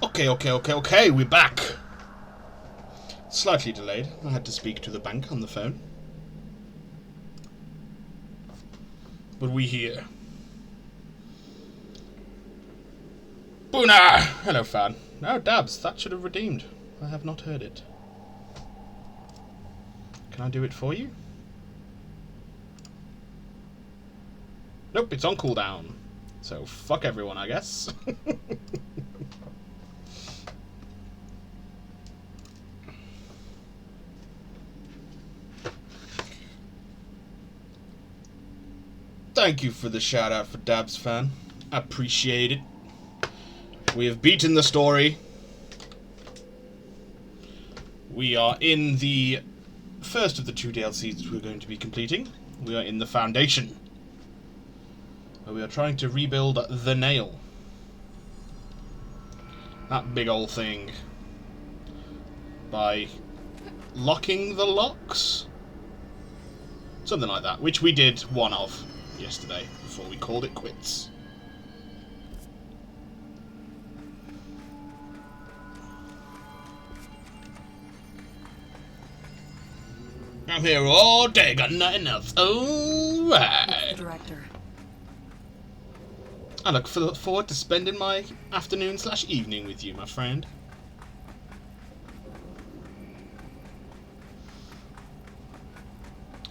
Okay, we're back. Slightly delayed. I had to speak to the bank on the phone. But we here. Boona! Hello, fan. No, Dabs, that should have redeemed. I have not heard it. Can I do it for you? Nope, it's on cooldown. So, fuck everyone, I guess. Thank you for the shout out for Dabs, fan. Appreciate it. We have beaten the story. We are in the first of the 2 DLCs we're going to be completing. We are in the Foundation, where we are trying to rebuild the Nail. That big old thing. By locking the locks? Something like that, which we did one of yesterday before we called it quits. I'm here all day, got nothing else. Alright. Director. I look forward to spending my afternoon/evening with you, my friend.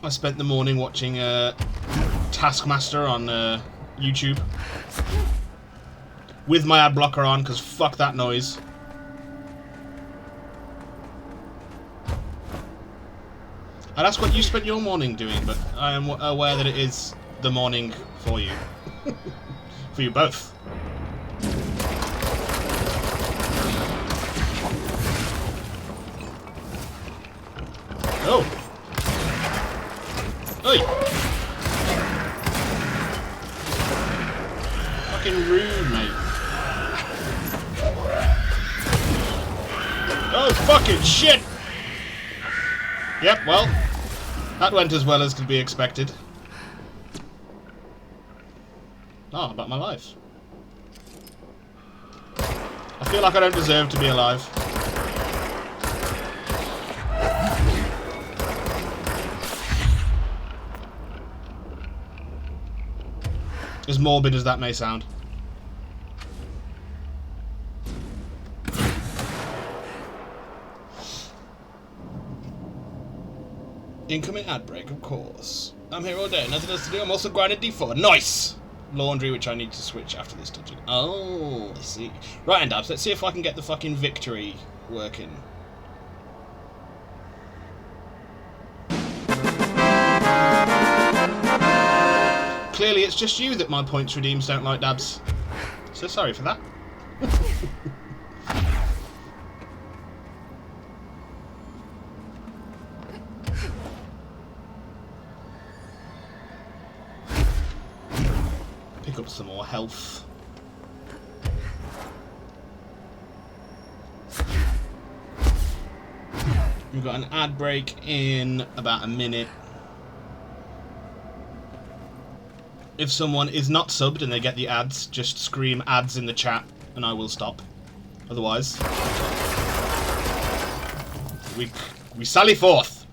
I spent the morning watching Taskmaster on YouTube. With my ad blocker on, because fuck that noise. I'd ask what you spent your morning doing, but I am aware that it is the morning for you. For you both. Oh! Oi! Fucking rude, mate. Oh, fucking shit! Yep, well, that went as well as could be expected. Oh, about my life. I feel like I don't deserve to be alive. As morbid as that may sound. Incoming ad break, of course. I'm here all day, nothing else to do. I'm also grinding D4. Nice! Laundry, which I need to switch after this dungeon. Oh, I see. Right, and Dabs, let's see if I can get the fucking victory working. Clearly, it's just you that my points redeems don't like, Dabs. So sorry for that. Pick up some more health. We've got an ad break in about a minute. If someone is not subbed and they get the ads, just scream ads in the chat and I will stop. Otherwise, we sally forth.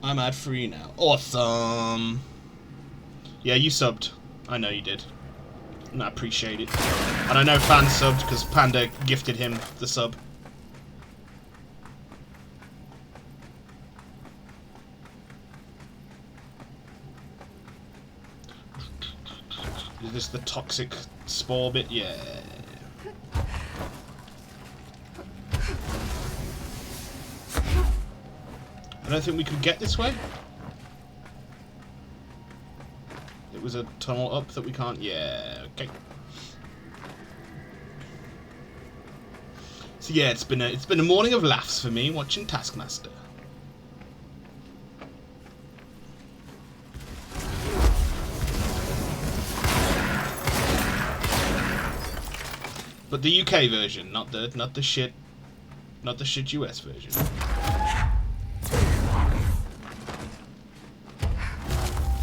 I'm ad free now. Awesome. Yeah, you subbed. I know you did. And I appreciate it. And I know Fan subbed because Panda gifted him the sub. Is this the toxic spore bit? Yeah. I don't think we could get this way. It was a tunnel up that we can't... Yeah, okay. So yeah, it's been a morning of laughs for me watching Taskmaster. But the UK version, not the shit US version.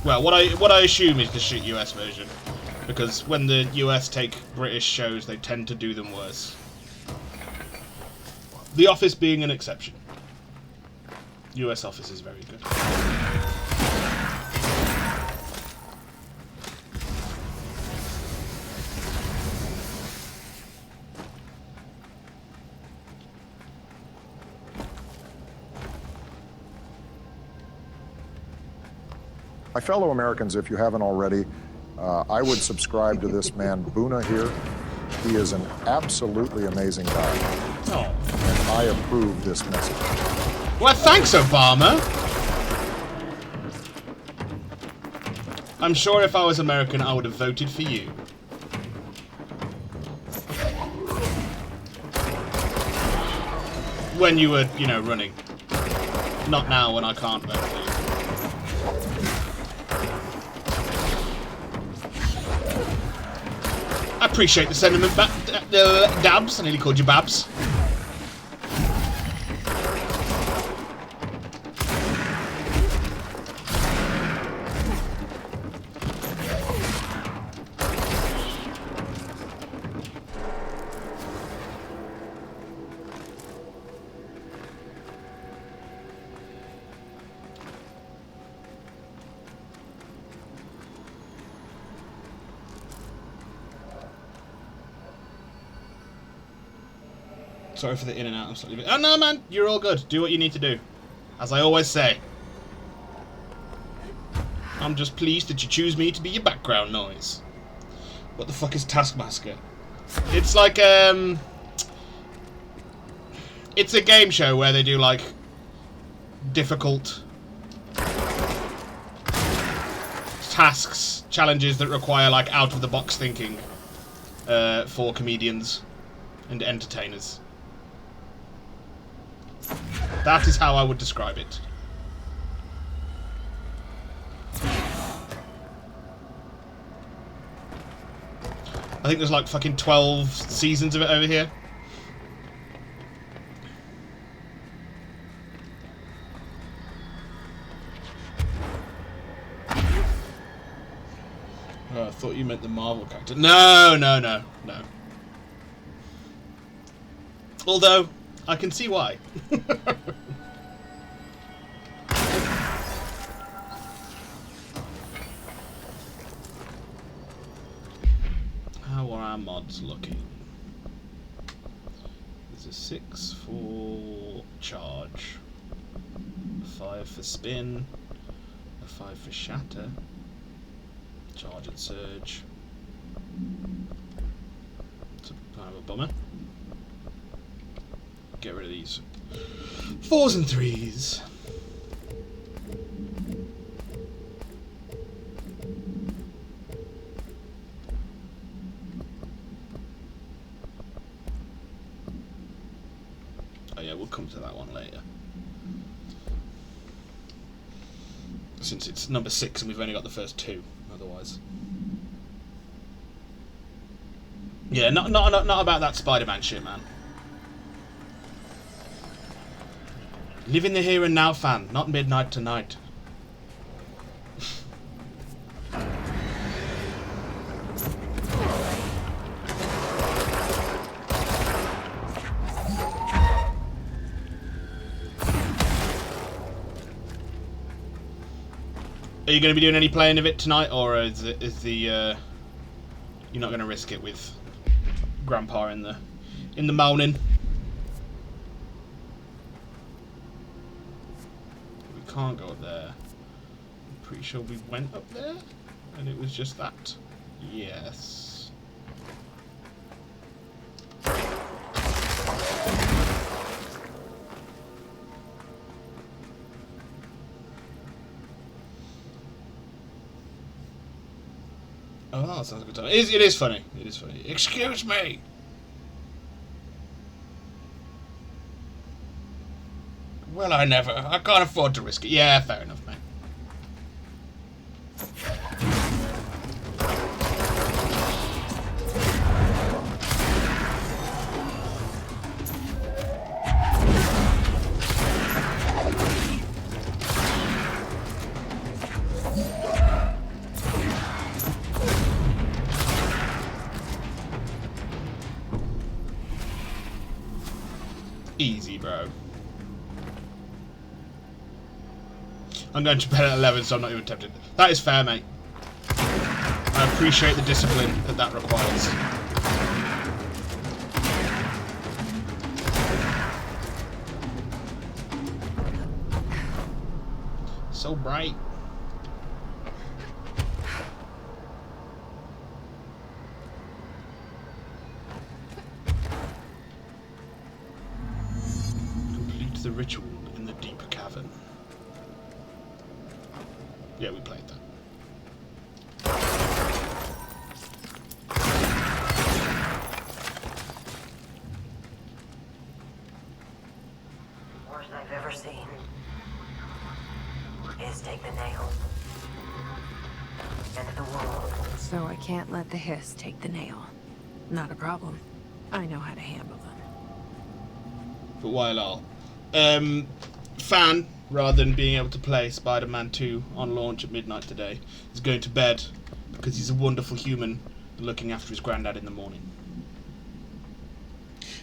Well, what I assume is the shit US version, because when the US take British shows, they tend to do them worse. The Office being an exception. US Office is very good. My fellow Americans, if you haven't already, I would subscribe to this man, Boona here. He is an absolutely amazing guy. Oh. And I approve this message. Well, thanks, Obama. I'm sure if I was American, I would have voted for you. When you were, you know, running. Not now when I can't vote for you. I appreciate the sentiment, Dabs. I nearly called you Babs. Sorry for the in and out. I'm slightly. Oh no, man, you're all good. Do what you need to do, as I always say. I'm just pleased that you choose me to be your background noise. What the fuck is Taskmaster? It's like it's a game show where they do like difficult tasks, challenges that require like out of the box thinking for comedians and entertainers. That is how I would describe it. I think there's like fucking 12 seasons of it over here. Oh, I thought you meant the Marvel character. No, no, no, no. Although, I can see why. How are our mods looking? There's a 6 for charge, a 5 for spin, a 5 for shatter, charge and surge. It's kind of a bummer. Get rid of these 4s and 3s. Oh yeah, we'll come to that one later. Since it's number 6 and we've only got the first 2, otherwise. Yeah, not about that Spider-Man shit, man. Live in the here and now, fan, not midnight tonight. Are you going to be doing any playing of it tonight, or is the you're not going to risk it with Grandpa in the morning? We can't go up there. I'm pretty sure we went up there, and it was just that. Yes. Oh, that sounds like a good time. It is funny. It is funny. Excuse me. Well, I can't afford to risk it. Yeah, fair enough, mate. Easy, bro. I'm going to bed at 11, so I'm not even tempted. That is fair, mate. I appreciate the discipline that requires. So bright. Complete the ritual in the deep cavern. Yeah, we played that. Worst I've ever seen is take the nail. End of the world. So I can't let the hiss take the nail. Not a problem. I know how to handle them. But while all. Fan, rather than being able to play Spider-Man 2 on launch at midnight today, is going to bed because he's a wonderful human looking after his granddad in the morning.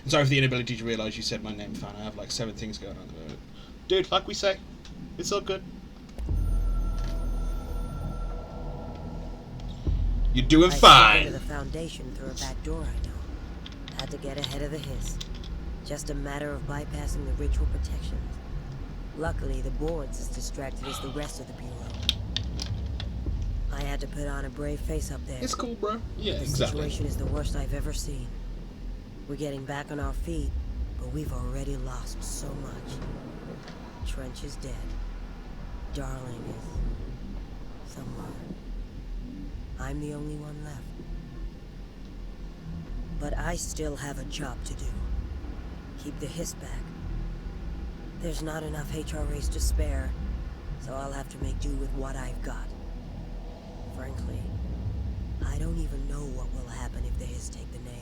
And sorry for the inability to realise you said my name, Fan. I have like 7 things going on at the moment. Dude, like we say, it's all good. You're doing I fine. into the Foundation through a back door, I know. Had to get ahead of the hiss. Just a matter of bypassing the ritual protections. Luckily, the board's as distracted as the rest of the Bureau. I had to put on a brave face up there. It's cool, bro. Yeah, The exactly. situation is the worst I've ever seen. We're getting back on our feet, but we've already lost so much. Trench is dead. Darling is somewhere. I'm the only one left. But I still have a job to do. Keep the hiss back. There's not enough HRAs to spare, so I'll have to make do with what I've got. Frankly, I don't even know what will happen if the hiss take the nail.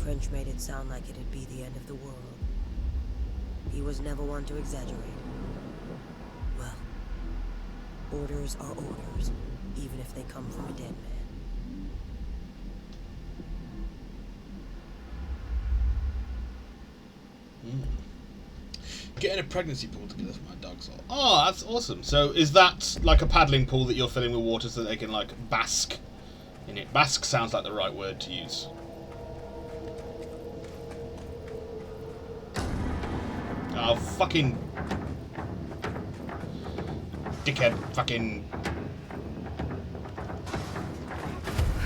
Trench made it sound like it'd be the end of the world. He was never one to exaggerate. Well, orders are orders, even if they come from a dead man. Getting a pregnancy pool together for my dogs. Oh, that's awesome. So is that like a paddling pool that you're filling with water so that they can like bask in it? Bask sounds like the right word to use. Oh, fucking dickhead, fucking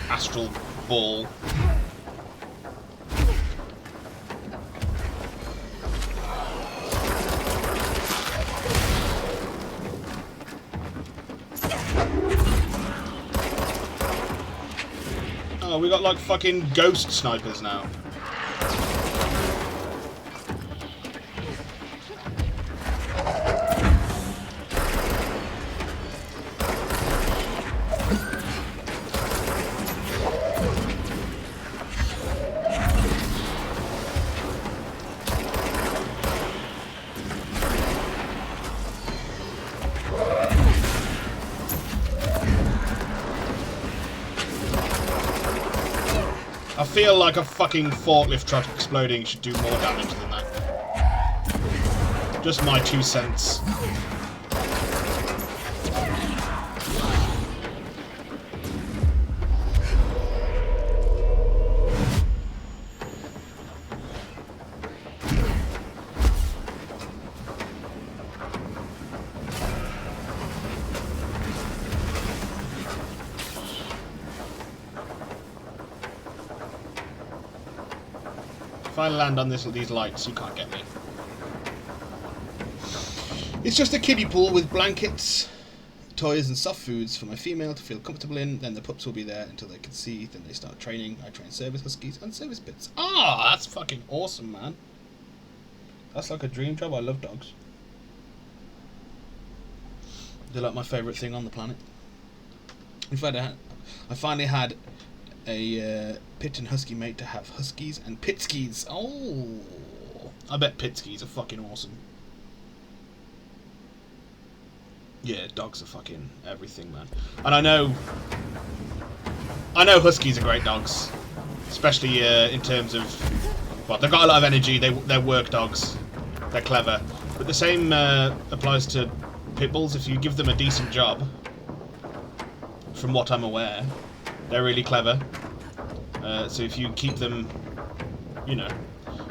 astral ball. Oh, we got like fucking ghost snipers now. I feel like a fucking forklift truck exploding should do more damage than that. Just my 2 cents. If I land on these lights, you can't get me. It's just a kiddie pool with blankets, toys and soft foods for my female to feel comfortable in. Then the pups will be there until they can see. Then they start training. I train service huskies and service pits. Ah, that's fucking awesome, man. That's like a dream job. I love dogs. They're like my favourite thing on the planet. In fact, I finally had a pit and husky mate to have huskies and pitskis. Oh, I bet pitskis are fucking awesome. Yeah, dogs are fucking everything, man. And I know huskies are great dogs, especially in terms of Well, they've got a lot of energy. They're work dogs. They're clever. But the same applies to pit bulls. If you give them a decent job, from what I'm aware, they're really clever. So if you keep them, you know,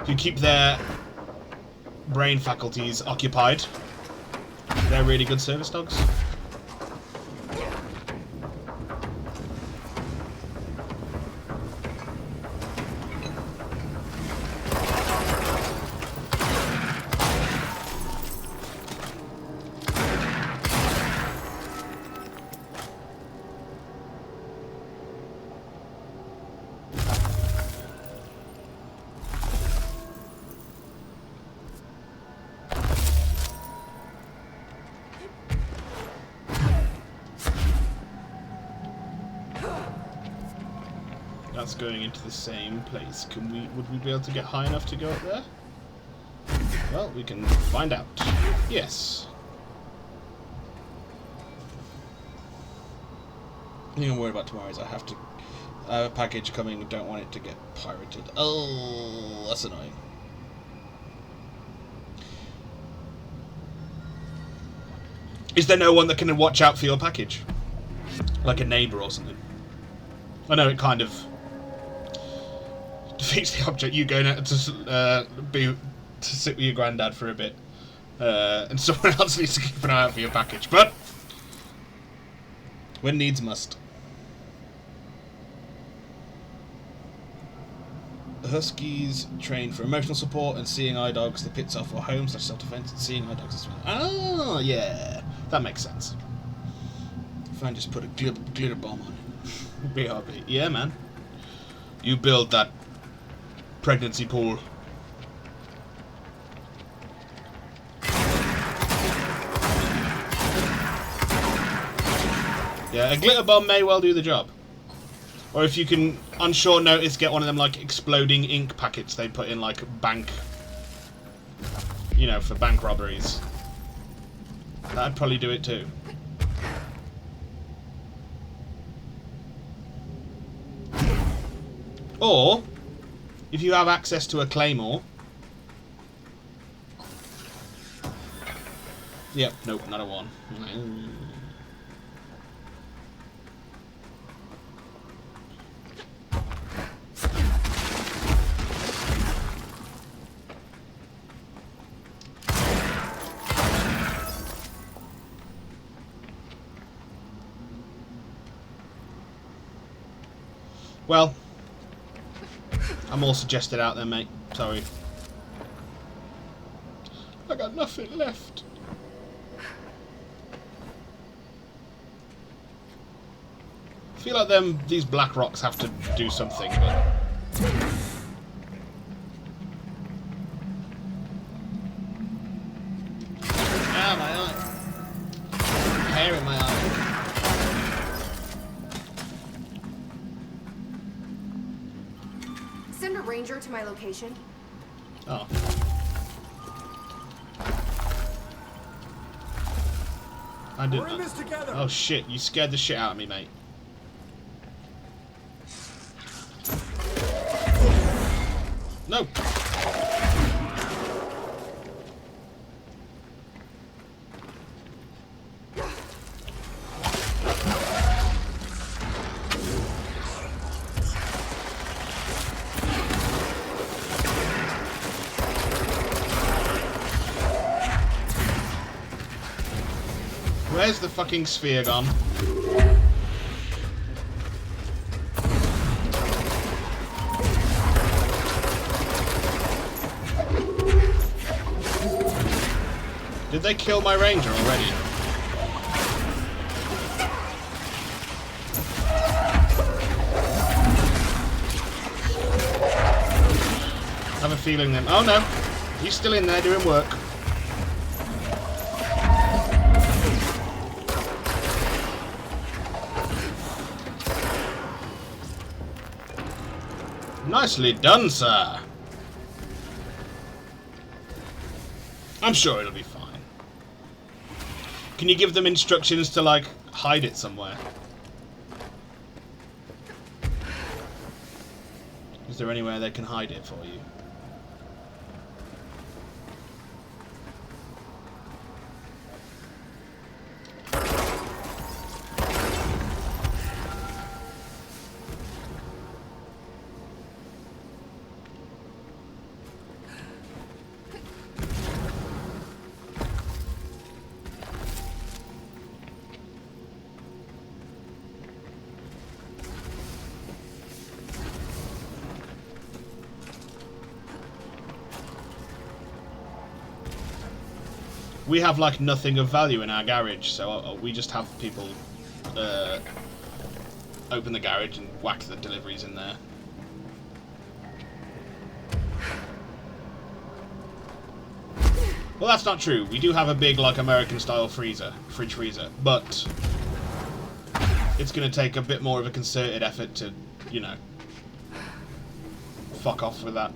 if you keep their brain faculties occupied, they're really good service dogs. That's going into the same place. Would we be able to get high enough to go up there? Well, we can find out. Yes. The thing I'm worried about tomorrow is I have a package coming, don't want it to get pirated. Oh, that's annoying. Is there no one that can watch out for your package? Like a neighbour or something? I know it kind of defeats the object. You going out to sit with your granddad for a bit, and someone else needs to keep an eye out for your package. But when needs must. The Huskies train for emotional support and seeing eye dogs. The pits are for home / self-defense and seeing eye dogs as well. Oh yeah, that makes sense. If I just put a glitter bomb on it, BRB. Yeah, man. You build that pregnancy pool. Yeah, a glitter bomb may well do the job. Or if you can, on short notice, get one of them like exploding ink packets they put in like bank, you know, for bank robberies. That'd probably do it too. Or, if you have access to a claymore... Yep, nope, not a one. Well... I'm all suggested out there, mate. Sorry. I got nothing left. I feel like these black rocks have to do something, but... Ah, my eye. Hair in my eye. Send a ranger to my location. Oh. I didn't. We're in this together. Oh shit! You scared the shit out of me, mate. No. Where's the fucking sphere gone? Did they kill my ranger already? I have a feeling that... Oh no! He's still in there doing work. Nicely done, sir. I'm sure it'll be fine. Can you give them instructions to, like, hide it somewhere? Is there anywhere they can hide it for you? We have like nothing of value in our garage, so we just have people open the garage and whack the deliveries in there. Well, that's not true. We do have a big, like, American-style fridge freezer, but it's going to take a bit more of a concerted effort to, you know, fuck off with that.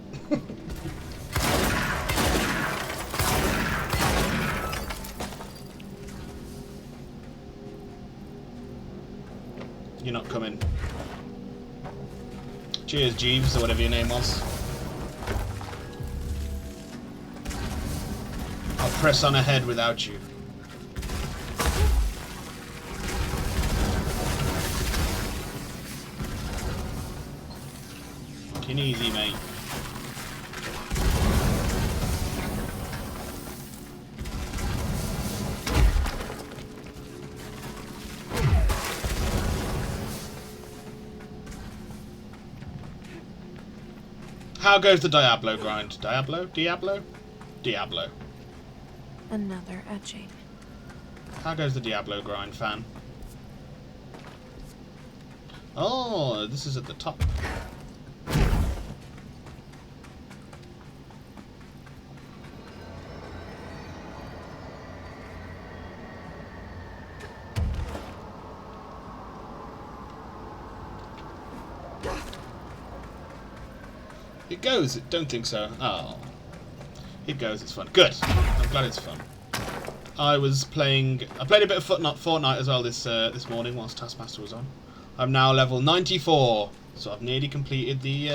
You're not coming. Cheers, Jeeves, or whatever your name was. I'll press on ahead without you. Fucking easy, mate. How goes the Diablo grind? Diablo? Diablo? Diablo. Another etching. How goes the Diablo grind, fan? Oh, this is at the top. It goes. Don't think so. Oh. It goes. It's fun. Good. I'm glad it's fun. I played a bit of Fortnite as well this morning whilst Taskmaster was on. I'm now level 94, so I've nearly completed the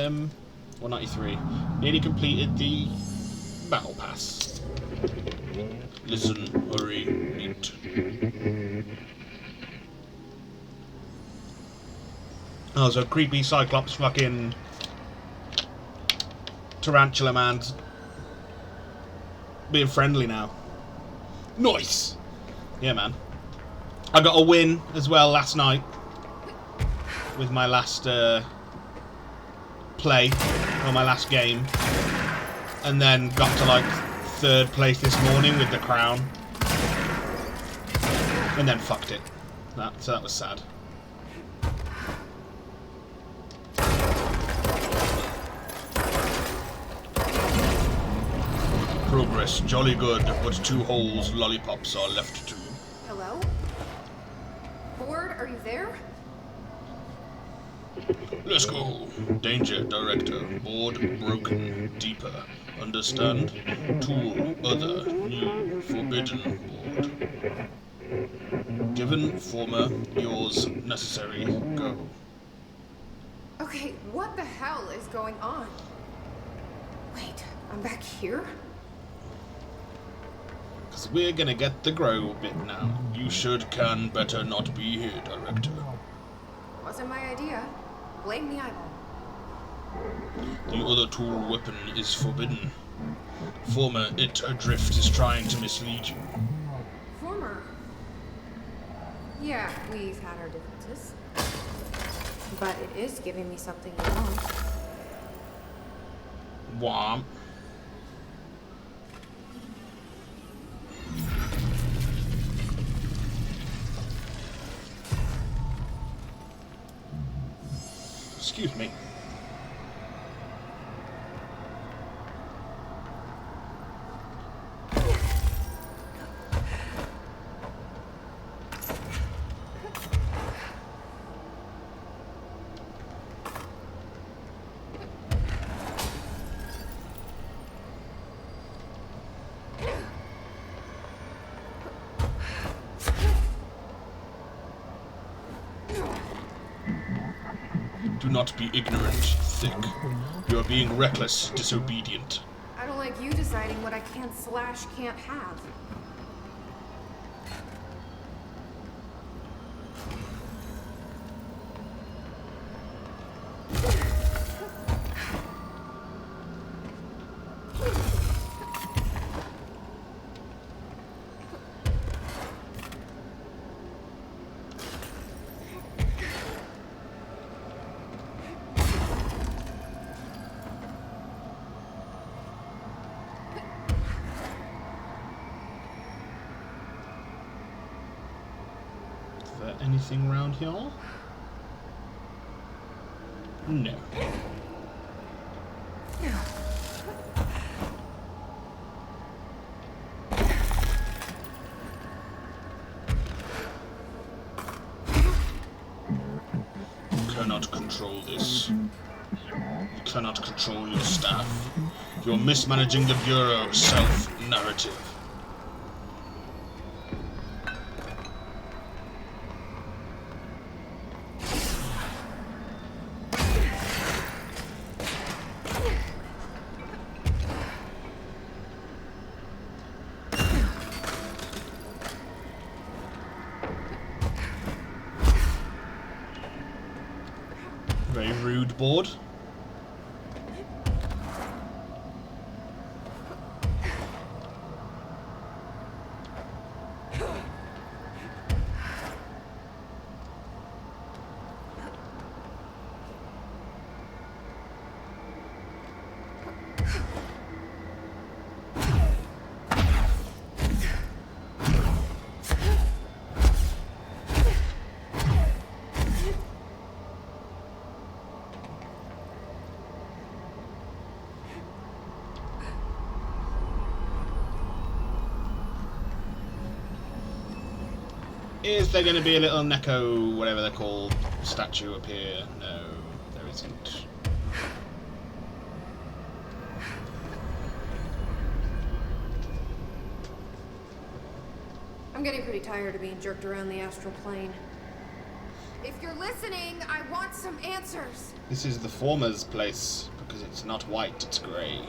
or 93. Nearly completed the battle pass. Listen, hurry, meet. Oh, so creepy Cyclops fucking Tarantula man's being friendly now. Nice! Yeah, man. I got a win as well last night with my last play, or my last game. And then got to like 3rd place this morning with the crown. And then fucked it. So that was sad. Progress jolly good, but 2 holes lollipops are left to. Hello? Ford, are you there? Let's go. Danger, Director. Board broken. Deeper. Understand? Tool, other, new, forbidden board. Given, former, yours, necessary, go. Okay, what the hell is going on? Wait, I'm back here? Because we're gonna get the grow bit now. You should, can, better not be here, Director. Wasn't my idea. Blame the eyeball. The other tool weapon is forbidden. Former, it adrift, is trying to mislead you. Former. Yeah, we've had our differences. But it is giving me something to want. Womp. Excuse me. Do not be ignorant, Thick. You are being reckless, disobedient. I don't like you deciding what I can't have. anything around here? No. You cannot control this. You cannot control your staff. You're mismanaging the Bureau self-narrative. Very rude board. Is there going to be a little Neko, whatever they're called, statue up here? No, there isn't. I'm getting pretty tired of being jerked around the astral plane. If you're listening, I want some answers. This is the former's place, because it's not white, it's grey.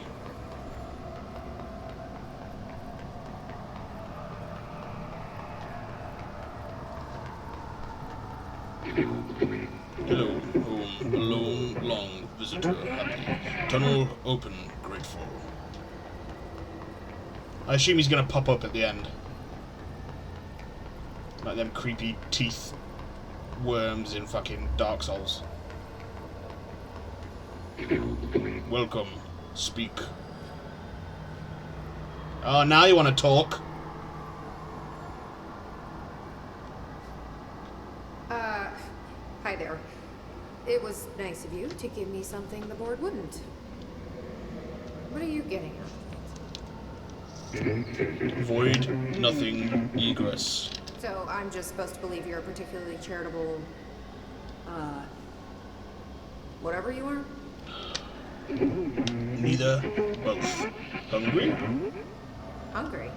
Hello, home, alone, long, visitor, happy. Tunnel open, grateful. I assume he's gonna pop up at the end. Like them creepy teeth worms in fucking Dark Souls. Welcome. Speak. Oh, now you want to talk? Hi there. It was nice of you to give me something the board wouldn't. What are you getting at? Void, nothing, egress. So I'm just supposed to believe you're a particularly charitable, whatever you are? Neither, both. Hungry? Hungry?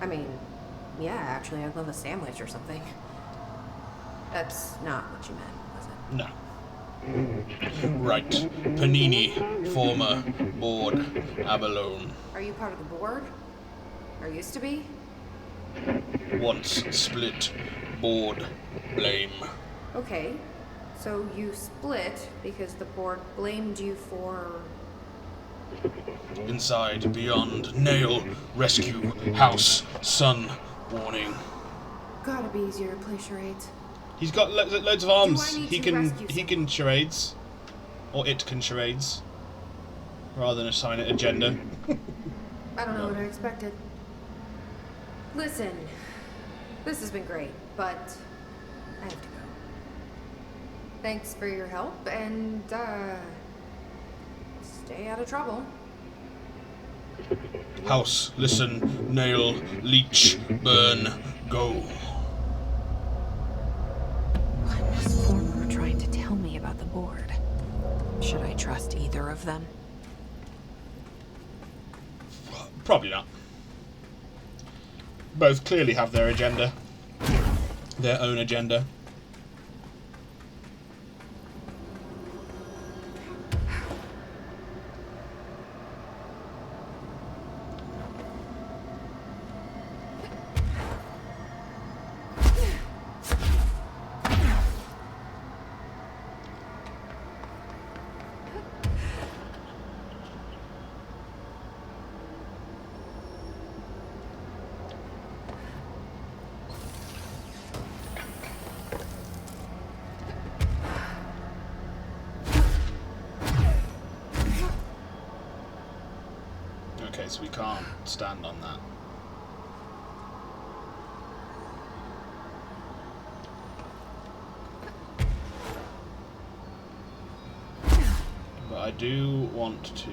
I mean, yeah, actually, I'd love a sandwich or something. That's not what you meant, was it? No. Right. Panini, former, board, abalone. Are you part of the board? Or used to be? Once split, board, blame. Okay, so you split because the board blamed you for... Inside, beyond, nail, rescue, house, sun, warning. Gotta be easier to play charades. He's got loads of arms. Do I need He to can rescue can charades, or it can charades, rather than assign it a gender. I don't know what I expected. Listen, this has been great, but I have to go. Thanks for your help, and, stay out of trouble. House, listen, nail, leech, burn, go. What was Former trying to tell me about the board? Should I trust either of them? Probably not. Both clearly have their agenda. Their own agenda. Okay, so we can't stand on that. do want to...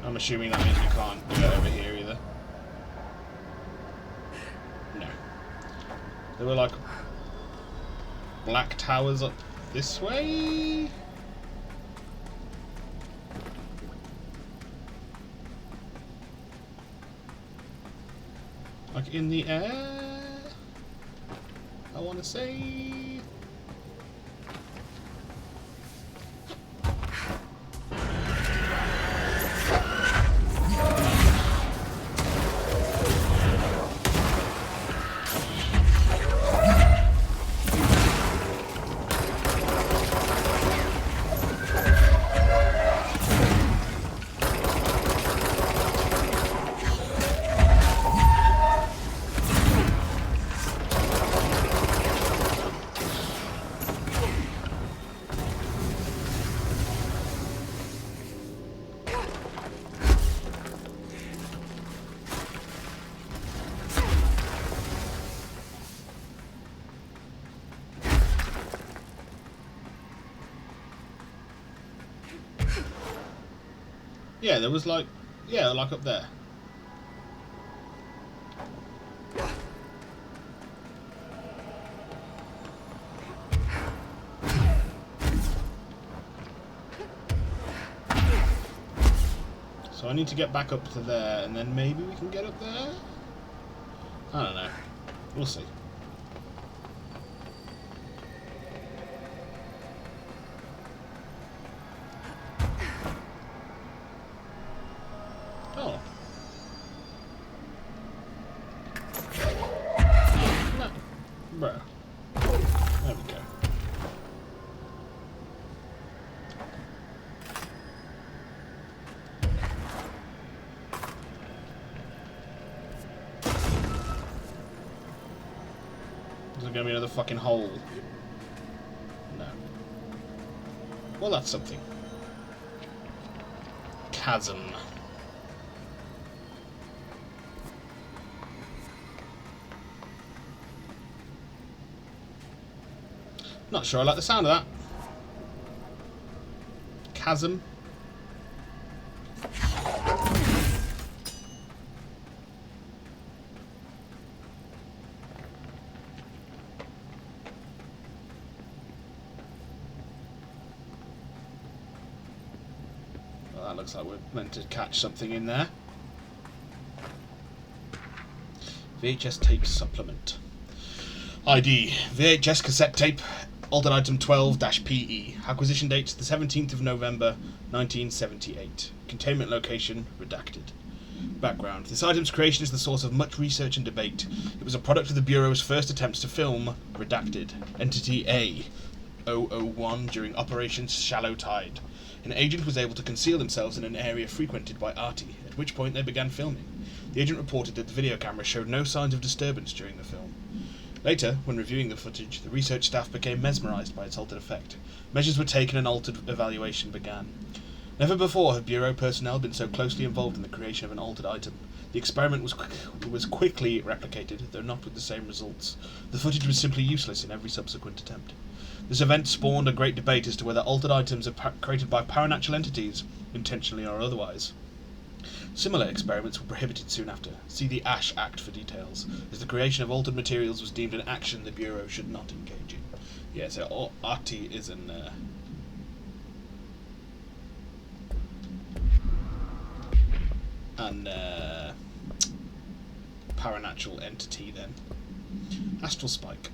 I'm assuming that means we can't do it over here either. No. There were like black towers up this way? Like in the air, I want to say. Yeah, there was like, yeah, like up there. So I need to get back up to there, and then maybe we can get up there? I don't know. We'll see. Oh. No. Bruh. There we go. Is there gonna be another fucking hole? No. Well, that's something. Chasm. Not sure I like the sound of that. Chasm. Well, that looks like we're meant to catch something in there. VHS tape supplement. ID. VHS cassette tape. Altered item 12-PE. Acquisition date the 17th of November 1978. Containment location redacted. Background. This item's creation is the source of much research and debate. It was a product of the Bureau's first attempts to film redacted. Entity A. 001 during Operation Shallow Tide. An agent was able to conceal themselves in an area frequented by Artie, at which point they began filming. The agent reported that the video camera showed no signs of disturbance during the film. Later, when reviewing the footage, the research staff became mesmerised by its altered effect. Measures were taken and altered evaluation began. Never before have Bureau personnel been so closely involved in the creation of an altered item. The experiment was quickly replicated, though not with the same results. The footage was simply useless in every subsequent attempt. This event spawned a great debate as to whether altered items are created by paranatural entities, intentionally or otherwise. Similar experiments were prohibited soon after. See the Ash Act for details, as the creation of altered materials was deemed an action the Bureau should not engage in. Yeah, so Artie is an... paranatural entity then. Astral Spike.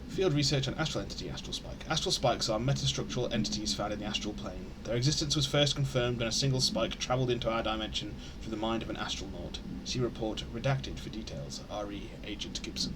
Field research on astral entity, astral spike. Astral spikes are metastructural entities found in the astral plane. Their existence was first confirmed when a single spike travelled into our dimension through the mind of an astronaut. See report redacted for details. R.E. Agent Gibson.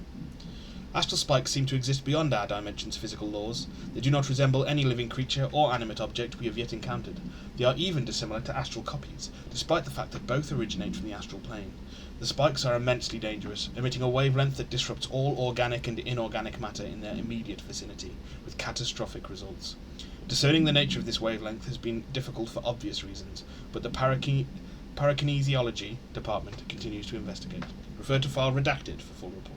Astral spikes seem to exist beyond our dimension's physical laws. They do not resemble any living creature or animate object we have yet encountered. They are even dissimilar to astral copies, despite the fact that both originate from the astral plane. The spikes are immensely dangerous, emitting a wavelength that disrupts all organic and inorganic matter in their immediate vicinity, with catastrophic results. Discerning the nature of this wavelength has been difficult for obvious reasons, but the parakinesiology department continues to investigate. Refer to file redacted for full report.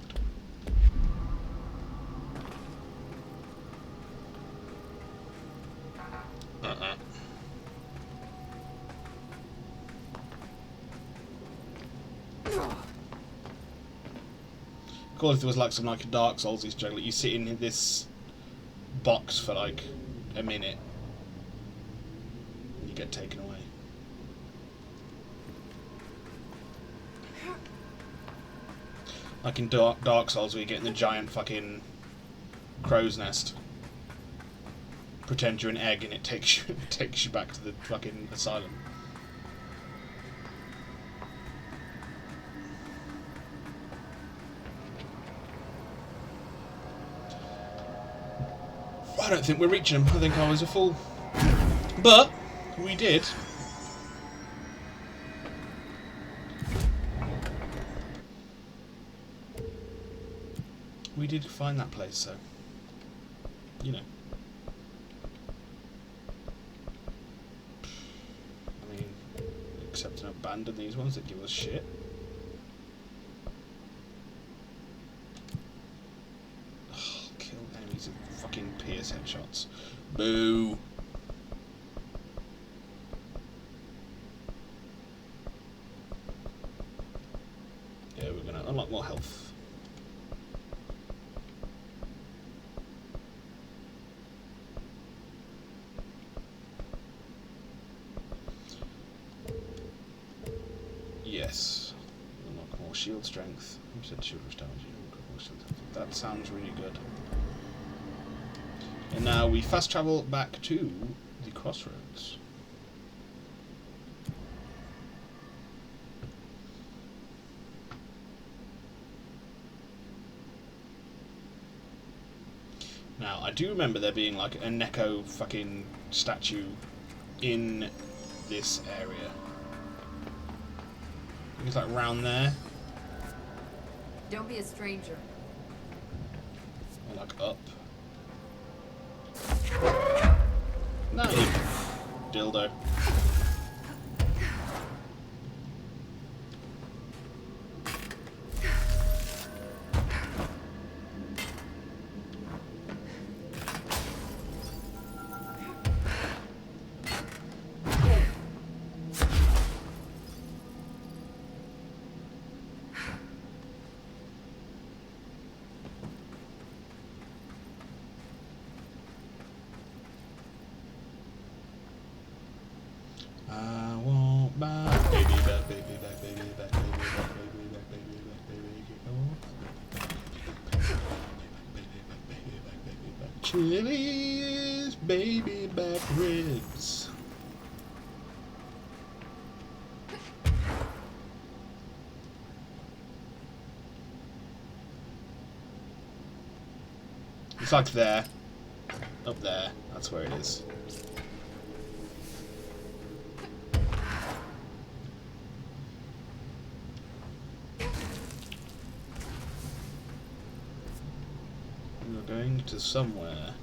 Of course, if there was like some like Dark Souls Easter egg, like you sit in this box for like a minute and you get taken away. Like in Dark Souls, where you get in the giant fucking crow's nest, pretend you're an egg, and it takes you back to the fucking asylum. I don't think we're reaching them. I think I was a fool. But we did. We did find that place, so you know. I mean, accept and abandon these ones that give us shit. Kill enemies with fucking pierce headshots. Boo. Yeah, we're gonna unlock more health. Yes. Unlock more shield strength. Who said shield damage? That sounds really good. And now we fast travel back to the crossroads. Now, I do remember there being like a Neko fucking statue in this area. It's like round there. Don't be a stranger. Or like up. No, you dildo. I want my baby back, baby back, baby back, baby back, baby back, baby back, baby back. Chili's baby back ribs. It's like there. Up there. That's where it is. We're going to somewhere.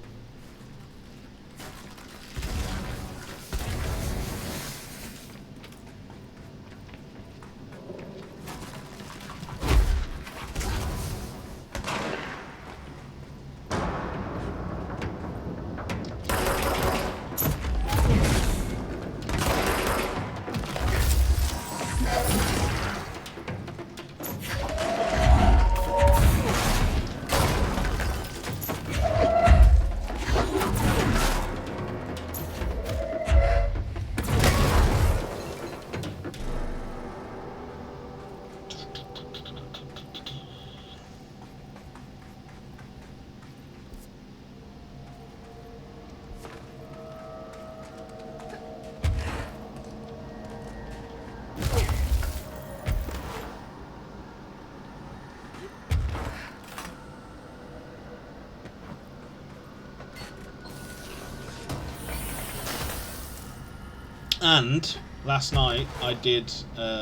And last night I did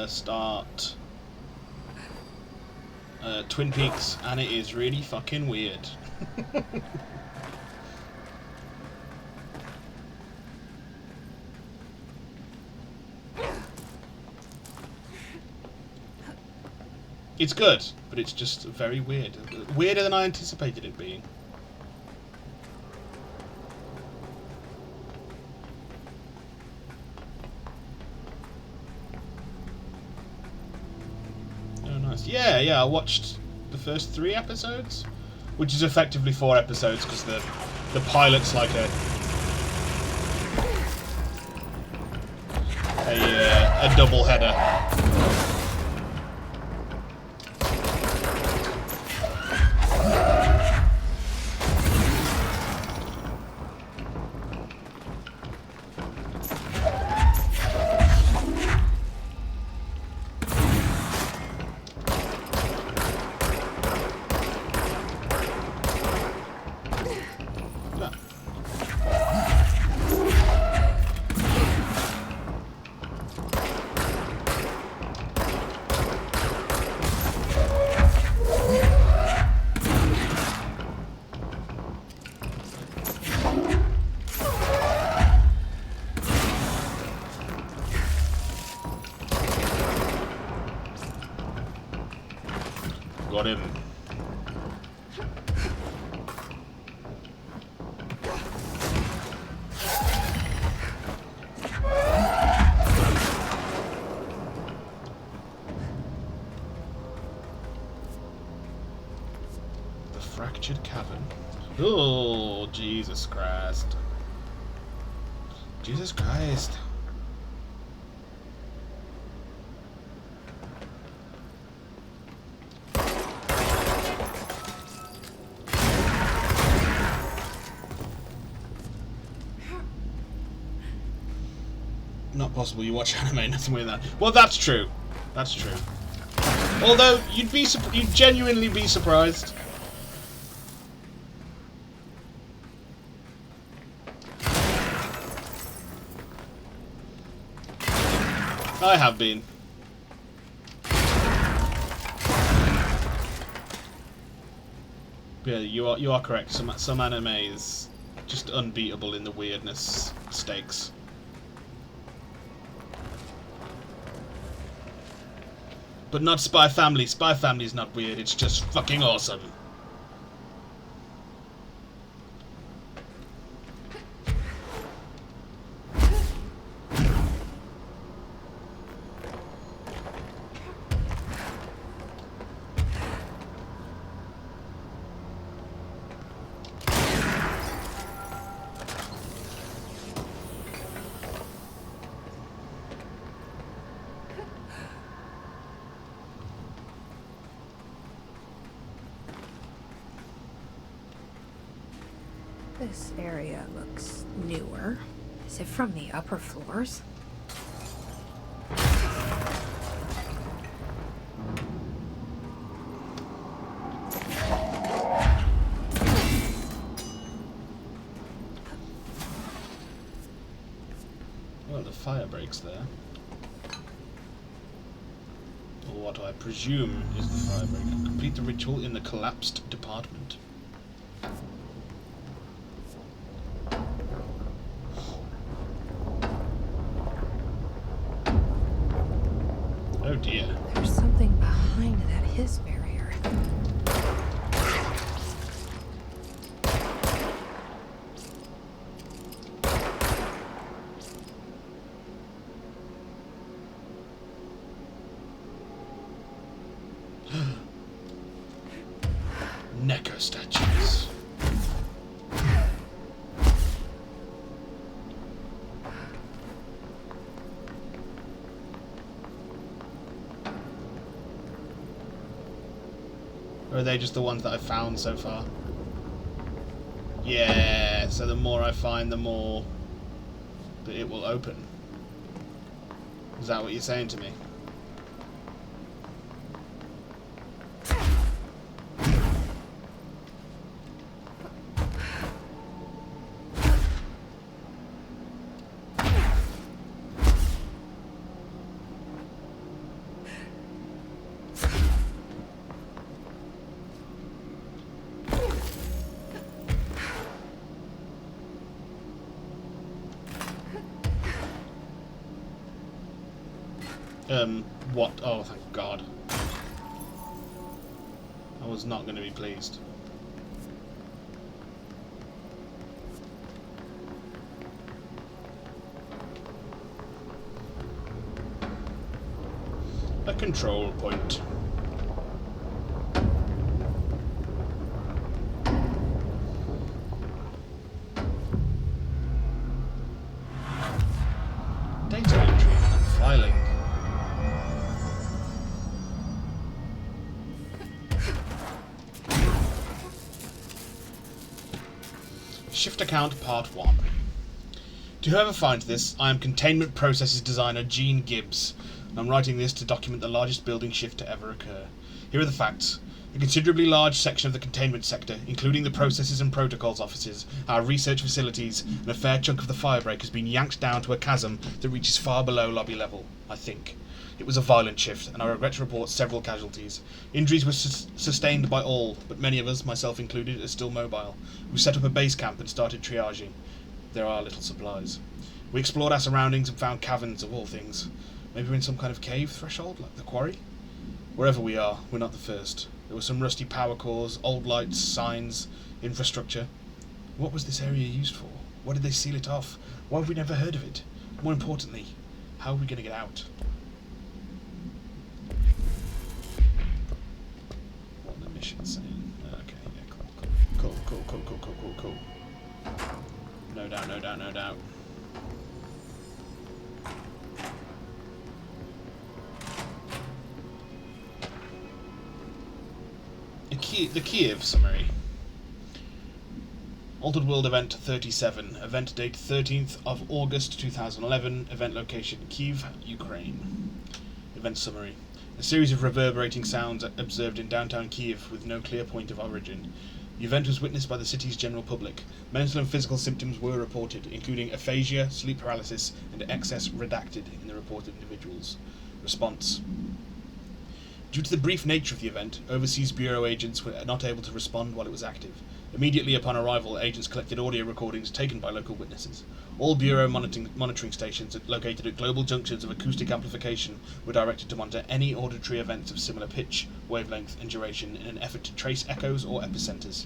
start Twin Peaks, and it is really fucking weird. It's good, but it's just very weird. Weirder than I anticipated it being. Nice. Yeah, yeah. I watched the first 3 episodes, which is effectively 4 episodes because the pilot's like a double header. Got him. The fractured cavern. Oh, Jesus Christ. Jesus Christ. Not possible. You watch anime, nothing with that. Well, that's true. That's true. Although you'd genuinely be surprised. I have been. Yeah, you are correct. Some anime is just unbeatable in the weirdness stakes. But not Spy Family. Spy Family's not weird, it's just fucking awesome. This area looks newer. Is it from the upper floors? Well, the fire breaks there. Or what I presume is the fire break. Complete the ritual in the collapsed department. Oh dear. There's something behind that hiss barrier. Neko statues. Or are they just the ones that I've found so far? Yeah, so the more I find, the more that it will open. Is that what you're saying to me? What? Oh, thank God. I was not going to be pleased. A control point. Shift Account Part 1. To whoever finds this, I am Containment Processes Designer Gene Gibbs, and I'm writing this to document the largest building shift to ever occur. Here are the facts. A considerably large section of the containment sector, including the processes and protocols offices, our research facilities, and a fair chunk of the firebreak has been yanked down to a chasm that reaches far below lobby level, I think. It was a violent shift, and I regret to report several casualties. Injuries were sustained by all, but many of us, myself included, are still mobile. We set up a base camp and started triaging. There are little supplies. We explored our surroundings and found caverns of all things. Maybe we're in some kind of cave threshold, like the quarry? Wherever we are, we're not the first. There were some rusty power cores, old lights, signs, infrastructure. What was this area used for? Why did they seal it off? Why have we never heard of it? More importantly, how are we going to get out? What are the missions saying? Okay, yeah, cool. No doubt. The Kiev summary. Altered World Event 37. Event date 13th of August 2011. Event location Kiev, Ukraine. Event summary. A series of reverberating sounds observed in downtown Kiev with no clear point of origin. The event was witnessed by the city's general public. Mental and physical symptoms were reported, including aphasia, sleep paralysis, and excess redacted in the reported individuals. Response. Due to the brief nature of the event, Overseas Bureau agents were not able to respond while it was active. Immediately upon arrival, agents collected audio recordings taken by local witnesses. All Bureau monitoring stations located at global junctions of acoustic amplification were directed to monitor any auditory events of similar pitch, wavelength, and duration in an effort to trace echoes or epicenters.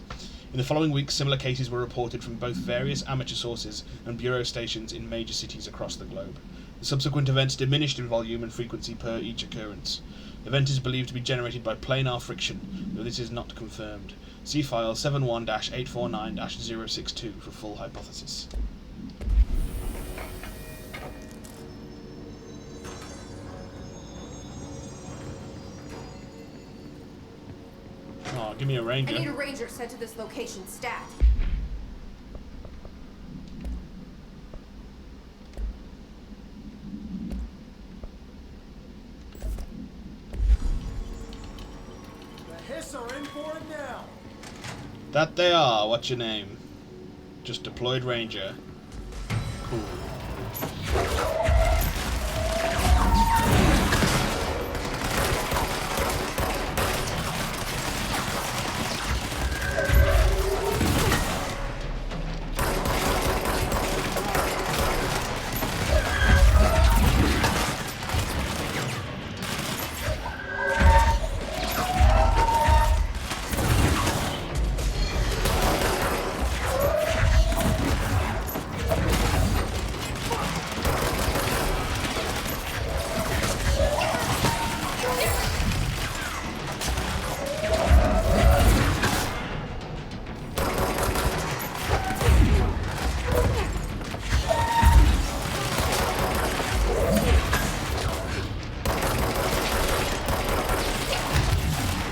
In the following weeks, similar cases were reported from both various amateur sources and Bureau stations in major cities across the globe. The subsequent events diminished in volume and frequency per each occurrence. The event is believed to be generated by planar friction, though this is not confirmed. See file 71-849-062 for full hypothesis. Oh, give me a ranger. I need a ranger sent to this location, stat. Are in for it now. That they are. What's your name? Just deployed ranger. Cool.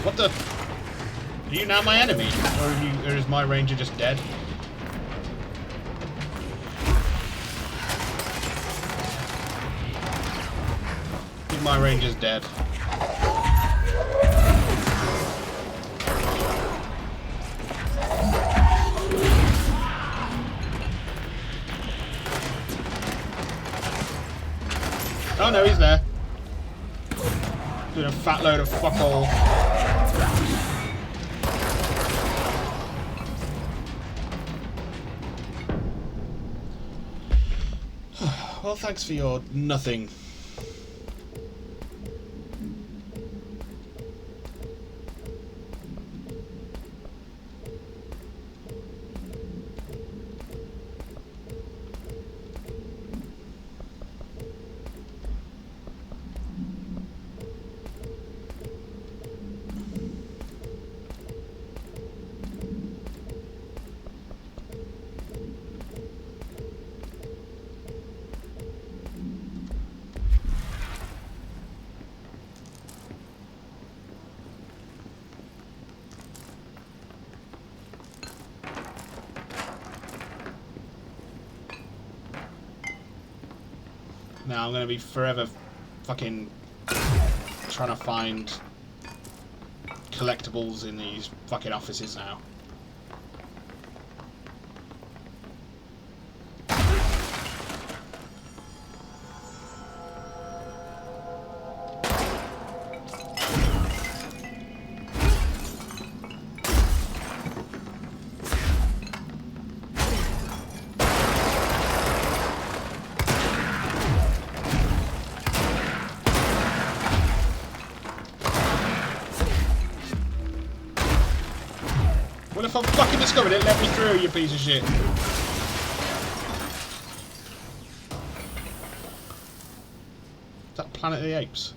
What the? Are you now my enemy? Or is my ranger just dead? I think my ranger's dead. Oh no, he's there. Doing a fat load of fuck all. Well, thanks for your nothing. Now I'm gonna be forever fucking trying to find collectibles in these fucking offices now. Well, if I fucking discovered it, let me through, you piece of shit. Is that Planet of the Apes?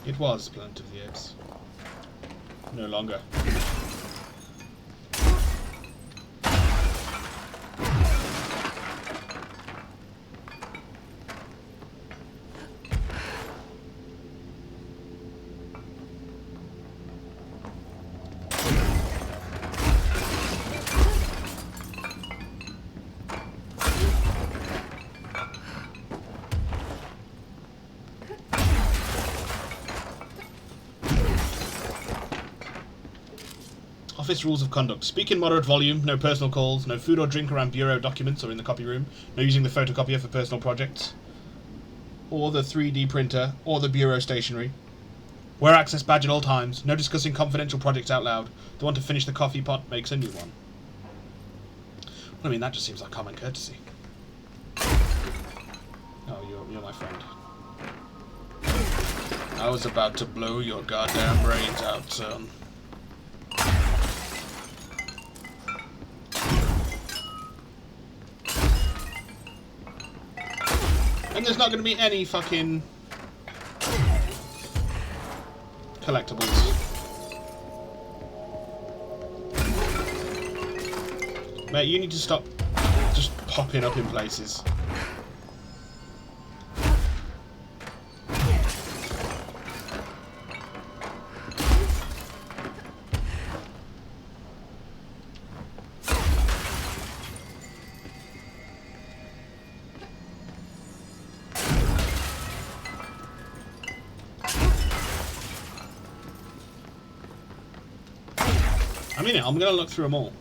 It was Planet of the Apes. No longer. Office rules of conduct. Speak in moderate volume, no personal calls, no food or drink around bureau documents or in the copy room, no using the photocopier for personal projects, or the 3D printer, or the bureau stationery. Wear access badge at all times, no discussing confidential projects out loud. The one to finish the coffee pot makes a new one. Well, I mean, that just seems like common courtesy. Oh, you're my friend. I was about to blow your goddamn brains out, son. And there's not going to be any fucking collectibles. Mate, you need to stop just popping up in places. I mean, I'm gonna look through them all.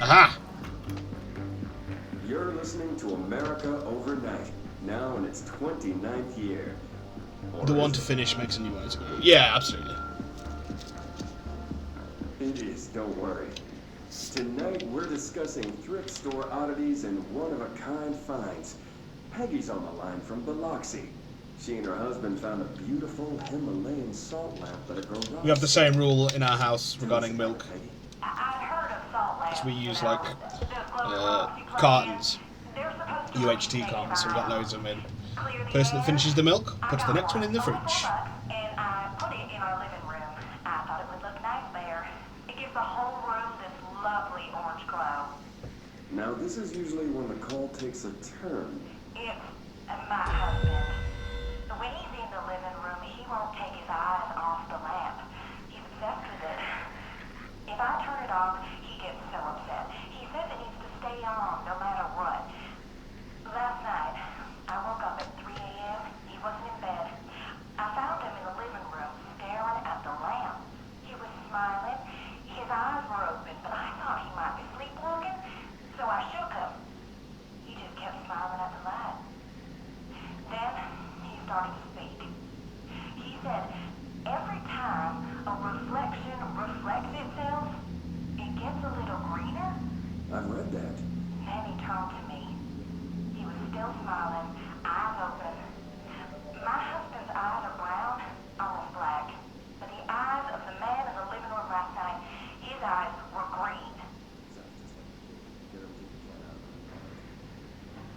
Aha! You're listening to America Overnight, now in its 29th year. Or The one is to it? finish makes a new one. Yeah, absolutely. It is, don't worry. Tonight we're discussing thrift store oddities and one-of-a-kind finds. Peggy's on the line from Biloxi. She and her husband found a beautiful Himalayan salt lamp at a garage. We have the same rule in our house regarding Tell us milk. about it, Peggy. I've heard of salt lamps. We use like cartons, UHT cartons, so we've got loads of them in. Person that finishes the milk puts the next one in the fridge. And I put it in our living room. I thought it would look nice there. It gives the whole room this lovely orange glow. Now this is usually when the call takes a turn. It's my husband. When he's in the living room, he won't take his eyes off the lamp. He's obsessed with it. If I turn it off, he gets so upset. He says it needs to stay on no matter what. Last night, I woke up at 3 a.m. He wasn't in bed. I found him in the living room staring at the lamp. He was smiling. His eyes were open, but I thought he might be sleepwalking, so I shook him. He just kept smiling at the light. Then he started to speak. He said, every time a reflection reflects itself, it gets a little greener. I've read that. Then he turned to me. He was still smiling, eyes open. My husband's eyes are brown, almost black. But the eyes of the man in the living room last night, his eyes were green.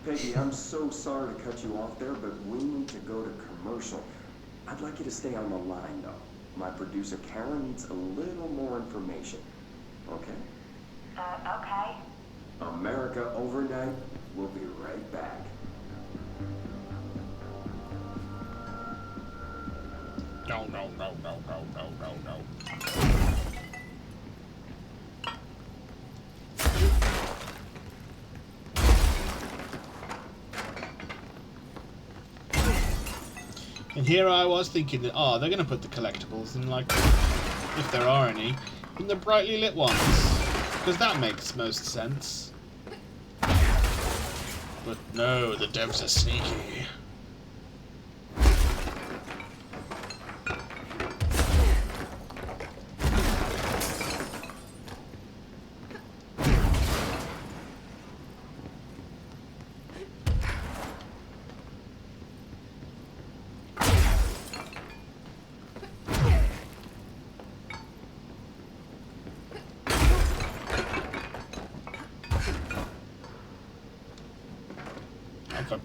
Peggy, I'm so sorry to cut you off there, but we need to go to commercial. I'd like you to stay on the line, though. My producer, Karen, needs a little more information. Okay? Okay. America Overnight. We'll be right back. No, no, no, no, no, no, no, no. And here I was thinking that, oh, they're going to put the collectibles in, like, if there are any, in the brightly lit ones. Because that makes most sense. But no, the devs are sneaky. Okay.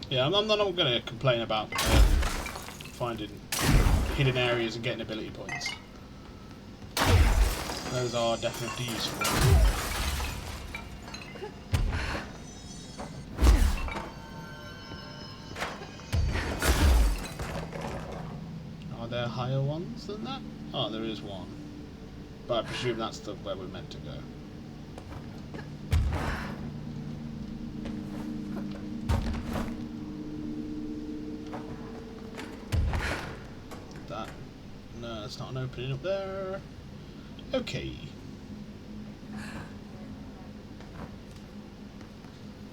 Yeah, I'm not going to complain about finding hidden areas and getting ability points. Those are definitely useful. Are there higher ones than that? Oh, there is one. But I presume that's where we're meant to go. No, it's not an opening up there. Okay.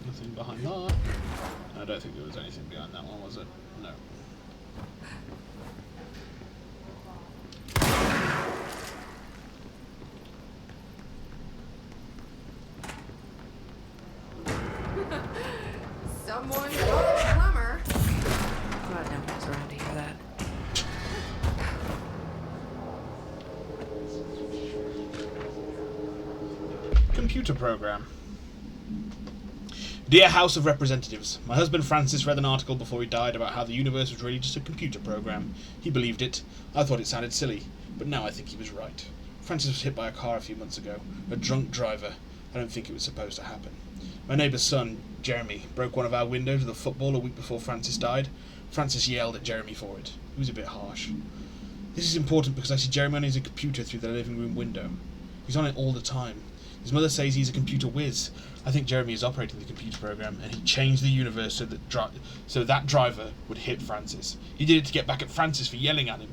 Nothing behind that. I don't think there was anything behind that one, was it? No. Someone's a plumber. Glad no one's around to hear that. Computer program. Dear House of Representatives, my husband Francis read an article before he died about how the universe was really just a computer program. He believed it. I thought it sounded silly, but now I think he was right. Francis was hit by a car a few months ago. A drunk driver. I don't think it was supposed to happen. My neighbour's son, Jeremy, broke one of our windows with a football a week before Francis died. Francis yelled at Jeremy for it. He was a bit harsh. This is important because I see Jeremy on his computer through the living room window. He's on it all the time. His mother says he's a computer whiz. I think Jeremy is operating the computer program, and he changed the universe so that driver would hit Francis. He did it to get back at Francis for yelling at him.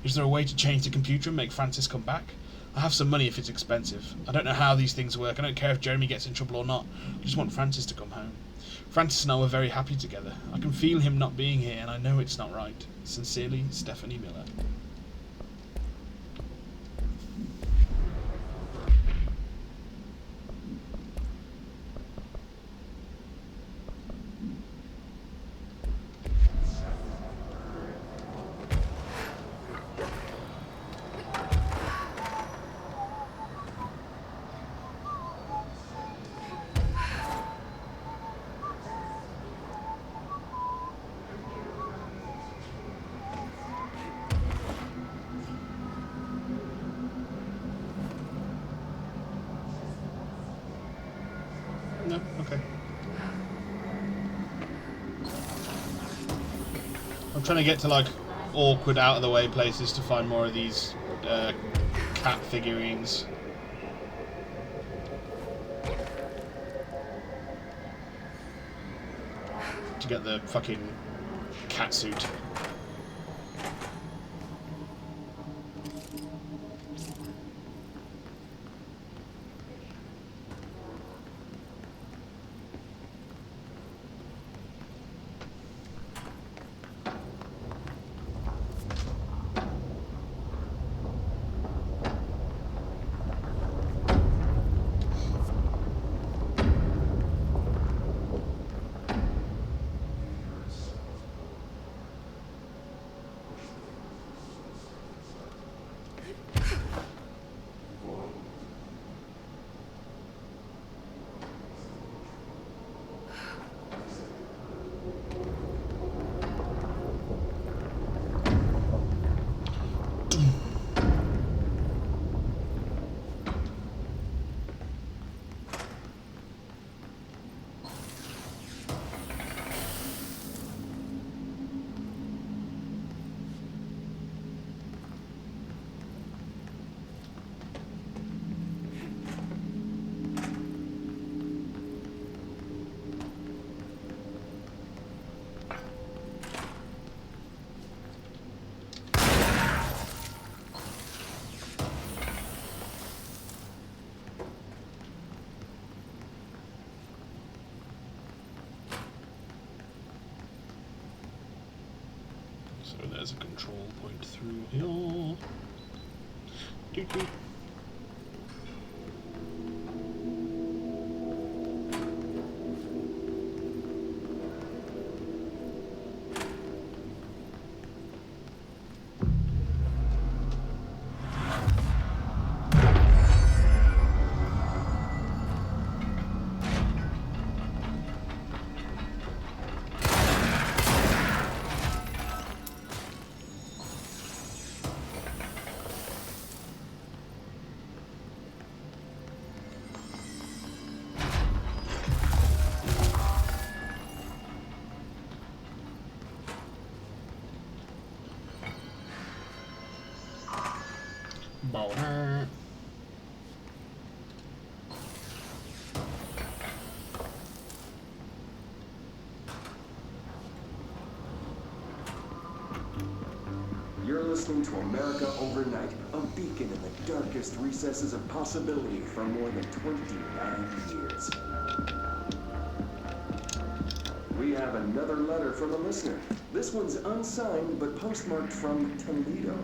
Is there a way to change the computer and make Francis come back? I have some money if it's expensive. I don't know how these things work. I don't care if Jeremy gets in trouble or not. I just want Francis to come home. Francis and I were very happy together. I can feel him not being here, and I know it's not right. Sincerely, Stephanie Miller. No? Okay. I'm trying to get to, like, awkward, out-of-the-way places to find more of these cat figurines. to get the fucking cat suit. So there's a control point through here. Doot doot. Boner. You're listening to America Overnight, a beacon in the darkest recesses of possibility for more than 29 years. We have another letter from a listener. This one's unsigned, but postmarked from Toledo.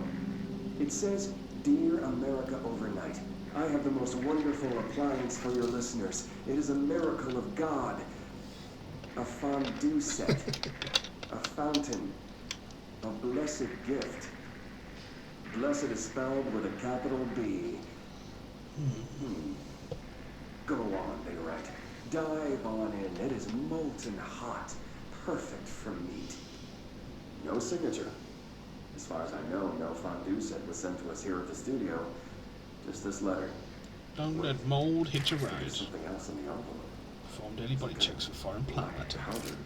It says, "Dear America Overnight, I have the most wonderful appliance for your listeners. It is a miracle of God. A fondue set. A fountain. A blessed gift. Blessed is spelled with a capital B. Go on, they write. Dive on in. It is molten hot. Perfect for meat." No signature. As far as I know, no fondue set was sent to us here at the studio. Just this letter. Don't let mold hit your ride. There's something else in the envelope. Perform daily body checks for foreign plant matter. Powder.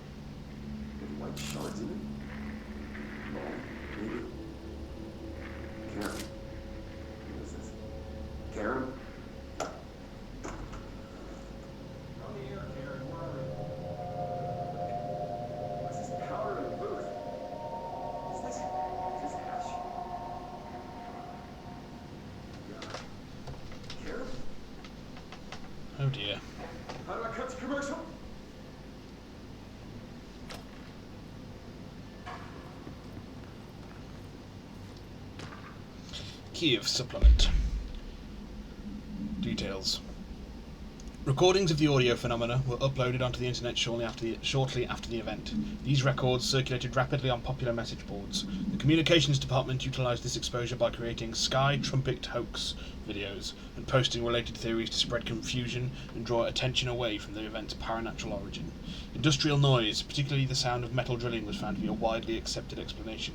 With white shards in it? Mold, maybe? Karen. What is this? Karen? What's this powder in the booth? Is this ash? God. Karen? Oh dear. How do I cut to commercial? Kiev supplement. Details. Recordings of the audio phenomena were uploaded onto the internet shortly after the event. These records circulated rapidly on popular message boards. The communications department utilized this exposure by creating Sky Trumpet hoax videos and posting related theories to spread confusion and draw attention away from the event's paranatural origin. Industrial noise, particularly the sound of metal drilling, was found to be a widely accepted explanation.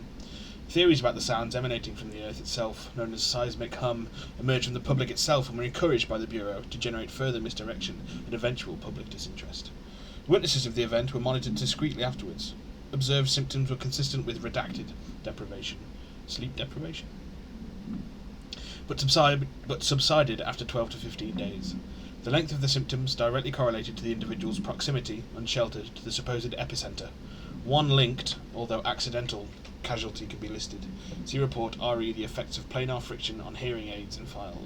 Theories about the sounds emanating from the Earth itself, known as seismic hum, emerged from the public itself and were encouraged by the Bureau to generate further misdirection and eventual public disinterest. Witnesses of the event were monitored discreetly afterwards. Observed symptoms were consistent with redacted deprivation. Sleep deprivation? But subsided after 12 to 15 days. The length of the symptoms directly correlated to the individual's proximity, unsheltered, to the supposed epicenter. One linked, although accidental, casualty can be listed. See report RE the effects of planar friction on hearing aids in file.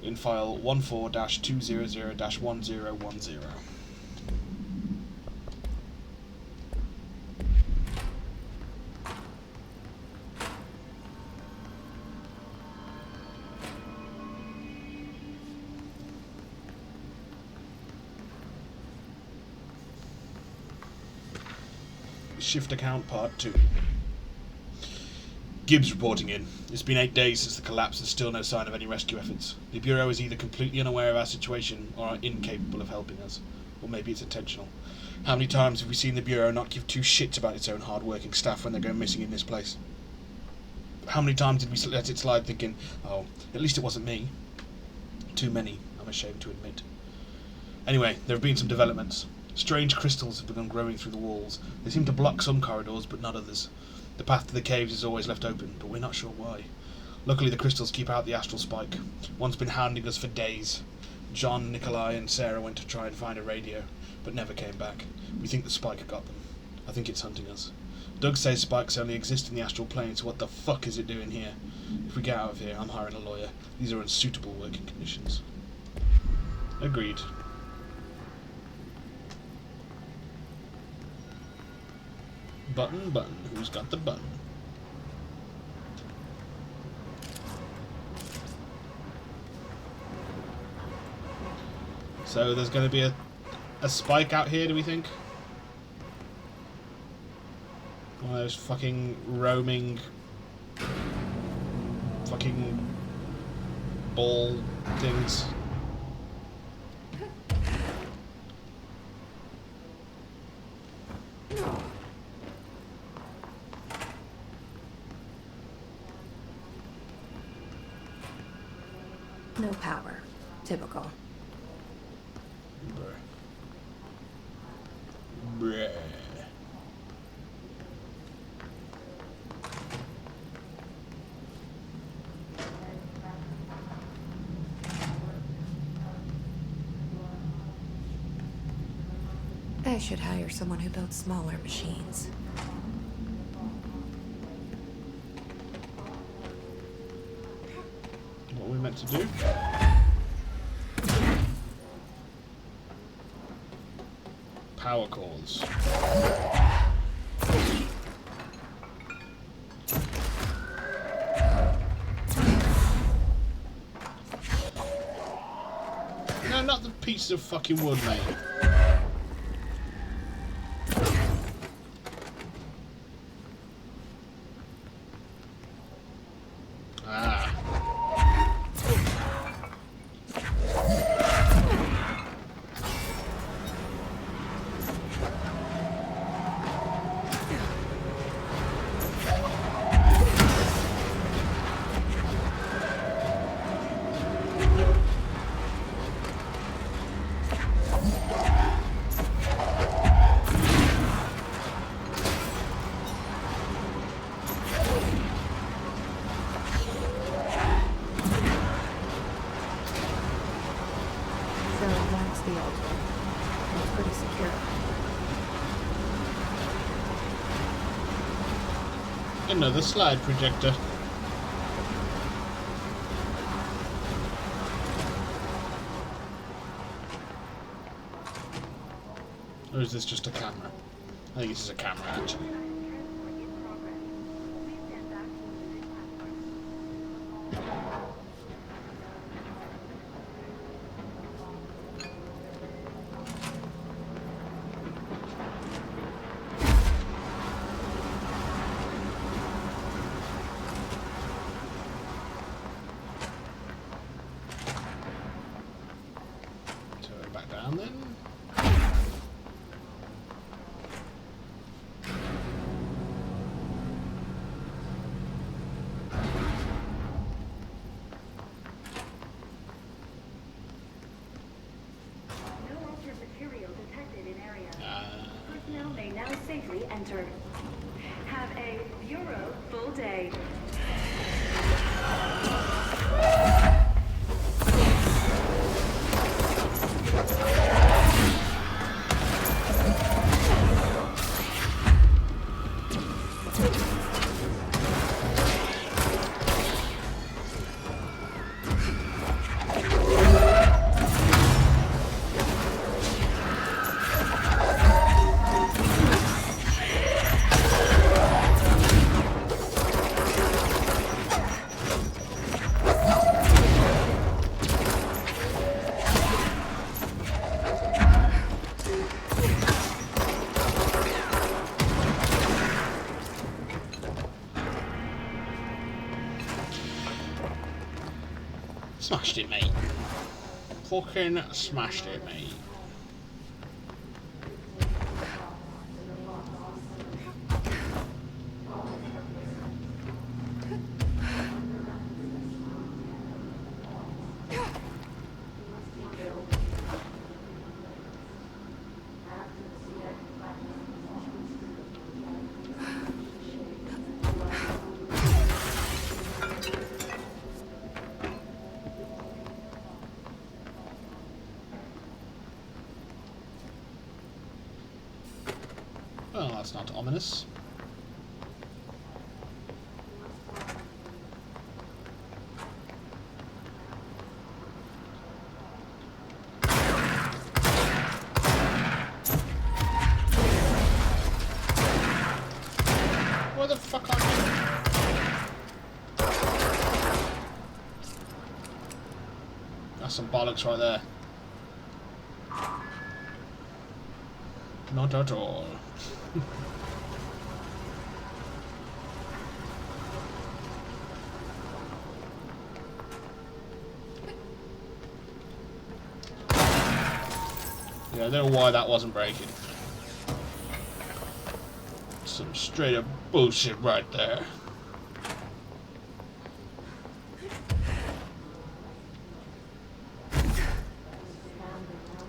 In file 14-200-1010. Shift account part 2. Gibbs reporting in. It's been 8 days since the collapse and still no sign of any rescue efforts. The Bureau is either completely unaware of our situation or are incapable of helping us. Or maybe it's intentional. How many times have we seen the Bureau not give two shits about its own hard-working staff when they go missing in this place? How many times did we let it slide thinking, oh, at least it wasn't me? Too many, I'm ashamed to admit. Anyway, there have been some developments. Strange crystals have begun growing through the walls. They seem to block some corridors, but not others. The path to the caves is always left open, but we're not sure why. Luckily, the crystals keep out the astral spike. One's been hounding us for days. John, Nikolai, and Sarah went to try and find a radio, but never came back. We think the spike got them. I think it's hunting us. Doug says spikes only exist in the astral plane, so what the fuck is it doing here? If we get out of here, I'm hiring a lawyer. These are unsuitable working conditions. Agreed. Button, button. Who's got the button? So there's going to be a spike out here, do we think? One of those fucking roaming fucking ball things. No power. Typical. Bruh. I should hire someone who builds smaller machines. What are we meant to do? Power cores. No, not the piece of fucking wood, mate. The old one. It's pretty secure. Another slide projector. Or is this just a camera? I think this is a camera, actually. Back down then. No altered material detected in area. Personnel may now safely enter. Have a Bureau full day. Smashed it, mate. Fucking smashed it, mate. Well, that's not ominous. Where the fuck are you? That's some bollocks right there. Not at all. Yeah, I don't know why that wasn't breaking. Some straight up bullshit right there.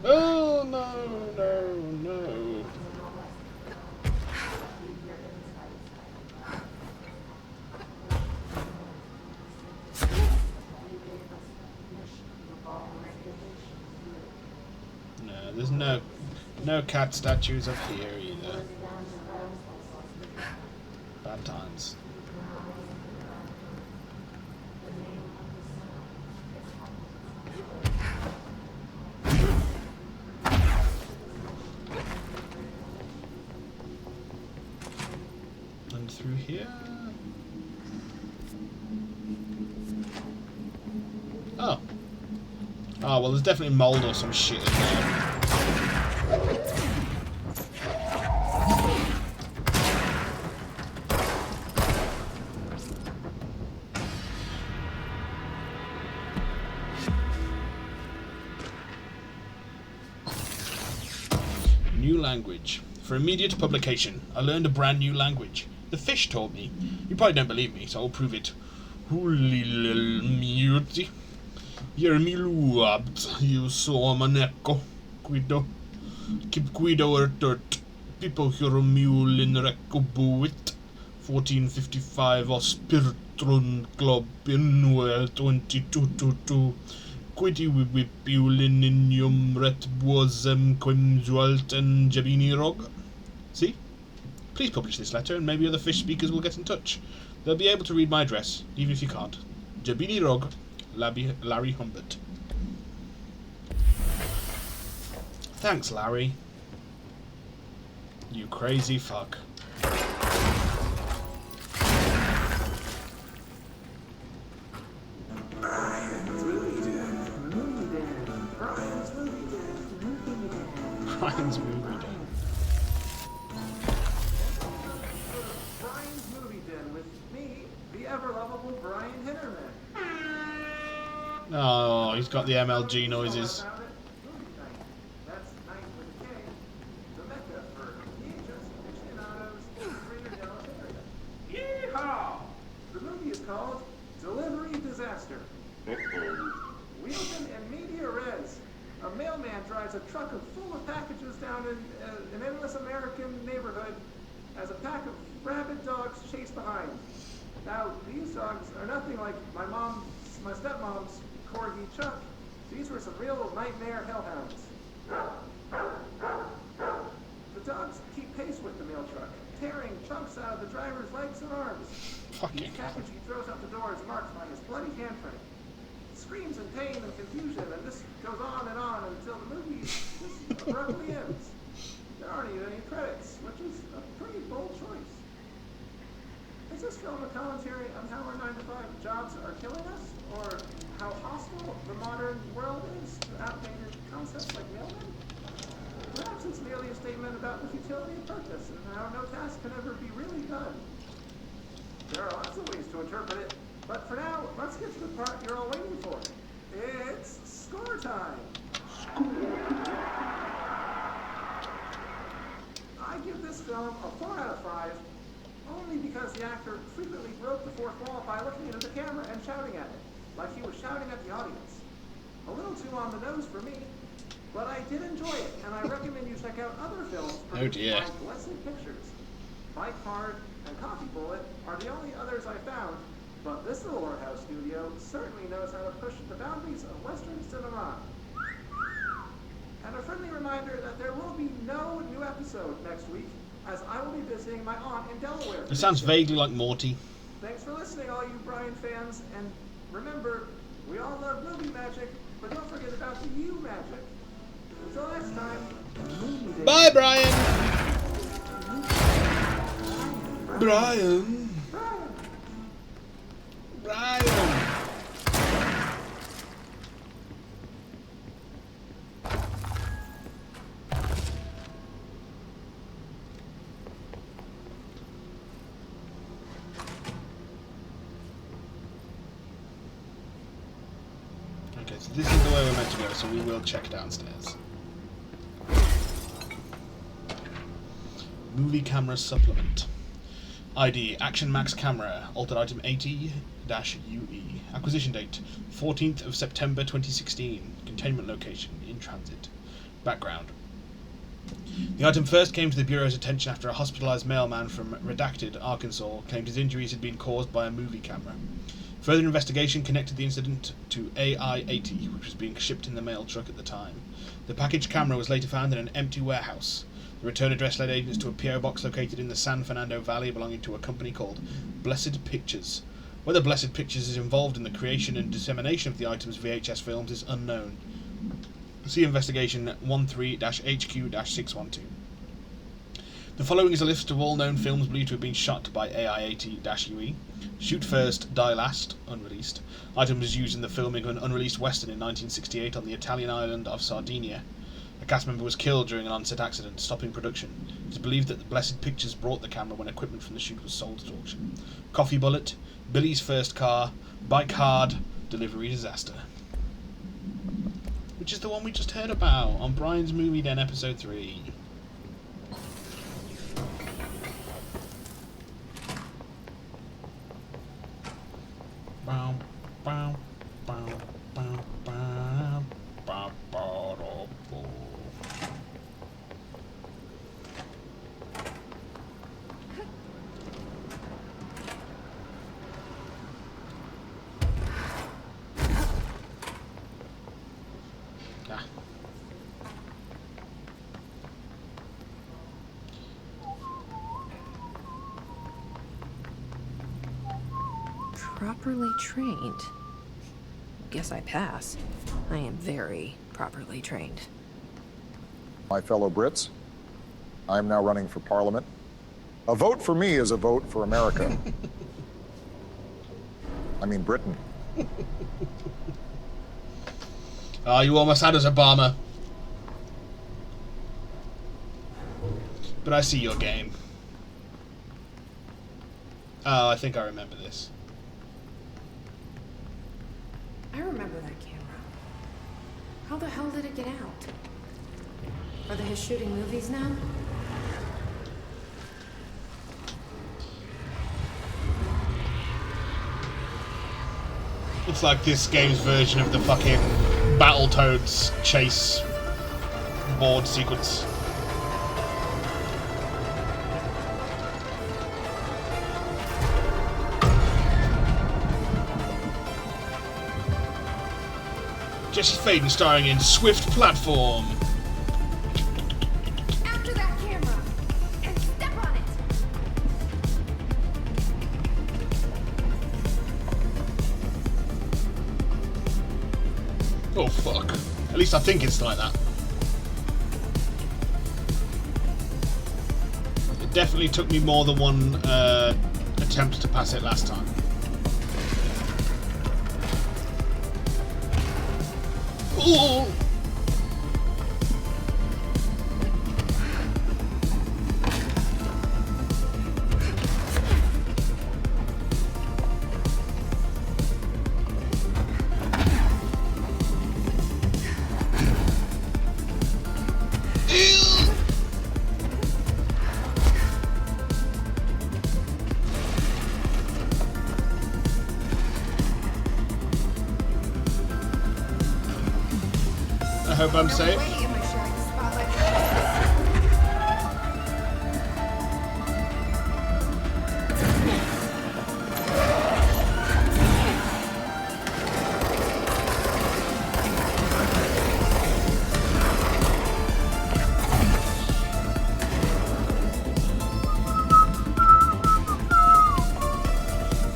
Oh no, no, no. No, there's no cat statues up here either. Bad times. And through here. Oh. Oh, well, there's definitely mold or some shit in there. New language. For immediate publication, I learned a brand new language. The fish taught me. You probably don't believe me, so I'll prove it. Hulililmiuti. Yermiluabt. You saw maneko. Guido. Keep Guido or dirt. People hear a mule in Recco Buit. 1455 or Spirtron Club in well 2222. Quiddy whip Bulin in yum ret boisem quimzualt and Jabini Rog. See? Please publish this letter and maybe other fish speakers will get in touch. They'll be able to read my address, even if you can't. Jabini Rog, Larry Humbert. Thanks, Larry. You crazy fuck. Brian's Movie Den. Brian's Movie Den with me, the ever-lovable Brian Hinterman. Oh, he's got the MLG noises. That's night with a K, the mecca for VHS aficionados in the Greater Dallas area. Yeehaw! The movie is called Delivery Disaster. Wheelton and Media Res. A mailman drives a truck full of packages down in an endless American neighborhood as a pack of rabid dogs chase behind. Now, these dogs are nothing like my stepmom's corgi Chuck. These were some real nightmare hellhounds. The dogs keep pace with the mail truck, tearing chunks out of the driver's legs and arms. Fucking Each hell. package he throws out the door is marked by his bloody handprint. Screams in pain and confusion, and this goes on until the movie just abruptly ends. There aren't even any credits, which is a pretty bold choice. Is this film a commentary on how our 9-to-5 jobs are killing us, or how hostile the modern world is to outdated concepts like mailmen? Perhaps it's merely a statement about the futility of purpose and how no task can ever be really done. There are lots of ways to interpret it, but for now, let's get to the part you're all waiting for. It's score time. I give this film a 4 out of 5, only because the actor frequently broke the fourth wall by looking into the camera and shouting at it, like he was shouting at the audience. A little too on the nose for me, but I did enjoy it, and I recommend you check out other films produced by Blessed Pictures. Mike Hard and Coffee Bullet are the only others I found, but this little art house studio certainly knows how to push the boundaries of Western cinema. And a friendly reminder that there will be no new episode next week, as I will be visiting my aunt in Delaware. It sounds vaguely like Morty. Thanks for listening, all you Brian fans, and remember, we all love movie magic, but don't forget about the you magic. Until next time, movie day. Bye, Brian! Brian! Brian! Okay, so this is the way we're meant to go, so we will check downstairs. Movie camera supplement. ID, Action Max camera, altered item 80-UE. Acquisition date, 14th of September 2016. Containment location, in transit. Background. The item first came to the Bureau's attention after a hospitalized mailman from Redacted, Arkansas, claimed his injuries had been caused by a movie camera. Further investigation connected the incident to AI-80, which was being shipped in the mail truck at the time. The packaged camera was later found in an empty warehouse. The return address led agents to a PO box located in the San Fernando Valley belonging to a company called Blessed Pictures. Whether Blessed Pictures is involved in the creation and dissemination of the item's VHS films is unknown. See investigation 13-HQ-612. The following is a list of all known films believed to have been shot by AI-80-UE. Shoot First, Die Last, unreleased. Item was used in the filming of an unreleased western in 1968 on the Italian island of Sardinia. A cast member was killed during an on-set accident, stopping production. It is believed that the Blessed Pictures brought the camera when equipment from the shoot was sold at auction. Coffee Bullet, Billy's First Car, Bike Hard, Delivery Disaster. Which is the one we just heard about on Brian's Movie Den, episode 3. Bow, bow, bow, bow, bow, bow, bow, bow. Ah. Properly trained. Guess I pass. I am very properly trained. My fellow Brits, I am now running for Parliament. A vote for me is a vote for America. I mean Britain. Oh, you almost had us, Obama. But I see your game. Oh, I think I remember this. I remember that camera. How the hell did it get out? Are they shooting movies now? It's like this game's version of the fucking Battletoads chase board sequence. Jesse Faden starring in Swift Platform. After that camera! And step on it! Oh fuck. At least I think it's like that. It definitely took me more than one attempt to pass it last time. Ooh! I hope I'm safe. Way am I sharing the spotlight?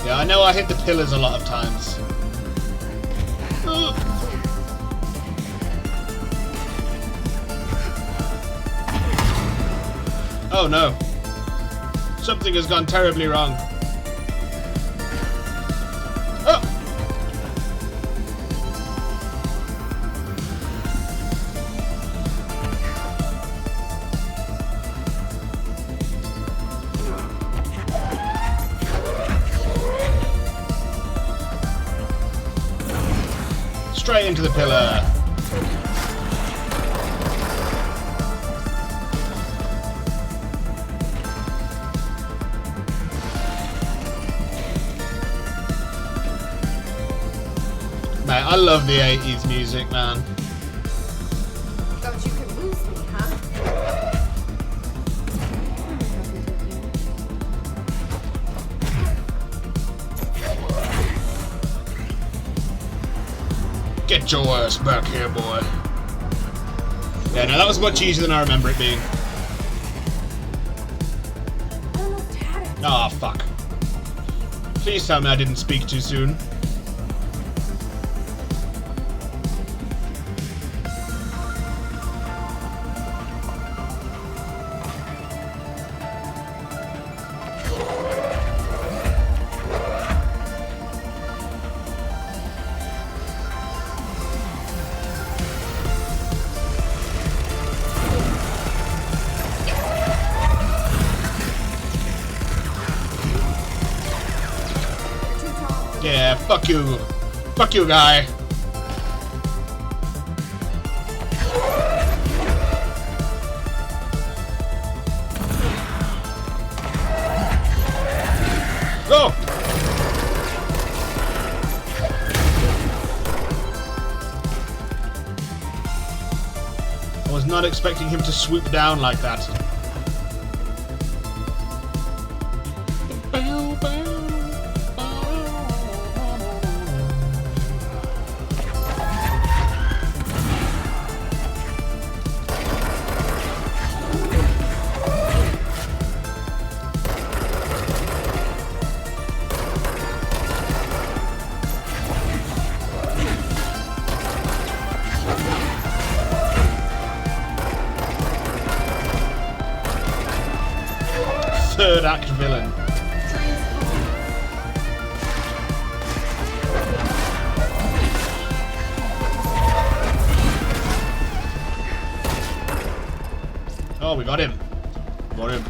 Yeah, I know I hit the pillars a lot of times. Oh no. Something has gone terribly wrong. Oh! Straight into the pillar. Mate, I love the 80s music, man. Thought you could lose me, huh? Get your ass back here, boy. Yeah, no, that was much easier than I remember it being. I almost had it. Ah, fuck. Please tell me I didn't speak too soon. Yeah, fuck you. Fuck you, guy. Go! I was not expecting him to swoop down like that. Third act villain. Oh, we got him. Got him.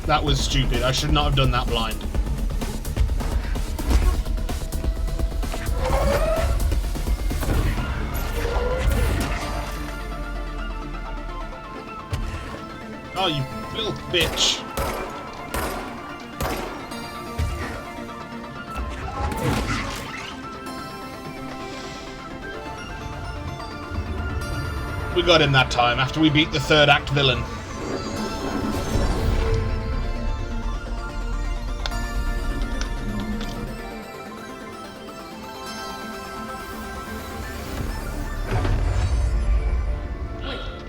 That was stupid. I should not have done that blind. Oh, you little bitch. We got him that time after we beat the third act villain.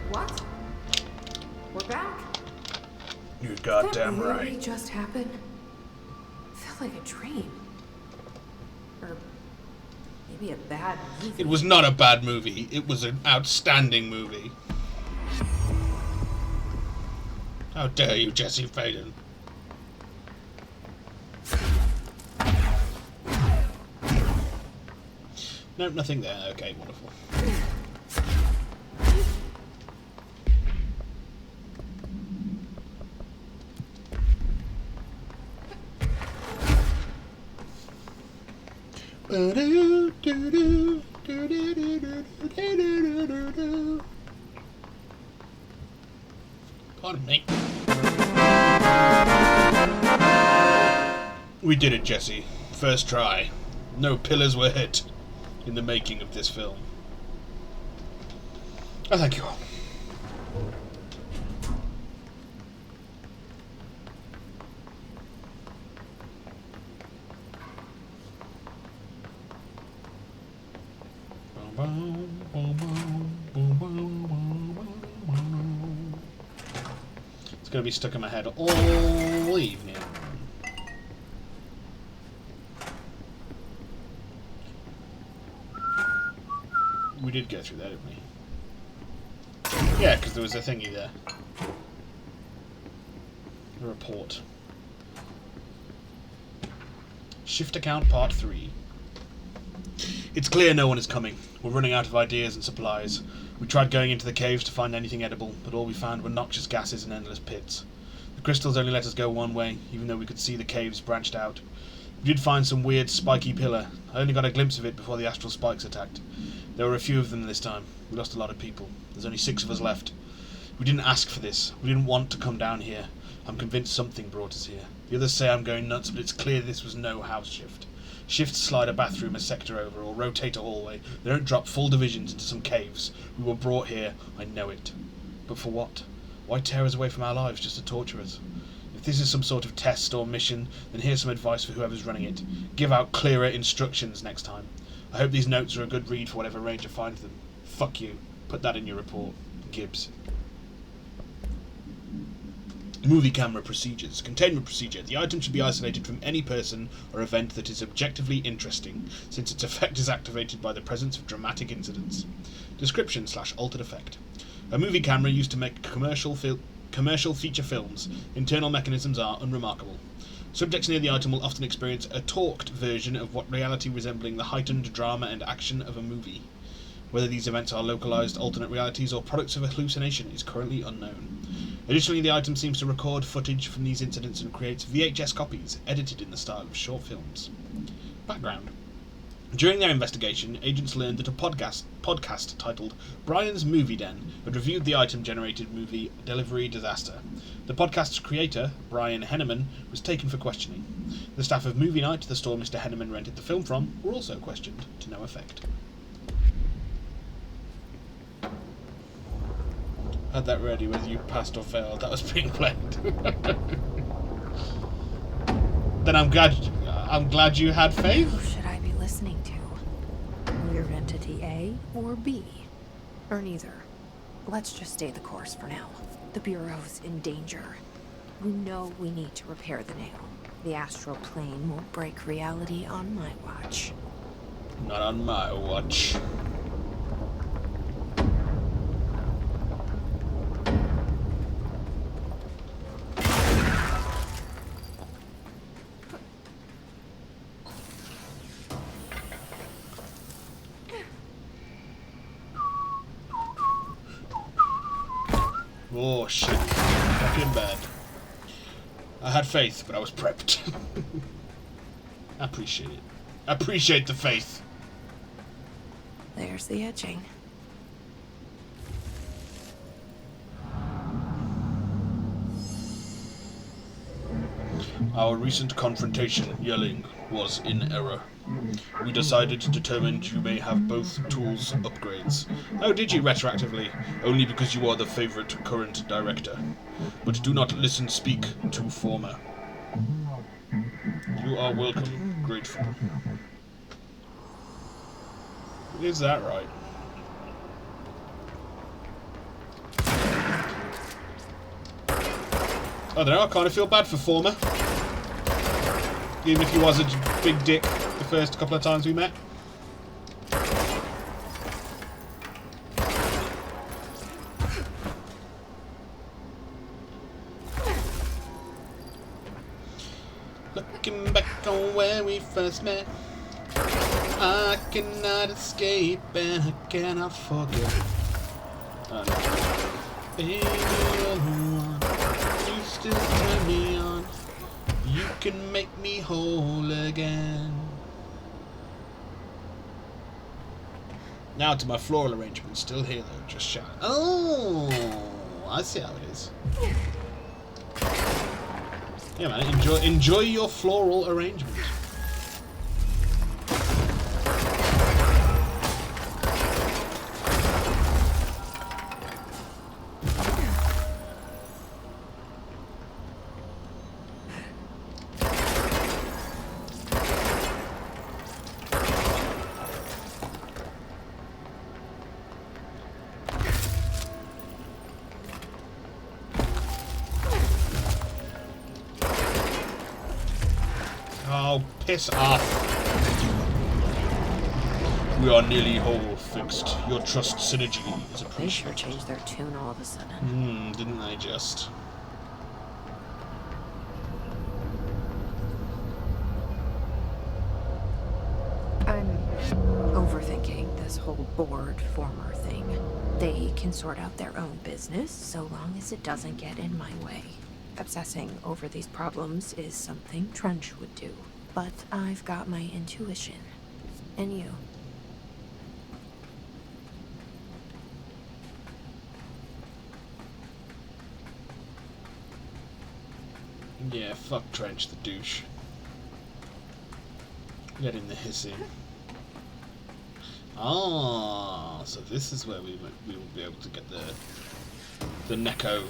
What? We're back? You're goddamn Did that right. really just happened? Felt like a dream. Or Maybe a bad movie. It was not a bad movie. It was an outstanding movie. How dare you, Jesse Faden? Nope, nothing there. Okay, wonderful. Pardon me. We did it, Jesse. First try. No pillars were hit in the making of this film. I thank you all. It's going to be stuck in my head all evening. We did go through that, didn't we? Yeah, because there was a thingy there. A report. Shift account part 3. It's clear no one is coming. We're running out of ideas and supplies. We tried going into the caves to find anything edible, but all we found were noxious gases and endless pits. The crystals only let us go one way, even though we could see the caves branched out. We did find some weird spiky pillar. I only got a glimpse of it before the astral spikes attacked. There were a few of them this time. We lost a lot of people. There's only 6 of us left. We didn't ask for this. We didn't want to come down here. I'm convinced something brought us here. The others say I'm going nuts, but it's clear this was no house shift. Shifts slide a bathroom a sector over, or rotate a hallway. They don't drop full divisions into some caves. We were brought here, I know it. But for what? Why tear us away from our lives just to torture us? If this is some sort of test or mission, then here's some advice for whoever's running it. Give out clearer instructions next time. I hope these notes are a good read for whatever Ranger finds them. Fuck you. Put that in your report. Gibbs. Movie camera procedures. Containment procedure. The item should be isolated from any person or event that is objectively interesting, since its effect is activated by the presence of dramatic incidents. Description / altered effect. A movie camera used to make commercial feature films. Internal mechanisms are unremarkable. Subjects near the item will often experience a talked version of what reality resembling the heightened drama and action of a movie. Whether these events are localized alternate realities or products of hallucination is currently unknown. Additionally, the item seems to record footage from these incidents and creates VHS copies, edited in the style of short films. Background. During their investigation, agents learned that a podcast titled Brian's Movie Den had reviewed the item-generated movie Delivery Disaster. The podcast's creator, Brian Henneman, was taken for questioning. The staff of Movie Night, the store Mr. Henneman rented the film from, were also questioned, to no effect. Had that ready whether you passed or failed. That was being played. Then I'm glad you had faith. Who should I be listening to? Weird entity A or B? Or neither? Let's just stay the course for now. The Bureau's in danger. We know we need to repair the nail. The astral plane won't break reality on my watch. Not on my watch. Oh shit. Fucking bad. I had faith, but I was prepped. I appreciate it. I appreciate the faith. There's the etching. Our recent confrontation, Yelling, was in error. We determined you may have both tools upgrades. How did you retroactively? Only because you are the favorite current director. But do not speak to former. You are welcome, grateful. Is that right? I don't know, I kind of feel bad for former. Even if he was a big dick the first couple of times we met. Looking back on where we first met, I cannot escape and I cannot forget. Oh, no. Baby, you're the one. You still turn me on. You can make me whole again. Now to my floral arrangement. Still here though, just shy. Oh, I see how it is. Yeah, man, enjoy your floral arrangement. Oh, piss off. We are nearly whole fixed. Your trust synergy is They appreciated. sure changed their tune all of a sudden. Didn't they just? I'm overthinking this whole board former thing. They can sort out their own business so long as it doesn't get in my way. Obsessing over these problems is something Trench would do, but I've got my intuition. And you. Yeah, fuck Trench the douche. Let in the hissing. Ah, so this is where we will be able to get the Neko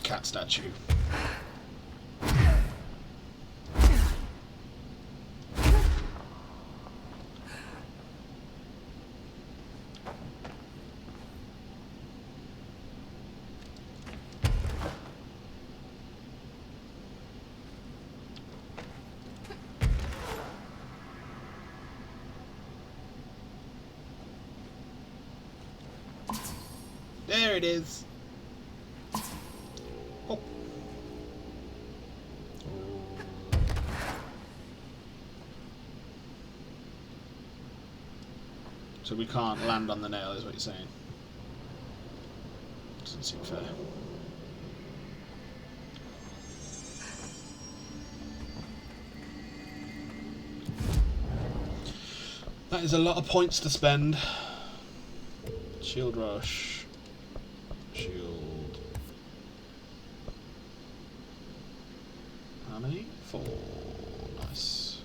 cat statue. There it is. Oh. So we can't land on the nail, is what you're saying? Doesn't seem fair. That is a lot of points to spend. Shield rush. Shield. How many? 4. Nice.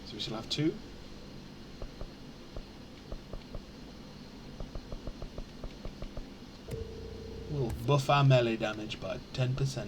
So we still have 2. We'll buff our melee damage by 10%.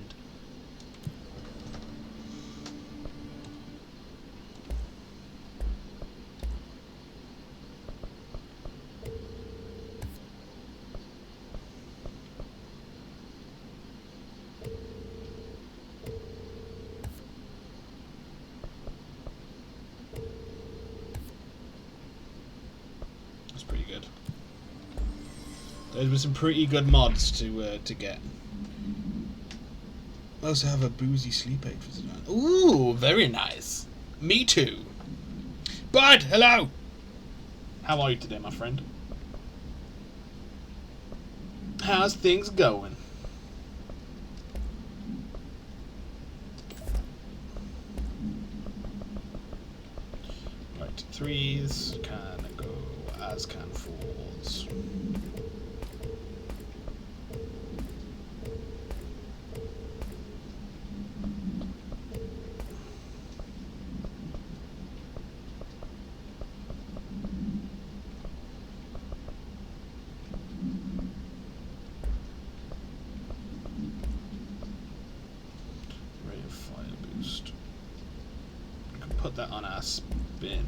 Those were some pretty good mods to get. I also have a boozy sleep aid for tonight. Ooh, very nice. Me too. Bud, hello. How are you today, my friend? How's things going? Right, 3s can go as can 4s. Put that on our spin.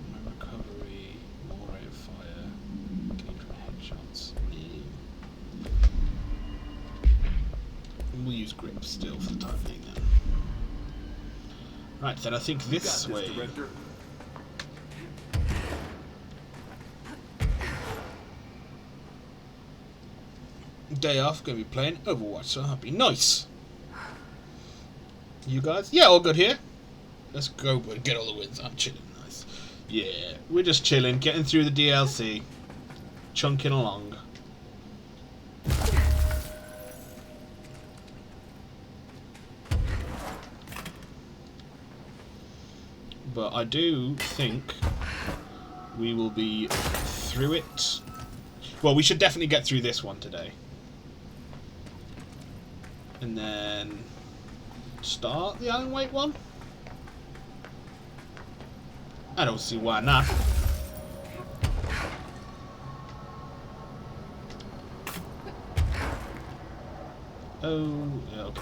My recovery, more rate of fire, gain from headshots. We'll use grip still for the time being then. Right, then I think this way. Director. Day off, gonna be playing Overwatch, so happy. Nice! You guys? Yeah, all good here. Let's go and get all the wins. I'm chilling, nice. Yeah, we're just chilling, getting through the DLC. Chunking along. But I do think we will be through it. Well, we should definitely get through this one today. And then start the Alan Wake one? I don't see why not. Oh, yeah, okay.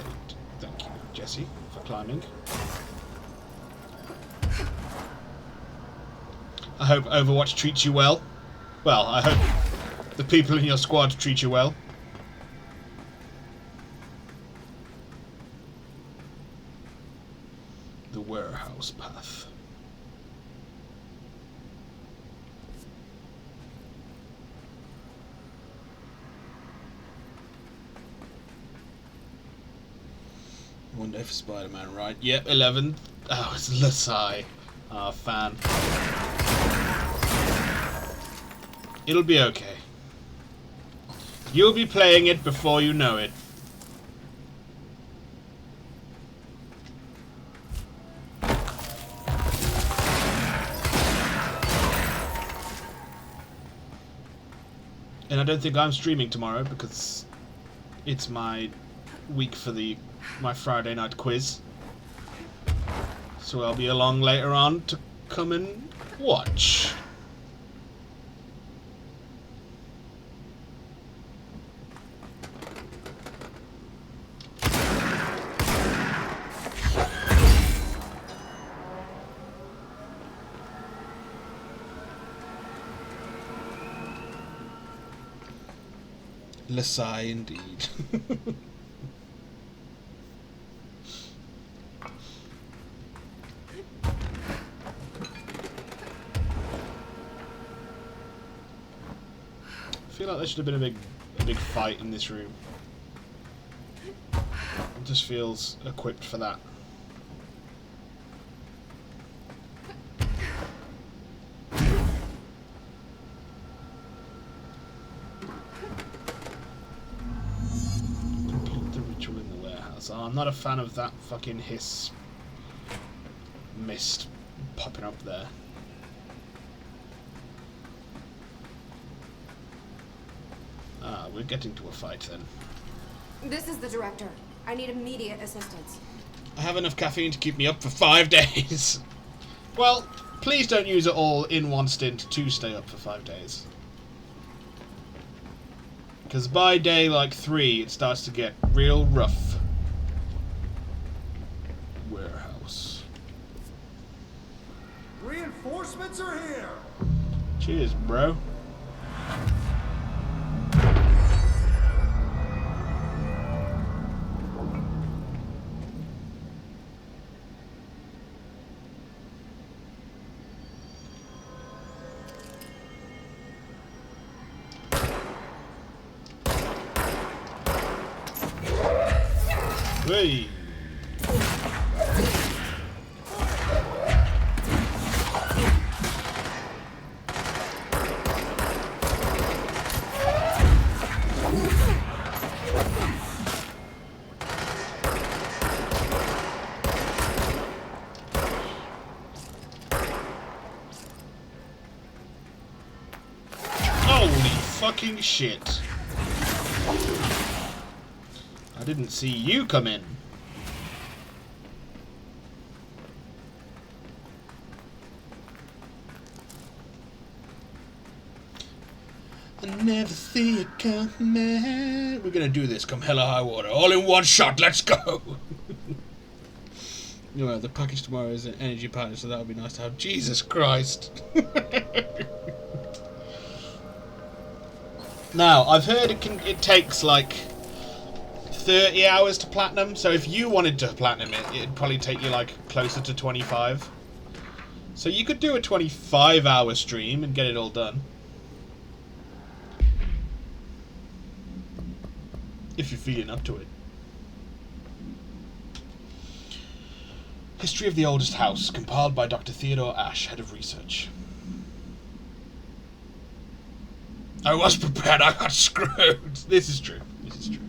Thank you, Jesse, for climbing. I hope Overwatch treats you well. Well, I hope the people in your squad treat you well. The warehouse path. One day for Spider-Man, right? Yep, 11th. Oh, it's Lasai. Our fan. It'll be okay. You'll be playing it before you know it. And I don't think I'm streaming tomorrow because it's my week for my Friday night quiz. So I'll be along later on to come and watch. Lasai indeed. I feel like there should have been a big fight in this room. It just feels equipped for that. Complete the ritual in the warehouse. Oh, I'm not a fan of that fucking hiss mist popping up there. Ah, we're getting to a fight then. This is the director. I need immediate assistance. I have enough caffeine to keep me up for 5 days. Well, please don't use it all in one stint to stay up for 5 days. Because by day like 3, it starts to get real rough. Warehouse. Reinforcements are here! Cheers, bro. Hey. Holy fucking shit. I didn't see you come in. I never see it coming. We're gonna do this come hell or high water. All in one shot, let's go! You know, the package tomorrow is an energy package, so that would be nice to have. Jesus Christ. Now, I've heard it takes like 30 hours to platinum. So if you wanted to platinum it, it'd probably take you like closer to 25. So you could do a 25-hour stream and get it all done. If you're feeling up to it. History of the Oldest House, compiled by Dr. Theodore Ash, Head of Research. I was prepared, I got screwed. This is true. This is true.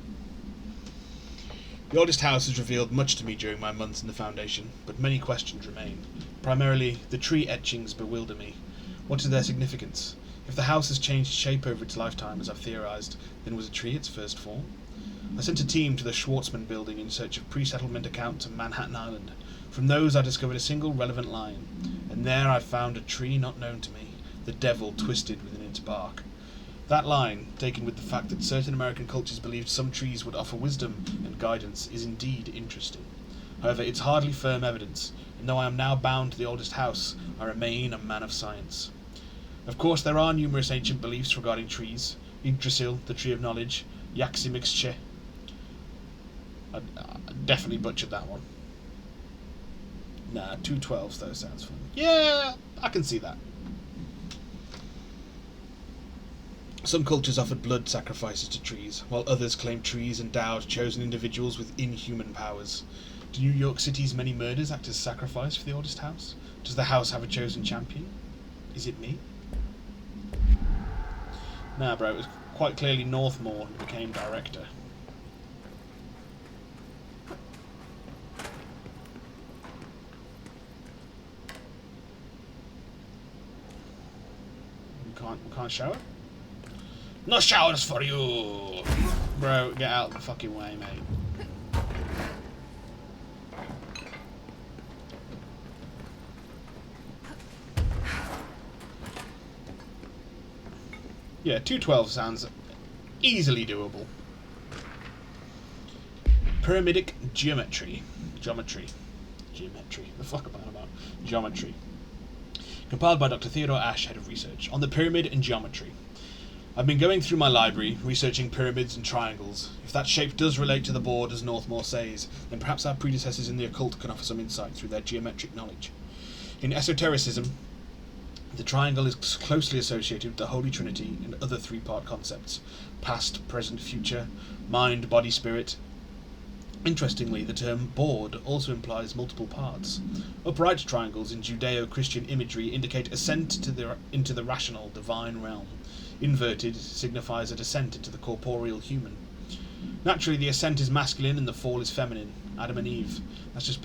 The Oldest House has revealed much to me during my months in the Foundation, but many questions remain. Primarily, the tree etchings bewilder me. What is their significance? If the house has changed shape over its lifetime, as I've theorized, then was a tree its first form? I sent a team to the Schwartzman building in search of pre-settlement accounts of Manhattan Island. From those I discovered a single relevant line, and there I found a tree not known to me, the devil twisted within its bark. That line, taken with the fact that certain American cultures believed some trees would offer wisdom and guidance, is indeed interesting. However, it's hardly firm evidence, and though I am now bound to the Oldest House, I remain a man of science. Of course, there are numerous ancient beliefs regarding trees. Yggdrasil, the tree of knowledge, Yaximixche. I definitely butchered that one. Nah, 212s though sounds fun. Yeah, I can see that. Some cultures offered blood sacrifices to trees, while others claimed trees endowed chosen individuals with inhuman powers. Do New York City's many murders act as sacrifice for the Oldest House? Does the house have a chosen champion? Is it me? Nah, bro, it was quite clearly Northmore who became director. We can't shower? No showers for you! Bro, get out of the fucking way, mate. Yeah, 212 sounds easily doable. Pyramidic geometry. Geometry. The fuck am I about? Geometry. Compiled by Dr. Theodore Ash, Head of Research, on the pyramid and geometry. I've been going through my library, researching pyramids and triangles. If that shape does relate to the board, as Northmore says, then perhaps our predecessors in the occult can offer some insight through their geometric knowledge. In esotericism, the triangle is closely associated with the Holy Trinity and other three-part concepts: past, present, future, mind, body, spirit. Interestingly, the term board also implies multiple parts. Upright triangles in Judeo-Christian imagery indicate ascent into the rational, divine realm. Inverted signifies a descent into the corporeal human. Naturally, the ascent is masculine and the fall is feminine. Adam and Eve. That's just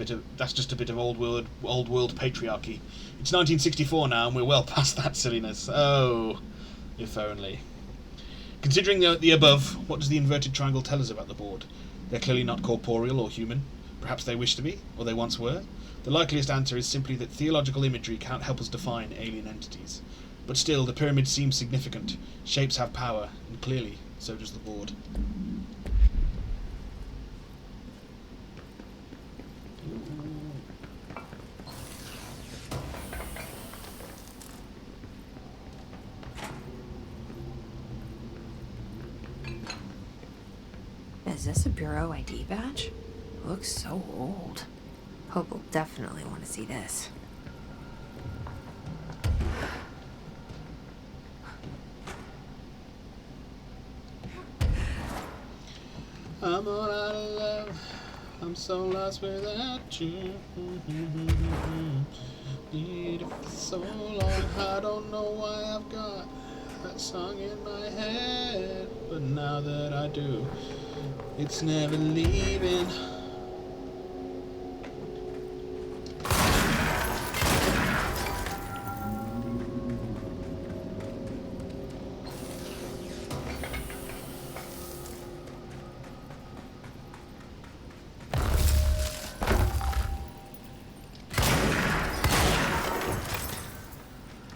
a bit of old world patriarchy. It's 1964 now, and we're well past that silliness. Oh, if only. Considering the above, what does the inverted triangle tell us about the board? They're clearly not corporeal or human. Perhaps they wish to be, or they once were. The likeliest answer is simply that theological imagery can't help us define alien entities. But still, the pyramid seems significant. Shapes have power, and clearly, so does the board. Is this a Bureau ID badge? Looks so old. Hope will definitely want to see this. I'm all out of love. I'm so lost without you. Need it for so long. I don't know why I've got that song in my head, but now that I do, it's never leaving.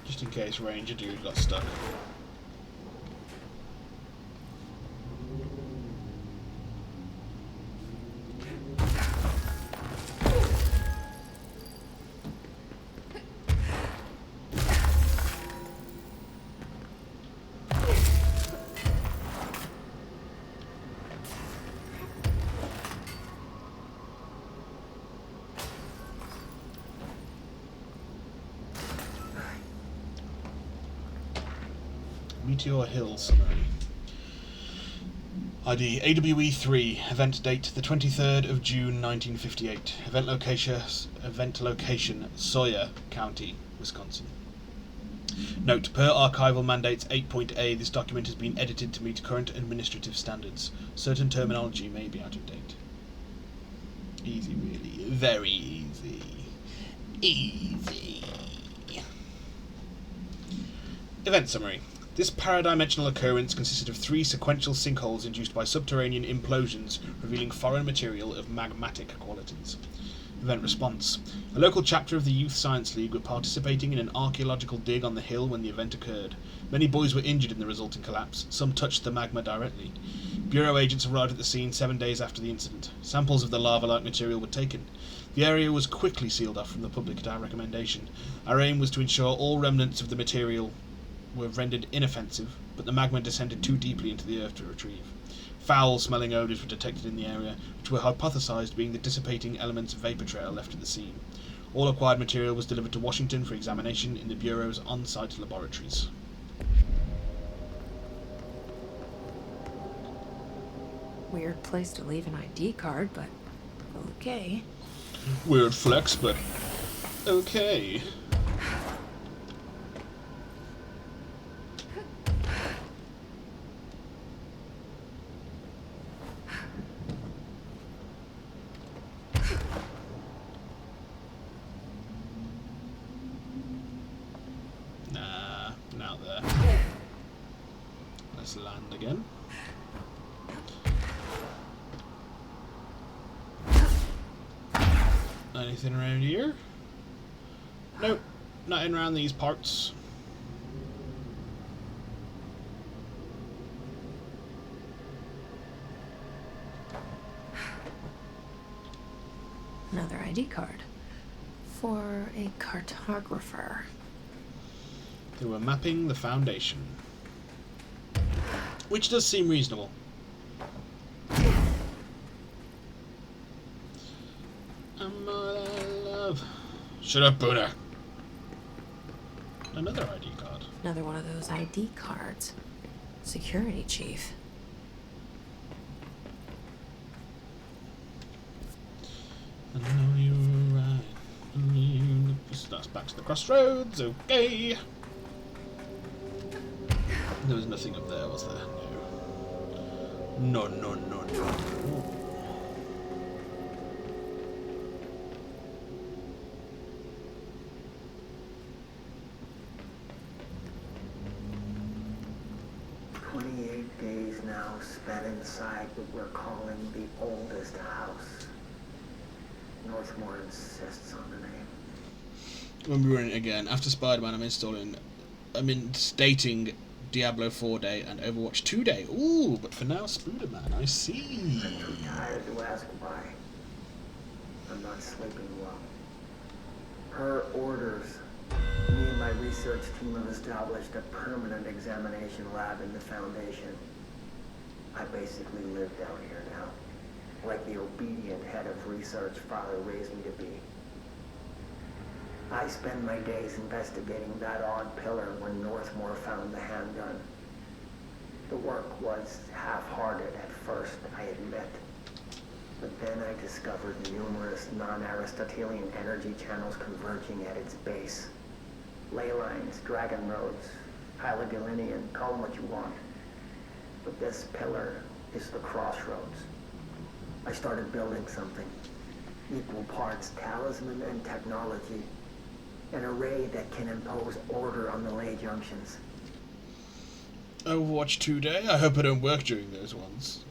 Just in case Ranger Dude got stuck. Meteor Hill summary. ID AWE3. Event date the 23rd of June 1958. Event location Sawyer County, Wisconsin. Note, per archival mandates 8.A, this document has been edited to meet current administrative standards. Certain terminology may be out of date. Easy, really. Very easy. Easy. Event summary. This paradimensional occurrence consisted of 3 sequential sinkholes induced by subterranean implosions, revealing foreign material of magmatic qualities. Event response. A local chapter of the Youth Science League were participating in an archaeological dig on the hill when the event occurred. Many boys were injured in the resulting collapse. Some touched the magma directly. Bureau agents arrived at the scene 7 days after the incident. Samples of the lava-like material were taken. The area was quickly sealed off from the public at our recommendation. Our aim was to ensure all remnants of the material were rendered inoffensive, but the magma descended too deeply into the earth to retrieve. Foul-smelling odours were detected in the area, which were hypothesized being the dissipating elements of vapor trail left at the scene. All acquired material was delivered to Washington for examination in the Bureau's on-site laboratories. Weird place to leave an ID card, but okay. Weird flex, but okay. Out there. Let's land again. Anything around here? Nope, nothing around these parts. Another ID card. For a cartographer. They were mapping the Foundation. Which does seem reasonable. I'm all I love. Shut up, Buddha. Another ID card. Another one of those ID cards. Security chief. I know you were right. That's back to the crossroads. Okay. There was nothing up there, was there? No. No. 28 days now spent inside what we're calling the oldest house. Northmore insists on the name. When we were in it again, after Spider-Man, I'm instating Diablo 4 Day and Overwatch 2 Day. Ooh, but for now, Spider-Man, I see. I'm too tired to ask why. I'm not sleeping well. Per orders, me and my research team have established a permanent examination lab in the Foundation. I basically live down here now, like the obedient head of research Father raised me to be. I spend my days investigating that odd pillar when Northmore found the handgun. The work was half-hearted at first, I admit. But then I discovered numerous non-Aristotelian energy channels converging at its base. Ley lines, dragon roads, Hyligalinian, call them what you want. But this pillar is the crossroads. I started building something. Equal parts talisman and technology. An array that can impose order on the ley junctions. Overwatch 2 Day? I hope I don't work during those ones.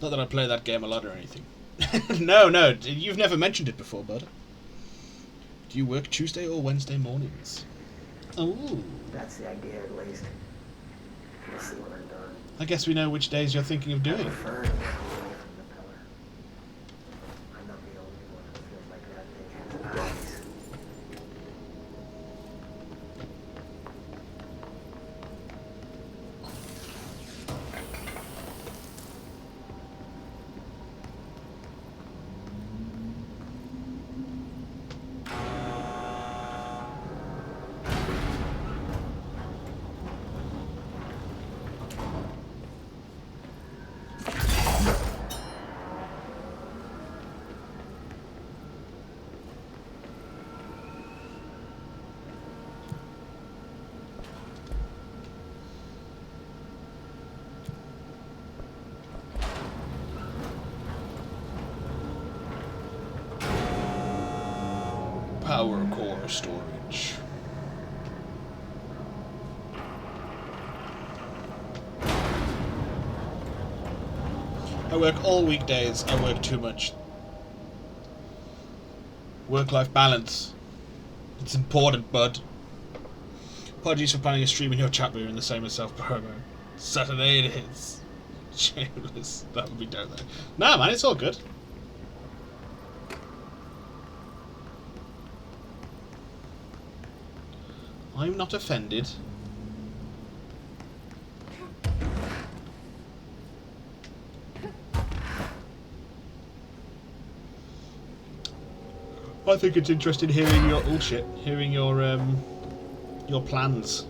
Not that I play that game a lot or anything. No, you've never mentioned it before, bud. Do you work Tuesday or Wednesday mornings? Oh. That's the idea, at least. We'll see when I'm done. I guess we know which days you're thinking of doing. I prefer to work away from the pillar. I'm not the only one who feels like that thing has eyes. Power core storage. I work all weekdays. I work too much. Work-life balance. It's important, bud. Apologies for planning a stream in your chat, but you're in the same as self-promo. Saturday it is. Shameless. That would be dope though. Nah, man, it's all good. I'm not offended. I think it's interesting hearing your hearing your plans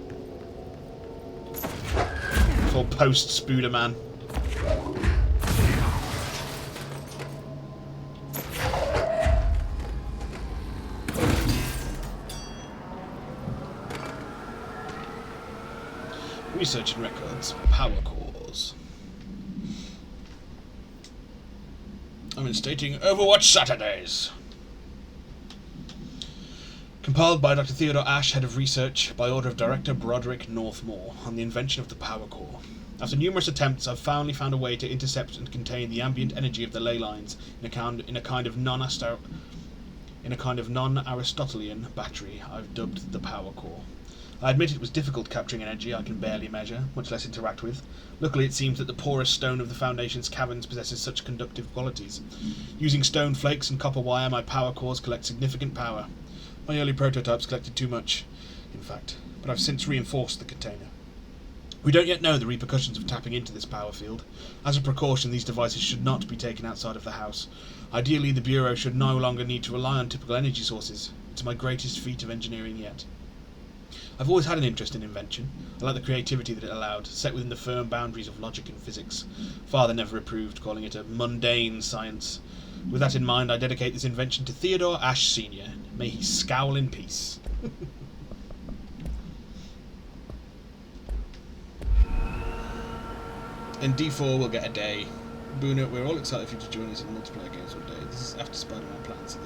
for post Spooderman. Research and records, power cores. I'm instating Overwatch Saturdays. Compiled by Dr. Theodore Ash, Head of Research, by order of Director Broderick Northmore, on the invention of the power core. After numerous attempts, I've finally found a way to intercept and contain the ambient energy of the ley lines in a kind of non-Aristotelian battery I've dubbed the power core. I admit it was difficult capturing energy I can barely measure, much less interact with. Luckily it seems that the porous stone of the Foundation's caverns possesses such conductive qualities. Using stone flakes and copper wire, my power cores collect significant power. My early prototypes collected too much, in fact, but I've since reinforced the container. We don't yet know the repercussions of tapping into this power field. As a precaution, these devices should not be taken outside of the house. Ideally, the Bureau should no longer need to rely on typical energy sources. It's my greatest feat of engineering yet. I've always had an interest in invention. I like the creativity that it allowed, set within the firm boundaries of logic and physics. Father never approved, calling it a mundane science. With that in mind, I dedicate this invention to Theodore Ash Sr. May he scowl in peace. And D4 will get a day. Boona, we're all excited for you to join us in multiplayer games all day. This is after Spider-Man plans, so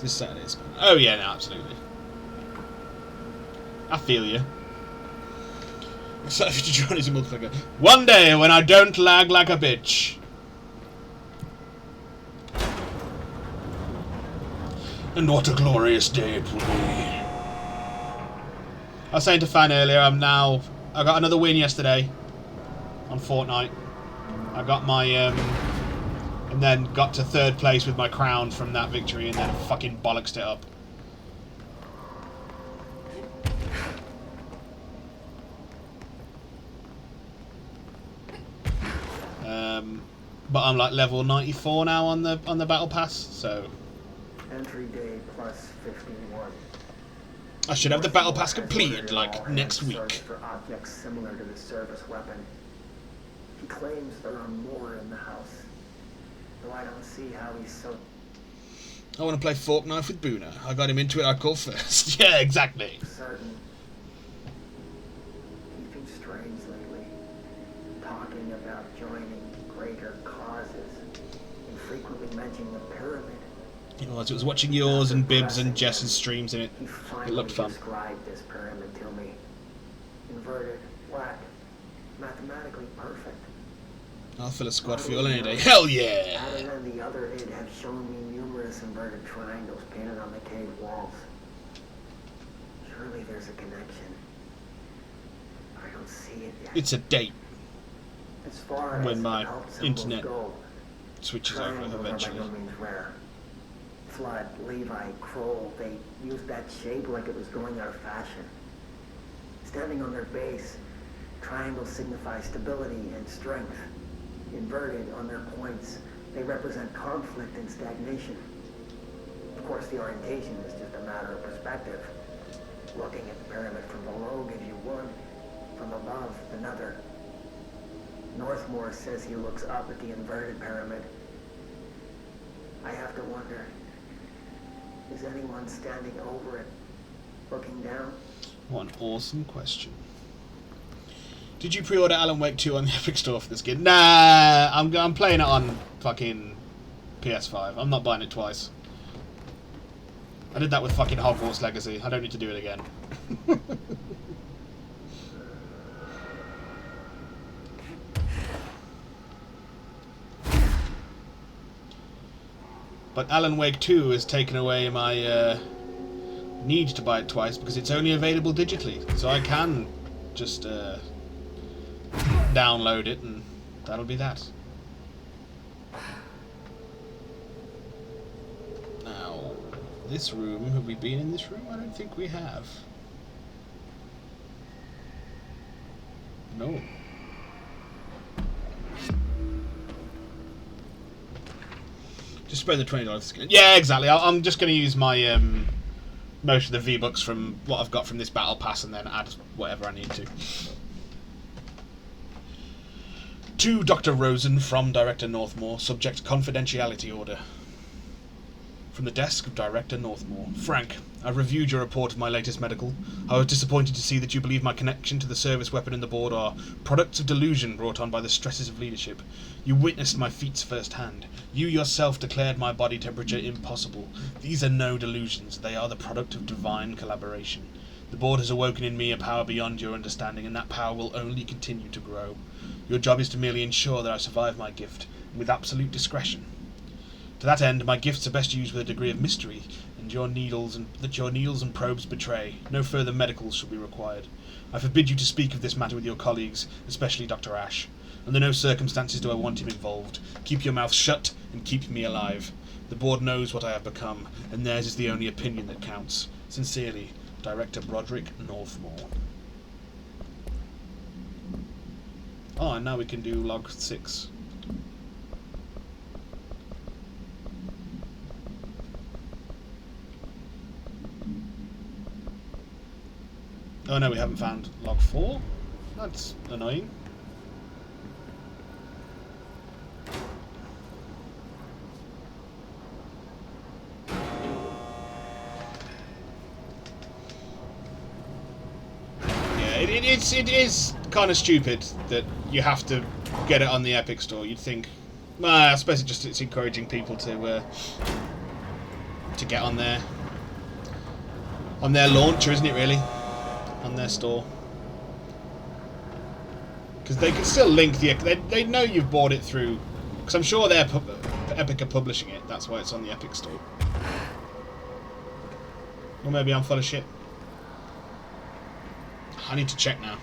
this Saturday is Spider-Man. Oh yeah, no, absolutely. I feel you. Excited for you to join us in multiplayer games. One day when I don't lag like a bitch. And what a glorious day it will be. I was saying to Fan earlier, I got another win yesterday on Fortnite. I got my, and then got to 3rd place with my crown from that victory, and then fucking bollocksed it up. But I'm like level 94 now on the battle pass, so. Entry day plus 51. I should have the battle pass completed like next week. For objects similar to the service weapon. He claims there are more in the house, though I don't see how he's so. I want to play Fortnite with Boona. I got him into it. I call first. Yeah, exactly. Certain. He's been strange lately, talking about joining greater causes, and frequently mentioning the pyramid. It was watching yours and Bibbs and Jess's streams in it. It looked fun. He described this pyramid to me. Inverted, flat, mathematically perfect. I'll fill a squad fuel any day. Hell yeah! Adam and the other id have shown me numerous inverted triangles painted on the cave walls. Surely there's a connection. I don't see it yet. It's a date. As far when as my internet go, switches over eventually. Are by no means rare. Flood, Levi, Kroll, they used that shape like it was going out of fashion. Standing on their base, triangles signify stability and strength. Inverted on their points, they represent conflict and stagnation. Of course, the orientation is just a matter of perspective. Looking at the pyramid from below gives you one, from above another. Northmore says he looks up at the inverted pyramid. I have to wonder, is anyone standing over it, looking down? What an awesome question. Did you pre-order Alan Wake 2 on the Epic Store for this game? Nah, I'm playing it on fucking PS5. I'm not buying it twice. I did that with fucking Hogwarts Legacy. I don't need to do it again. But Alan Wake 2 has taken away my need to buy it twice because it's only available digitally. So I can just download it and that'll be that. Now, this room, have we been in this room? I don't think we have. No. Just spend the $20. Yeah, exactly. I'm just going to use my most of the V-Bucks from what I've got from this battle pass and then add whatever I need to. To Dr. Rosen from Director Northmore, subject confidentiality order. From the desk of Director Northmore. Frank, I've reviewed your report of my latest medical. I was disappointed to see that you believe my connection to the service weapon and the board are products of delusion brought on by the stresses of leadership. You witnessed my feats firsthand. You yourself declared my body temperature impossible. These are no delusions. They are the product of divine collaboration. The board has awoken in me a power beyond your understanding, and that power will only continue to grow. Your job is to merely ensure that I survive my gift, with absolute discretion. To that end, my gifts are best used with a degree of mystery, and your needles and probes betray. No further medicals shall be required. I forbid you to speak of this matter with your colleagues, especially Dr. Ash. Under no circumstances do I want him involved. Keep your mouth shut and keep me alive. The board knows what I have become, and theirs is the only opinion that counts. Sincerely, Director Broderick Northmore. Oh, and now we can do log 6. Oh no, we haven't found log 4. That's annoying. Yeah, it is kind of stupid that you have to get it on the Epic Store. You'd think, well, I suppose it's encouraging people to get on their launcher, isn't it? Really. On their store, because they can still link the. They know you've bought it through, because I'm sure Epic are publishing it. That's why it's on the Epic Store. Or maybe I'm full of shit. I need to check now.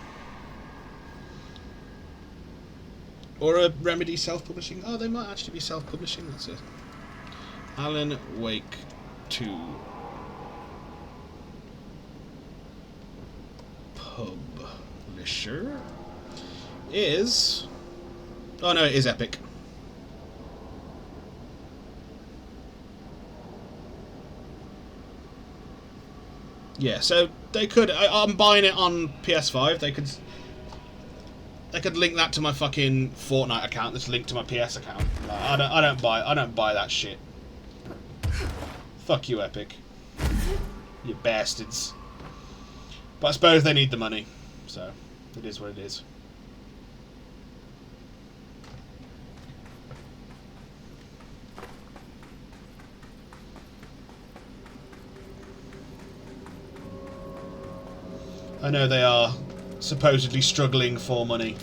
Or a Remedy self-publishing. Oh, they might actually be self-publishing. That's it. Alan Wake 2. Publisher is... Oh no, it is Epic. Yeah, so they could... I'm buying it on PS5. They could link that to my fucking Fortnite account that's linked to my PS account. Like, I don't buy that shit. Fuck you, Epic. You bastards. But I suppose they need the money, so it is what it is. I know they are supposedly struggling for money.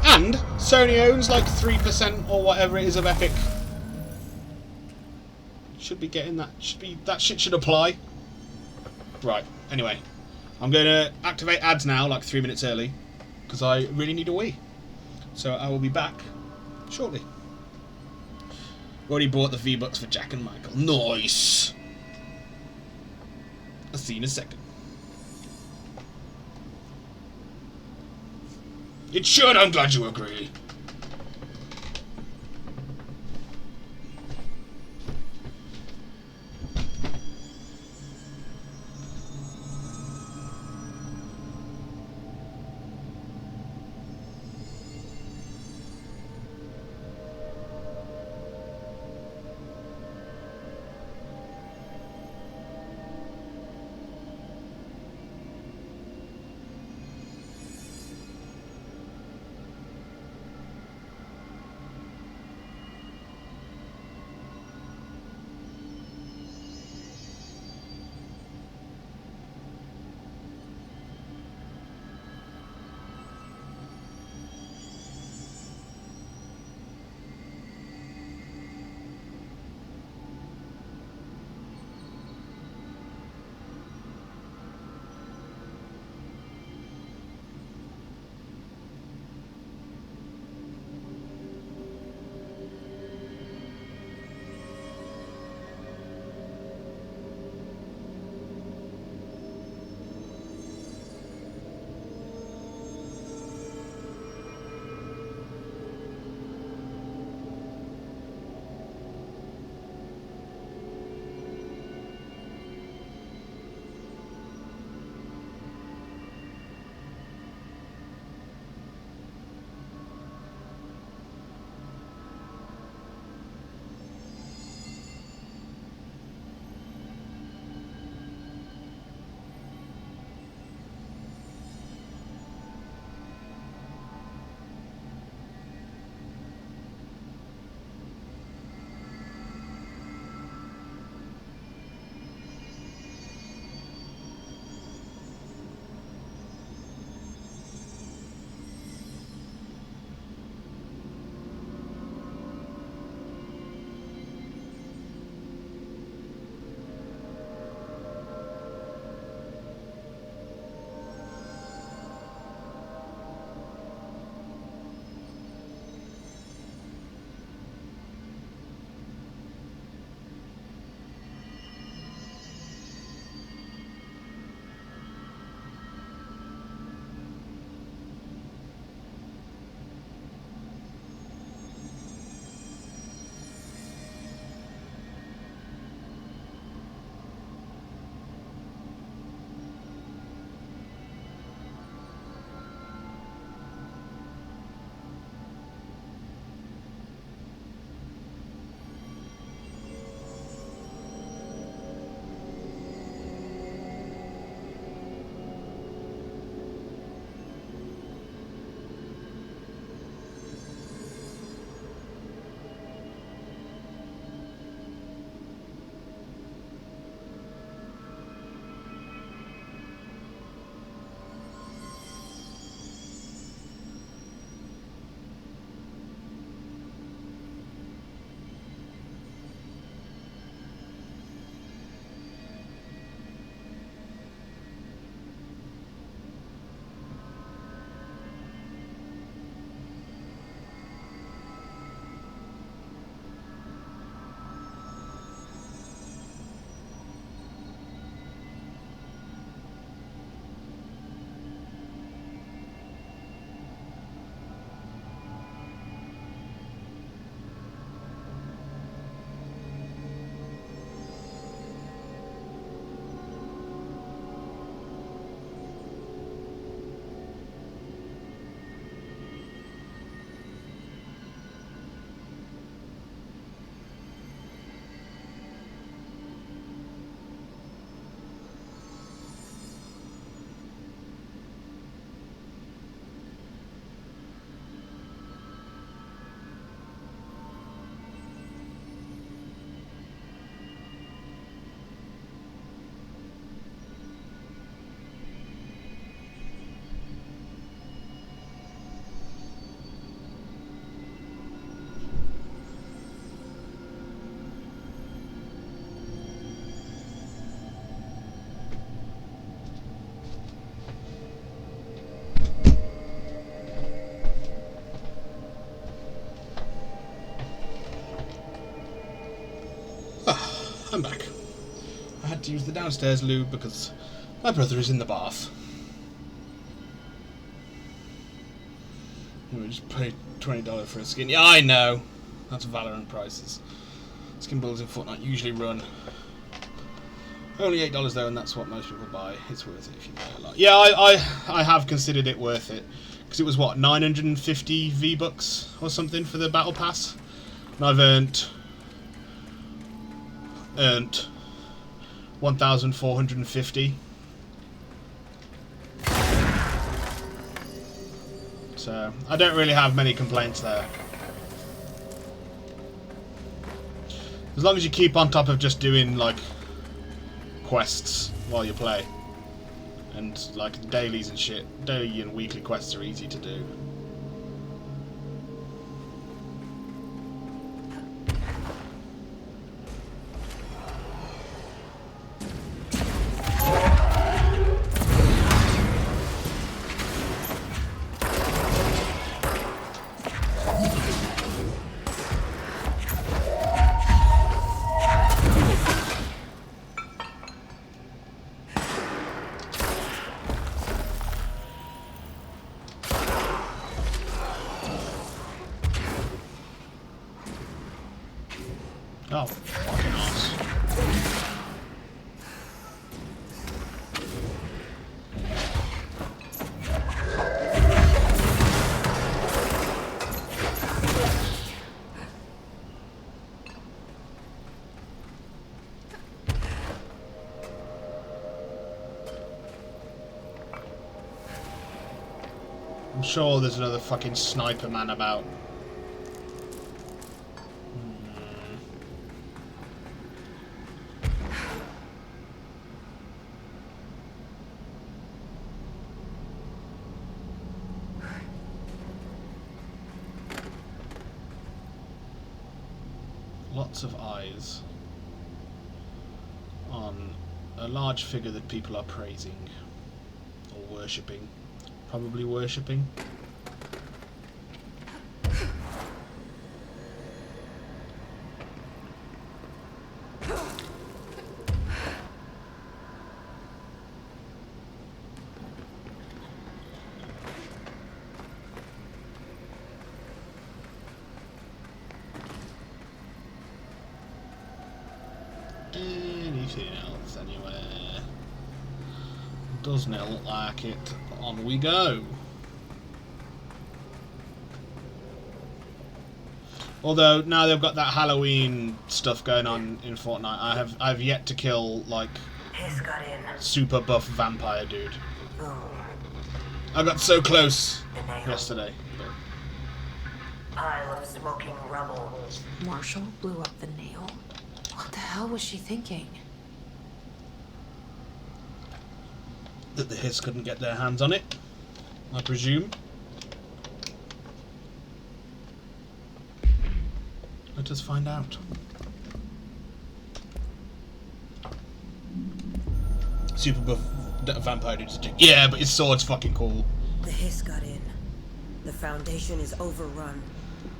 And Sony owns like 3% or whatever it is of Epic. Should be getting that. That shit should apply. Right. Anyway, I'm going to activate ads now, like 3 minutes early, because I really need a wee. So I will be back shortly. Already bought the V-Bucks for Jack and Michael. Nice. I'll see you in a second. It should. I'm glad you agree. I'm back. I had to use the downstairs loo because my brother is in the bath. We just paid $20 for a skin. Yeah, I know. That's Valorant prices. Skin builds in Fortnite usually run only $8 though, and that's what most people buy. It's worth it if you buy a lot. Yeah, I have considered it worth it. Because it was what, 950 V-Bucks or something for the Battle Pass? And I've earned 1,450. So I don't really have many complaints there. As long as you keep on top of just doing like quests while you play. And like dailies and shit. Daily and weekly quests are easy to do. Oh, fucking ass. I'm sure there's another fucking sniper man about. Lots of eyes on a large figure that people are praising or worshipping. Probably worshipping. Anything else anywhere? Doesn't look like it. On we go. Although now they've got that Halloween stuff going on in Fortnite, I've yet to kill like super buff vampire dude. I got so close yesterday. Pile of smoking rubble. Marshall blew up the nail? What the hell was she thinking? That the Hiss couldn't get their hands on it, I presume. Let us find out. Super buff vampire dude's dick. Yeah, but his sword's fucking cool. The Hiss got in. The Foundation is overrun.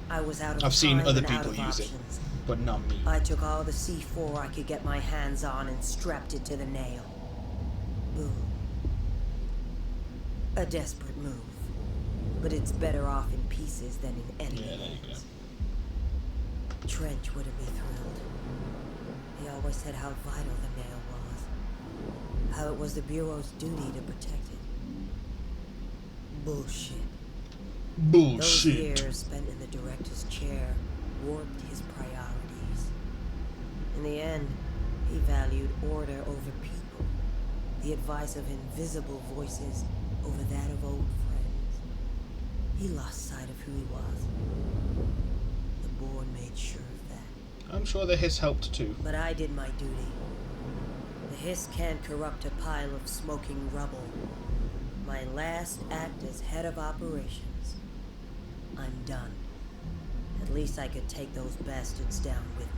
I was out of I've seen time other and out people of use it, options. but not me. I took all the C4 I could get my hands on and strapped it to the nail. Boom. A desperate move. But it's better off in pieces than in enemy Yeah, there you go. hands. Trench wouldn't be thrilled. He always said how vital the nail was. How it was the Bureau's duty to protect it. Bullshit. Bullshit. Those years spent in the director's chair warped his priorities. In the end, he valued order over people, the advice of invisible voices over that of old friends. He lost sight of who he was. The board made sure of that. I'm sure the Hiss helped too. But I did my duty. The Hiss can't corrupt a pile of smoking rubble. My last act as head of operations. I'm done. At least I could take those bastards down with me.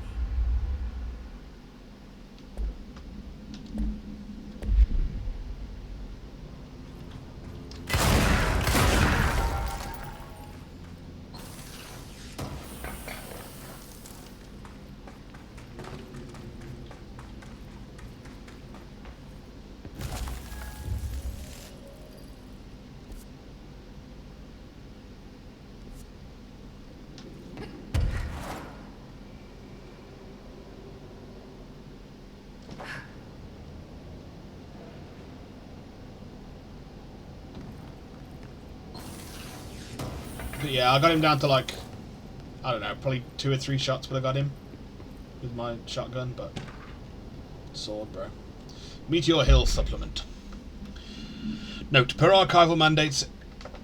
But yeah, I got him down to like, I don't know, probably 2 or 3 shots would have got him with my shotgun, but sword, bro. Meteor Hill supplement. Note, per archival mandates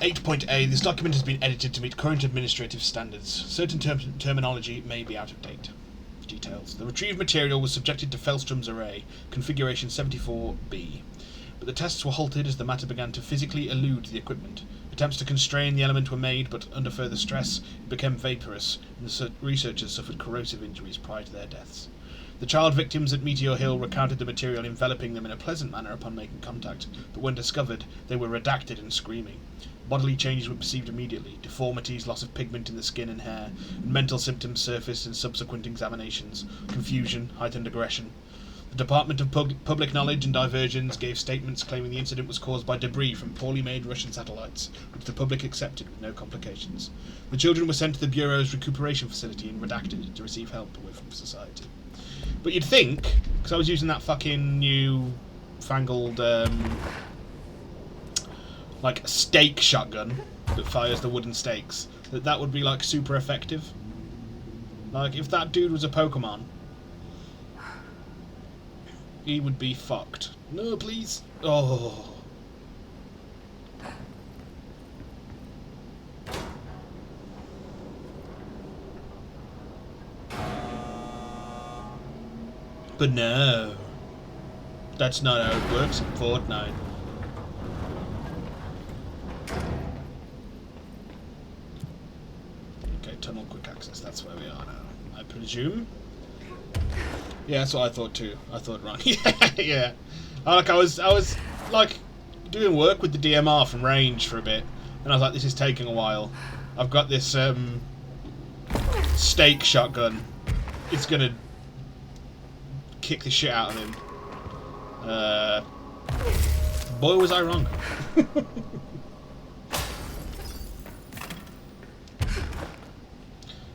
8.A, this document has been edited to meet current administrative standards. Certain terminology may be out of date. Details. The retrieved material was subjected to Fellstrom's array, configuration 74B. But the tests were halted as the matter began to physically elude the equipment. Attempts to constrain the element were made, but under further stress, it became vaporous, and the researchers suffered corrosive injuries prior to their deaths. The child victims at Meteor Hill recounted the material enveloping them in a pleasant manner upon making contact, but when discovered, they were redacted and screaming. Bodily changes were perceived immediately. Deformities, loss of pigment in the skin and hair, and mental symptoms surfaced in subsequent examinations. Confusion, heightened aggression. The Department of Public Knowledge and Diversions gave statements claiming the incident was caused by debris from poorly made Russian satellites, which the public accepted with no complications. The children were sent to the Bureau's recuperation facility and redacted to receive help away from society. But you'd think, because I was using that fucking new fangled like stake shotgun that fires the wooden stakes, that would be like super effective. Like if that dude was a Pokemon, he would be fucked. No, please. Oh. But no. That's not how it works in Fortnite. Okay, tunnel quick access, that's where we are now, I presume. Yeah, that's what I thought too. I thought wrong. Yeah. I was like doing work with the DMR from range for a bit, and I was like, this is taking a while. I've got this stake shotgun. It's gonna kick the shit out of him. Boy, was I wrong.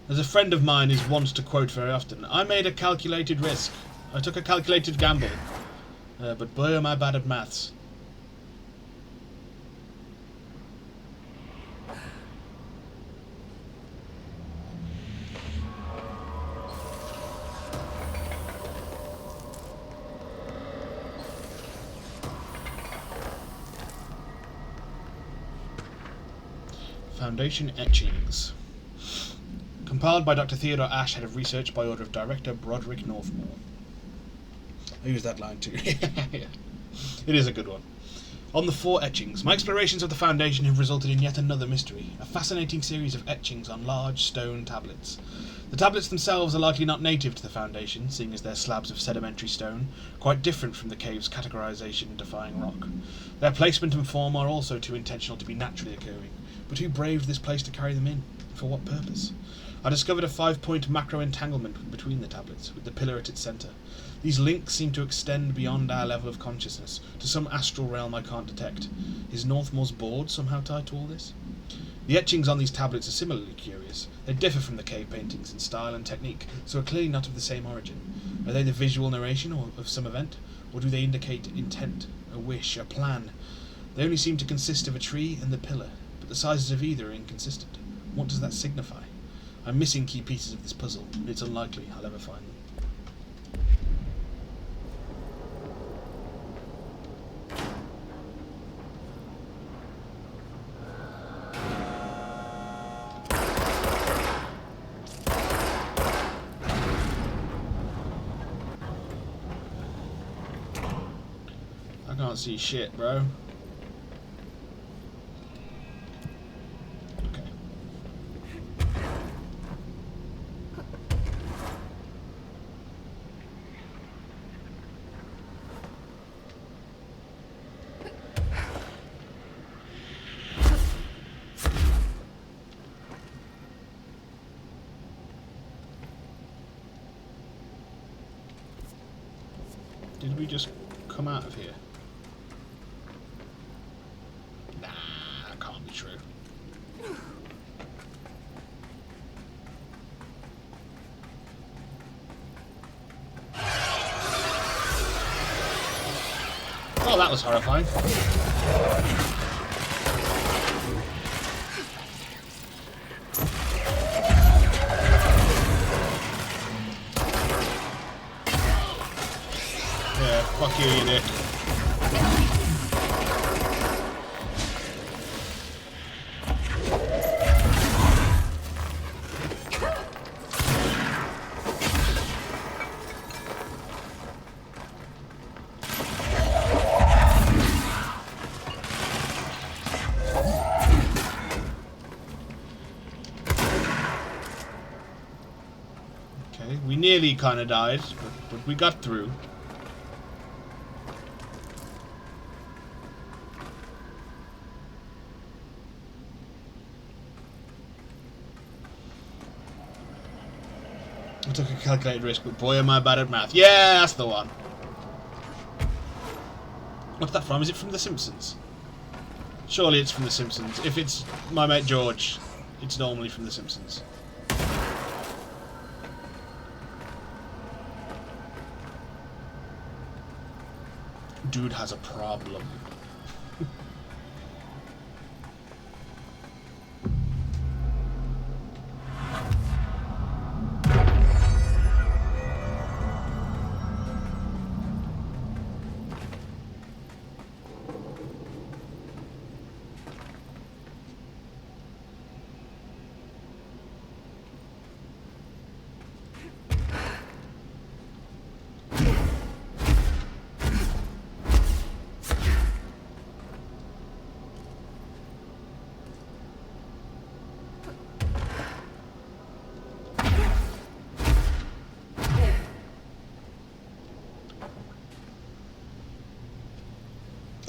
As a friend of mine is wont to quote very often, I made a calculated risk. I took a calculated gamble. But boy am I bad at maths. Foundation etchings. Compiled by Dr. Theodore Ash, head of research by order of Director Broderick Northmore. I use that line too. Yeah. It is a good one. On the 4 etchings. My explorations of the Foundation have resulted in yet another mystery. A fascinating series of etchings on large stone tablets. The tablets themselves are likely not native to the Foundation, seeing as they're slabs of sedimentary stone, quite different from the cave's categorization-defying rock. Their placement and form are also too intentional to be naturally occurring. But who braved this place to carry them in? For what purpose? I discovered a 5-point macro entanglement between the tablets, with the pillar at its centre. These links seem to extend beyond our level of consciousness, to some astral realm I can't detect. Is Northmore's board somehow tied to all this? The etchings on these tablets are similarly curious. They differ from the cave paintings in style and technique, so are clearly not of the same origin. Are they the visual narration of some event, or do they indicate intent, a wish, a plan? They only seem to consist of a tree and the pillar, but the sizes of either are inconsistent. What does that signify? I'm missing key pieces of this puzzle, and it's unlikely I'll ever find them. I can't see shit, bro. Did we just come out of here? Nah, that can't be true. Oh, that was horrifying. Fuck you, you dick. We nearly kind of died, but we got through. I took a calculated risk, but boy am I bad at math. Yeah, that's the one. What's that from? Is it from The Simpsons? Surely it's from The Simpsons. If it's My Mate George, it's normally from The Simpsons. Dude has a problem.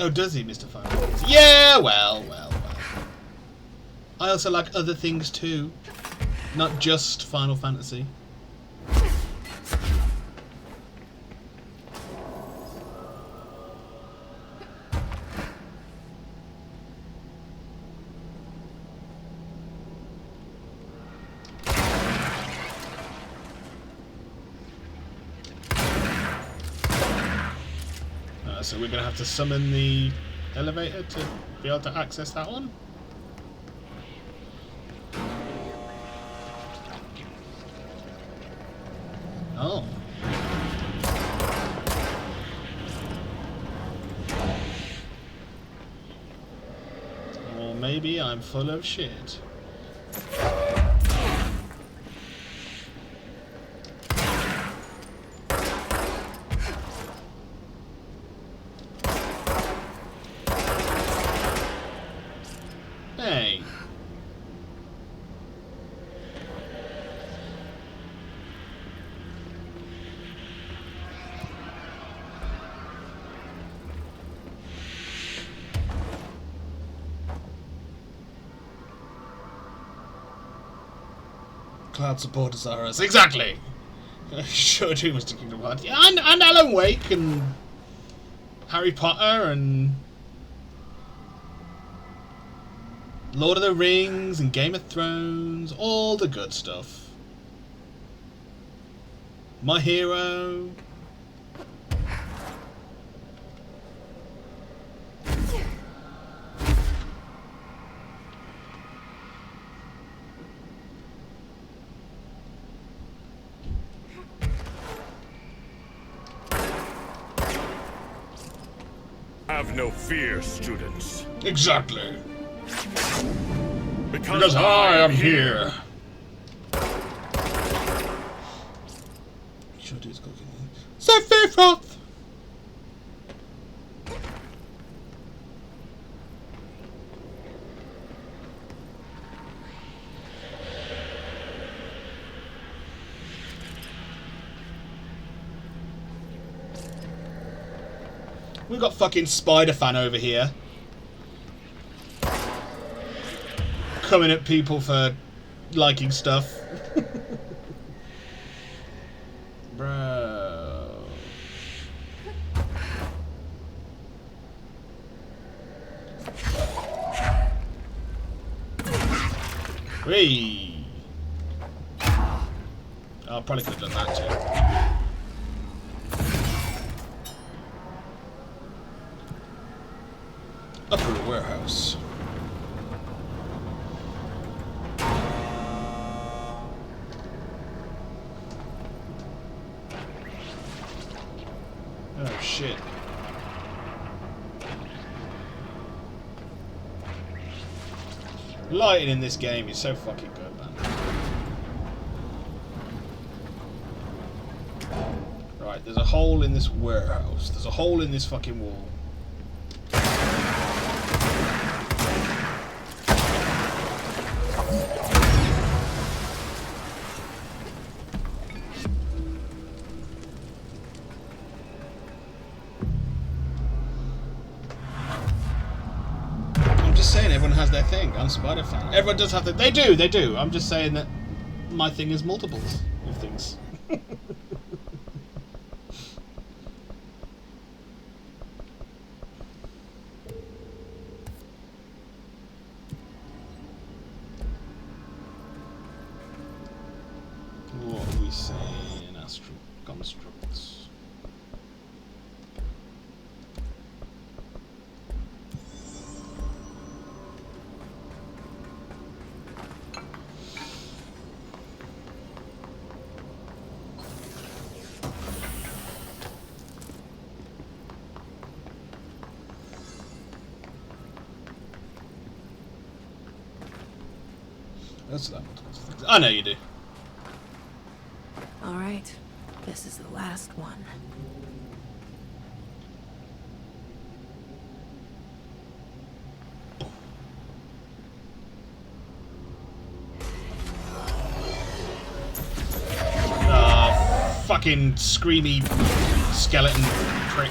Oh, does he, Mr. Final Fantasy? Yeah, well. I also like other things too. Not just Final Fantasy. So we're going to have to summon the elevator to be able to access that one? Oh. Or maybe I'm full of shit. Hey. Cloud supporters are us. Exactly! Sure do, Mr. Kingdom Hearts. Yeah, and Alan Wake and Harry Potter and Lord of the Rings and Game of Thrones, all the good stuff. My Hero. Have no fear, students. Exactly. Because I am here. Sure dude's cooking. Sephiroth! We've got fucking Spider-Fan over here. Coming at people for liking stuff. Bro. Whee! I probably could have done that too. Upper warehouse. Oh shit. Lighting in this game is so fucking good, man. Right, there's a hole in this warehouse. There's a hole in this fucking wall. I'm just saying everyone has their thing. I'm a Spider fan. Everyone does have their... They do. I'm just saying that my thing is multiples of things. What are we saying? Astral constructs. That's that. I know you do. All right, this is the last one. Fucking screamy skeleton prick.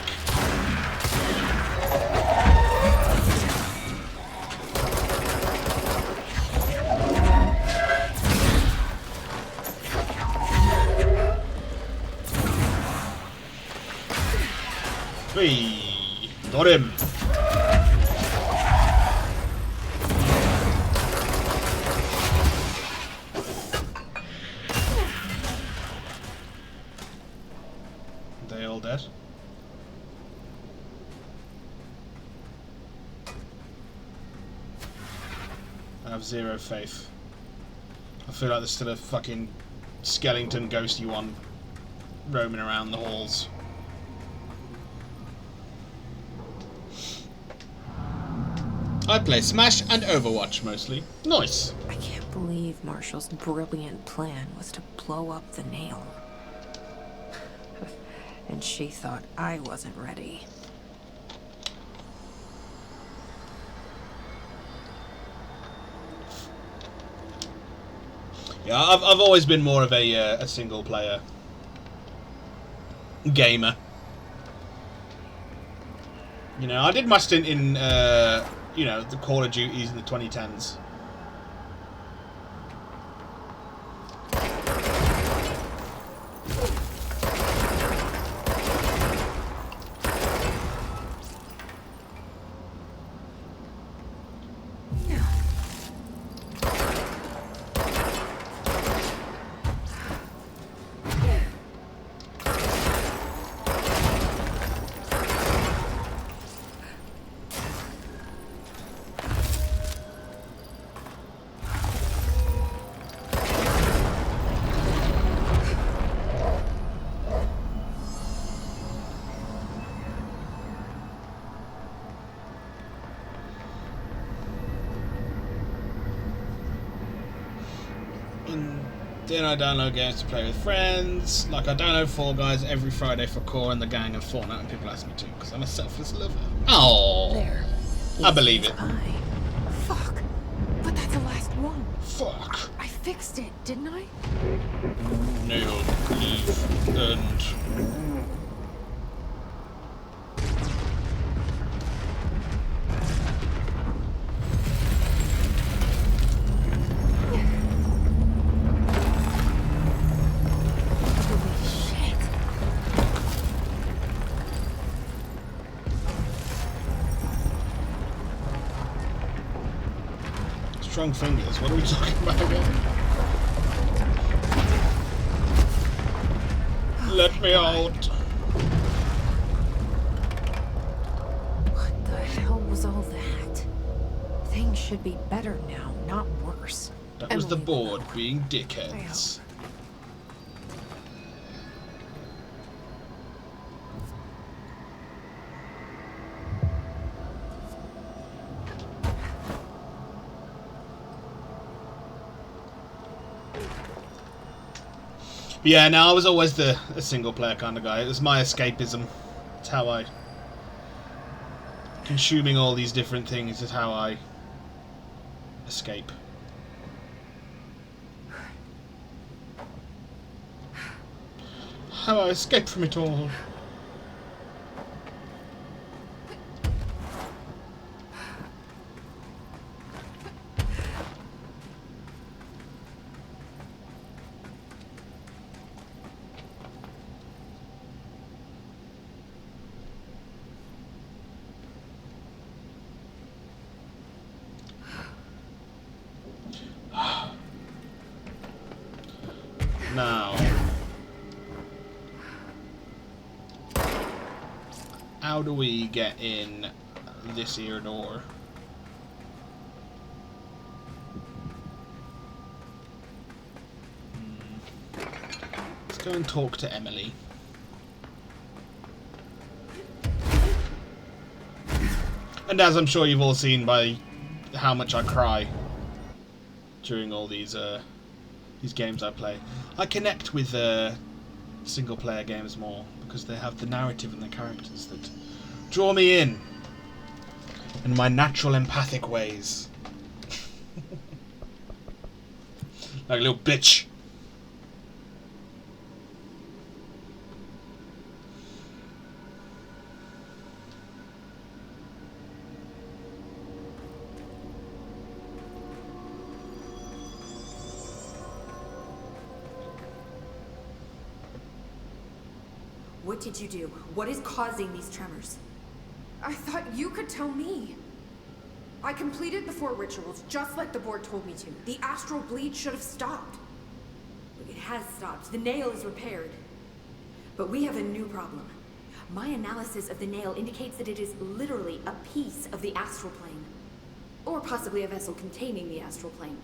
Hey, got him. They all dead? I have zero faith. I feel like there's still a fucking skeleton ghosty one roaming around the halls. I play Smash and Overwatch mostly. Nice. I can't believe Marshall's brilliant plan was to blow up the nail. And she thought I wasn't ready. Yeah, I've always been more of a single player gamer. You know, I did my stint in you know, the Call of Duties in the 2010s. Then I download games to play with friends. Like I download Fall Guys every Friday for Core and the Gang and Fortnite, and people ask me to because I'm a selfless lover. Oh, there. I believe it. Fuck, but that's the last one. Fuck. I fixed it, didn't I? Nailed, leave, and. Strong fingers, what are we talking about again? Let me out! What the hell was all that? Things should be better now, not worse. That was the board being dickheads. But yeah, no, I was always a single player kind of guy. It was my escapism. It's how I... Consuming all these different things is how I escape. How I escape from it all. Now, how do we get in this here door? Let's go and talk to Emily. And as I'm sure you've all seen by how much I cry during all these games I play, I connect with single-player games more because they have the narrative and the characters that draw me in my natural empathic ways. Like a little bitch. What did you do? What is causing these tremors? I thought you could tell me. I completed the 4 rituals, just like the board told me to. The astral bleed should have stopped. It has stopped. The nail is repaired. But we have a new problem. My analysis of the nail indicates that it is literally a piece of the astral plane. Or possibly a vessel containing the astral plane.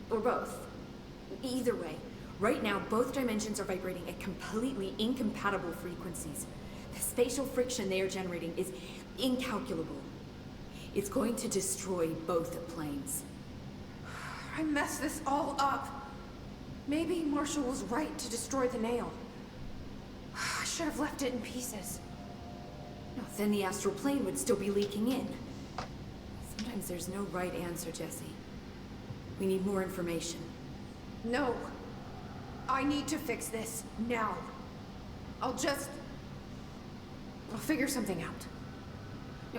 Or both. Either way, right now both dimensions are vibrating at completely incompatible frequencies. The spatial friction they are generating is incalculable. It's going to destroy both planes. I messed this all up. Maybe Marshall was right to destroy the nail. I should have left it in pieces. No, then the astral plane would still be leaking in. Sometimes there's no right answer, Jesse. We need more information. No. I need to fix this now. I'll figure something out.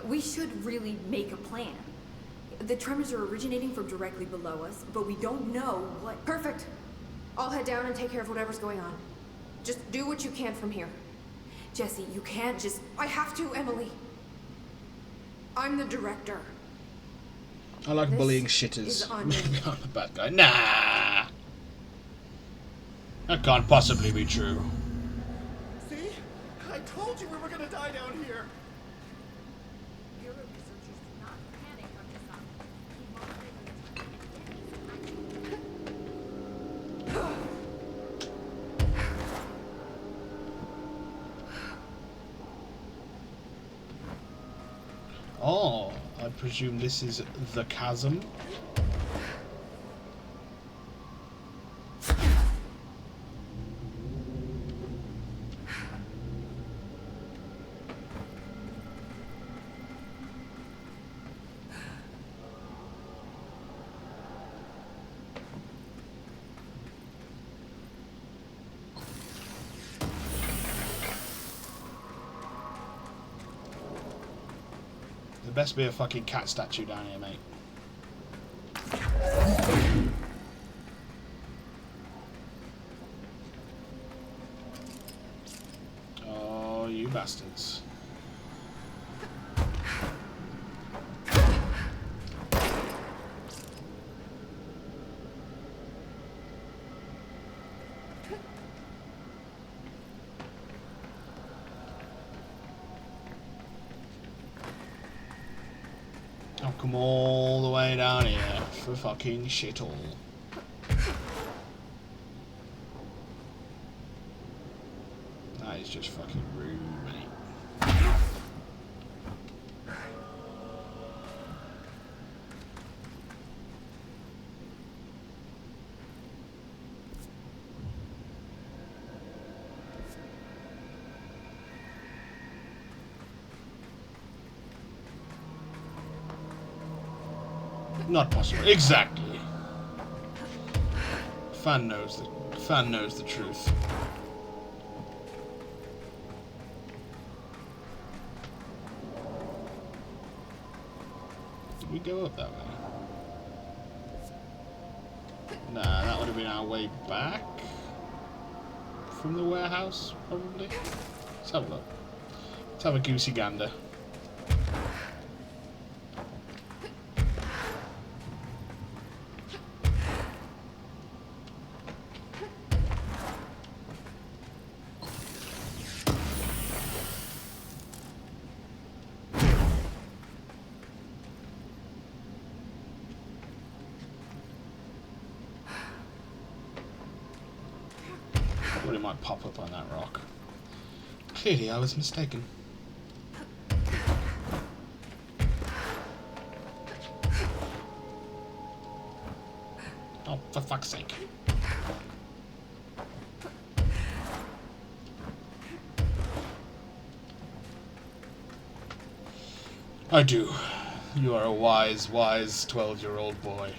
We should really make a plan. The tremors are originating from directly below us, but we don't know what... Perfect. I'll head down and take care of whatever's going on. Just do what you can from here. Jesse, you can't just... I have to, Emily. I'm the director. I like bullying shitters. I'm a bad guy. Nah! That can't possibly be true. See? I told you we were gonna die down here. Oh, I presume this is the chasm. There best be a fucking cat statue down here, mate. Oh, you bastards. I'll come all the way down here for fucking shit all. That is just fucking rude, mate. Not possible. Exactly. Fan knows the truth. Did we go up that way? Nah, that would have been our way back from the warehouse, probably. Let's have a look. Let's have a goosey gander. It might pop up on that rock. Clearly, I was mistaken. Oh, for fuck's sake. I do. You are a wise, wise 12-year-old boy.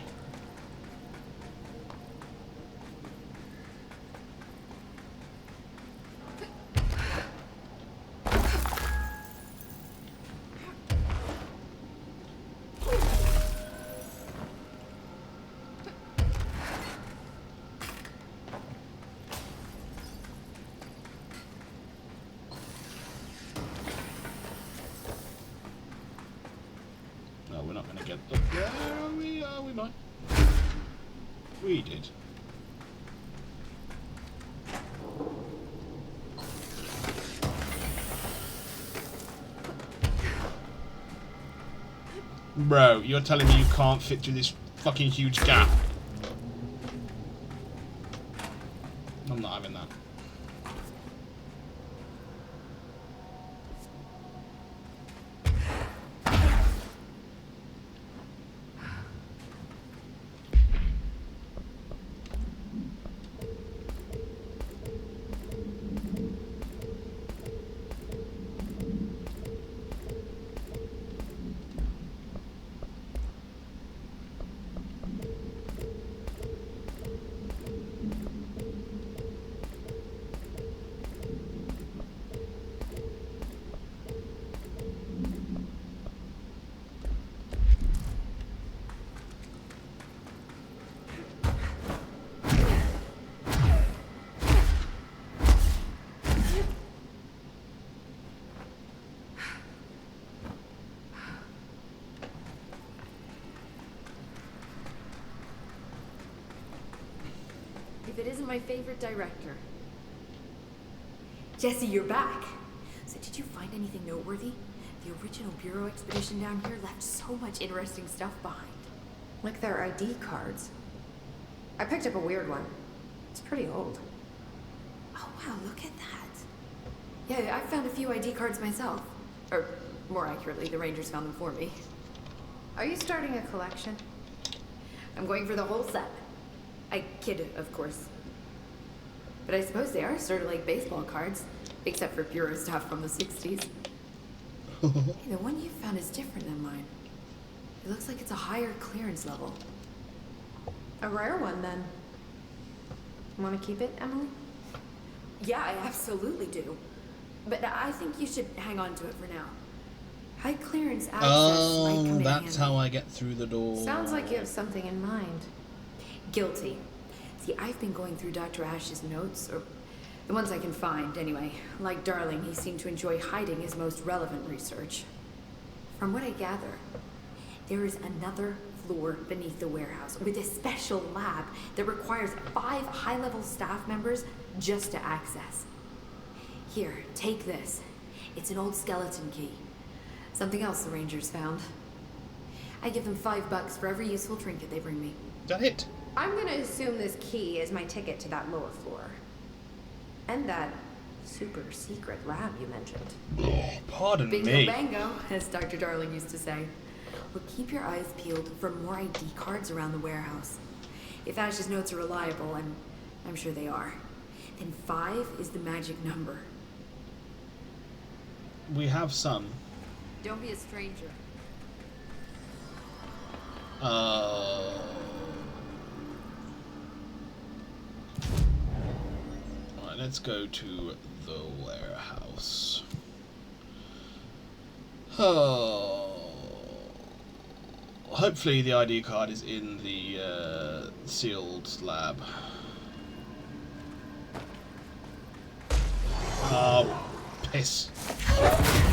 We're not going to get up there, are we? We might. We did. Bro, you're telling me you can't fit through this fucking huge gap? I'm not having that. If it isn't my favorite director. Jesse, you're back. So did you find anything noteworthy? The original Bureau expedition down here left so much interesting stuff behind. Like their ID cards. I picked up a weird one. It's pretty old. Oh wow, look at that. Yeah, I found a few ID cards myself. Or, more accurately, the Rangers found them for me. Are you starting a collection? I'm going for the whole set. I kid, of course. But I suppose they are sort of like baseball cards, except for Bureau stuff from the 60s. Hey, the one you found is different than mine. It looks like it's a higher clearance level. A rare one, then. Want to keep it, Emily? Yeah, I absolutely do. But I think you should hang on to it for now. High clearance access might come in that's handy. how I get through the door. Sounds like you have something in mind. Guilty. See, I've been going through Dr. Ash's notes, or the ones I can find, anyway. Like Darling, he seemed to enjoy hiding his most relevant research. From what I gather, there is another floor beneath the warehouse with a special lab that requires 5 high-level staff members just to access. Here, take this. It's an old skeleton key. Something else the Rangers found. I give them $5 for every useful trinket they bring me. Is that it? I'm gonna assume this key is my ticket to that lower floor. And that super secret lab you mentioned. Oh, pardon Bingo me. bango, as Dr. Darling used to say. Well, keep your eyes peeled for more ID cards around the warehouse. If Ash's notes are reliable, and I'm sure they are, then 5 is the magic number. We have some. Don't be a stranger. Right, let's go to the warehouse. Hopefully the ID card is in the sealed lab. Oh, piss. Oh.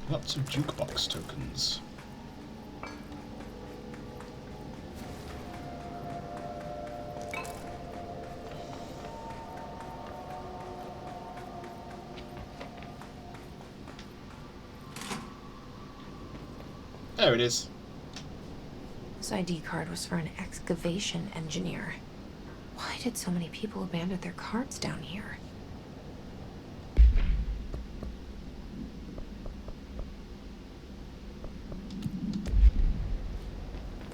Lots of jukebox tokens. There it is. This ID card was for an excavation engineer. Why did so many people abandon their cards down here?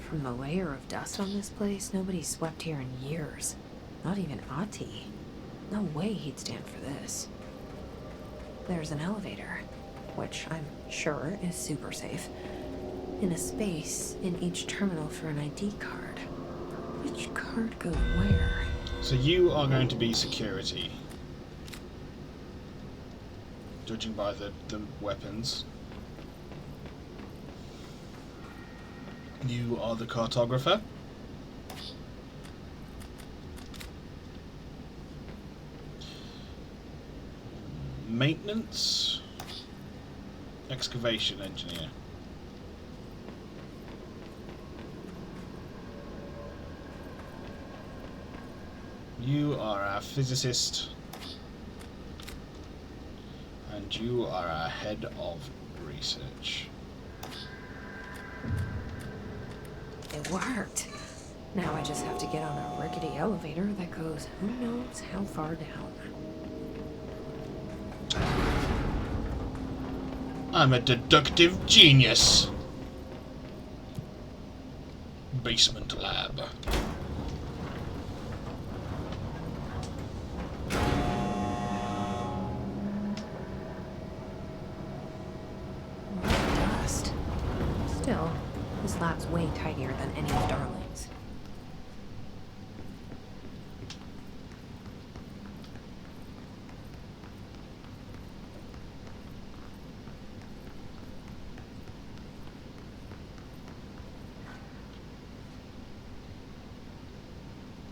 From the layer of dust on this place, nobody's swept here in years. Not even Ahti. No way he'd stand for this. There's an elevator, which I'm sure is super safe, in a space in each terminal for an ID card. Which card goes where? So you are going to be security. Judging by the weapons. You are the cartographer. Maintenance. Excavation engineer. You are our physicist. And you are our head of research. It worked. Now I just have to get on a rickety elevator that goes who knows how far down. I'm a deductive genius. Basement lab. Dust. Still, this lab's way tidier than any of Darling's.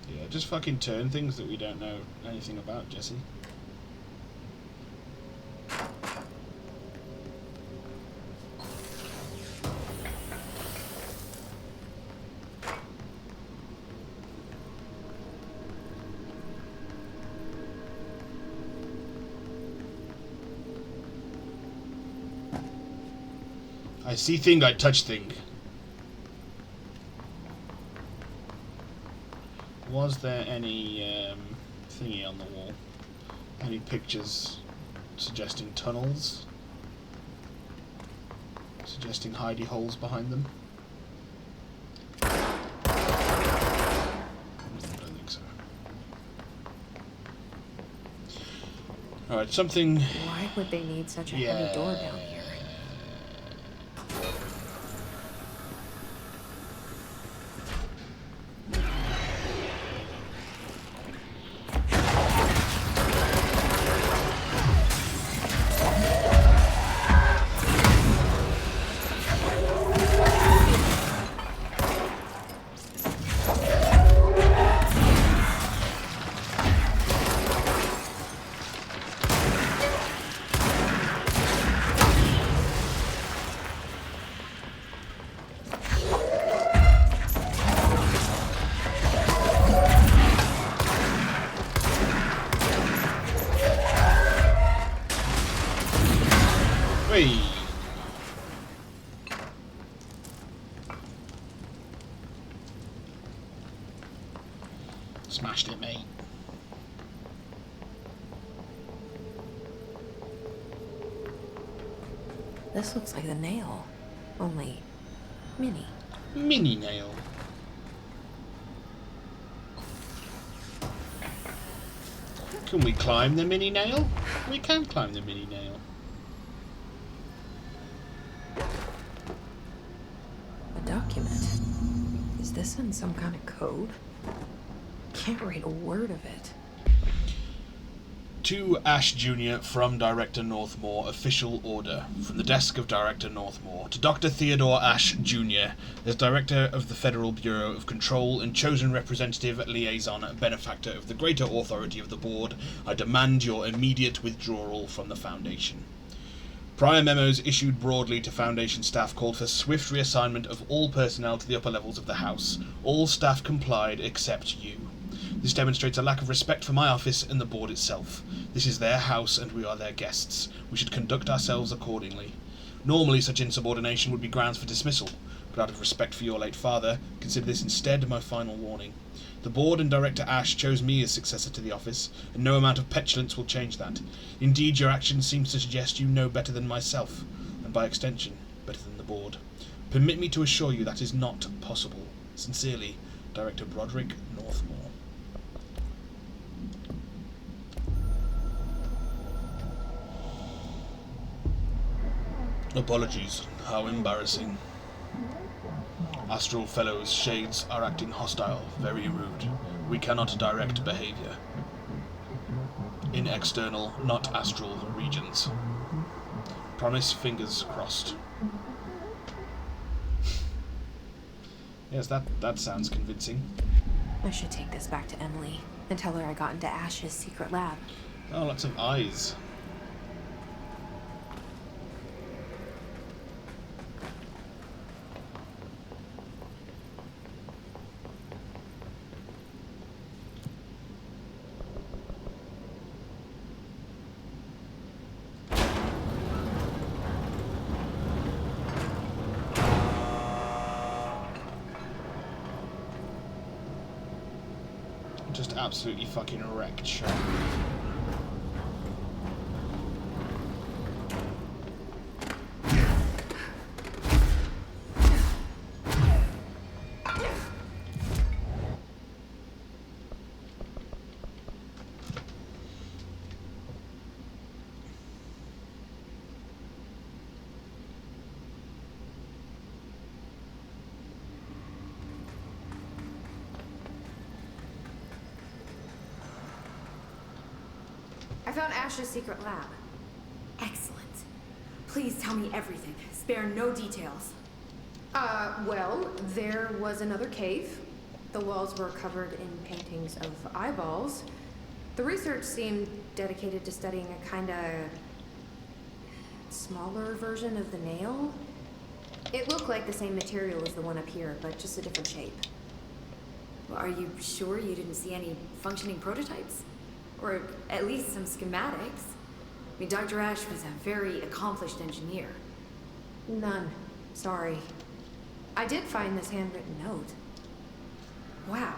Yeah, just fucking turn things that we don't know anything about, Jesse. I see thing, I touch thing. Was there any thingy on the wall? Any pictures suggesting tunnels? Suggesting hidey holes behind them? I don't think so. Alright, something... Why would they need such a heavy door down here? Whee! Smashed it, mate. This looks like the nail, only mini. Mini nail. Can we climb the mini nail? We can climb the mini nail. A document. Is this in some kind of code? Can't read a word of it. To Ash Jr. from Director Northmore, official order. From the desk of Director Northmore. To Dr. Theodore Ash Jr., as Director of the Federal Bureau of Control and chosen representative, liaison, and benefactor of the greater authority of the Board, I demand your immediate withdrawal from the Foundation. Prior memos issued broadly to Foundation staff called for swift reassignment of all personnel to the upper levels of the House. All staff complied except you. This demonstrates a lack of respect for my office and the Board itself. This is their house and we are their guests. We should conduct ourselves accordingly. Normally such insubordination would be grounds for dismissal, but out of respect for your late father, consider this instead my final warning. The Board and Director Ash chose me as successor to the office, and no amount of petulance will change that. Indeed, your actions seem to suggest you know better than myself, and by extension, better than the Board. Permit me to assure you that is not possible. Sincerely, Director Broderick Northmore. Apologies. How embarrassing. Astral Fellows' shades are acting hostile, very rude. We cannot direct behavior. In external, not astral regions. Promise, fingers crossed. Yes, that sounds convincing. I should take this back to Emily and tell her I got into Ash's secret lab. Oh, lots of eyes. Just absolutely fucking wrecked shop. I found Ash's secret lab. Excellent. Please tell me everything. Spare no details. Well, there was another cave. The walls were covered in paintings of eyeballs. The research seemed dedicated to studying a kinda smaller version of the nail. It looked like the same material as the one up here, but just a different shape. Well, are you sure you didn't see any functioning prototypes? Or at least some schematics? I mean, Dr. Ash was a very accomplished engineer. None. Sorry. I did find this handwritten note. Wow.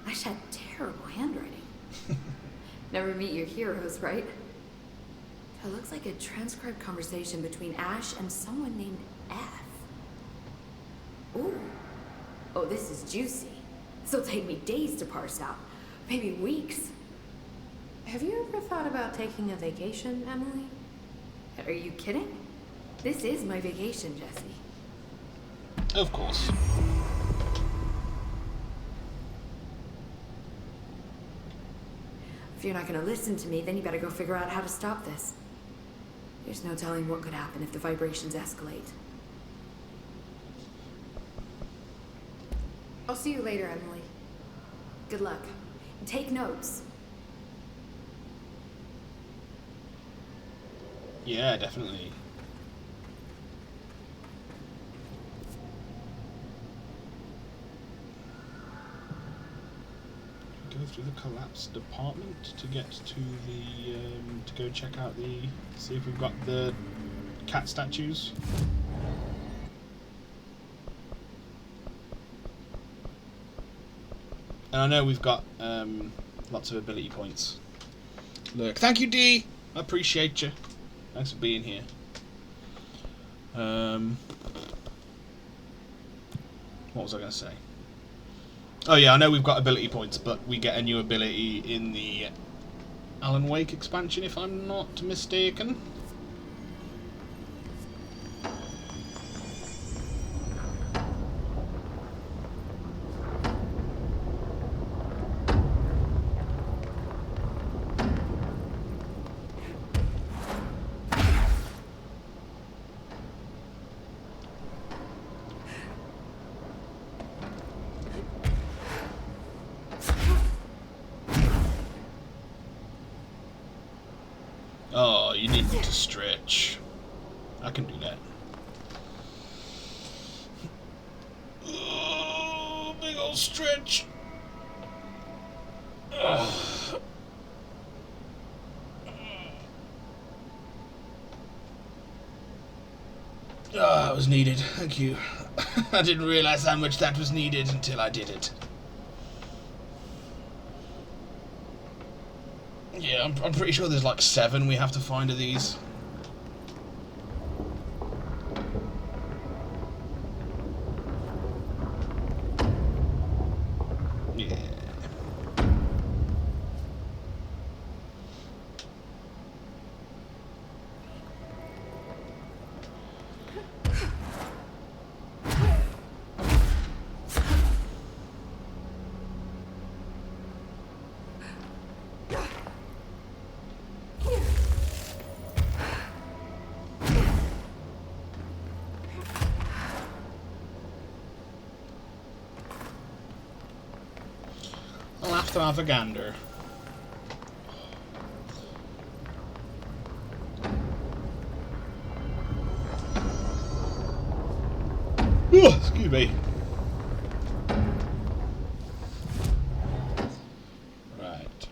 Ash had terrible handwriting. Never meet your heroes, right? It looks like a transcribed conversation between Ash and someone named F. Ooh. Oh, this is juicy. This'll take me days to parse out. Maybe weeks. Have you ever thought about taking a vacation, Emily? Are you kidding? This is my vacation, Jesse. Of course. If you're not gonna listen to me, then you better go figure out how to stop this. There's no telling what could happen if the vibrations escalate. I'll see you later, Emily. Good luck. And take notes. Yeah, definitely. Go through the collapse department to get to the to go check out the, see if we've got the cat statues. And I know we've got lots of ability points. Look, thank you, D. I appreciate you. Thanks for being here. What was I going to say? Oh yeah, I know we've got ability points, but we get a new ability in the Alan Wake expansion, if I'm not mistaken. Oh, you need me to stretch. I can do that. Oh, big old stretch. Oh. Oh, it was needed. Thank you. I didn't realize how much that was needed until I did it. Yeah, I'm pretty sure there's like 7 we have to find of these. Yeah. I'll have to have a gander. Ooh, excuse me. Right.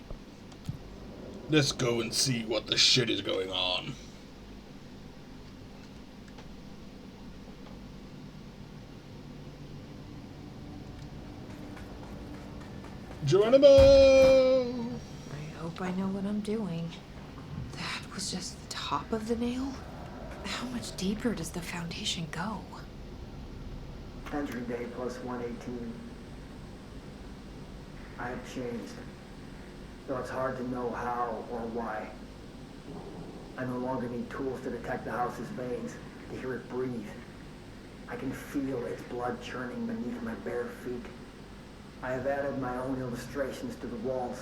Let's go and see what the shit is going on. Geronimo! I hope I know what I'm doing. That was just the top of the nail? How much deeper does the foundation go? Entry day plus 118. I have changed, though it's hard to know how or why. I no longer need tools to detect the house's veins, to hear it breathe. I can feel its blood churning beneath my bare feet. I have added my own illustrations to the walls,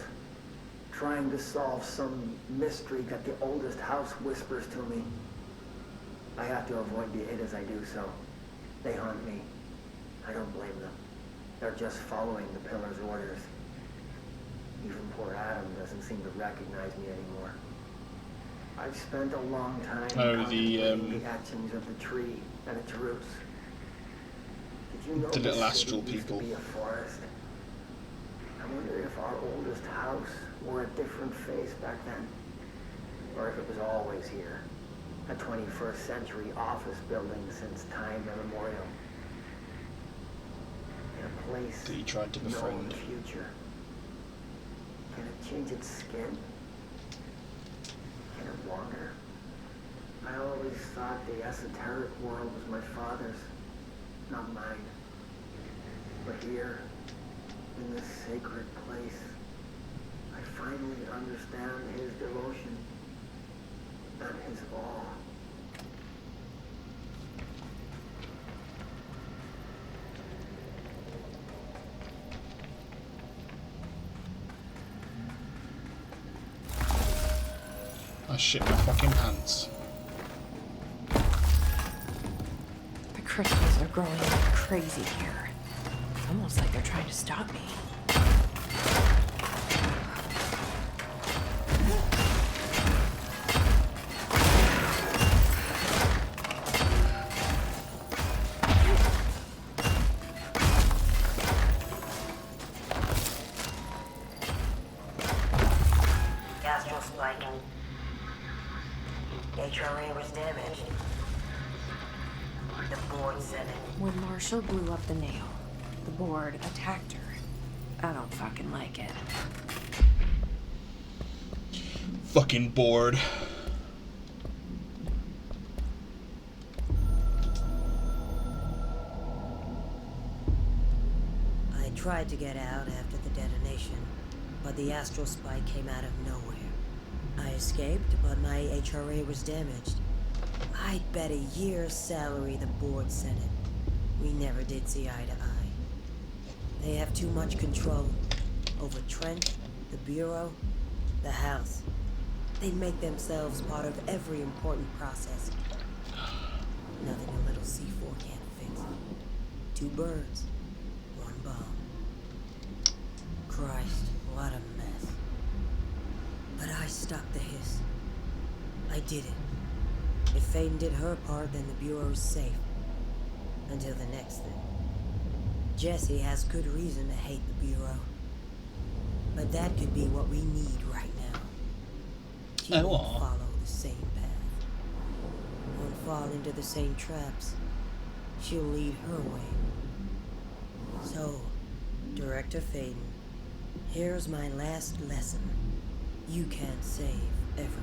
trying to solve some mystery that the oldest house whispers to me. I have to avoid the it as I do so. They haunt me. I don't blame them. They're just following the Pillar's orders. Even poor Adam doesn't seem to recognize me anymore. I've spent a long time contemplating the etchings of the tree and its roots. Did you know the little this astral city used people. to be a forest? I wonder if our oldest house wore a different face back then, or if it was always here, a 21st century office building since time immemorial. In a place that you tried to known in befriend. the future. Can it change its skin? Can it wander? I always thought the esoteric world was my father's, not mine. But here, in this sacred place, I finally understand his devotion and his awe. I shit my fucking pants. The crystals are growing like crazy here. Almost like they're trying to stop me. Astral spiking. HRA was damaged. When Marshall blew up the nail, the board attacked her. I don't fucking like it. Fucking bored. I tried to get out after the detonation, but the astral spike came out of nowhere. I escaped, but my HRA was damaged. I'd bet a year's salary the board sent it. We never did see eye to eye. They have too much control over Trent, the Bureau, the House. They make themselves part of every important process. Nothing a little C4 can't fix. 2 birds, 1 bomb. Christ, what a mess. But I stopped the hiss. I did it. If Faden did her part, then the Bureau's safe. Until the next thing. Jesse has good reason to hate the Bureau. But that could be what we need right now. She won't follow the same path. Won't fall into the same traps. She'll lead her way. So, Director Faden, here's my last lesson. You can't save everybody.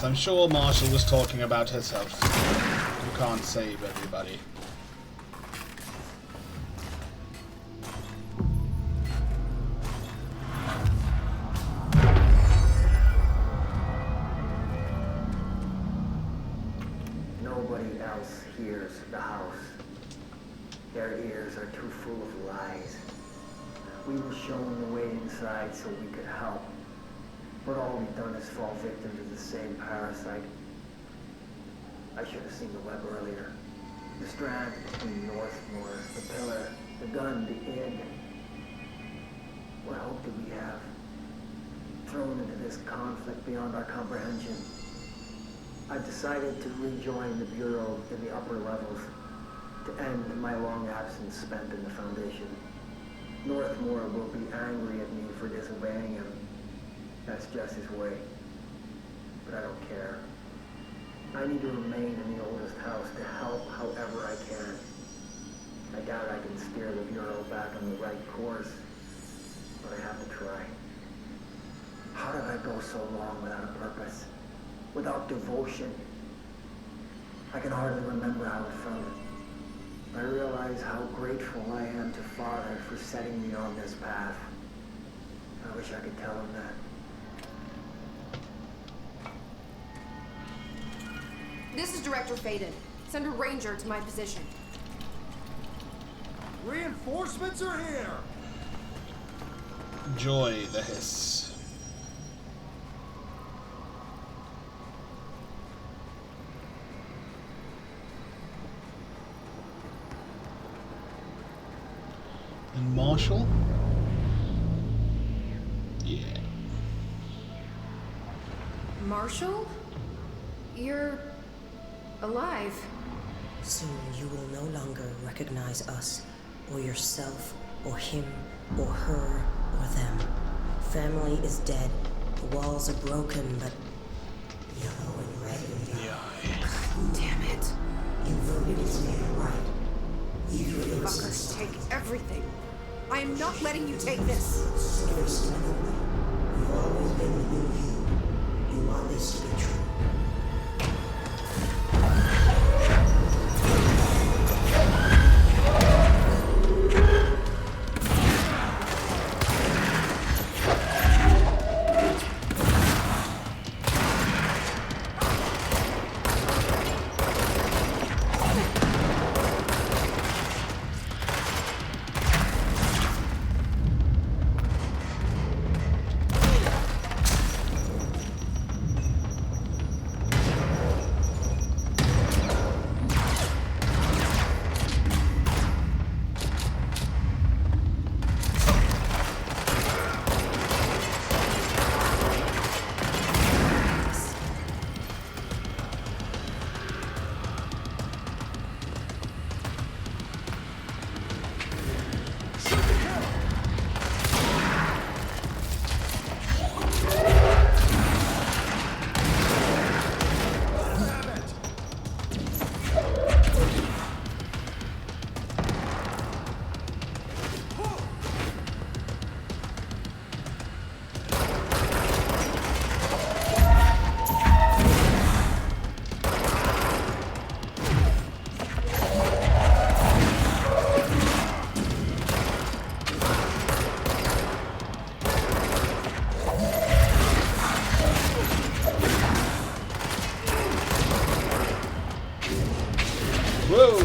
I'm sure Marshall was talking about herself. You can't save everybody. Nobody else hears the house. Their ears are too full of lies. We were shown the way inside so we could help. But all we've done is fall victim to the same parasite. I should have seen the web earlier. The strand between Northmore, the pillar, the gun, the id. What hope do we have? Thrown into this conflict beyond our comprehension. I've decided to rejoin the Bureau in the upper levels, to end my long absence spent in the Foundation. Northmore will be angry at me for disobeying him. That's just his way. But I don't care. I need to remain in the oldest house to help however I can. I doubt I can steer the Bureau back on the right course, but I have to try. How did I go so long without a purpose? Without devotion? I can hardly remember how it felt. I realize how grateful I am to Father for setting me on this path. I wish I could tell him that. This is Director Faden. Send a ranger to my position. Reinforcements are here! Enjoy the hiss. And Marshall? Yeah. Marshall? You're alive. Soon you will no longer recognize us, or yourself, or him, or her, or them. Family is dead. The walls are broken, but yellow and red in the eye. God damn it. You voted is made right. You fuckers take everything. I am not letting you take this. You've always been the new you. You want this to be true. Whoa!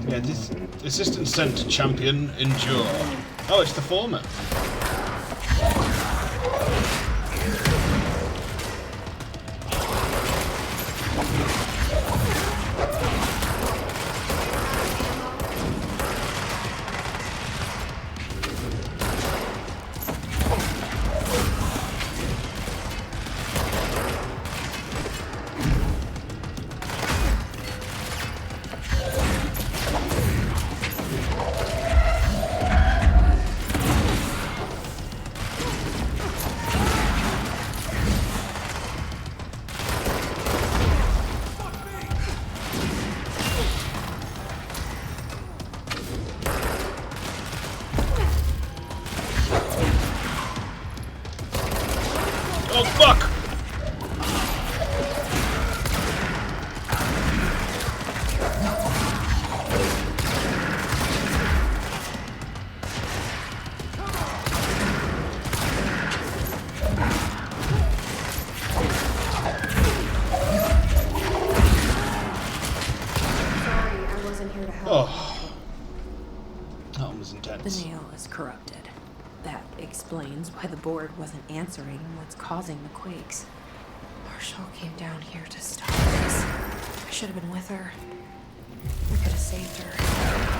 Yeah, this assistant sent champion endure. Oh, it's the former. Oh fuck! Sorry, I wasn't here to help. Oh, that one was intense. The nail is corrupted. That explains why the board wasn't answering what's causing the quakes. Marshall came down here to stop this. I should have been with her. I could have saved her.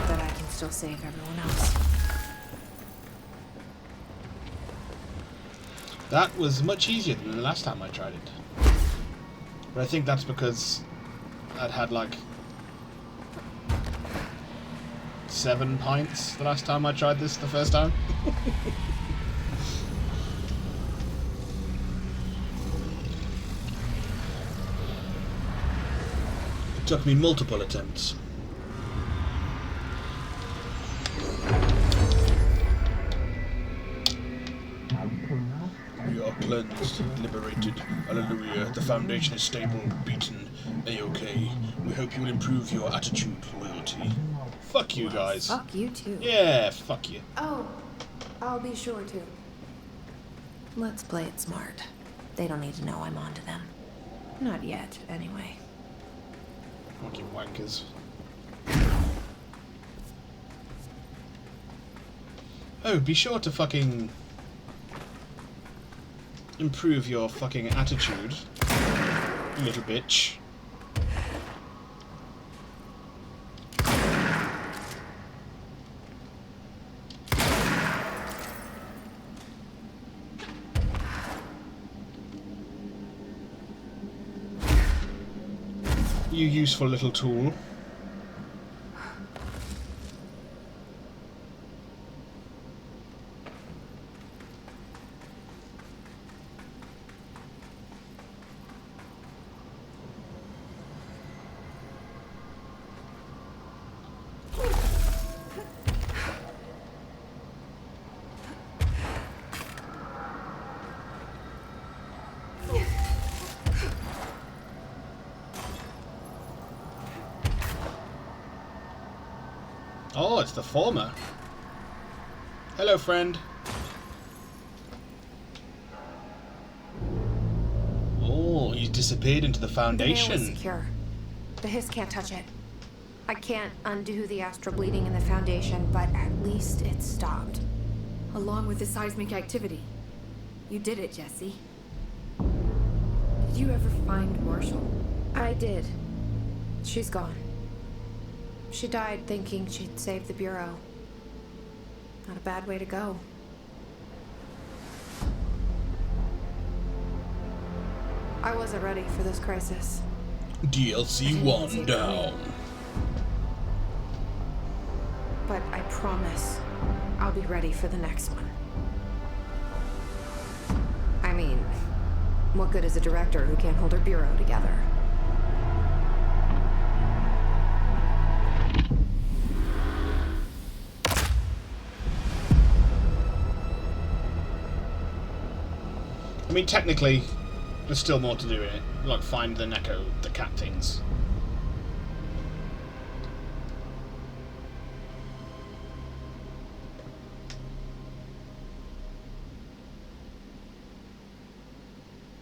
But I can still save everyone else. That was much easier than the last time I tried it. But I think that's because I'd had like 7 pints the last time I tried this the first time. It took me multiple attempts. We are cleansed, liberated. Hallelujah. The Foundation is stable, beaten, A-OK. We hope you will improve your attitude, loyalty. Fuck you guys. Fuck you too. Yeah, fuck you. Oh, I'll be sure to. Let's play it smart. They don't need to know I'm onto them. Not yet, anyway. Fucking wankers. Oh, be sure to fucking improve your fucking attitude, you little bitch. You useful little tool. Oh, it's the former. Hello, friend. Oh, he's disappeared into the The Foundation. nail is secure. The Hiss can't touch it. I can't undo the astral bleeding in the Foundation, but at least it stopped. Along with the seismic activity. You did it, Jesse. Did you ever find Marshall? I did. She's gone. She died thinking she'd save the Bureau. Not a bad way to go. I wasn't ready for this crisis. DLC 1 down. But I promise I'll be ready for the next one. I mean, what good is a director who can't hold her Bureau together? I mean, technically, there's still more to do in it. Like, find the Neko, the cat things.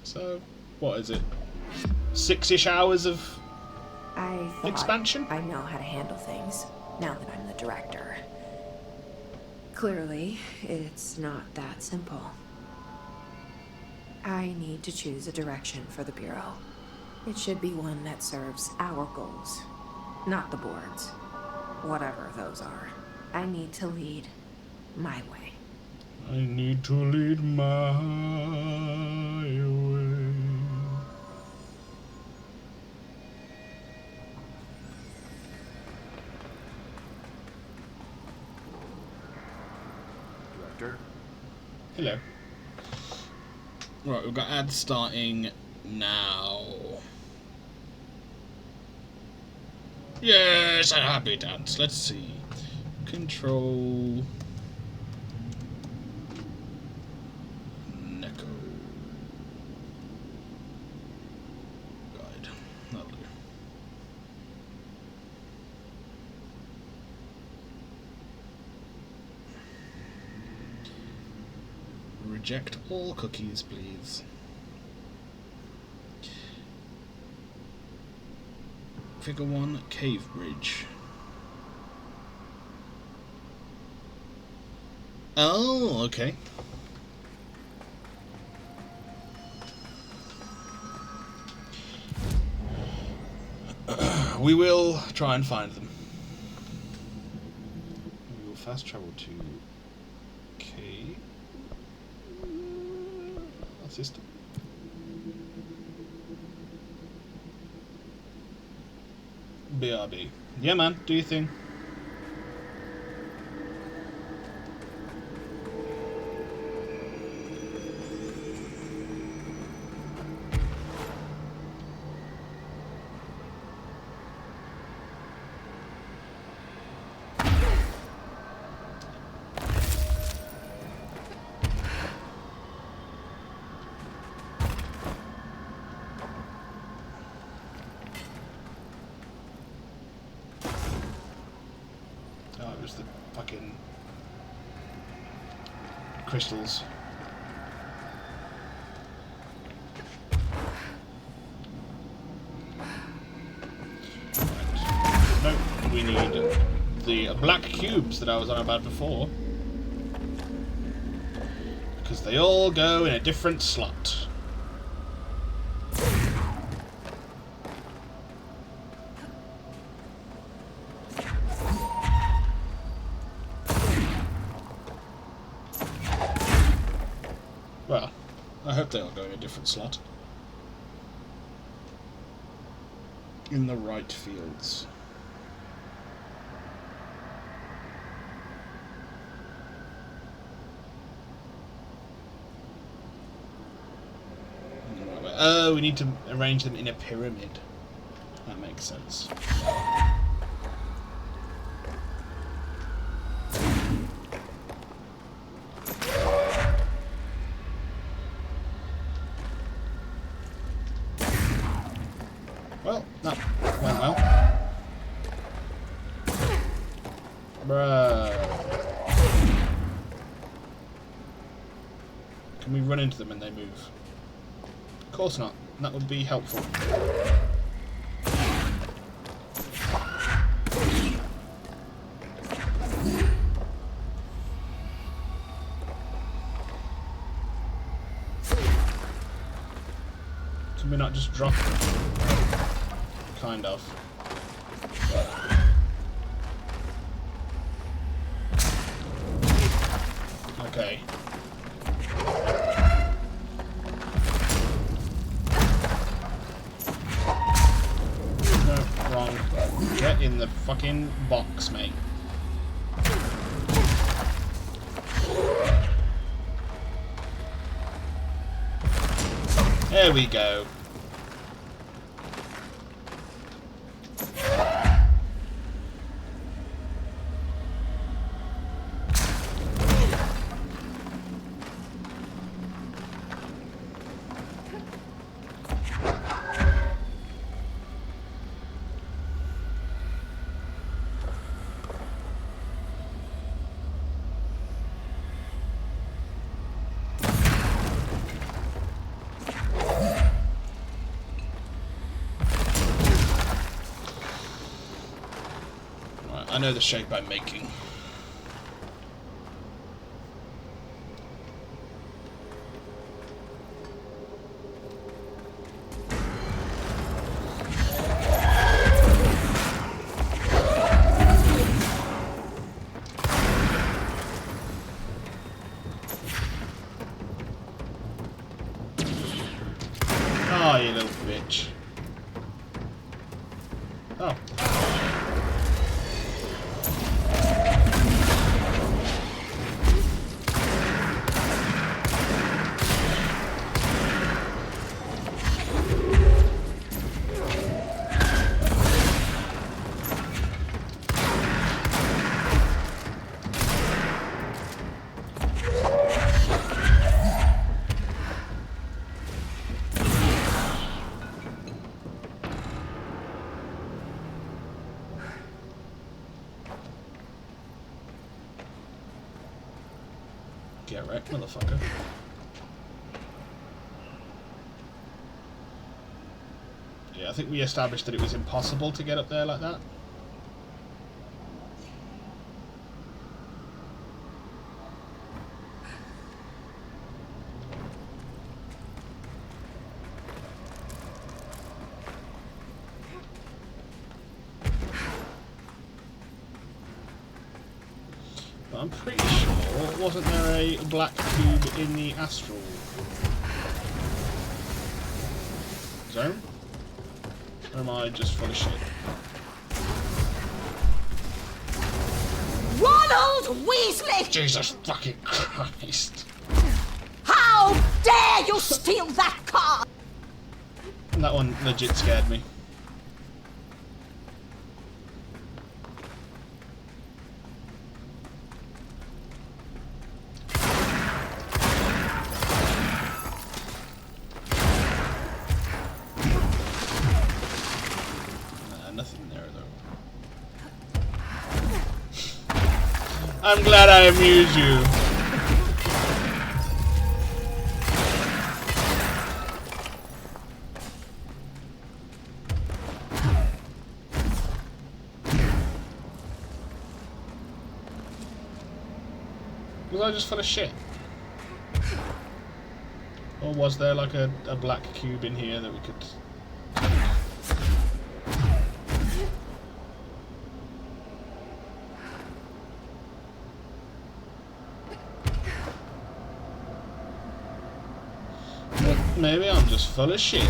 So, what is it? 6-ish hours of I thought expansion? I know how to handle things, now that I'm the director. Clearly, it's not that simple. I need to choose a direction for the Bureau. It should be one that serves our goals, not the board's. Whatever those are. I need to lead my way. I need to lead my way. Director? Hello. Right, we've got ads starting now. Yes, a happy dance. Let's see. Control. Neko. Guide. Lovely. Reject all cookies, please. Figure 1, cave bridge. Oh, okay. We will try and find them. We will fast travel to cave. System. BRB. Yeah, man, do your thing. The fucking crystals. Right. No, we need the black cubes that I was on about before, because they all go in a different slot. Well, I hope they all go in a different slot. In the right fields. Oh, we need to arrange them in a pyramid. That makes sense. Well, that went well. Bruh. Can we run into them and they move? Of course not. That would be helpful. Can we not just drop them? Kind of. Okay. No, wrong. Get in the fucking box, mate. There we go. know the shape I'm making. Oh, you little bitch. Oh. Get wrecked, motherfucker. Yeah, I think we established that it was impossible to get up there like that. But I'm pretty sure, wasn't there a black cube in the astral zone? Or am I just full of shit? Ronald Weasley! Jesus fucking Christ. How dare you steal that car! That one legit scared me. Nothing there though. I'm glad I amused you. Was I just full of shit? Or was there like a black cube in here that we could... Maybe I'm just full of shit.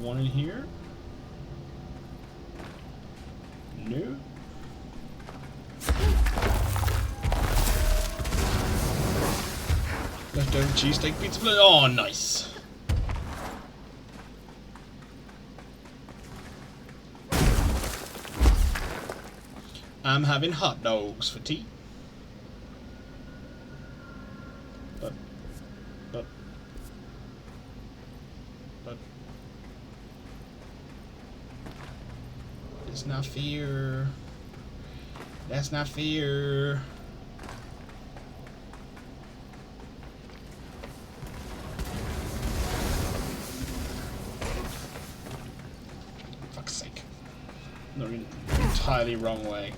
One in here? No. Leftover cheesesteak pizza plate. Oh, nice. I'm having hot dogs for tea. But it's not fair. That's not fair. Fuck's sake. No, entirely wrong way.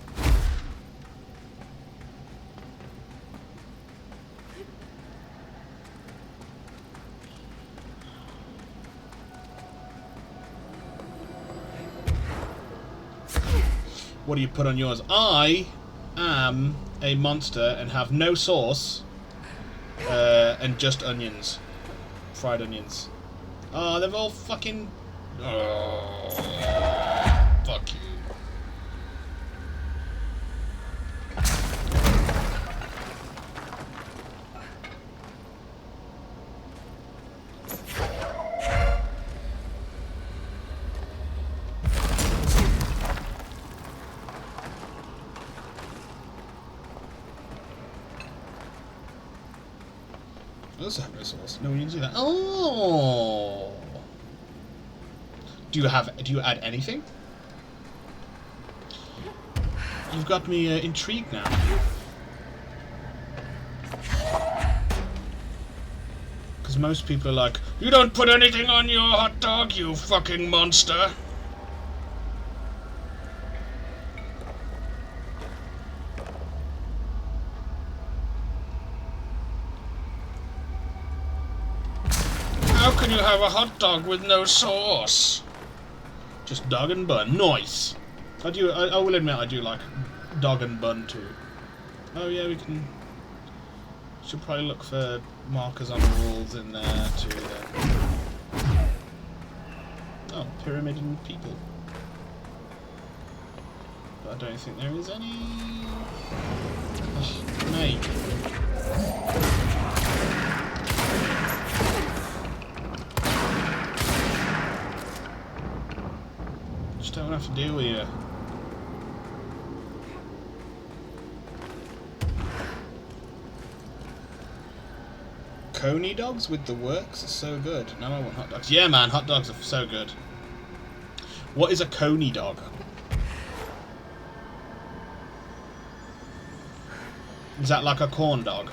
What do you put on yours? I am a monster and have no sauce and just onions. Fried onions. Oh, they've all fucking... Oh, fuck you. I also have no sauce. No, we need to do that. Oh. Do you add anything? You've got me intrigued now. Because most people are like, you don't put anything on your hot dog, you fucking monster. How can you have a hot dog with no sauce? Just dog and bun. Nice. I will admit I do like dog and bun too. Oh yeah, we can. Should probably look for markers on the walls in there too. Then. Oh, pyramid and people. But I don't think there is any. Oh, mate. Just don't have to deal with you. Coney dogs with the works are so good. Now I want hot dogs. Yeah, man, hot dogs are so good. What is a Coney dog? Is that like a corn dog?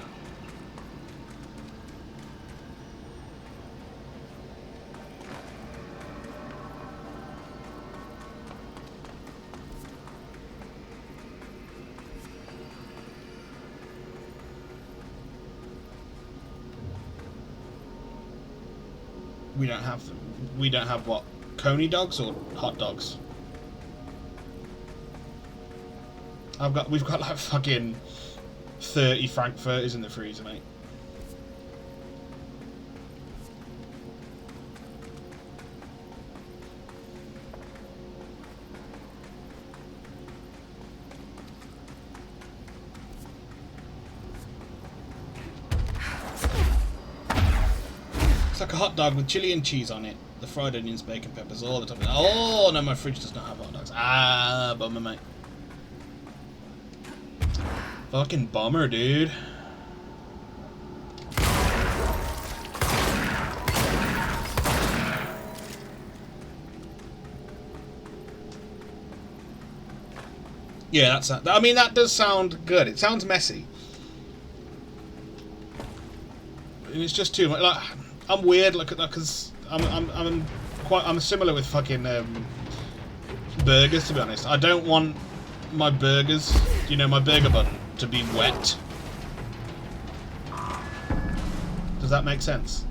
We don't have them. We don't have what? Coney dogs or hot dogs? We've got like fucking 30 Frankfurters in the freezer, mate. It's like a hot dog with chili and cheese on it. The fried onions, bacon, peppers, all the top. Oh no, my fridge does not have hot dogs. Ah, bummer, mate. Fucking bummer, dude. Yeah, I mean, that does sound good. It sounds messy. And it's just too much. Like, I'm weird, look at that, because I'm similar with fucking burgers, to be honest. I don't want my burgers, you know, my burger bun to be wet. Does that make sense?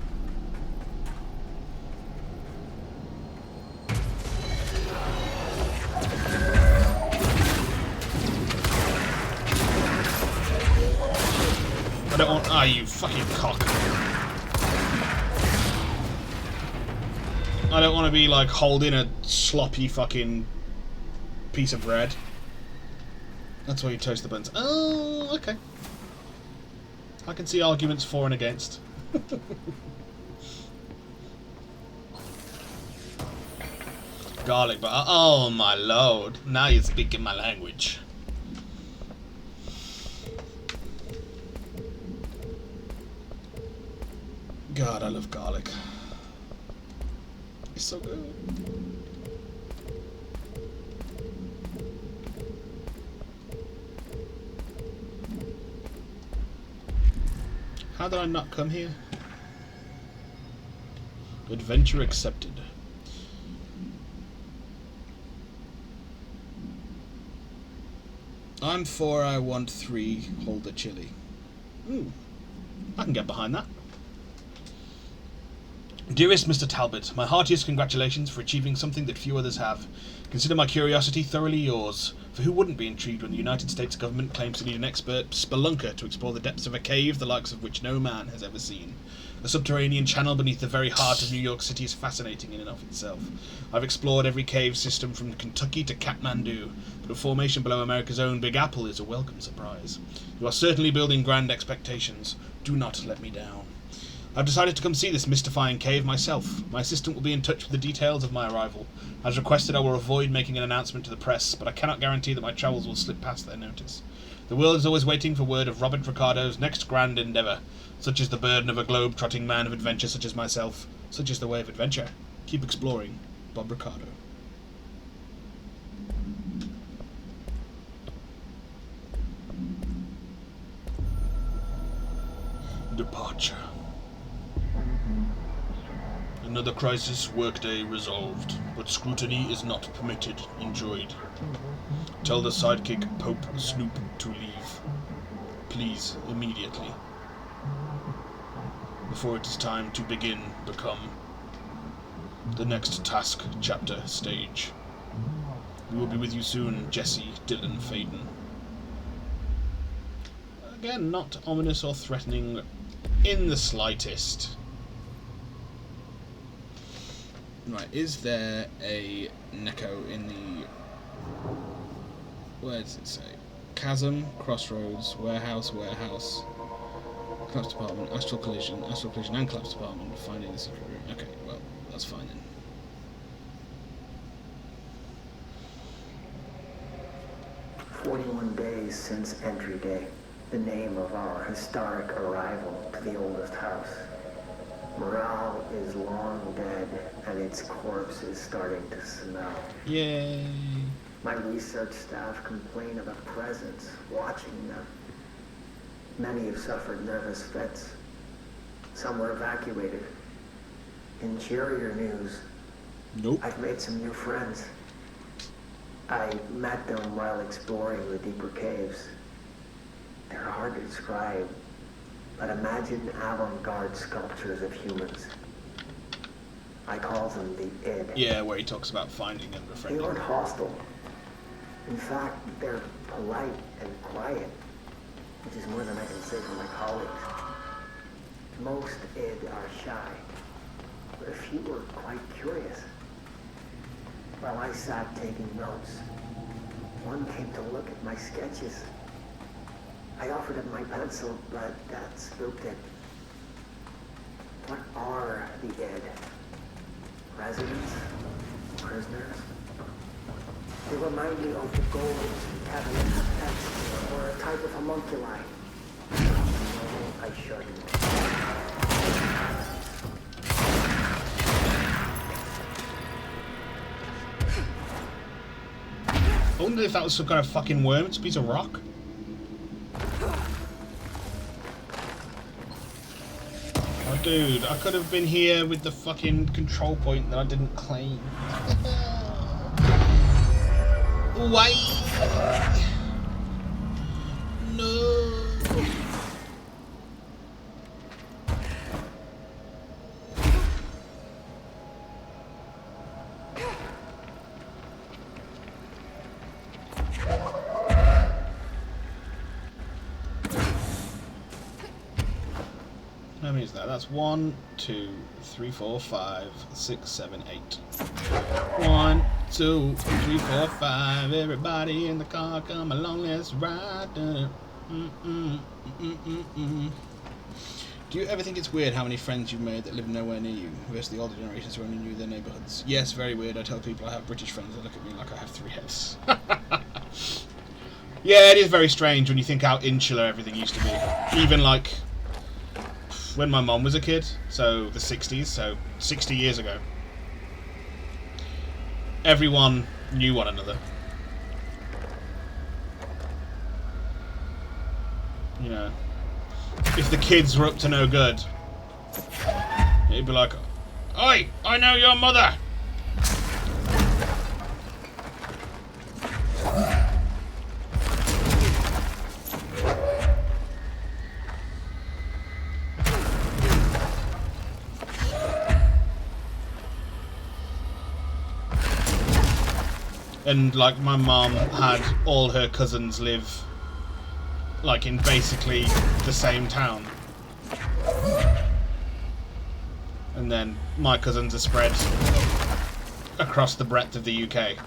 I don't want. Ah, you fucking cock. I don't want to be like holding a sloppy fucking piece of bread. That's why you toast the buns. Oh, okay. I can see arguments for and against. Garlic butter. Oh my lord. Now you're speaking my language. God, I love garlic. It's so good. How did I not come here? Adventure accepted. I'm 4, I want 3, hold the chili. Ooh, I can get behind that. Dearest Mr. Talbot, my heartiest congratulations for achieving something that few others have. Consider my curiosity thoroughly yours, for who wouldn't be intrigued when the United States government claims to need an expert spelunker to explore the depths of a cave the likes of which no man has ever seen. A subterranean channel beneath the very heart of New York City is fascinating in and of itself. I've explored every cave system from Kentucky to Kathmandu, but a formation below America's own Big Apple is a welcome surprise. You are certainly building grand expectations. Do not let me down. I've decided to come see this mystifying cave myself. My assistant will be in touch with the details of my arrival. As requested, I will avoid making an announcement to the press, but I cannot guarantee that my travels will slip past their notice. The world is always waiting for word of Robert Ricardo's next grand endeavour. Such is the burden of a globe-trotting man of adventure such as myself. Such is the way of adventure. Keep exploring. Bob Ricardo. Departure. Another crisis, workday resolved, but scrutiny is not permitted, enjoyed. Tell the sidekick, Pope Snoop, to leave. Please, immediately. Before it is time to begin, become. The next task, chapter, stage. We will be with you soon, Jesse, Dylan, Faden. Again, not ominous or threatening in the slightest. Right, is there a Neko in the... Where does it say? Chasm, Crossroads, Warehouse, Collapse Department, Astral Collision, and Collapse Department, finding the secret room. Okay, well, that's fine then. "41 days since entry day, the name of our historic arrival to the oldest house. Morale is long dead, and its corpse is starting to smell. Yay! My research staff complain of a presence watching them. Many have suffered nervous fits. Some were evacuated. In cheerier news, I've made some new friends. I met them while exploring the deeper caves. They're hard to describe, but imagine avant-garde sculptures of humans. I call them the id. Yeah, where he talks about finding and They befriending. aren't hostile. In fact, they're polite and quiet, which is more than I can say for my colleagues. Most id are shy, but a few were quite curious. While I sat taking notes, one came to look at my sketches. I offered him my pencil, but that spooked it. What are the id? Residents? Prisoners? They remind me of the gold cabinet texts, or a type of homunculi. No, I shouldn't. I wonder if that was some kind of fucking worm. It's a piece of rock. Oh, dude, I could have been here with the fucking control point that I didn't claim. Why? No. How many is that? That's 1, 2, 3, 4, 5, 6, 7, 8. 1, 2, 3, 4, 5. Everybody in the car, come along, let's ride. Do you ever think it's weird how many friends you've made that live nowhere near you versus the older generations who only knew their neighbourhoods? Yes, very weird. I tell people I have British friends that look at me like I have 3 heads. Yeah, it is very strange when you think how insular everything used to be. Even like when my mom was a kid, so the 60s, so 60 years ago. Everyone knew one another. You know, if the kids were up to no good, it'd be like, "Oi, I know your mother!" And like my mom had all her cousins live like in basically the same town. And then my cousins are spread across the breadth of the UK.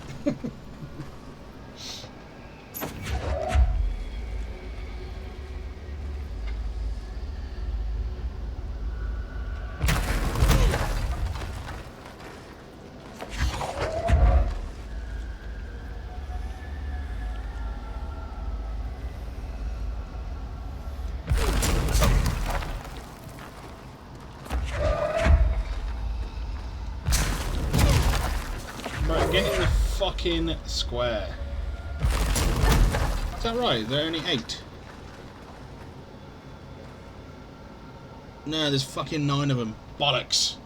Get in the fucking square. Is that right? There are only 8. No, there's fucking 9 of them. Bollocks.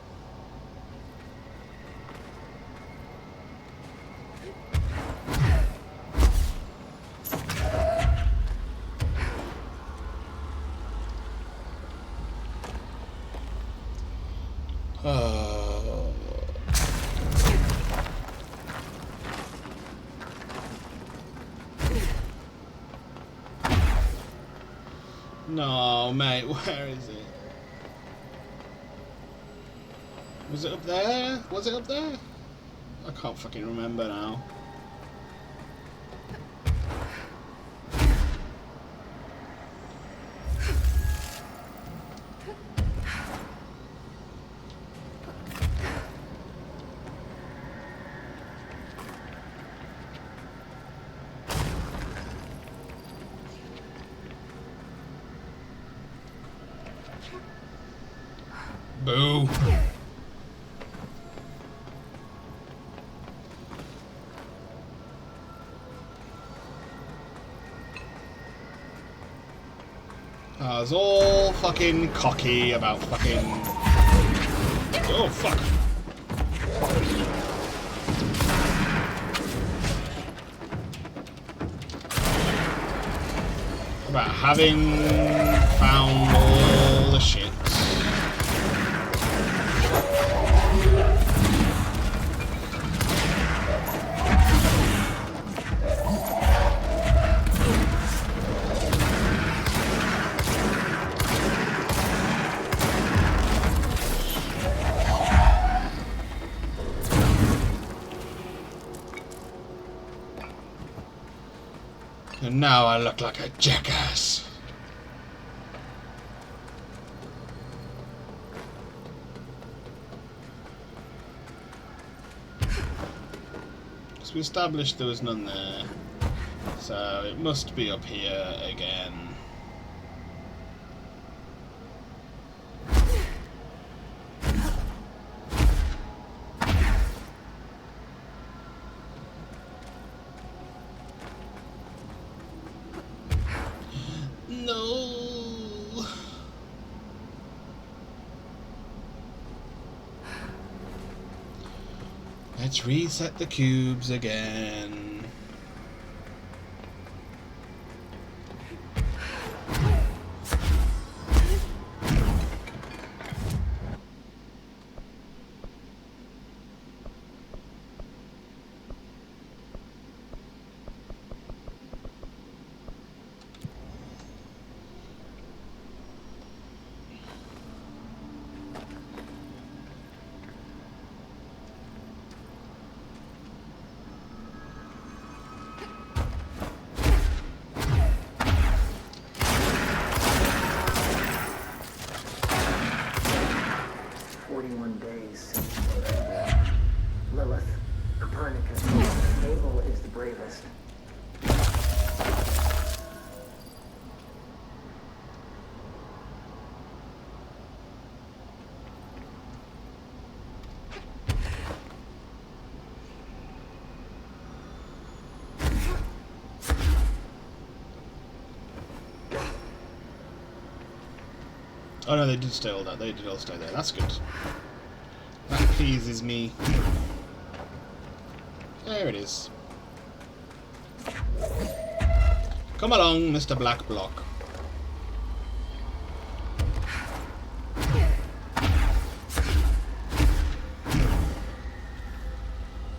No, mate, where is it? Was it up there? Was it up there? I can't fucking remember now. Boo. I was all fucking cocky about fucking... Oh, fuck. About having found all the shit. And now I look like a jackass. So we established there was none there. So it must be up here again. No. Let's reset the cubes again. Lilith, Copernicus, Abel is the bravest. Oh no, they did stay all that. They did all stay there. That's good. That pleases me. There it is. Come along, Mr. Black Block.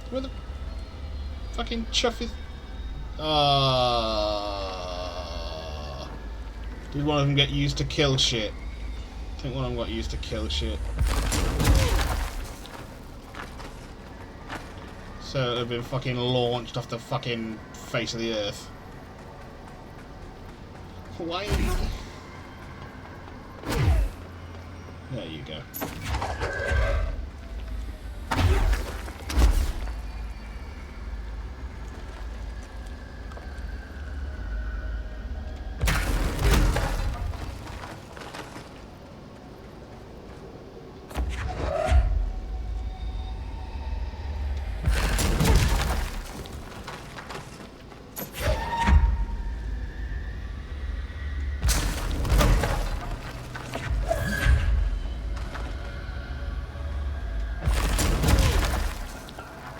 Where the fucking chuff is? Did one of them get used to kill shit? I think one of them got used to kill shit. So it would have been fucking launched off the fucking face of the earth. Why? There you go.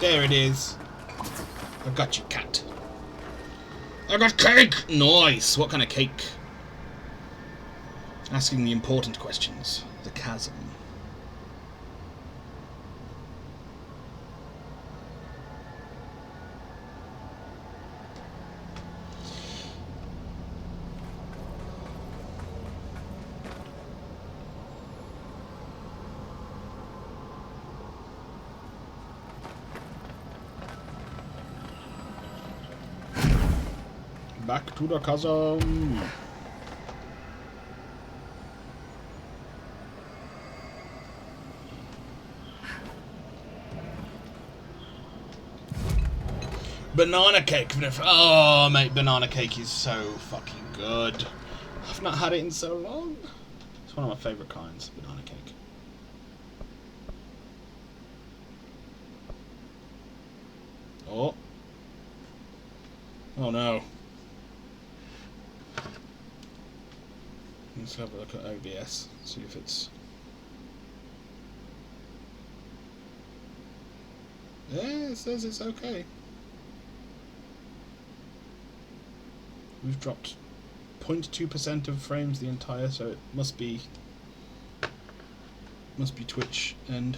There it is. I got you, cat. I got cake! Nice! What kind of cake? Asking the important questions. The chasm. Back to the chasm. Banana cake. Oh, mate, banana cake is so fucking good. I've not had it in so long. It's one of my favourite kinds, banana cake. Oh. Oh no. Let's have a look at OBS, see if it's... Yeah, it says it's okay. We've dropped 0.2% of frames the entire, so it must be Twitch and...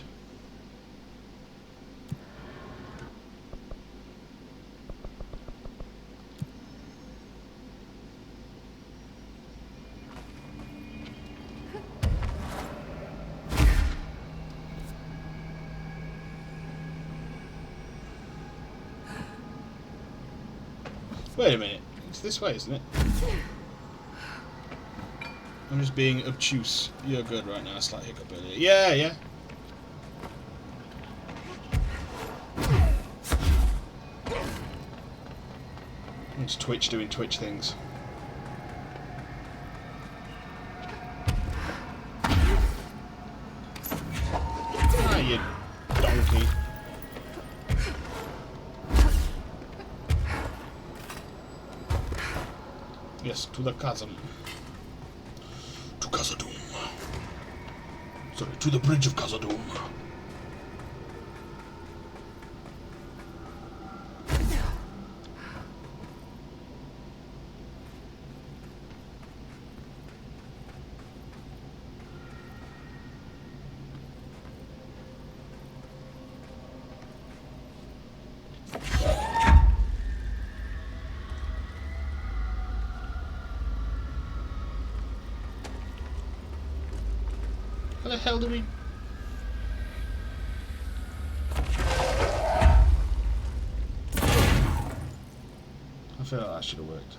Wait a minute, it's this way, isn't it? I'm just being obtuse. You're good right now, slight hiccup earlier. Yeah, yeah. It's Twitch doing Twitch things. Ah, you donkey. Yes, to the chasm. To Khazad-dûm. Sorry, to the bridge of Khazad-dûm. How the hell do we... I feel like that should have worked.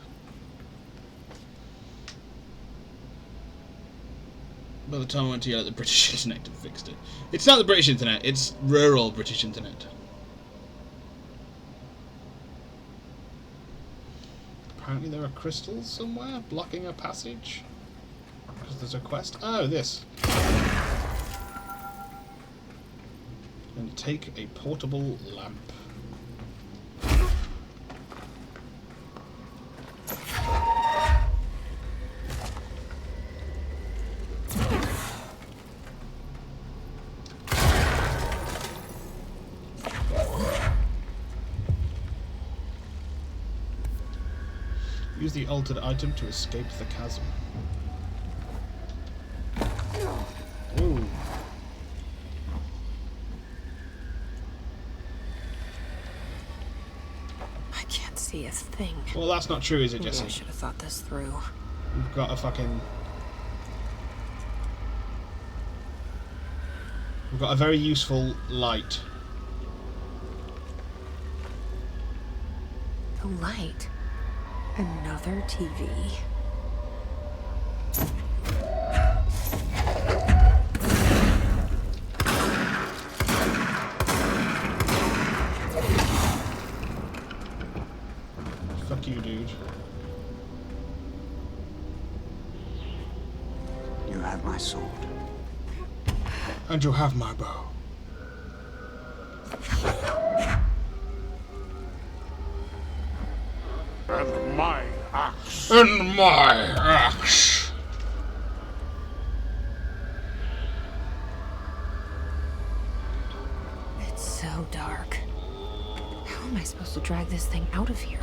By the time I went to yell at the British internet and fixed it. It's not the British internet, it's rural British internet. Apparently there are crystals somewhere blocking a passage. Because there's a quest. Oh, this. And take a portable lamp. Use the altered item to escape the chasm. Ooh. I can't see a thing. Well, that's not true, is it, Jesse? Maybe I should have thought this through. We've got a fucking... We've got a very useful light. A light? Another TV? Fuck you, dude. You have my sword. And you have my bow. And my axe. And my axe. It's so dark. How am I supposed to drag this thing out of here?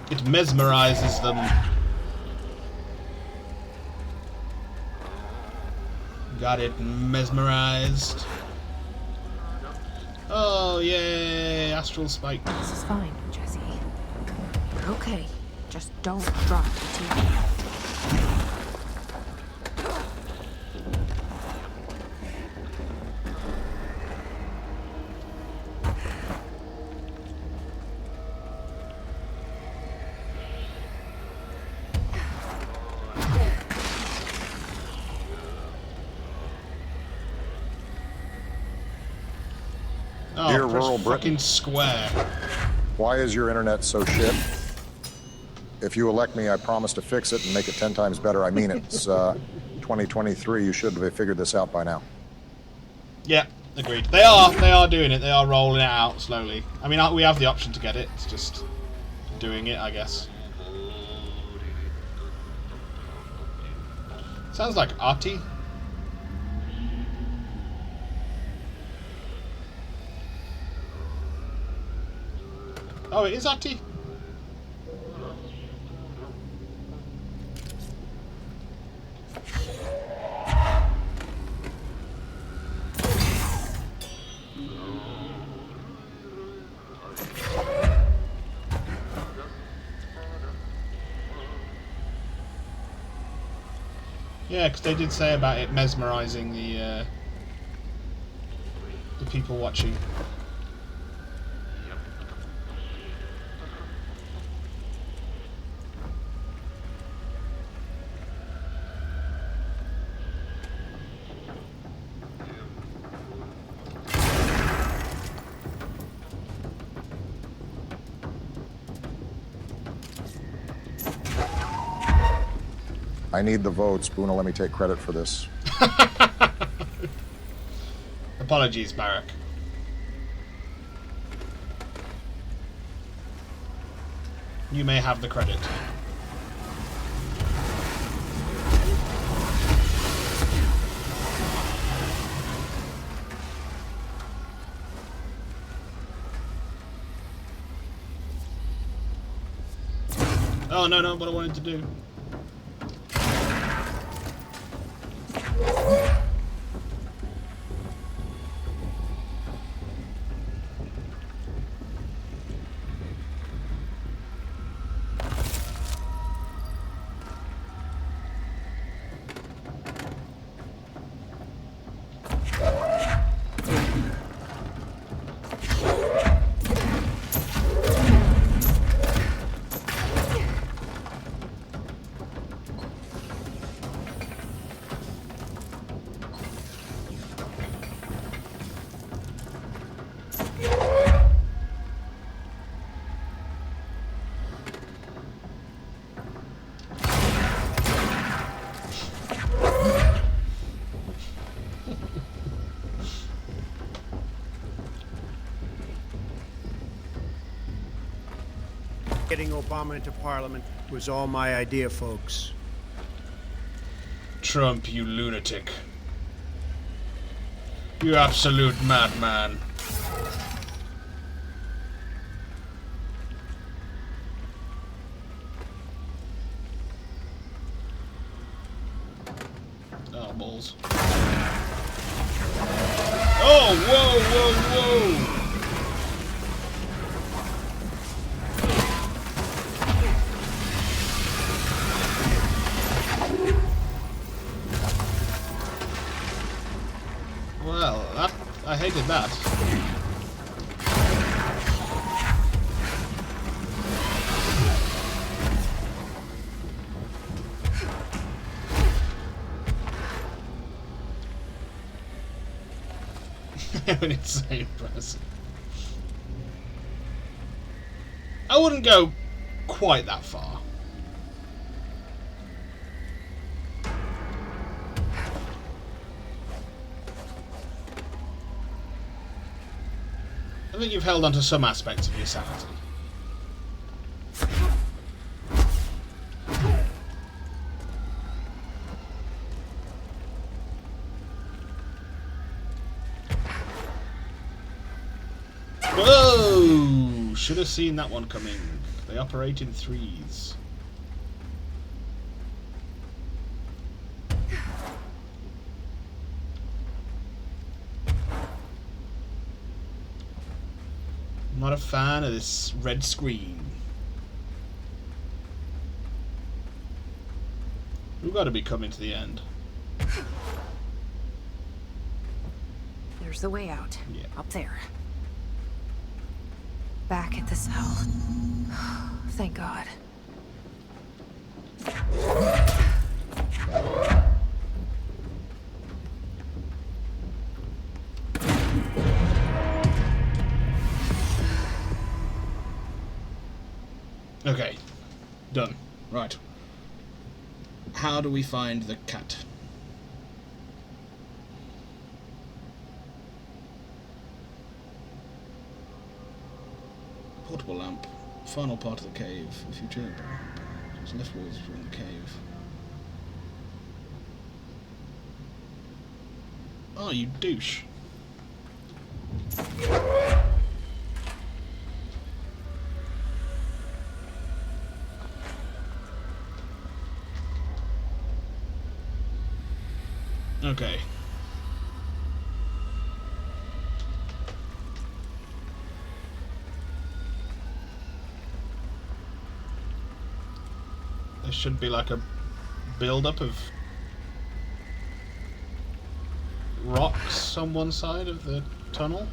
It mesmerizes them. Got it mesmerized. Oh, yay! Astral spike. This is fine, Jesse. We're okay. Just don't drop the TV. Oh, Dear press rural fucking Britain, square. why is your internet so shit? If you elect me, I promise to fix it and make it 10 times better. I mean it. It's 2023. You should have figured this out by now. Yeah, agreed. They are doing it. They are rolling it out slowly. I mean, we have the option to get it. It's just doing it, I guess. Sounds like Artie. Oh, it is Artie. Yeah, because they did say about it mesmerizing the people watching. I need the votes. Boona, let me take credit for this. Apologies, Barak. You may have the credit. Oh, no, no, what I wanted to do. Getting Obama into Parliament was all my idea, folks. Trump, you lunatic. You absolute madman. Oh, balls. Oh, whoa, whoa, whoa! Well, I hated that. An insane person. I wouldn't go quite that far. I think you've held on to some aspects of your sanity. Whoa! Should have seen that one coming. They operate in threes. I'm not a fan of this red screen. We've got to be coming to the end. There's the way out. Yeah. Up there. Back at the cell. Thank God. Okay. Done. Right. How do we find the cat? Portable lamp. Final part of the cave. If you turn it's leftwards from the cave. Oh, you douche. Okay. There should be like a build-up of rocks on one side of the tunnel.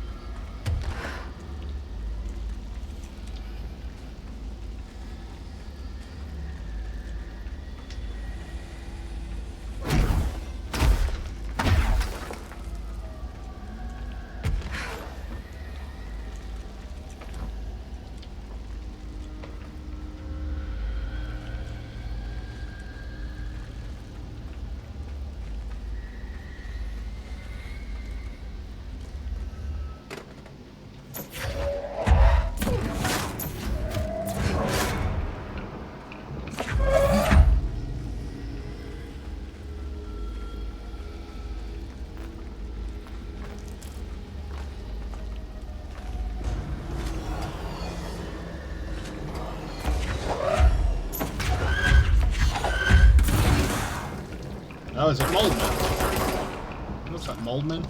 Oh, is it Moldman? It looks like Moldman.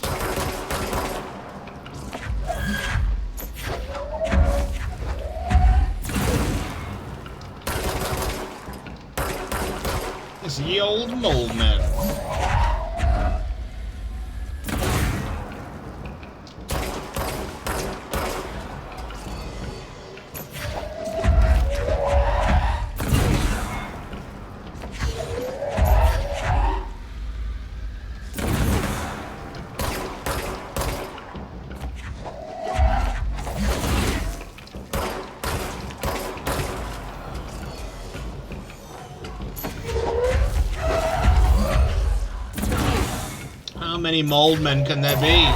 It's the old Moldman. How many Moldmen can there be?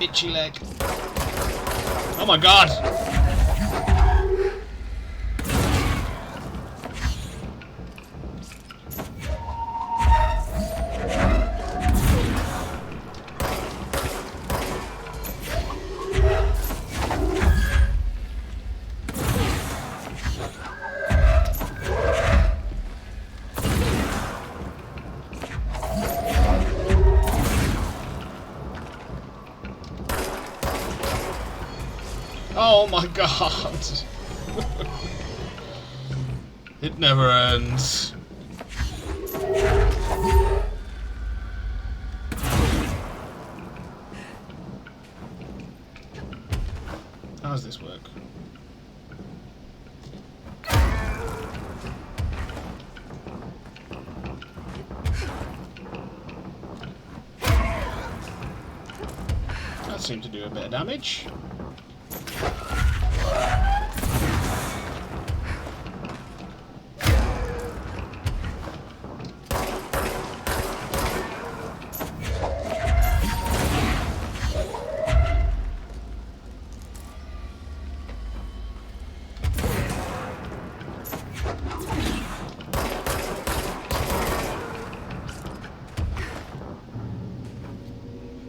Itchy leg. Oh my god! Oh my god! It never ends. How does this work? That seemed to do a bit of damage.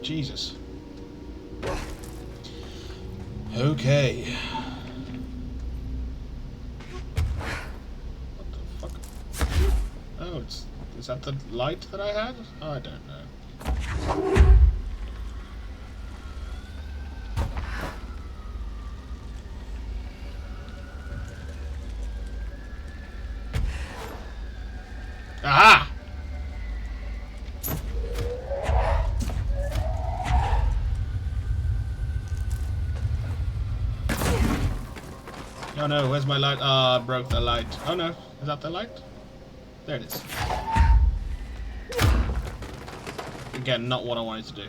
Jesus. Okay. What the fuck? Oh, is that the light that I had? Oh, I don't know. Aha! Oh no, where's my light? Ah, I broke the light. Oh no, is that the light? There it is. Again, not what I wanted to do.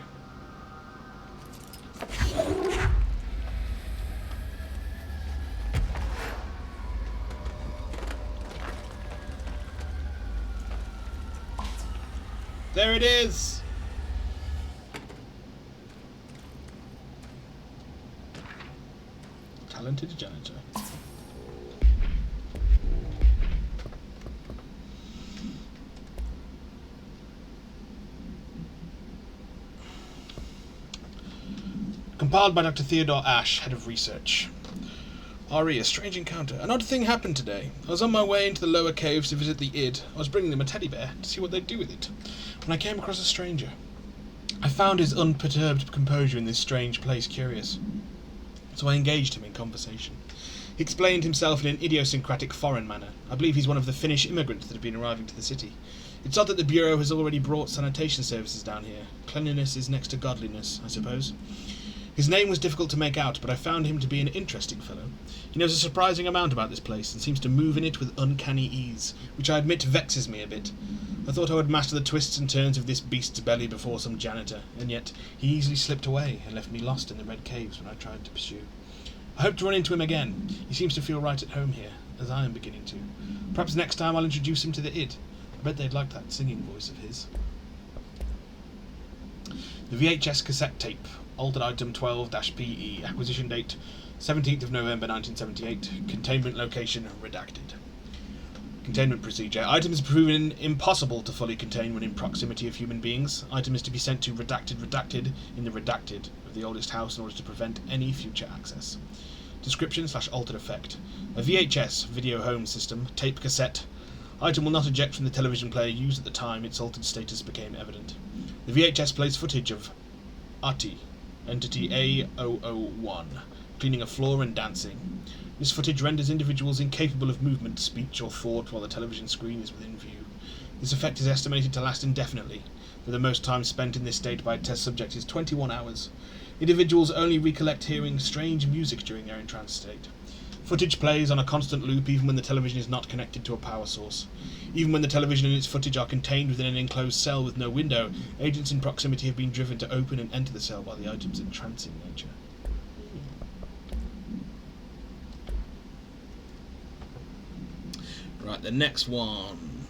There it is! Talented janitor. Compiled by Dr. Theodore Ash, Head of Research. RE, a strange encounter. An odd thing happened today. I was on my way into the lower caves to visit the id. I was bringing them a teddy bear to see what they'd do with it, when I came across a stranger. I found his unperturbed composure in this strange place curious, so I engaged him in conversation. He explained himself in an idiosyncratic foreign manner. I believe he's one of the Finnish immigrants that have been arriving to the city. It's odd that the Bureau has already brought sanitation services down here. Cleanliness is next to godliness, I suppose. His name was difficult to make out, but I found him to be an interesting fellow. He knows a surprising amount about this place, and seems to move in it with uncanny ease, which I admit vexes me a bit. I thought I would master the twists and turns of this beast's belly before some janitor, and yet he easily slipped away and left me lost in the red caves when I tried to pursue. I hope to run into him again. He seems to feel right at home here, as I am beginning to. Perhaps next time I'll introduce him to the id. I bet they'd like that singing voice of his. The VHS cassette tape. Altered item 12-PE. Acquisition date 17th of November 1978. Containment location redacted. Containment procedure. Item is proven impossible to fully contain when in proximity of human beings. Item is to be sent to redacted in the redacted of the oldest house in order to prevent any future access. Description/altered effect. A VHS, video home system, tape cassette. Item will not eject from the television player used at the time its altered status became evident. The VHS plays footage of Ati, Entity A001, cleaning a floor and dancing. This footage renders individuals incapable of movement, speech, or thought while the television screen is within view. This effect is estimated to last indefinitely, though the most time spent in this state by a test subject is 21 hours. Individuals only recollect hearing strange music during their entranced state. Footage plays on a constant loop even when the television is not connected to a power source. Even when the television and its footage are contained within an enclosed cell with no window, agents in proximity have been driven to open and enter the cell by the item's entrancing nature. Right, the next one.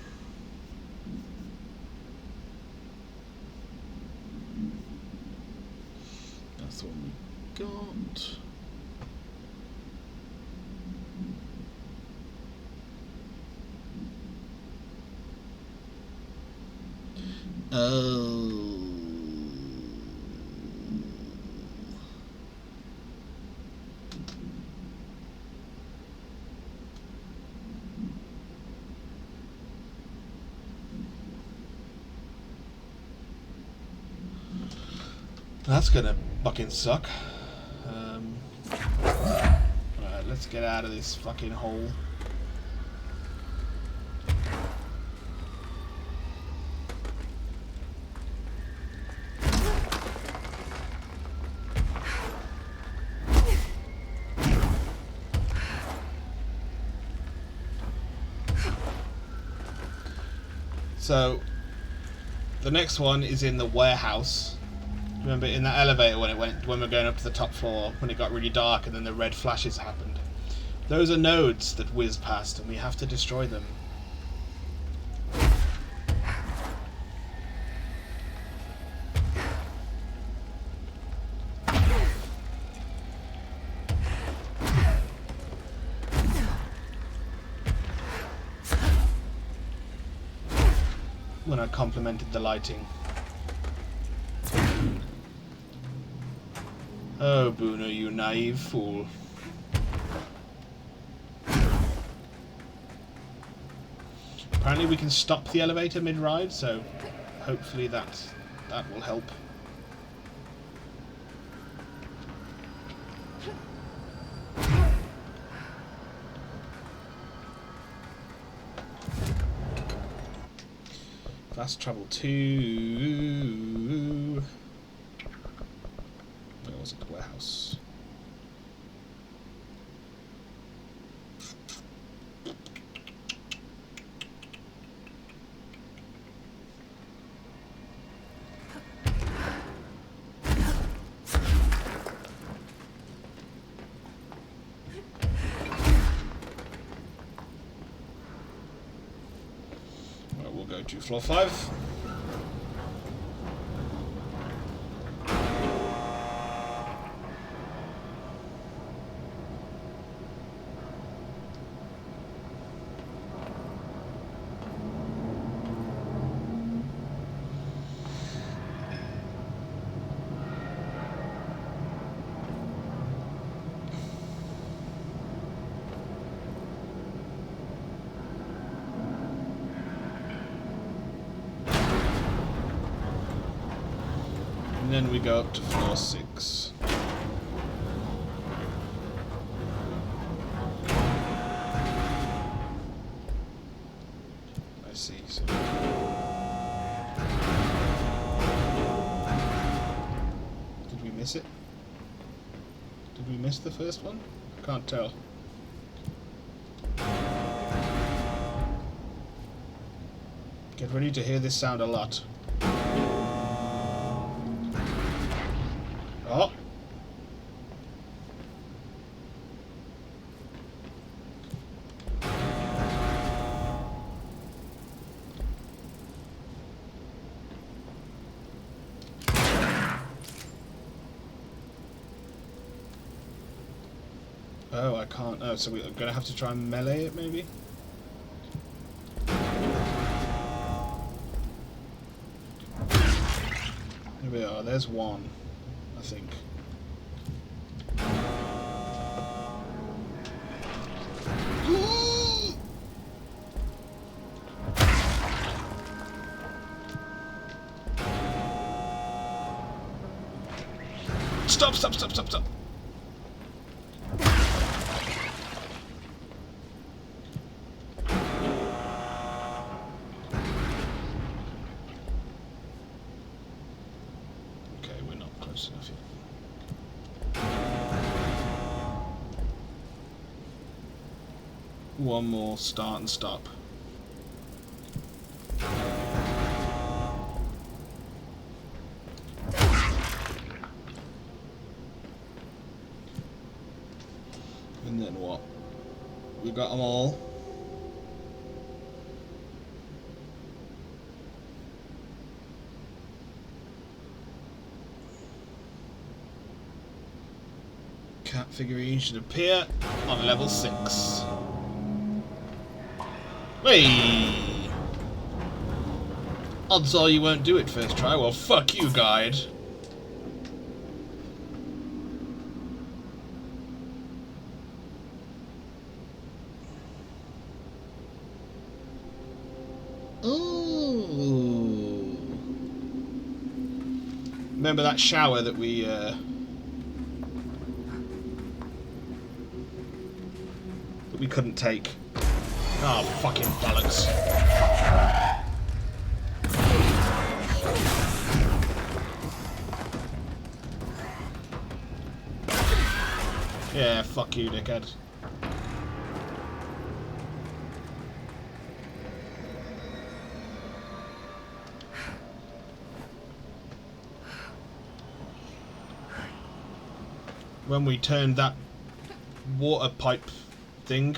That's what we got. Oh. That's gonna fucking suck. Alright, let's get out of this fucking hole. So, the next one is in the warehouse. Remember in that elevator when we're going up to the top floor, when it got really dark and then the red flashes happened. Those are nodes that whiz past and we have to destroy them. When I complimented the lighting. Oh, Boona, you naive fool. Apparently we can stop the elevator mid-ride, so hopefully that will help. Fast travel to... where was it? The warehouse. Well, we'll go to floor 5. And then we go up to floor 6. I see. So did we miss it? Did we miss the first one? I can't tell. Get ready to hear this sound a lot. Oh. Oh, I can't. Oh, so we're gonna have to try and melee it, maybe? Here we are. There's one, I think. Stop, stop, stop, stop, stop. Okay, we're not close enough yet. One more start and stop. And then what? We got them all. Cat figurine should appear on level 6. Hey! Odds are you won't do it first try. Well, fuck you, guide. Ooh. Remember that shower that we couldn't take? Oh, fucking bollocks. Yeah, fuck you, dickhead. When we turned that water pipe thing,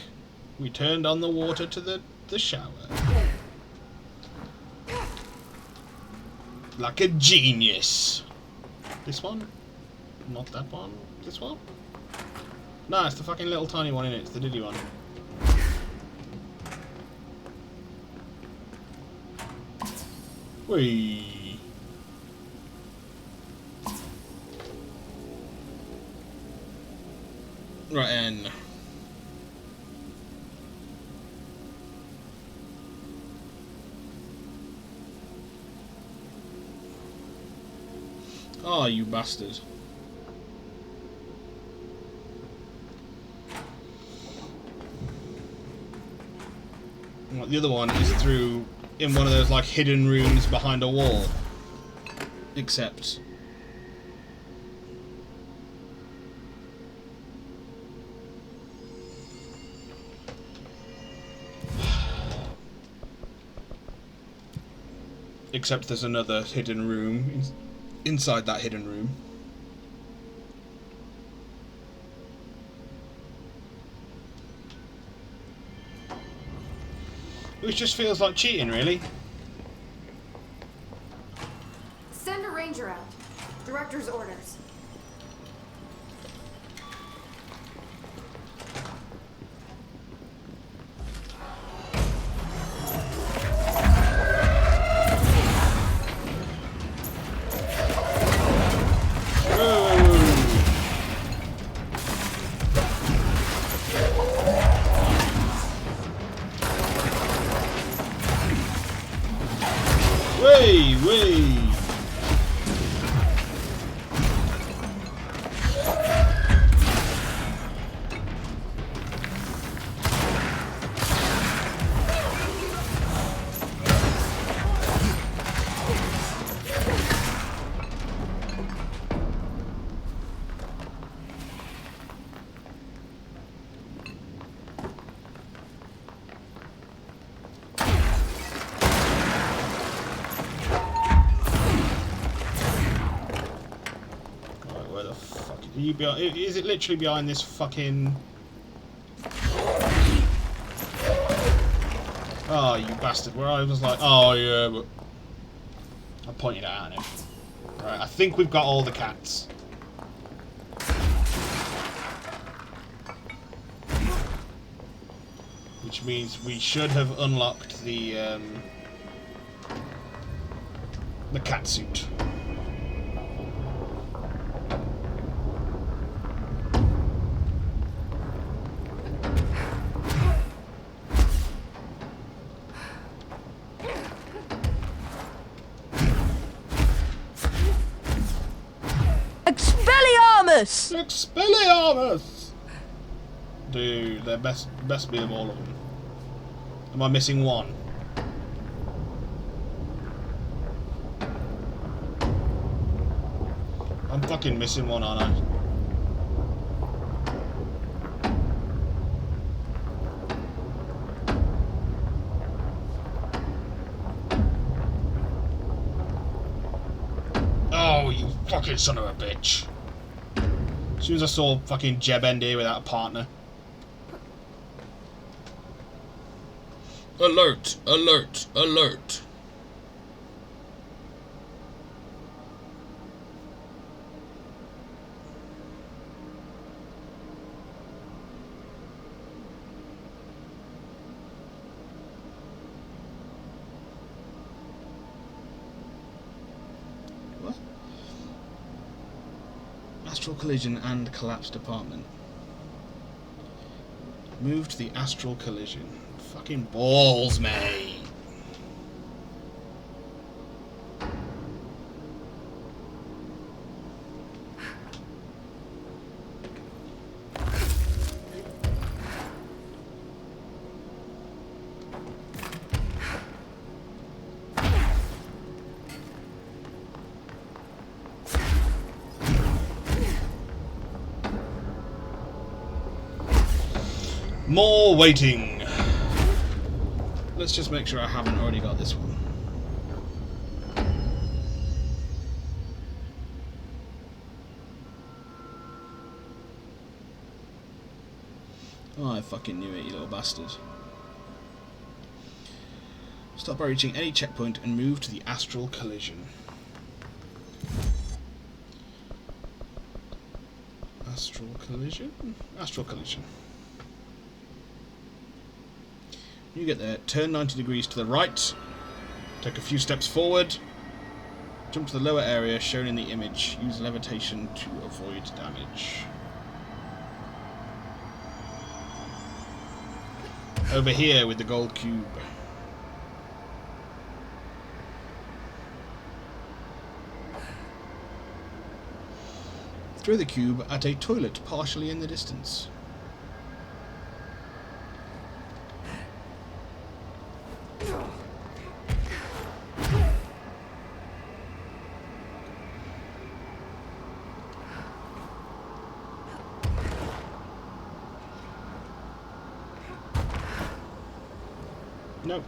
we turned on the water to the shower. Like a genius. This one? Not that one. This one? No, it's the fucking little tiny one in it. It's the Diddy one. Whee! Right then. Oh, you bastard. Well, the other one is through in one of those like hidden rooms behind a wall. Except there's another hidden room inside that hidden room. Which just feels like cheating, really. Send a ranger out. Director's orders. Is it literally behind this fucking... Oh, you bastard. Where I was like, oh yeah, but... I pointed it out at him. Right, I think we've got all the cats. Which means we should have unlocked the cat suit. Expelliarmus! Dude, there best be of all of them. Am I missing one? I'm fucking missing one, aren't I? Oh, you fucking son of a bitch. As soon as I saw fucking Jeb end here without a partner. Alert! Alert! Alert! What? Astral collision and collapse department. Move to the astral collision. Fucking balls, mate. More waiting. Let's just make sure I haven't already got this one. Oh, I fucking knew it, you little bastard. Stop by reaching any checkpoint and move to the astral collision. Astral collision? Astral collision. You get there, turn 90 degrees to the right, take a few steps forward, jump to the lower area shown in the image, use levitation to avoid damage. over here with the gold cube. Throw the cube at a toilet partially in the distance. No.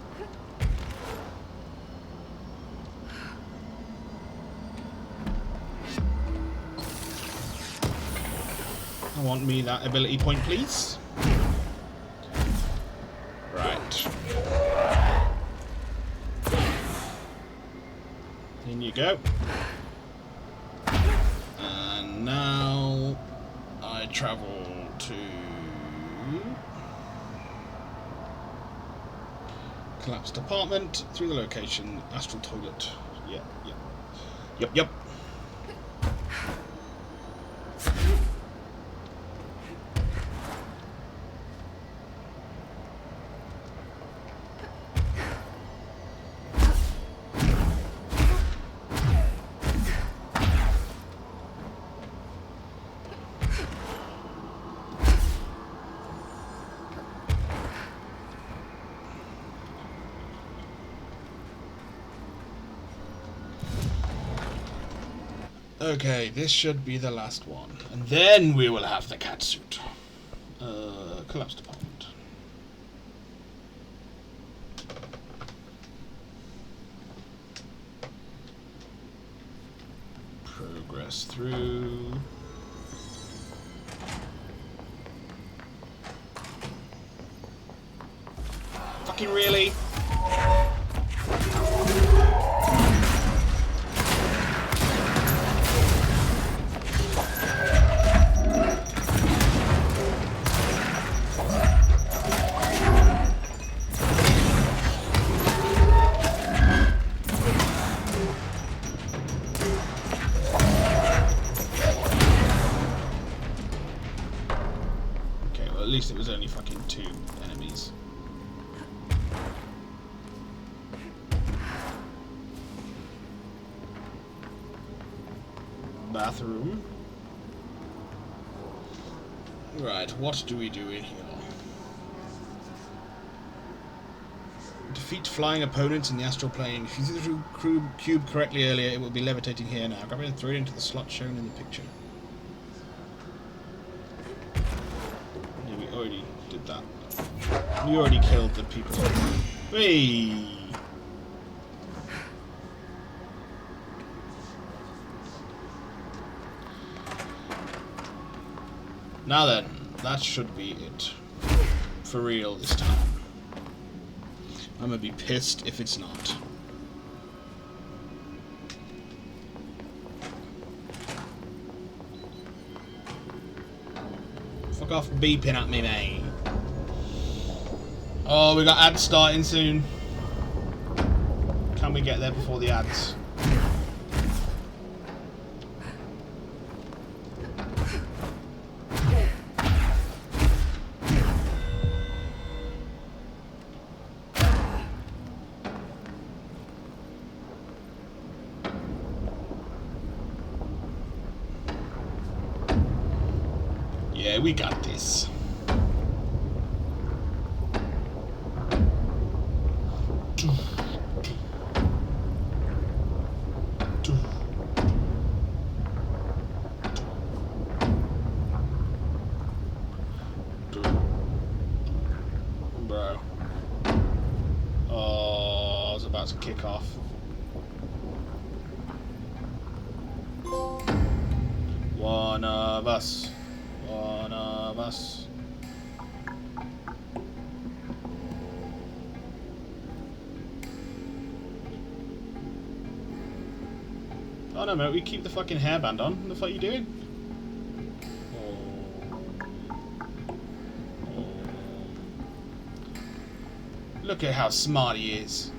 I want me that ability point, please. Right. In you go. And now I travel to collapsed apartment through the location astral toilet. Yep. Okay, this should be the last one. And then we will have the catsuit. Collapsed apartment. Progress through. Fucking really? At least it was only fucking 2 enemies. Bathroom. Right, what do we do in here? Defeat flying opponents in the astral plane. If you threw the cube correctly earlier, it will be levitating here now. Grab it and throw it into the slot shown in the picture. Already did that. You already killed the people. Hey! Now then, that should be it. For real this time. I'm gonna be pissed if it's not. Fuck off beeping at me, mate. Oh, we got ads starting soon. Can we get there before the ads? Yeah, we got this. Bro. Oh, I was about to kick off. One of us. One of us. Oh no, mate, we keep the fucking hairband on. What the fuck are you doing? Look at how smart he is.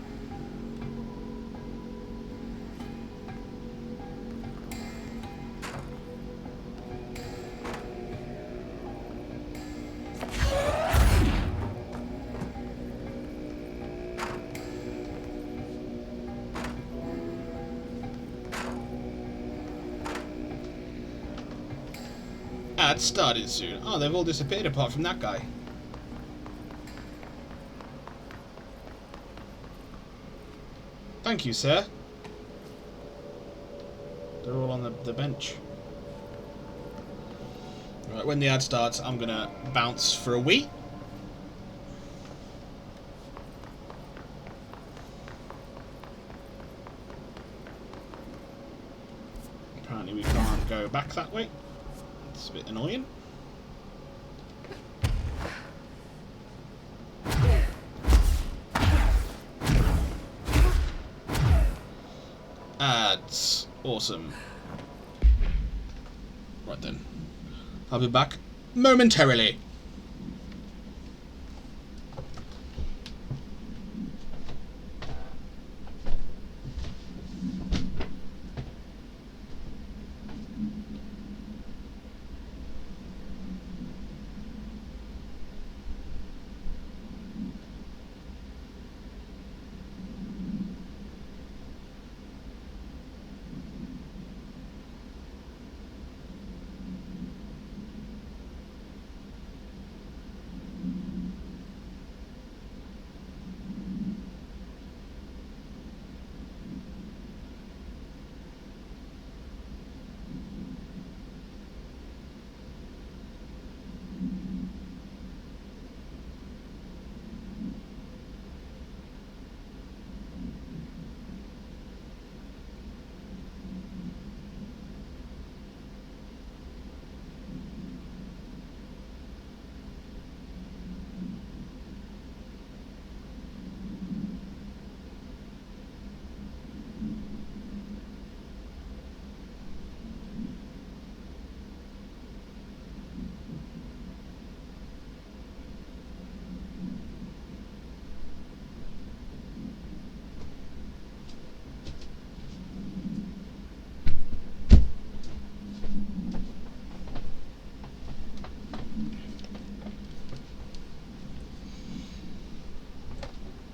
ads started soon. Oh, they've all disappeared apart from that guy. Thank you, sir. They're all on the bench. Right, when the ad starts, I'm gonna bounce for a wee. Apparently we can't go back that way. It's a bit annoying. Ads. Awesome. Right then. I'll be back momentarily.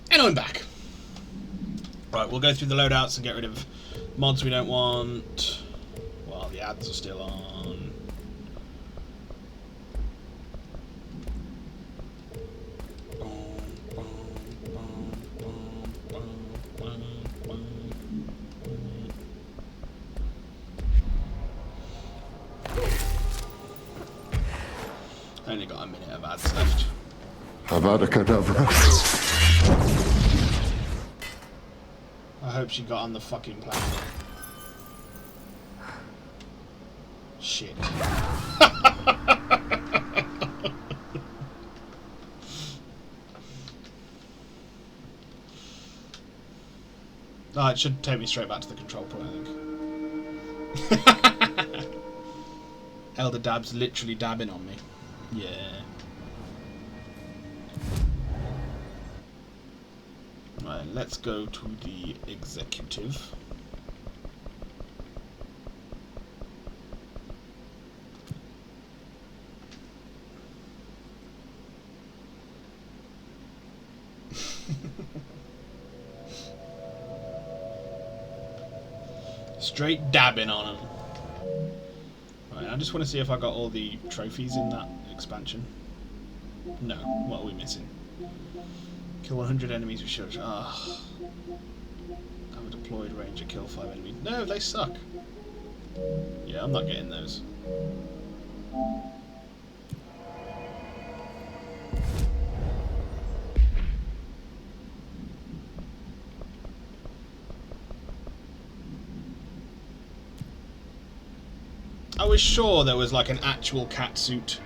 And I'm back. Right, we'll go through the loadouts and get rid of mods we don't want while the ads are still on. Only got a minute of ads left. Avada Kedavra. I hope she got on the fucking plane. Shit. Oh, it should take me straight back to the control point, I think. Elder Dab's literally dabbing on me. Yeah. Right, let's go to the executive. Straight dabbing on him. Right, I just want to see if I got all the trophies in that expansion. No, what are we missing? Kill 100 enemies with shotgun. Ah. Have a deployed ranger, kill 5 enemies. No, they suck. Yeah, I'm not getting those. I was sure there was like an actual cat suit.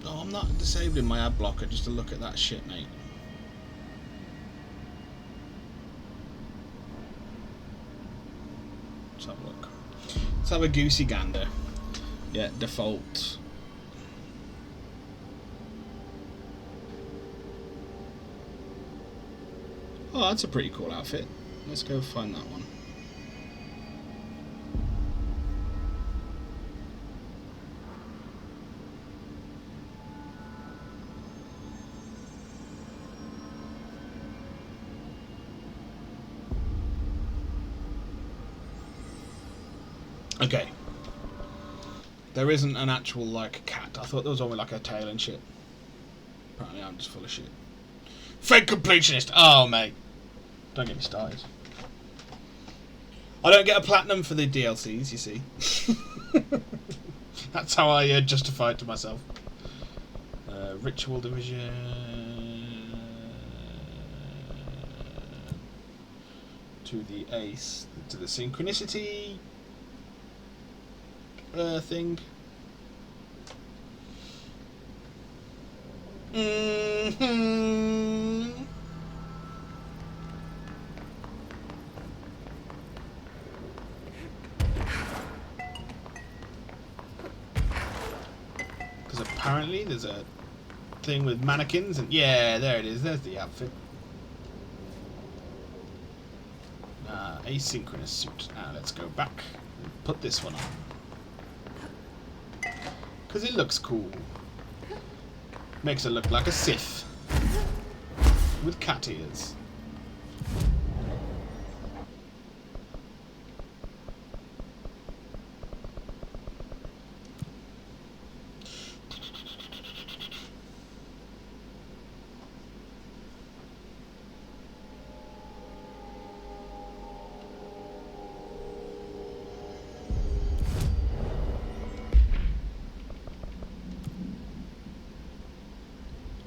Oh, I'm not disabling my ad blocker just to look at that shit, mate. Let's have a look. Let's have a goosey gander. Yeah, default. Oh, that's a pretty cool outfit. Let's go find that one. Okay. There isn't an actual, like, cat. I thought there was one with, like, a tail and shit. Apparently I'm just full of shit. Fake completionist! Oh, mate. Don't get me started. I don't get a platinum for the DLCs, you see. That's how I justify it to myself. Ritual Division... To the Ace. To the Synchronicity... thing. Because apparently there's a thing with mannequins, and yeah, there it is. There's the outfit. Asynchronous suit. Now let's go back and put this one on. Because it looks cool. Makes it look like a Sith. With cat ears.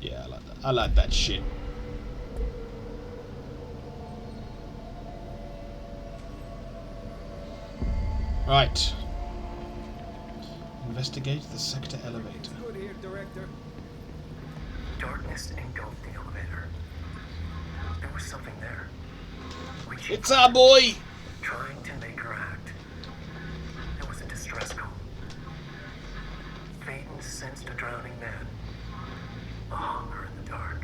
Yeah, I like that. I like that shit. Right. Investigate the sector elevator. Good here, Director. Darkness engulfed the elevator. There was something there. It's our boy! Trying to make her act. There was a distress call. Phaeton sensed a drowning man. A hunger in the dark.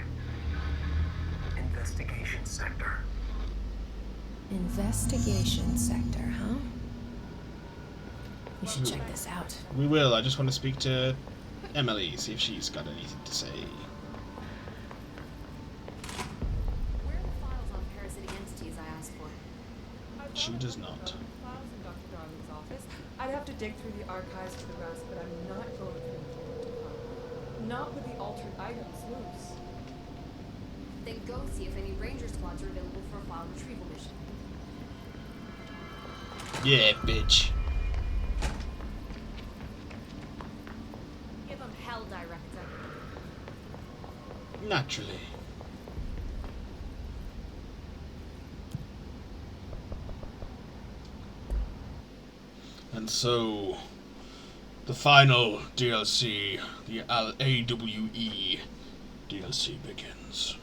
Investigation sector. Investigation sector, huh? We should check this out. We will. I just want to speak to Emily, see if she's got anything to say. Where are the files on parasitic entities I asked for? She does not. Files in Dr. Darling's office. I'd have to dig through the archives for the rest, but I'm not going for the floor to find. Not with the altered items loose. Then go see if any ranger squads are available for a file retrieval mission. Yeah, bitch. Give them hell, Director. Naturally. And so, the final DLC, the AWE DLC begins.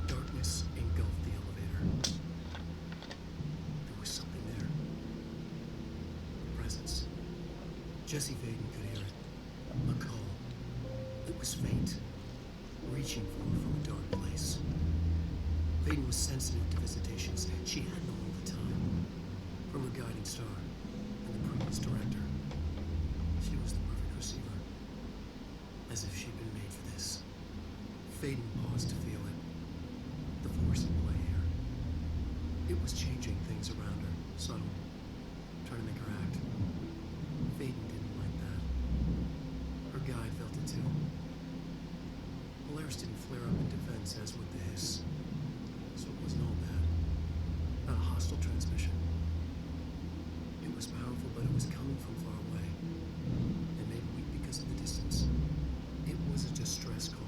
Darkness engulfed the elevator. There was something there. A presence. Jesse Phaeton could hear it. A call. It was faint. Reaching for her from a dark place. Phaeton was sensitive to visitations she had them all the time. From her guiding star and the previous director. She was the perfect receiver. As if she'd been made for this. Phaeton paused to feel it. The force in play here. It was changing things around her, subtle. Trying to make her act. Phaeton didn't like that. Her guide felt it too. Polaris didn't flare up in defense as with the hiss. So it wasn't all bad. Not a hostile transmission. It was powerful, but it was coming from far away. It made weak because of the distance. It was a distress call.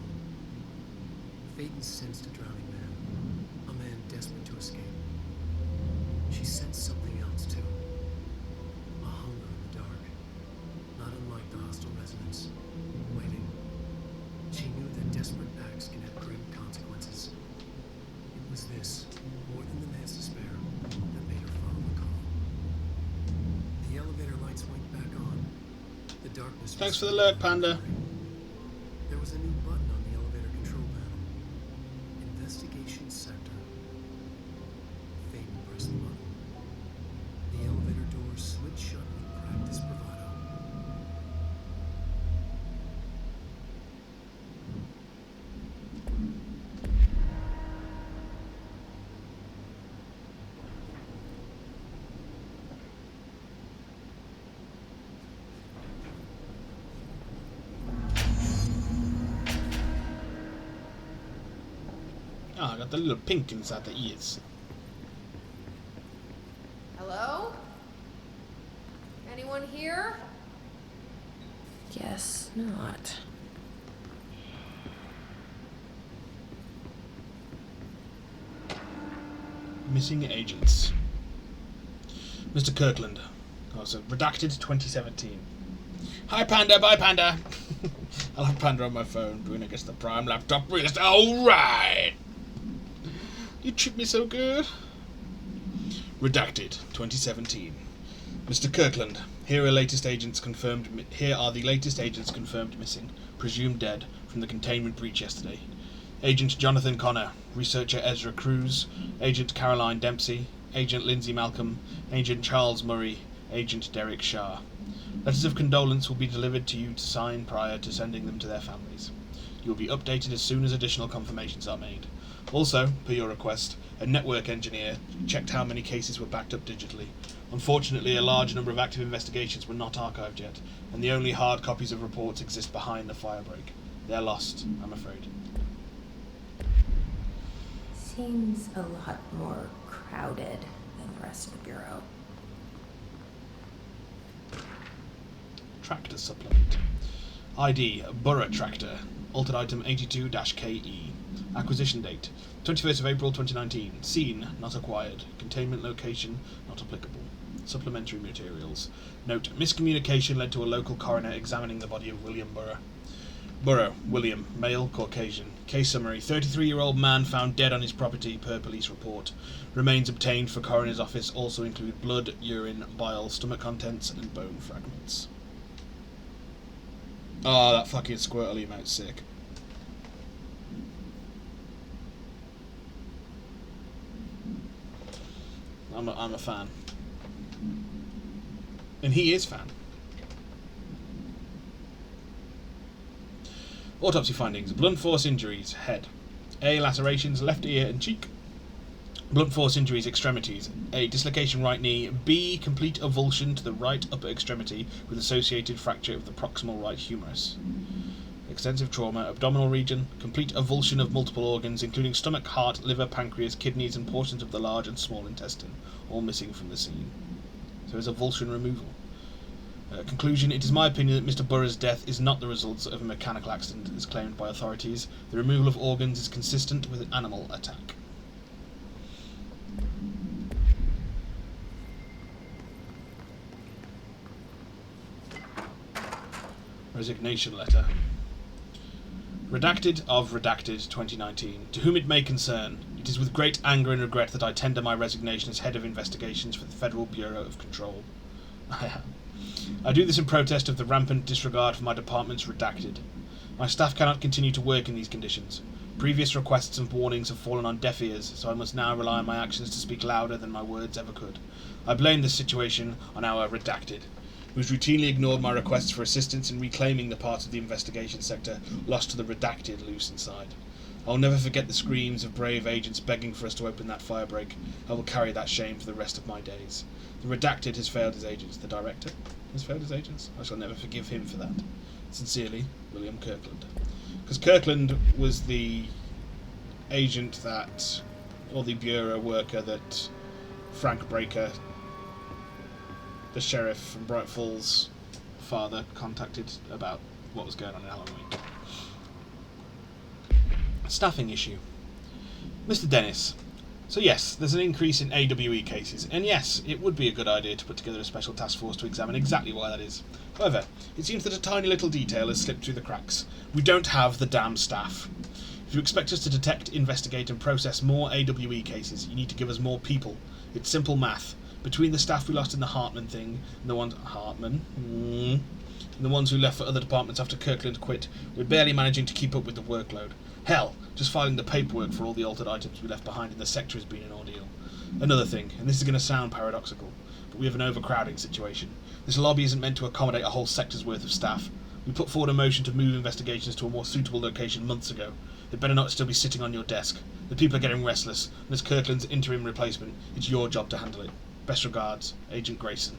Phaeton sensed a drowning man. A man desperate to escape. She sensed something else, too. A hunger in the dark. Not unlike the hostile resonance. Waiting. She knew that desperate acts can have grim consequences. It was this, more than the man's despair, that made her follow the call. The elevator lights went back on. The darkness. Thanks for the lurk, Panda. There was a new button on the elevator control panel. Investigation sector. Phaeton pressed the button. The elevator door slid shut with practiced bravado. I got the little pink inside the ears. Hello? Anyone here? Guess not. Missing agents. Mr. Kirkland. Oh, so redacted 2017. Hi Panda, bye Panda. I'll have Panda on my phone doing against the Prime laptop list. Alright! You treat me so good. Redacted 2017. Mr. Kirkland, here are the latest agents confirmed missing, presumed dead, from the containment breach yesterday. Agent Jonathan Connor, Researcher Ezra Cruz, Agent Caroline Dempsey, Agent Lindsay Malcolm, Agent Charles Murray, Agent Derek Shah. Letters of condolence will be delivered to you to sign prior to sending them to their families. You will be updated as soon as additional confirmations are made. Also, per your request, a network engineer checked how many cases were backed up digitally. Unfortunately, a large number of active investigations were not archived yet, and the only hard copies of reports exist behind the firebreak. They're lost, I'm afraid. Seems a lot more crowded than the rest of the Bureau. Tractor supplement. ID, Borough Tractor. Altered item 82-KE. Acquisition date, 21st of April 2019. Scene, not acquired. Containment location, not applicable. Supplementary materials. Note, miscommunication led to a local coroner examining the body of William Burrow. Burrow, William, male, Caucasian. Case summary, 33-year-old man found dead on his property per police report. Remains obtained for coroner's office also include blood, urine, bile, stomach contents, and bone fragments. Oh, that fucking squirtle emote's sick. I'm a fan. And he is fan. Autopsy findings. Blunt force injuries. Head. A. Lacerations left ear and cheek. Blunt force injuries extremities. A. Dislocation right knee. B. Complete avulsion to the right upper extremity with associated fracture of the proximal right humerus. Extensive trauma. Abdominal region. Complete avulsion of multiple organs including stomach, heart, liver, pancreas, kidneys and portions of the large and small intestine. All missing from the scene. So there's avulsion removal. Conclusion, it is my opinion that Mr. Burroughs' death is not the result of a mechanical accident as claimed by authorities. The removal of organs is consistent with an animal attack. Resignation letter. Redacted of Redacted 2019. To whom it may concern, it is with great anger and regret that I tender my resignation as Head of Investigations for the Federal Bureau of Control. I do this in protest of the rampant disregard for my department's redacted. My staff cannot continue to work in these conditions. Previous requests and warnings have fallen on deaf ears, so I must now rely on my actions to speak louder than my words ever could. I blame this situation on our redacted, who has routinely ignored my requests for assistance in reclaiming the parts of the investigation sector lost to the redacted loose inside. I will never forget the screams of brave agents begging for us to open that firebreak. I will carry that shame for the rest of my days. The redacted has failed his agents. The director has failed his agents. I shall never forgive him for that. Sincerely, William Kirkland. Because Kirkland was the agent that, or the bureau worker that Frank Breaker, the sheriff from Bright Falls' father, contacted about what was going on in Alan Wake. Staffing issue. Mr. Dennis. So yes, there's an increase in AWE cases, and yes, it would be a good idea to put together a special task force to examine exactly why that is. However, it seems that a tiny little detail has slipped through the cracks. We don't have the damn staff. If you expect us to detect, investigate and process more AWE cases, you need to give us more people. It's simple math. Between the staff we lost in the Hartman thing, and the ones... and the ones who left for other departments after Kirkland quit, we're barely managing to keep up with the workload. Hell, just filing the paperwork for all the altered items we left behind in the sector has been an ordeal. Another thing, and this is going to sound paradoxical, but we have an overcrowding situation. This lobby isn't meant to accommodate a whole sector's worth of staff. We put forward a motion to move investigations to a more suitable location months ago. It better not still be sitting on your desk. The people are getting restless, and as Kirkland's interim replacement, it's your job to handle it. Best regards, Agent Grayson.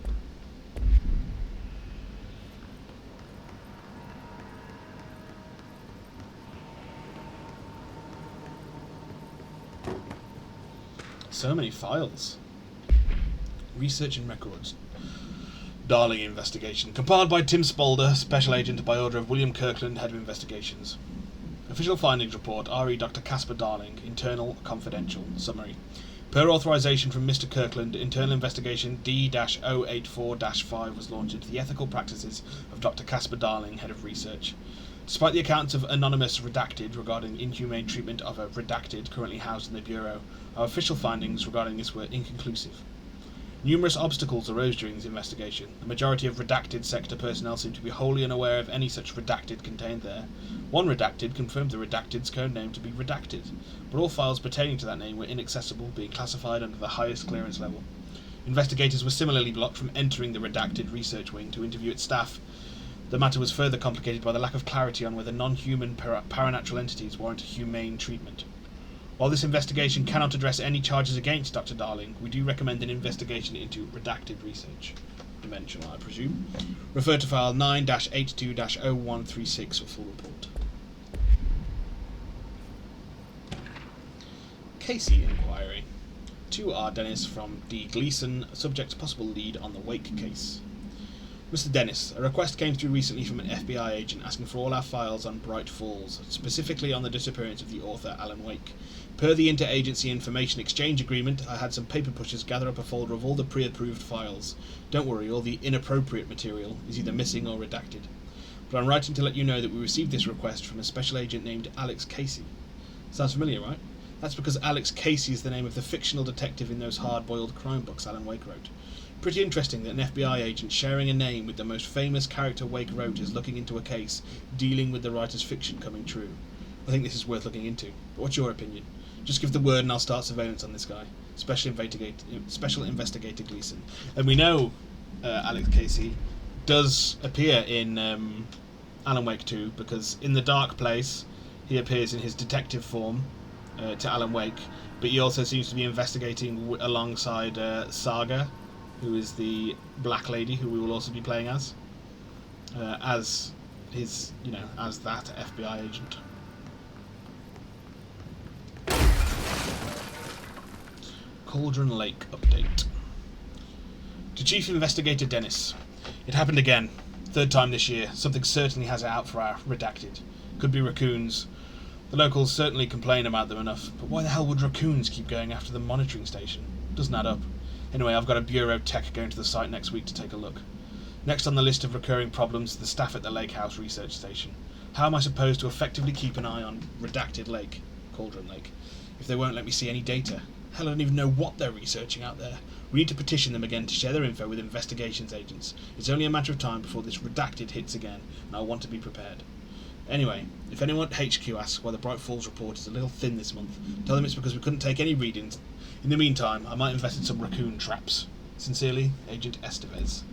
So many files. Research and records. Darling investigation. Compiled by Tim Spaulding, Special Agent by order of William Kirkland, Head of Investigations. Official findings report. RE Dr. Casper Darling. Internal confidential. Summary. Per authorization from Mr. Kirkland, internal investigation D-084-5 was launched into the ethical practices of Dr. Casper Darling, Head of Research. Despite the accounts of anonymous redacted regarding inhumane treatment of a redacted currently housed in the Bureau, our official findings regarding this were inconclusive. Numerous obstacles arose during this investigation. The majority of redacted sector personnel seemed to be wholly unaware of any such redacted contained there. One redacted confirmed the redacted's code name to be redacted, but all files pertaining to that name were inaccessible, being classified under the highest clearance level. Investigators were similarly blocked from entering the redacted research wing to interview its staff. The matter was further complicated by the lack of clarity on whether non-human paranatural entities warrant humane treatment. While this investigation cannot address any charges against Dr. Darling, we do recommend an investigation into redacted research. Dimensional, I presume. Refer to file 9-82-0136 for full report. Casey inquiry. To R. Dennis from D. Gleason, subject possible lead on the Wake case. Mr. Dennis, a request came through recently from an FBI agent asking for all our files on Bright Falls, specifically on the disappearance of the author Alan Wake. Per the Interagency Information Exchange Agreement, I had some paper pushers gather up a folder of all the pre-approved files. Don't worry, all the inappropriate material is either missing or redacted. But I'm writing to let you know that we received this request from a special agent named Alex Casey. Sounds familiar, right? That's because Alex Casey is the name of the fictional detective in those hard-boiled crime books Alan Wake wrote. Pretty interesting that an FBI agent sharing a name with the most famous character Wake wrote is looking into a case dealing with the writer's fiction coming true. I think this is worth looking into. But what's your opinion? Just give the word and I'll start surveillance on this guy. Special Investigator Gleason. And we know Alex Casey does appear in Alan Wake 2, because in The Dark Place he appears in his detective form to Alan Wake, but he also seems to be investigating alongside Saga, who is the Black Lady, who we will also be playing as his, as that FBI agent. Cauldron Lake update. To Chief Investigator Dennis. It happened again. Third time this year. Something certainly has it out for our redacted. Could be raccoons. The locals certainly complain about them enough, but why the hell would raccoons keep going after the monitoring station? Doesn't add up. Anyway, I've got a Bureau tech going to the site next week to take a look. Next on the list of recurring problems, the staff at the Lake House Research Station. How am I supposed to effectively keep an eye on Redacted Lake, Cauldron Lake, if they won't let me see any data? Hell, I don't even know what they're researching out there. We need to petition them again to share their info with investigations agents. It's only a matter of time before this Redacted hits again, and I want to be prepared. Anyway, if anyone at HQ asks why the Bright Falls report is a little thin this month, tell them it's because we couldn't take any readings. In the meantime, I might invest in some raccoon traps. Sincerely, Agent Estevez.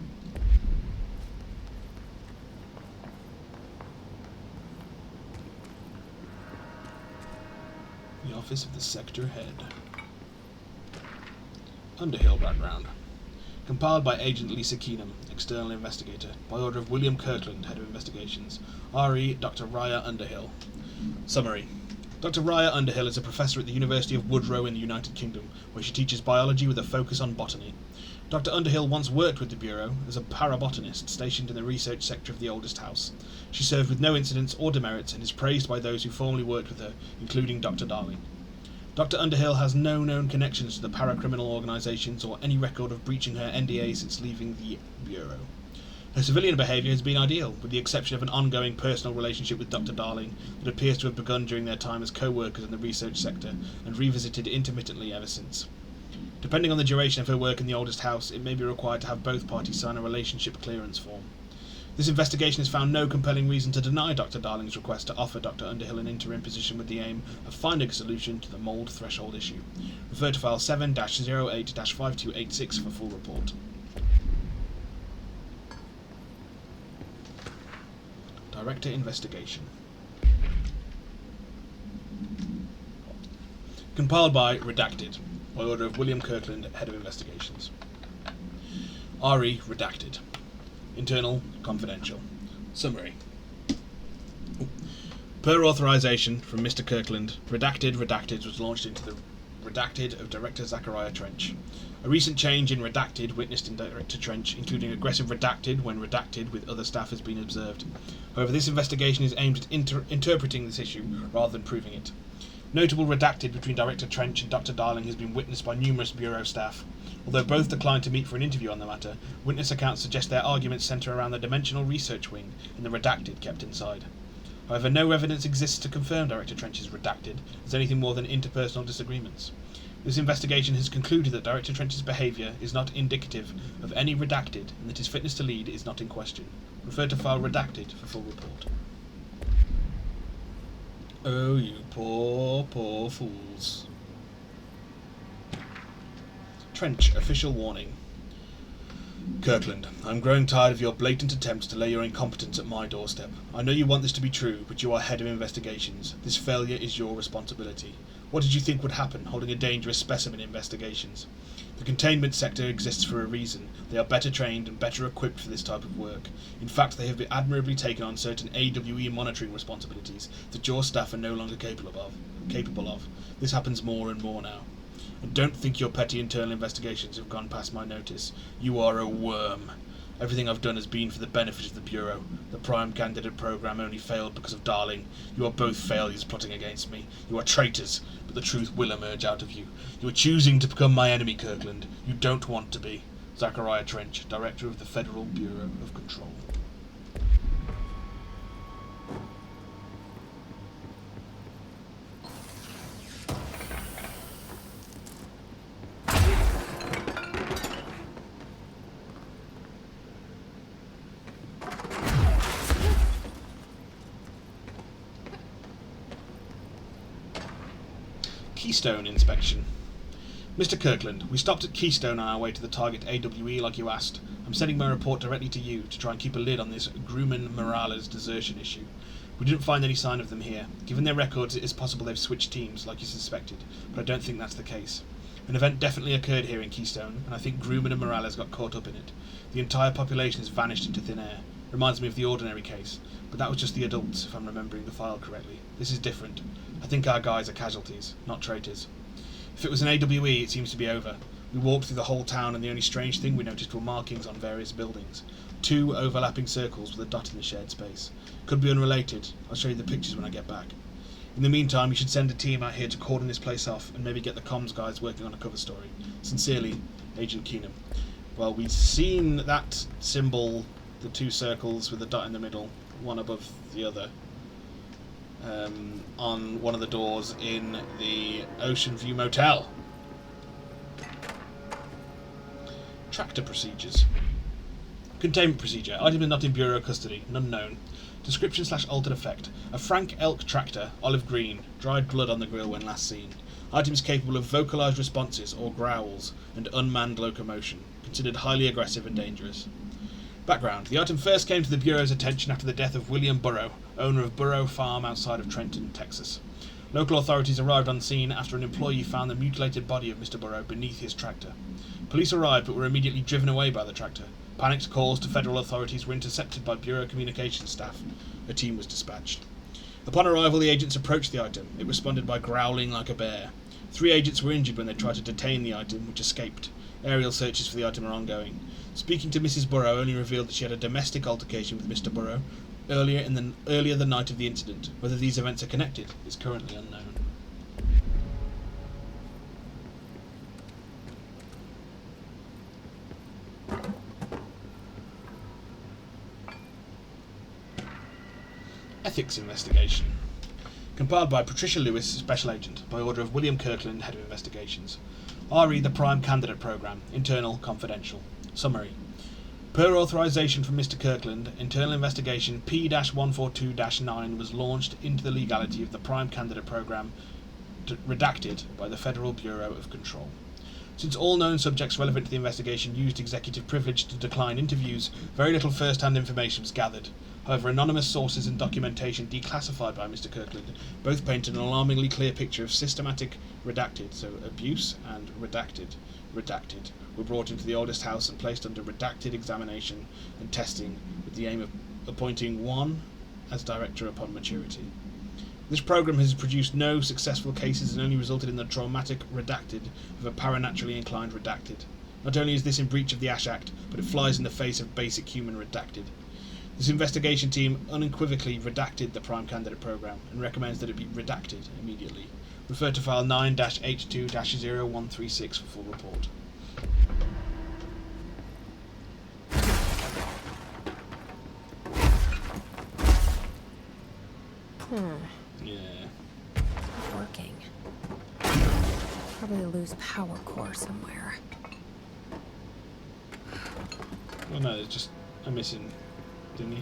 The office of the sector head. Underhill background. Compiled by Agent Lisa Keenum, External Investigator, by order of William Kirkland, Head of Investigations. R.E. Dr. Raya Underhill. Summary. Dr. Raya Underhill is a professor at the University of Woodrow in the United Kingdom, where she teaches biology with a focus on botany. Dr. Underhill once worked with the Bureau as a parabotanist stationed in the research sector of the oldest house. She served with no incidents or demerits and is praised by those who formerly worked with her, including Dr. Darling. Dr. Underhill has no known connections to the paracriminal organisations or any record of breaching her NDA since leaving the Bureau. Her civilian behaviour has been ideal, with the exception of an ongoing personal relationship with Dr. Darling that appears to have begun during their time as co-workers in the research sector and revisited intermittently ever since. Depending on the duration of her work in the oldest house, it may be required to have both parties sign a relationship clearance form. This investigation has found no compelling reason to deny Dr. Darling's request to offer Dr. Underhill an interim position with the aim of finding a solution to the mould threshold issue. Refer to file 7-08-5286 for full report. Director Investigation. Compiled by Redacted, by order of William Kirkland, Head of Investigations. RE Redacted. Internal Confidential. Summary. Per authorization from Mr. Kirkland, Redacted was launched into the Redacted of Director Zachariah Trench. A recent change in Redacted witnessed in Director Trench, including aggressive Redacted when Redacted with other staff, has been observed. However, this investigation is aimed at interpreting this issue rather than proving it. Notable Redacted between Director Trench and Dr. Darling has been witnessed by numerous Bureau staff. Although both declined to meet for an interview on the matter, witness accounts suggest their arguments centre around the Dimensional Research Wing and the Redacted kept inside. However, no evidence exists to confirm Director Trench is redacted as anything more than interpersonal disagreements. This investigation has concluded that Director Trench's behaviour is not indicative of any redacted and that his fitness to lead is not in question. Refer to file redacted for full report. Oh, you poor, poor fools. Trench, official warning. Kirkland, I'm growing tired of your blatant attempts to lay your incompetence at my doorstep. I know you want this to be true, but you are head of investigations. This failure is your responsibility. What did you think would happen, holding a dangerous specimen in investigations? The containment sector exists for a reason. They are better trained and better equipped for this type of work. In fact, they have been admirably taken on certain AWE monitoring responsibilities that your staff are no longer capable of. This happens more and more now. And don't think your petty internal investigations have gone past my notice. You are a worm. Everything I've done has been for the benefit of the Bureau. The Prime Candidate program only failed because of Darling. You are both failures plotting against me. You are traitors, but the truth will emerge out of you. You are choosing to become my enemy, Kirkland. You don't want to be. Zachariah Trench, Director of the Federal Bureau of Control. Keystone inspection. Mr. Kirkland, we stopped at Keystone on our way to the target AWE like you asked. I'm sending my report directly to you to try and keep a lid on this Grumman Morales desertion issue. We didn't find any sign of them here. Given their records, it is possible they've switched teams, like you suspected, but I don't think that's the case. An event definitely occurred here in Keystone, and I think Grumman and Morales got caught up in it. The entire population has vanished into thin air. Reminds me of the Ordinary case, but that was just the adults, if I'm remembering the file correctly. This is different. I think our guys are casualties, not traitors. If it was an AWE, it seems to be over. We walked through the whole town, and the only strange thing we noticed were markings on various buildings. 2 overlapping circles with a dot in the shared space. Could be unrelated. I'll show you the pictures when I get back. In the meantime, you should send a team out here to cordon this place off, and maybe get the comms guys working on a cover story. Sincerely, Agent Keenum. Well, we've seen that symbol, the 2 circles with a dot in the middle, one above the other, on one of the doors in the Ocean View Motel. Tractor procedures. Containment procedure. Item is not in Bureau custody. None known. Description / altered effect. A Frank Elk tractor, olive green. Dried blood on the grill when last seen. Items capable of vocalised responses or growls and unmanned locomotion. Considered highly aggressive and dangerous. Background. The item first came to the Bureau's attention after the death of William Burrow, owner of Burrow Farm outside of Trenton, Texas. Local authorities arrived on scene after an employee found the mutilated body of Mr. Burrow beneath his tractor. Police arrived but were immediately driven away by the tractor. Panicked calls to federal authorities were intercepted by Bureau communications staff. A team was dispatched. Upon arrival, the agents approached the item. It responded by growling like a bear. 3 agents were injured when they tried to detain the item, which escaped. Aerial searches for the item are ongoing. Speaking to Mrs. Burrow only revealed that she had a domestic altercation with Mr. Burrow earlier the night of the incident. Whether these events are connected is currently unknown. Ethics investigation. Compiled by Patricia Lewis, Special Agent, by order of William Kirkland, Head of Investigations. RE, the Prime Candidate Program, Internal, Confidential. Summary. Per authorization from Mr. Kirkland, internal investigation P-142-9 was launched into the legality of the Prime Candidate Program, redacted by the Federal Bureau of Control. Since all known subjects relevant to the investigation used executive privilege to decline interviews, very little first-hand information was gathered. However, anonymous sources and documentation declassified by Mr. Kirkland both paint an alarmingly clear picture of systematic redacted, so abuse and redacted, were brought into the oldest house and placed under redacted examination and testing with the aim of appointing one as director upon maturity. This program has produced no successful cases and only resulted in the traumatic redacted of a paranaturally inclined redacted. Not only is this in breach of the Ash Act, but it flies in the face of basic human redacted. This investigation team unequivocally redacted the Prime Candidate program and recommends that it be redacted immediately. Refer to file 9-H2-0136 for full report. Yeah. Working. Probably a loose power core somewhere. Well, no, there's just a missing thingy.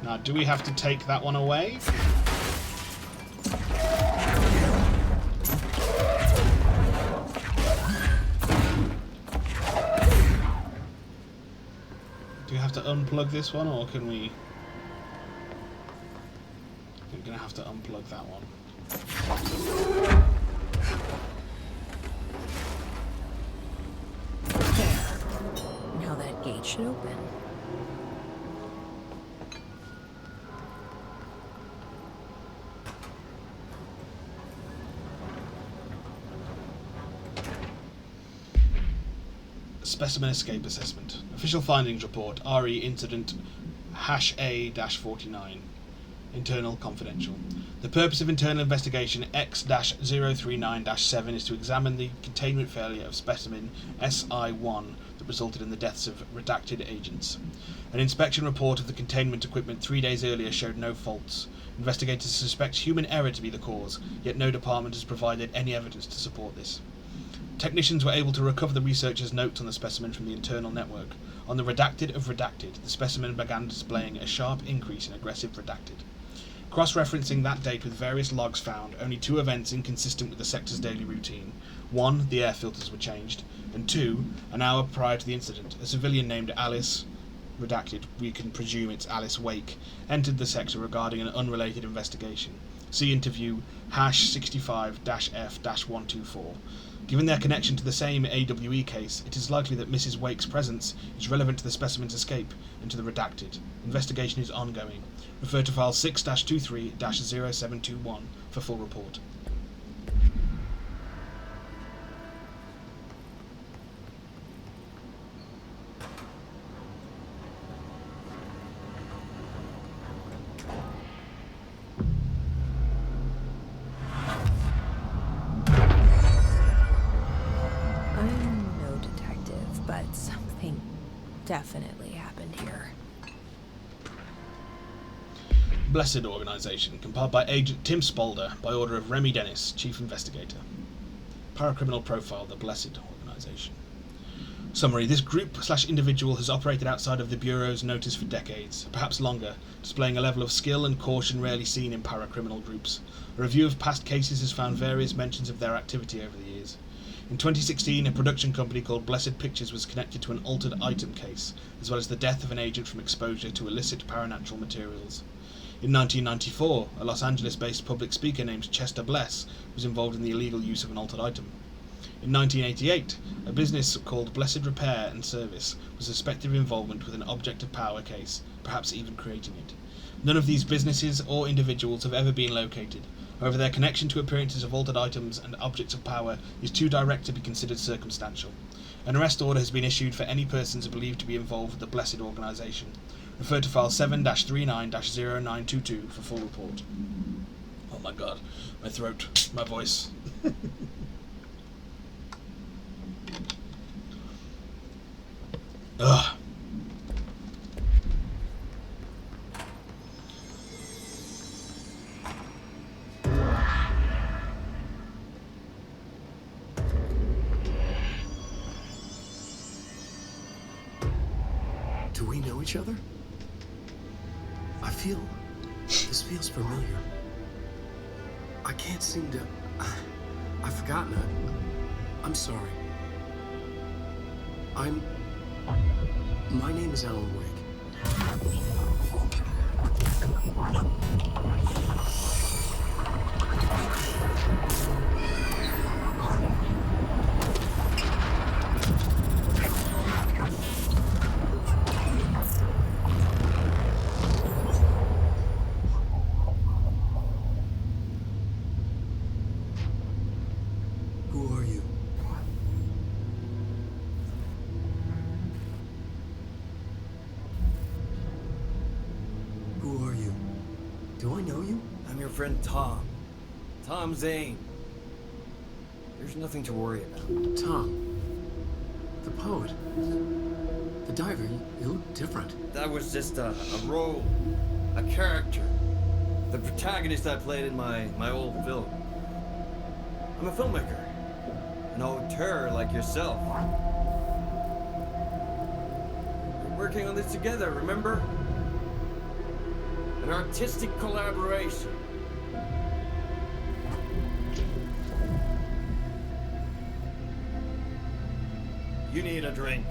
Now, do we have to take that one away? Do we have to unplug this one, or can we... I'm gonna have to unplug that one. There. Now that gate should open. Specimen Escape Assessment. Official Findings Report. RE Incident #A-49. Internal Confidential. The purpose of internal investigation X-039-7 is to examine the containment failure of specimen SI-1 that resulted in the deaths of redacted agents. An inspection report of the containment equipment 3 days earlier showed no faults. Investigators suspect human error to be the cause, yet no department has provided any evidence to support this. Technicians were able to recover the researchers' notes on the specimen from the internal network. On the redacted of redacted, the specimen began displaying a sharp increase in aggressive redacted. Cross-referencing that date with various logs found only 2 events inconsistent with the sector's daily routine. 1, the air filters were changed, and 2, an hour prior to the incident, a civilian named Alice, redacted, we can presume it's Alice Wake, entered the sector regarding an unrelated investigation. See interview #65-F-124. Given their connection to the same AWE case, it is likely that Mrs. Wake's presence is relevant to the specimen's escape and to the redacted. Investigation is ongoing. Refer to file 6-23-0721 for full report. Definitely happened here. Blessed Organisation, compiled by Agent Tim Spalder, by order of Remy Dennis, Chief Investigator. Paracriminal Profile, the Blessed Organisation. Summary. This group/individual has operated outside of the Bureau's notice for decades, perhaps longer, displaying a level of skill and caution rarely seen in paracriminal groups. A review of past cases has found various mentions of their activity over the years. In 2016, a production company called Blessed Pictures was connected to an altered item case, as well as the death of an agent from exposure to illicit paranatural materials. In 1994, a Los Angeles-based public speaker named Chester Bless was involved in the illegal use of an altered item. In 1988, a business called Blessed Repair and Service was suspected of involvement with an object of power case, perhaps even creating it. None of these businesses or individuals have ever been located. However, their connection to appearances of altered items and objects of power is too direct to be considered circumstantial. An arrest order has been issued for any persons believed to be involved with the Blessed Organisation. Refer to file 7-39-0922 for full report. Oh my god, my throat, my voice. Ugh. Do we know each other? This feels familiar. I can't seem to... I've forgotten it. I'm sorry. My name is Alan Wake. know you? I'm your friend Tom. Tom Zane. There's nothing to worry about. Tom. The poet. The diver. You look different. That was just a role. A character. The protagonist I played in my old film. I'm a filmmaker. An auteur like yourself. We're working on this together, remember? An artistic collaboration. You need a drink.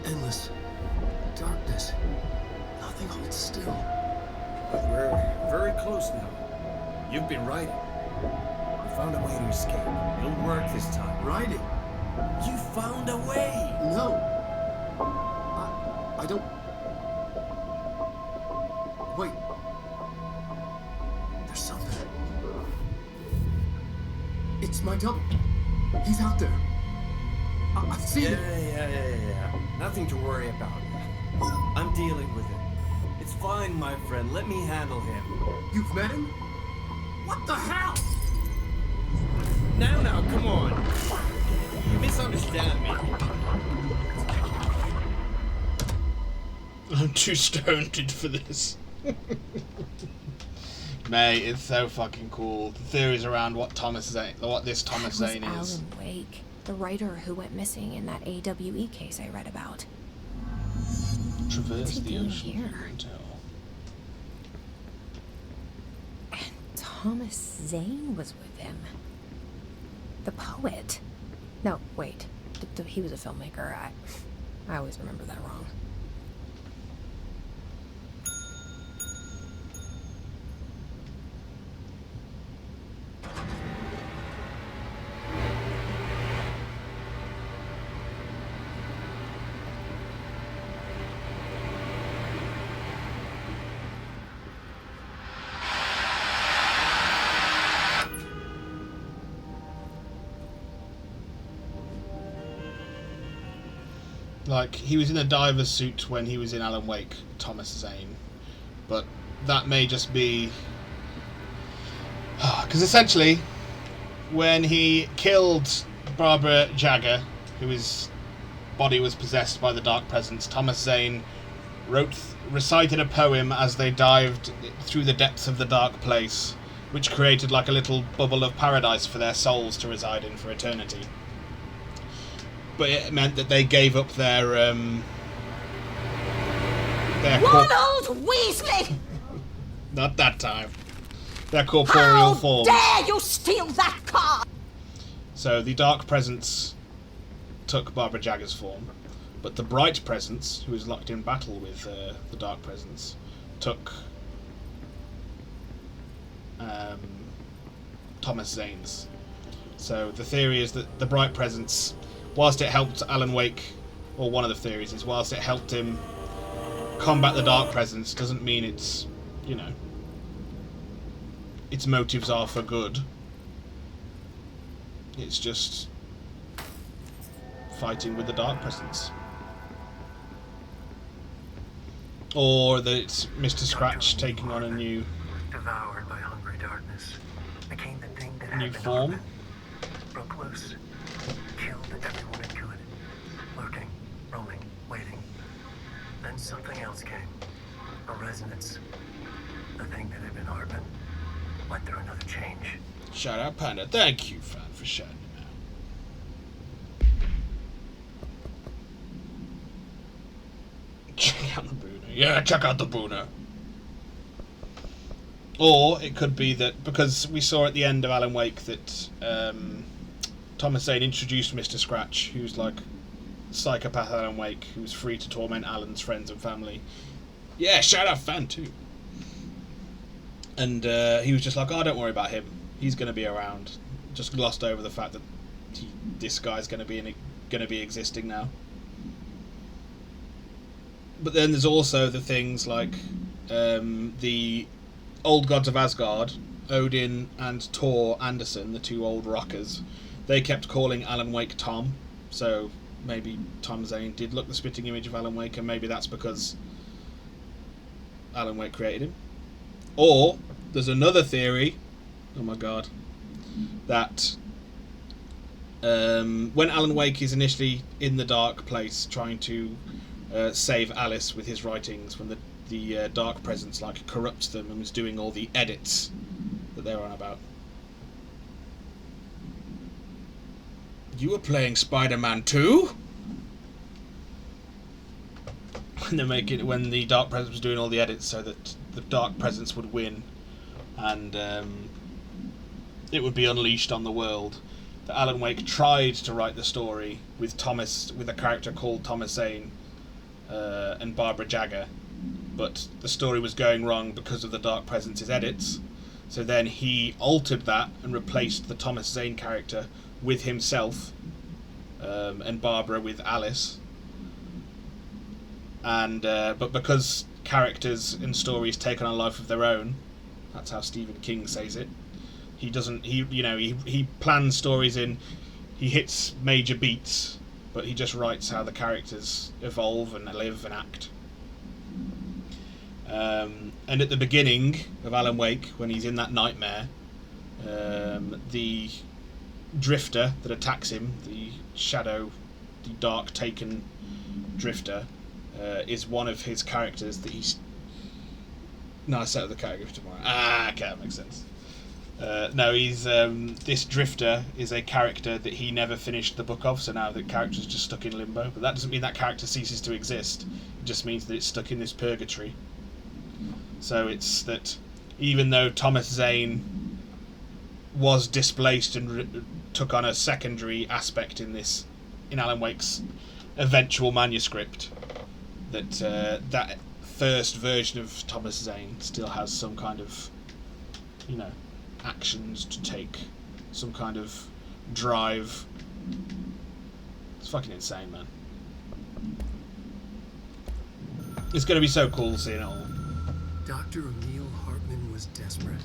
Endless darkness. Nothing holds still. But we're very close now. You've been writing. You found a way to escape. It'll work this time. Writing? You found a way! No. I don't... Wait. There's something. It's my double. He's out there. I've seen it. Yeah. Nothing to worry about. I'm dealing with it. It's fine, my friend. Let me handle him. You've met him? What the hell? Now, come on. You misunderstand me. I'm too stoned for this. Mate, it's so fucking cool. The theories around what this Thomas Zane is. Alan Wake, the writer who went missing in that AWE case I read about. Traverse the ocean here? And Thomas Zane was with him. The poet. No, wait. He was a filmmaker. I always remember that wrong. Like, he was in a diver's suit when he was in Alan Wake, Thomas Zane. But that may just be... Because essentially, when he killed Barbara Jagger, whose body was possessed by the Dark Presence, Thomas Zane recited a poem as they dived through the depths of the dark place, which created like a little bubble of paradise for their souls to reside in for eternity. But it meant that they gave up their Ronald Weasley! Not that time. Their corporeal forms. How dare you steal that car! So the Dark Presence took Barbara Jagger's form, but the Bright Presence, who was locked in battle with the Dark Presence, took Thomas Zane's. So the theory is that the Bright Presence, whilst it helped Alan Wake, or one of the theories is, whilst it helped him combat the Dark Presence, doesn't mean it's, you know, its motives are for good. It's just fighting with the Dark Presence. Or that it's Mr. Scratch taking on a new... devoured by hungry darkness. Became the thing that new had been form. open, broke loose, killed everyone it could. Lurking, roaming, waiting. Then something else came. A resonance. The thing that had been Hartman went through another change. Shout out Panda. Thank you, fan, for shouting him out. Check out the Booner. Yeah, check out the Booner. Or it could be that, because we saw at the end of Alan Wake that Thomas Zane introduced Mr. Scratch, who's like psychopath Alan Wake, who's free to torment Alan's friends and family. Yeah, shout out fan too. And he was just like, oh, don't worry about him. He's going to be around. Just glossed over the fact that this guy's going to be going to be existing now. But then there's also the things like the old gods of Asgard, Odin and Thor Anderson, the two old rockers. They kept calling Alan Wake Tom, so maybe Tom Zane did look the spitting image of Alan Wake, and maybe that's because Alan Wake created him. Or there's another theory, oh my god, that when Alan Wake is initially in the dark place trying to save Alice with his writings, when the dark presence like corrupts them and was doing all the edits that they were on about. You were playing Spider-Man 2? When the Dark Presence was doing all the edits so that the Dark Presence would win and it would be unleashed on the world. That Alan Wake tried to write the story with a character called Thomas Zane and Barbara Jagger, but the story was going wrong because of the Dark Presence's edits. So then he altered that and replaced the Thomas Zane character with himself, and Barbara with Alice. And but because characters and stories take on a life of their own, that's how Stephen King says it. He doesn't. He plans stories in. He hits major beats, but he just writes how the characters evolve and live and act. And at the beginning of Alan Wake, when he's in that nightmare, the drifter that attacks him, the dark taken drifter, is one of his characters that he's... No, I set up the character for tomorrow. Okay, that makes sense. No, he's this drifter is a character that he never finished the book of, so now the character's just stuck in limbo. But that doesn't mean that character ceases to exist. It just means that it's stuck in this purgatory. So it's that even though Thomas Zane was displaced and took on a secondary aspect in Alan Wake's eventual manuscript, that that first version of Thomas Zane still has some kind of, actions to take, some kind of drive. It's fucking insane, man. It's going to be so cool seeing it all. Dr. Emil Hartman was desperate.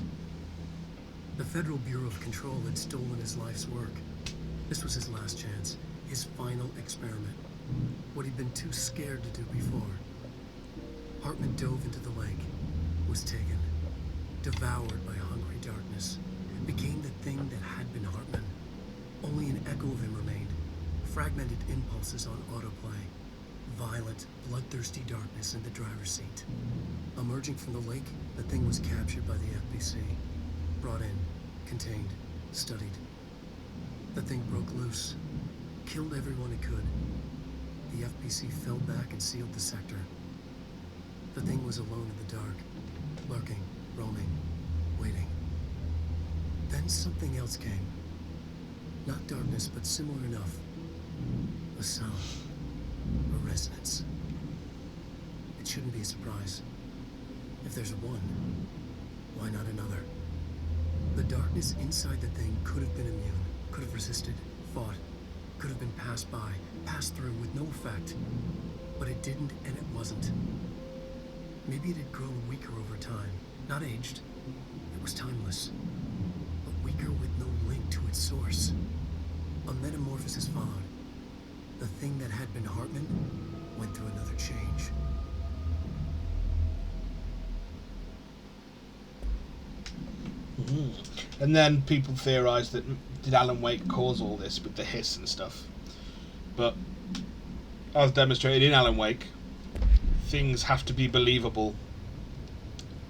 The Federal Bureau of Control had stolen his life's work. This was his last chance, his final experiment. What he'd been too scared to do before. Hartman dove into the lake, was taken, devoured by hungry darkness, became the thing that had been Hartman. Only an echo of him remained, fragmented impulses on autoplay, violent, bloodthirsty darkness in the driver's seat. Emerging from the lake, the thing was captured by the FBC, brought in, contained, studied. The thing broke loose, killed everyone it could. The FBC fell back and sealed the sector. The thing was alone in the dark, lurking, roaming, waiting. Then something else came. Not darkness, but similar enough. A sound. A resonance. It shouldn't be a surprise. If there's one, why not another? The darkness inside the thing could have been immune, could have resisted, fought, could have been passed by, passed through with no effect. But it didn't, and it wasn't. Maybe it had grown weaker over time, not aged. It was timeless, but weaker with no link to its source. A metamorphosis followed. The thing that had been Hartman went through another change. And then people theorized that did Alan Wake cause all this with the hiss and stuff? But as demonstrated in Alan Wake, things have to be believable.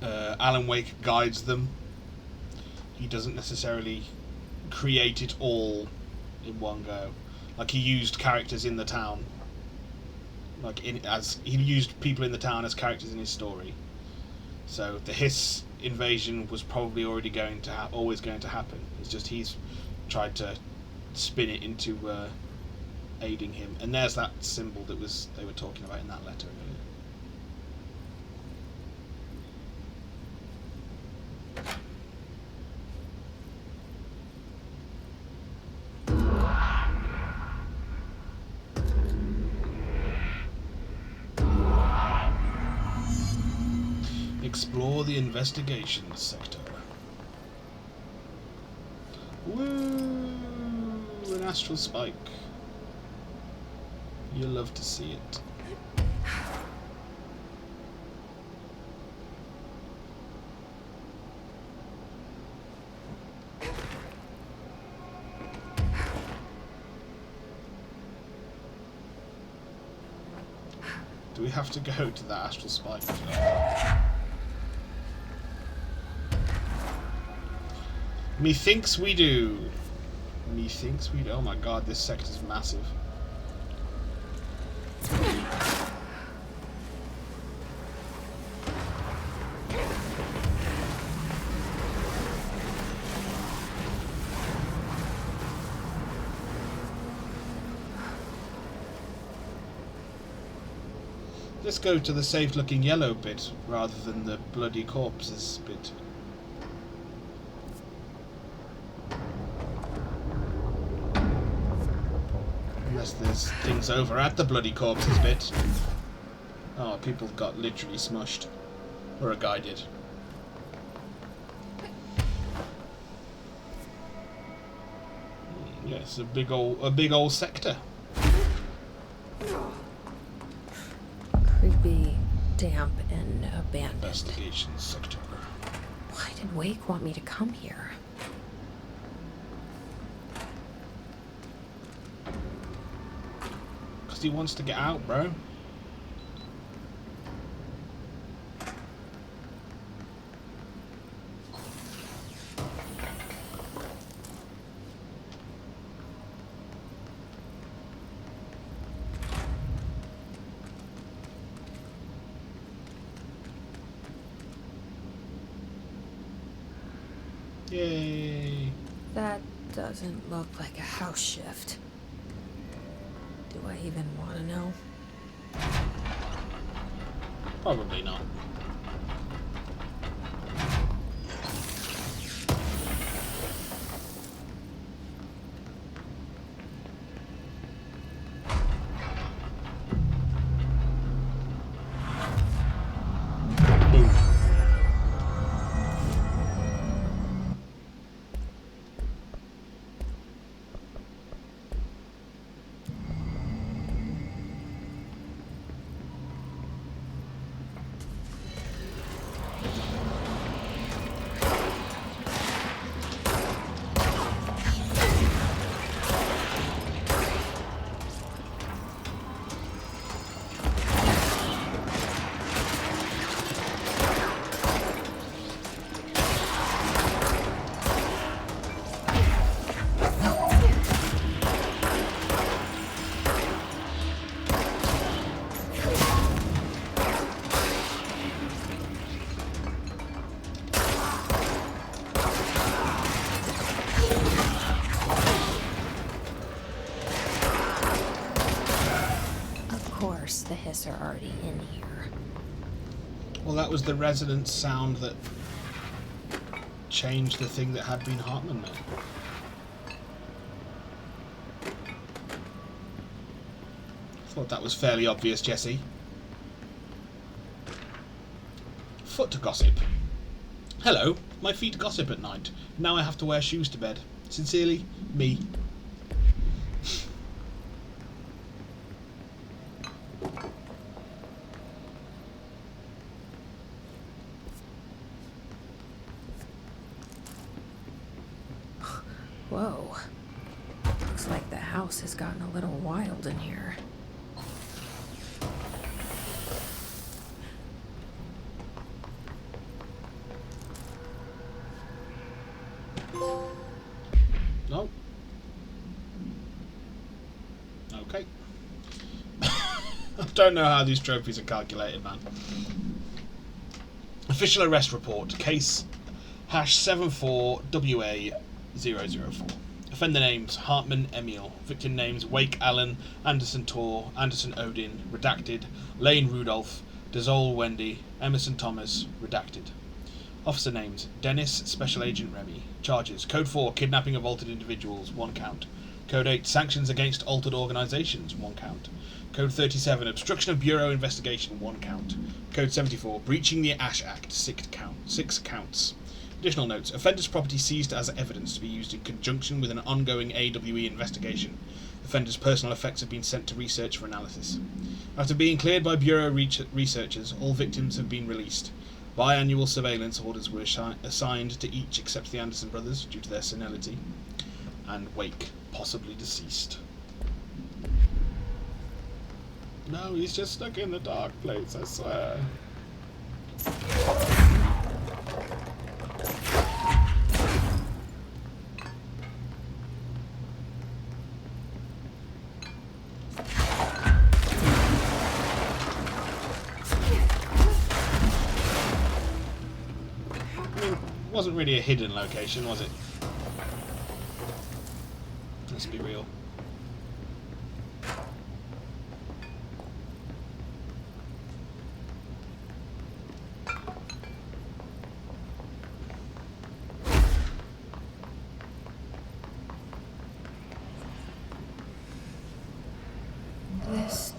Alan Wake guides them. He doesn't necessarily create it all in one go. Like he used characters in the town. He used people in the town as characters in his story. So the hiss invasion was probably already always going to happen. It's just he's tried to spin it into aiding him. And there's that symbol that they were talking about in that letter earlier. Explore the investigations sector. Woo! An astral spike. You'll love to see it. Do we have to go to that astral spike? Methinks we do. Methinks we do. Oh my god, this sector's massive. Let's go to the safe-looking yellow bit rather than the bloody corpses bit. Unless there's things over at the bloody corpses bit. Oh, people got literally smushed. Or a guy did. Yes, a big old sector. Creepy, damp, and abandoned. Investigation sector. Why did Wake want me to come here? Because he wants to get out, bro. Yay. That doesn't look like a house shift. Do I even want to know? Probably not. The hiss are already in here. Well, that was the resonance sound that changed the thing that had been Hartman made. Thought that was fairly obvious, Jesse. Foot to gossip. Hello, my feet gossip at night. Now I have to wear shoes to bed. Sincerely, me. Whoa. Looks like the house has gotten a little wild in here. No. Okay. I don't know how these trophies are calculated, man. Official arrest report. Case #74WA004. Offender names Hartman Emil. Victim names Wake Allen, Anderson Tor, Anderson Odin, redacted. Lane Rudolph, Dazole Wendy, Emerson Thomas, redacted. Officer names Dennis, Special Agent Remy. Charges: Code 4, kidnapping of altered individuals, 1 count. Code 8, sanctions against altered organisations, 1 count. Code 37, obstruction of Bureau investigation, 1 count. Code 74, breaching the Ash Act, 6 counts. Additional notes, offender's property seized as evidence to be used in conjunction with an ongoing AWE investigation. Offender's personal effects have been sent to research for analysis. After being cleared by Bureau researchers, all victims have been released. Biannual surveillance orders were assigned to each except the Anderson brothers due to their senility. And Wake, possibly deceased. No, he's just stuck in the dark place, I swear. Wasn't really a hidden location, was it? Let's be real. This.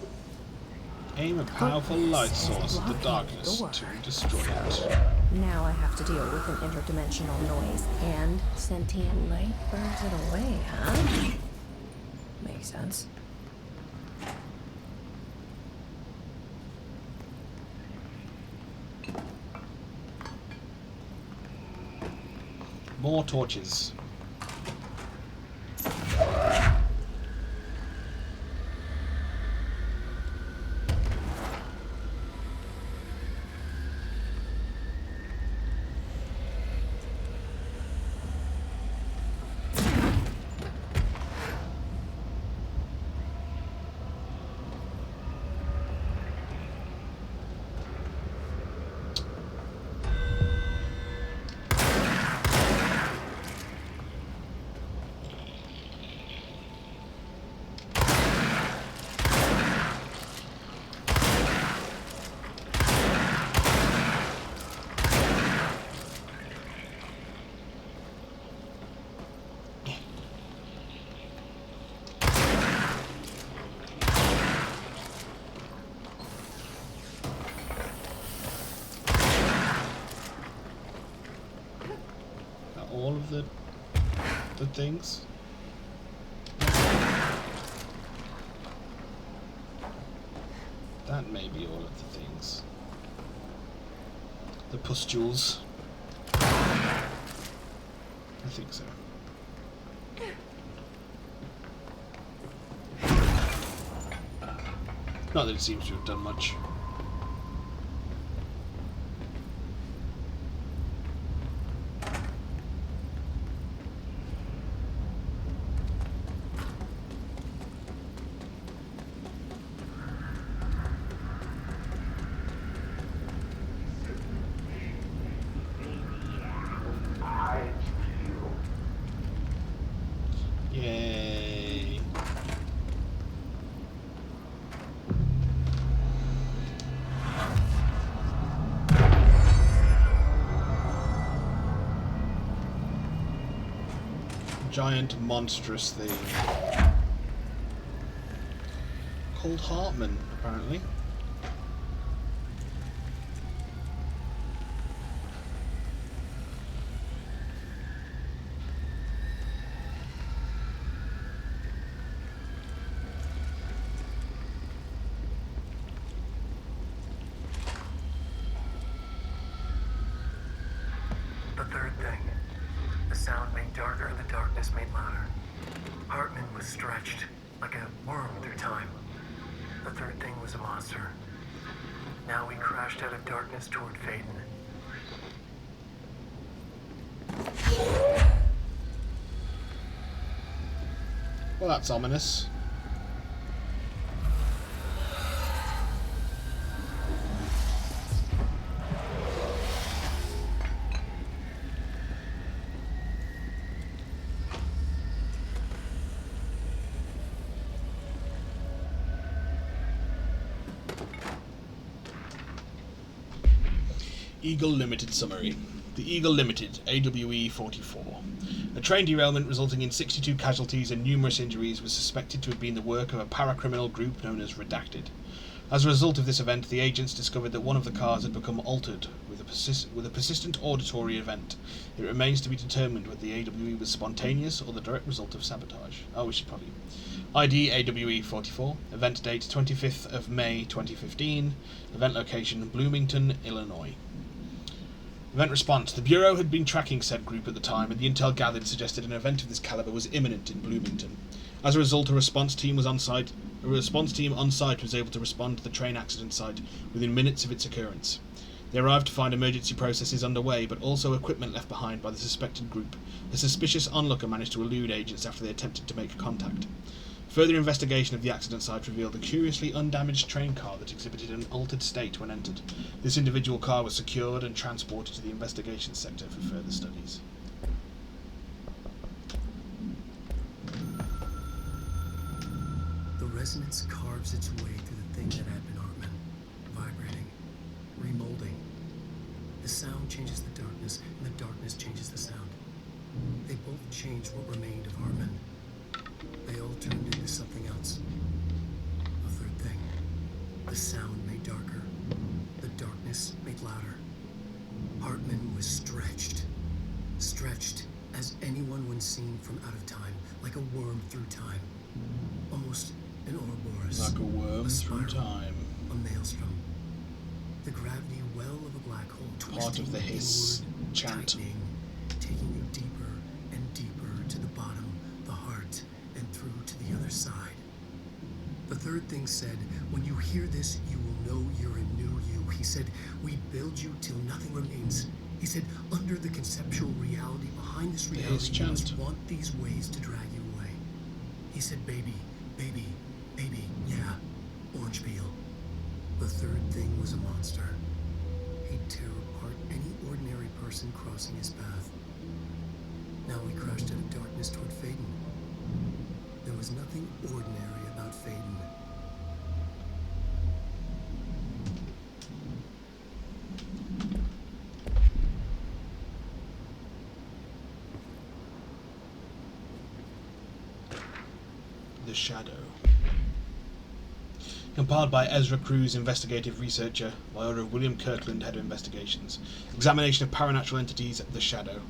Aim a powerful light source at the darkness to destroy it. Now I have to deal with an interdimensional noise, and sentient light burns it away, huh? Makes sense. More torches. All of the things. That may be all of the things. The pustules. I think so. Not that it seems to have done much. Yay. Giant monstrous thing. Called Hartman, apparently. The third thing. The sound made darker, the darkness made louder. Hartman was stretched, like a worm through time. The third thing was a monster. Now we crashed out of darkness toward Phaeton. Well, that's ominous. Eagle Limited Summary. The Eagle Limited, AWE-44. A train derailment resulting in 62 casualties and numerous injuries was suspected to have been the work of a paracriminal group known as Redacted. As a result of this event, the agents discovered that one of the cars had become altered with a persistent auditory event. It remains to be determined whether the AWE was spontaneous or the direct result of sabotage. Oh, we should probably... ID AWE-44. Event date 25th of May 2015. Event location Bloomington, Illinois. Event response. The Bureau had been tracking said group at the time, and the intel gathered suggested an event of this caliber was imminent in Bloomington. As a result, a response team on site was able to respond to the train accident site within minutes of its occurrence. They arrived to find emergency processes underway, but also equipment left behind by the suspected group. A suspicious onlooker managed to elude agents after they attempted to make contact. Further investigation of the accident site revealed a curiously undamaged train car that exhibited an altered state when entered. This individual car was secured and transported to the investigation sector for further studies. The resonance carves its way through the thing that had been Hartman, vibrating, remolding. The sound changes the darkness, and the darkness changes the sound. They both changed what remained of Hartman. They all turned into something else. A third thing. The sound made darker. The darkness made louder. Hartman was stretched. Stretched as anyone when seen from out of time, like a worm through time. Almost an Ouroboros. Like a worm through time. A maelstrom. The gravity well of a black hole, twisting Part of the hiss inward, chant. tightening, taking you deeper and deeper to the bottom, the heart, and through to the other side. The third thing said, when you hear this, you will know you're a new you. He said, we build you till nothing remains. He said, under the conceptual reality behind this reality, you must want these ways to drag you away. He said, baby, baby, baby, yeah, orange peel. The third thing was a monster. He'd tear apart any ordinary person crossing his path. Now we crashed out of darkness toward Faden. There was nothing ordinary about Faden. The Shadow. Compiled by Ezra Cruz, investigative researcher, by order of William Kirkland, head of investigations. Examination of paranatural entities, The Shadow.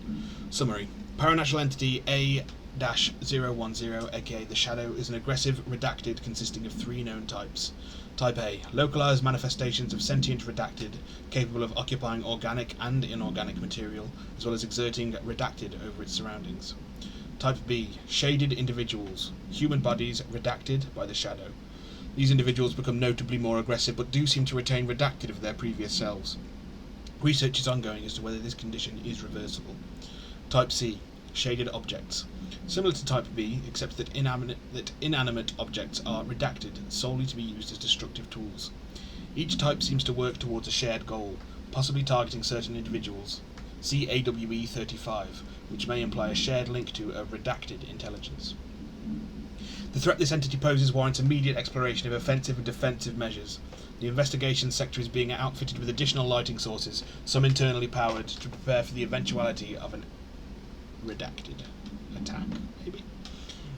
Summary. Paranatural entity A-010, aka The Shadow, is an aggressive redacted consisting of 3 known types. Type A. Localized manifestations of sentient redacted, capable of occupying organic and inorganic material, as well as exerting redacted over its surroundings. Type B. Shaded individuals. Human bodies redacted by the Shadow. These individuals become notably more aggressive, but do seem to retain redacted of their previous selves. Research is ongoing as to whether this condition is reversible. Type C. Shaded objects. Similar to Type B, except that inanimate objects are redacted solely to be used as destructive tools. Each type seems to work towards a shared goal, possibly targeting certain individuals. See AWE-35, which may imply a shared link to a redacted intelligence. The threat this entity poses warrants immediate exploration of offensive and defensive measures. The investigation sector is being outfitted with additional lighting sources, some internally powered, to prepare for the eventuality of an redacted attack, maybe?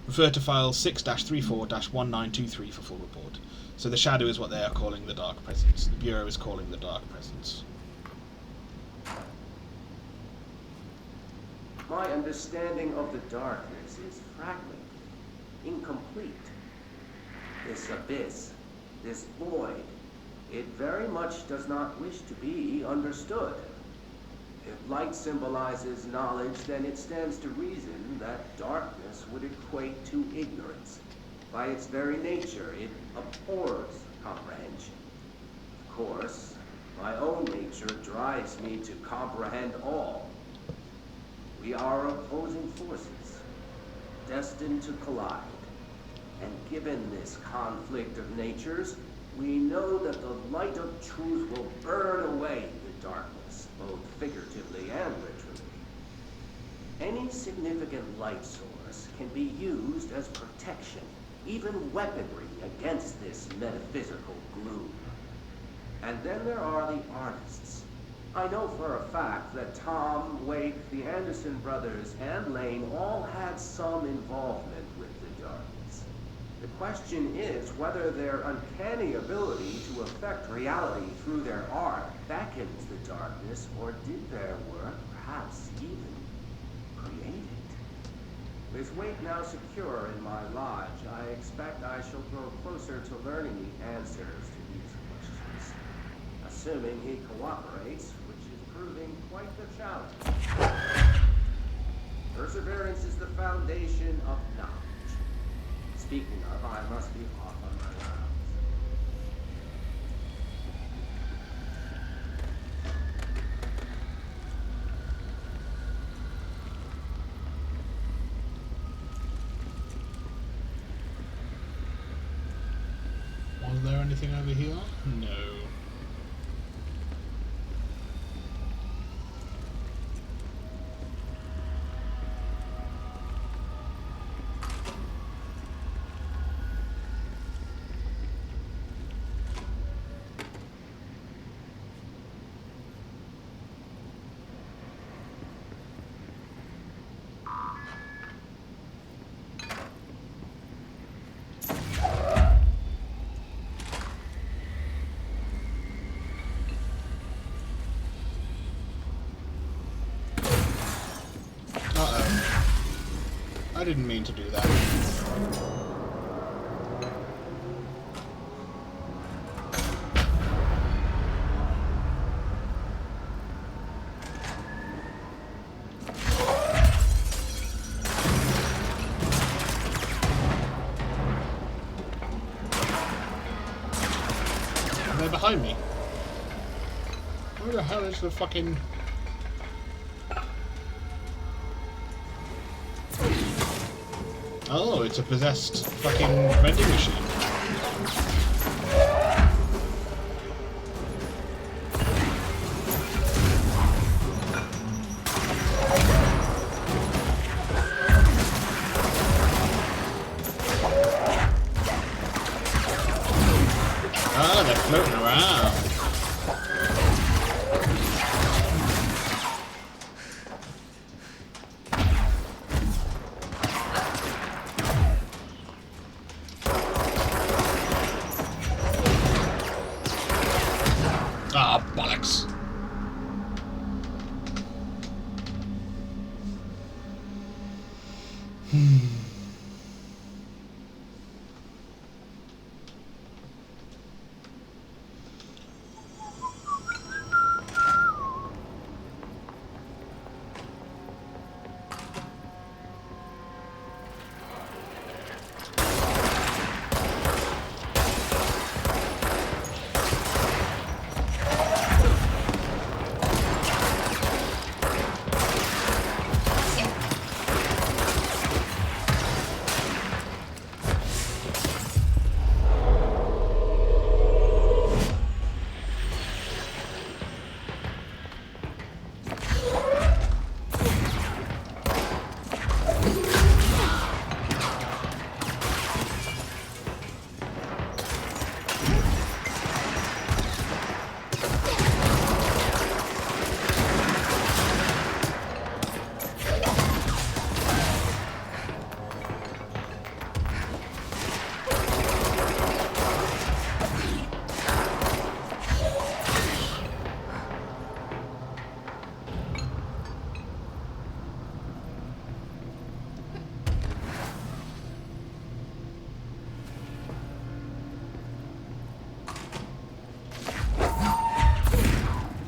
Refer to file 6-34-1923 for full report. So the Shadow is what they are calling the Dark Presence. The Bureau is calling the Dark Presence. My understanding of the darkness is fragmented, incomplete. This abyss, this void, it very much does not wish to be understood. If light symbolizes knowledge, then it stands to reason that darkness would equate to ignorance. By its very nature, it abhors comprehension. Of course, my own nature drives me to comprehend all. We are opposing forces, destined to collide. And given this conflict of natures, we know that the light of truth will burn away the darkness, both figuratively and literally. Any significant light source can be used as protection, even weaponry against this metaphysical gloom. And then there are the artists, I know for a fact that Tom, Wake, the Anderson brothers, and Lane all had some involvement with the darkness. The question is whether their uncanny ability to affect reality through their art beckons the darkness, or did their work perhaps even create it? With Wake now secure in my lodge, I expect I shall grow closer to learning the answers to these questions. Assuming he cooperates, which is proving quite the challenge. Perseverance is the foundation of knowledge. Speaking of, I must be off on my rounds. Was there anything over here? No. I didn't mean to do that. They're behind me. Where the hell is the fucking... Oh, it's a possessed fucking vending machine. Ah, they're floating around. Ah, bollocks.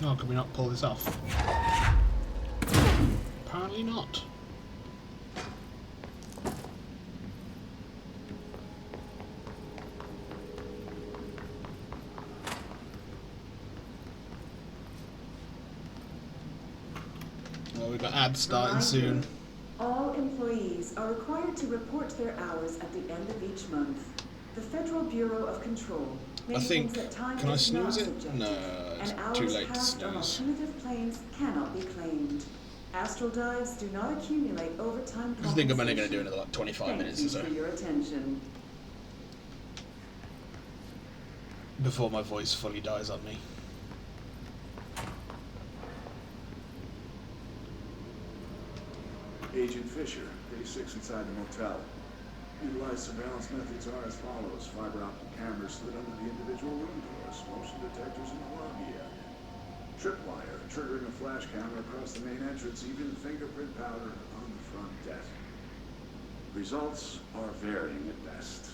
Oh, can we not pull this off? Apparently not. Well, we've got ads starting soon. All employees are required to report their hours at the end of each month. The Federal Bureau of Control I think, can I snooze it? No, it's too late to snooze. Alternative planes cannot be claimed. Astral dives do not accumulate overtime. I think I'm only going to do another like 25 minutes or so. Thank you for your attention. Before my voice fully dies on me. Agent Fisher, day 6 inside the motel. Utilized surveillance methods are as follows. Fiber optic cameras slid under the individual room doors. Motion detectors in the lobby area. Tripwire, triggering a flash camera across the main entrance. Even fingerprint powder on the front desk. Results are varying at best.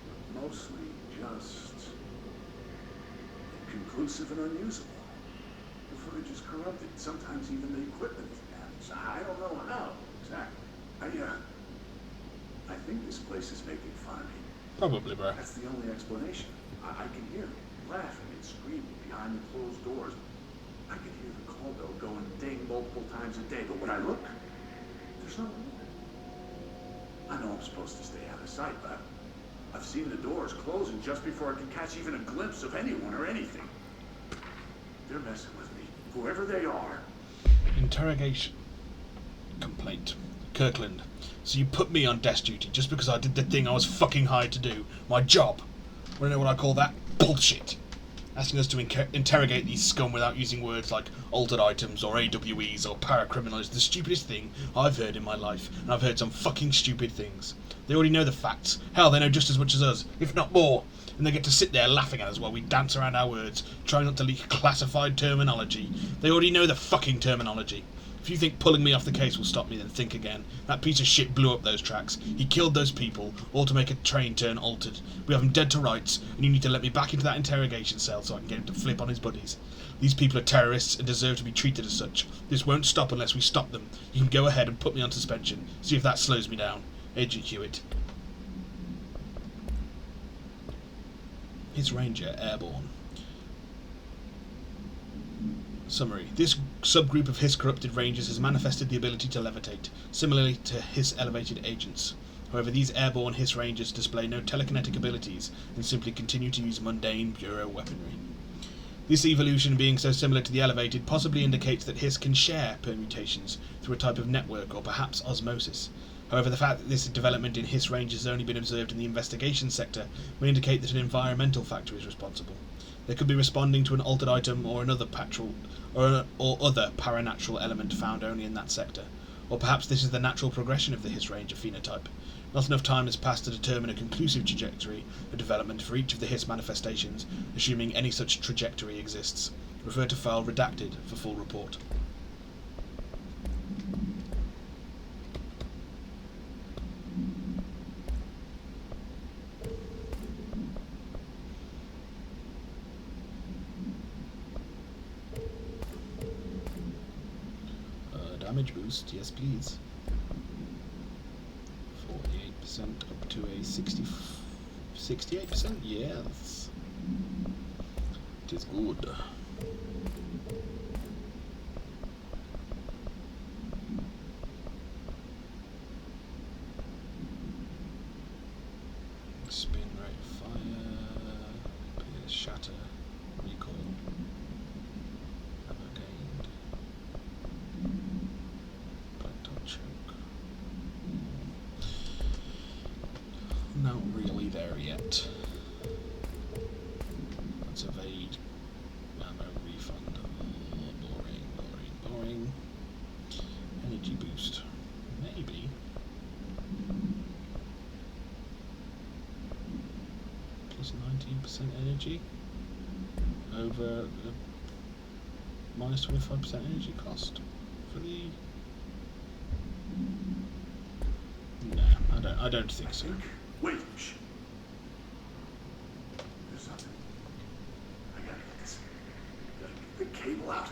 But mostly just inconclusive and unusable. The footage is corrupted. Sometimes even the equipment is damaged. I don't know how exactly. I think this place is making fun of me. Probably, bro. That's the only explanation. I can hear him laughing and screaming behind the closed doors. I can hear the call bell going ding multiple times a day, but when I look, there's no one. I know I'm supposed to stay out of sight, but I've seen the doors closing just before I can catch even a glimpse of anyone or anything. They're messing with me, whoever they are. Interrogation. Complaint. Kirkland. So you put me on desk duty just because I did the thing I was fucking hired to do. My job. Wanna know what I call that? Bullshit. Asking us to interrogate these scum without using words like altered items or AWEs or paracriminal is the stupidest thing I've heard in my life, and I've heard some fucking stupid things. They already know the facts. Hell, they know just as much as us, if not more. And they get to sit there laughing at us while we dance around our words, trying not to leak classified terminology. They already know the fucking terminology. If you think pulling me off the case will stop me, then think again. That piece of shit blew up those tracks. He killed those people, all to make a train turn altered. We have him dead to rights, and you need to let me back into that interrogation cell so I can get him to flip on his buddies. These people are terrorists and deserve to be treated as such. This won't stop unless we stop them. You can go ahead and put me on suspension. See if that slows me down. Agent Hewitt. His Ranger, airborne. Summary. This subgroup of Hiss corrupted Rangers has manifested the ability to levitate, similarly to Hiss elevated agents. However, these airborne Hiss Rangers display no telekinetic abilities and simply continue to use mundane Bureau weaponry. This evolution, being so similar to the elevated, possibly indicates that Hiss can share permutations through a type of network or perhaps osmosis. However, the fact that this development in Hiss Rangers has only been observed in the investigation sector may indicate that an environmental factor is responsible. They could be responding to an altered item or another or other paranatural element found only in that sector. Or perhaps this is the natural progression of the Hiss Ranger phenotype. Not enough time has passed to determine a conclusive trajectory of development for each of the Hiss manifestations, assuming any such trajectory exists. Refer to file redacted for full report. Damage boost, yes please. 48% up to a 68%, yes. It is good. Spin rate of fire, pierce, shatter, recoil. Never gained. Choke. Not really there yet. Let's evade. Ammo refund. Boring. Energy boost. Maybe. Plus 19% energy. Over minus 25% energy cost for the. No, I don't think so. Wait, shh. There's something. I gotta get this. Gotta get the cable out.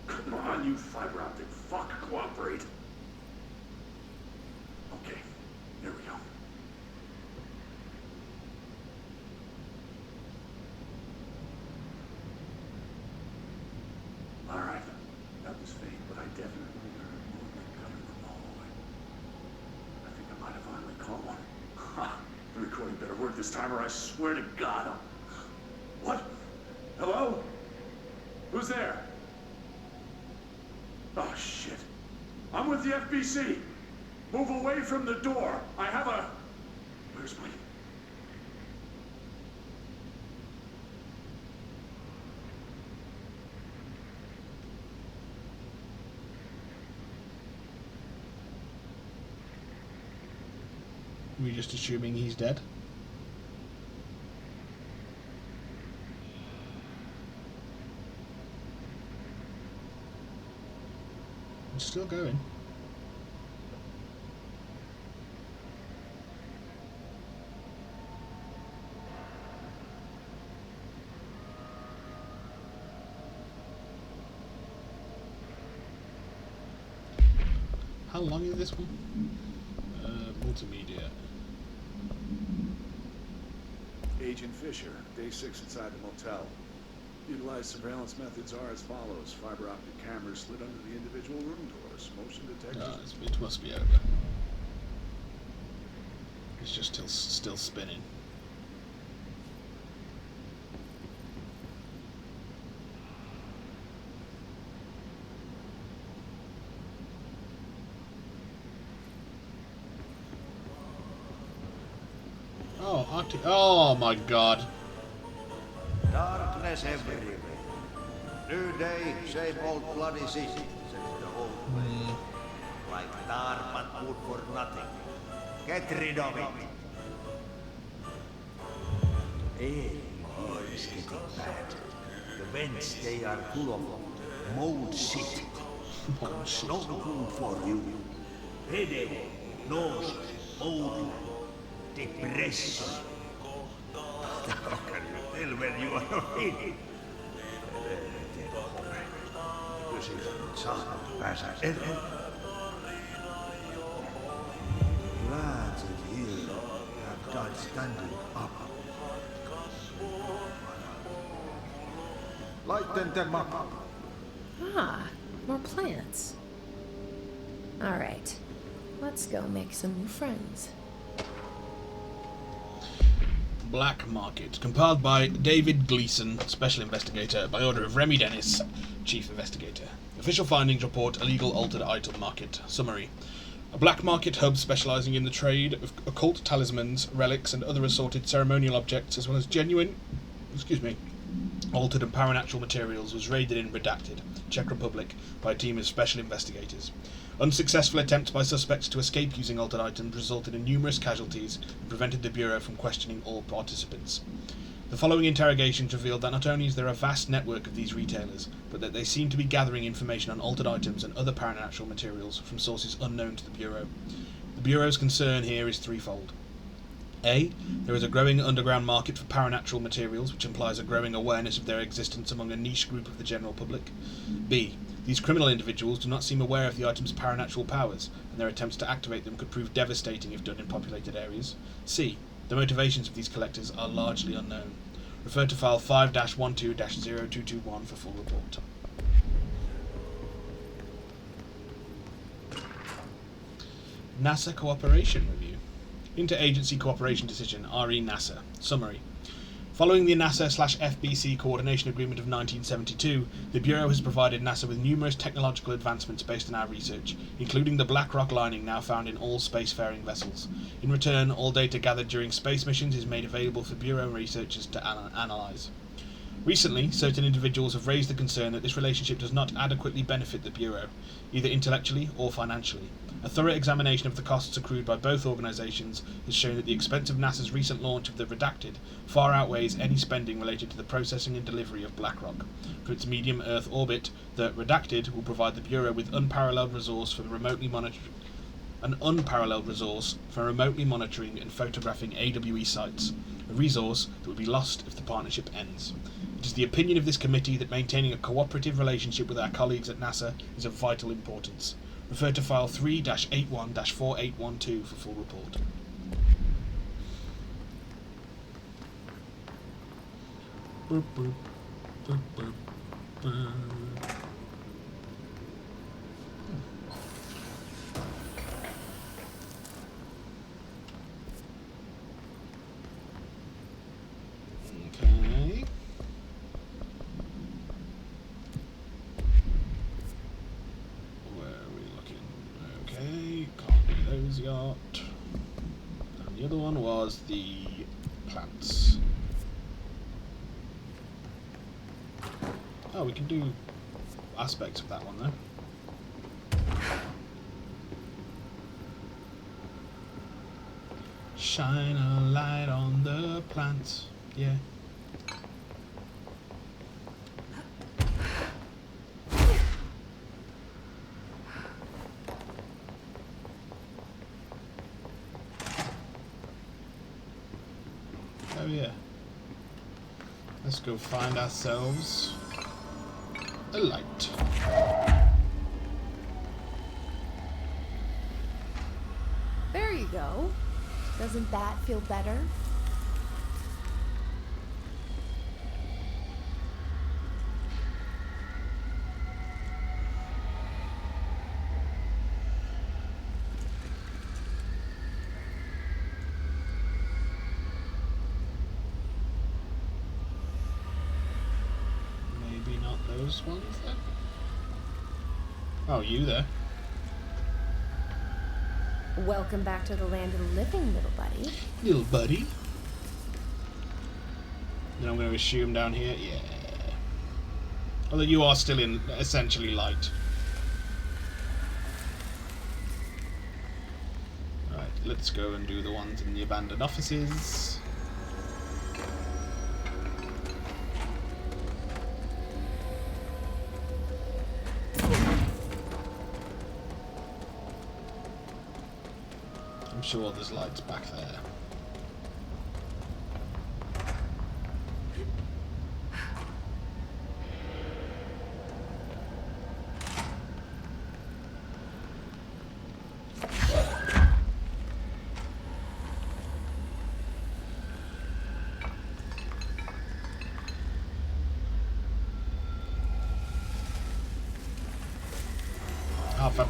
Come on, you fiber optic fuck, cooperate. Okay, there we go. Alright, that was fake, but I definitely heard movement coming from the hallway. I think I might have finally caught one. Ha! The recording better work this time or I swear to God I'll... What? Hello? Who's there? Oh, shit. I'm with the FBC. Move away from the door. I have a... Where's my... We're just assuming he's dead. It's still going. How long is this one? Multimedia. Agent Fisher, day 6 inside the motel. Utilized surveillance methods are as follows. Fiber optic cameras slid under the individual room doors. Motion detectors. It must be over. It's just still spinning. Oh my god. Darkness everywhere. New day, same old bloody city, says the old way. Like dark but good for nothing. Get rid of it. Hey, it's getting bad. The vents, they are full of mold shit. Not good for you. Headache, nose, mold, depression. How can you tell when you are in? Kysymys saada päästä eteen. Lads in here have died standing up. Lighten them up. Ah, more plants. All right, let's go make some new friends. Black Market, compiled by David Gleason, Special Investigator, by order of Remy Dennis, Chief Investigator. Official findings report illegal altered item market. Summary. A black market hub specialising in the trade of occult talismans, relics and other assorted ceremonial objects, as well as genuine, altered and paranatural materials, was raided in Redacted, Czech Republic, by a team of special investigators. Unsuccessful attempts by suspects to escape using altered items resulted in numerous casualties and prevented the Bureau from questioning all participants. The following interrogations revealed that not only is there a vast network of these retailers, but that they seem to be gathering information on altered items and other paranatural materials from sources unknown to the Bureau. The Bureau's concern here is threefold. A. There is a growing underground market for paranatural materials, which implies a growing awareness of their existence among a niche group of the general public. B. These criminal individuals do not seem aware of the item's paranatural powers, and their attempts to activate them could prove devastating if done in populated areas. C. The motivations of these collectors are largely unknown. Refer to file 5-12-0221 for full report. NASA Cooperation Review. Interagency Cooperation Decision, RE-NASA. Summary. Following the NASA/FBC Coordination Agreement of 1972, the Bureau has provided NASA with numerous technological advancements based on our research, including the black rock lining now found in all spacefaring vessels. In return, all data gathered during space missions is made available for Bureau researchers to analyze. Recently, certain individuals have raised the concern that this relationship does not adequately benefit the Bureau, either intellectually or financially. A thorough examination of the costs accrued by both organisations has shown that the expense of NASA's recent launch of the Redacted far outweighs any spending related to the processing and delivery of Blackrock. For its medium Earth orbit, the Redacted will provide the Bureau with an unparalleled resource for remotely monitoring and photographing AWE sites, a resource that would be lost if the partnership ends. It is the opinion of this committee that maintaining a cooperative relationship with our colleagues at NASA is of vital importance. Refer to file 3-81-4812 for full report. Boop, boop, boop, boop, boop. Okay. Where are we looking? Okay, can't do those yet. And the other one was the plants. Oh, we can do aspects of that one though. Shine a light on the plant. Yeah. Oh yeah. Let's go find ourselves a light. There you go. Doesn't that feel better? Maybe not those ones then? Oh, you there. Welcome back to the land of the living, little buddy. Little buddy. Then I'm going to assume down here, yeah. Although you are still in essentially light. Alright, let's go and do the ones in the abandoned offices. I'm sure there's lights back there. Alpha.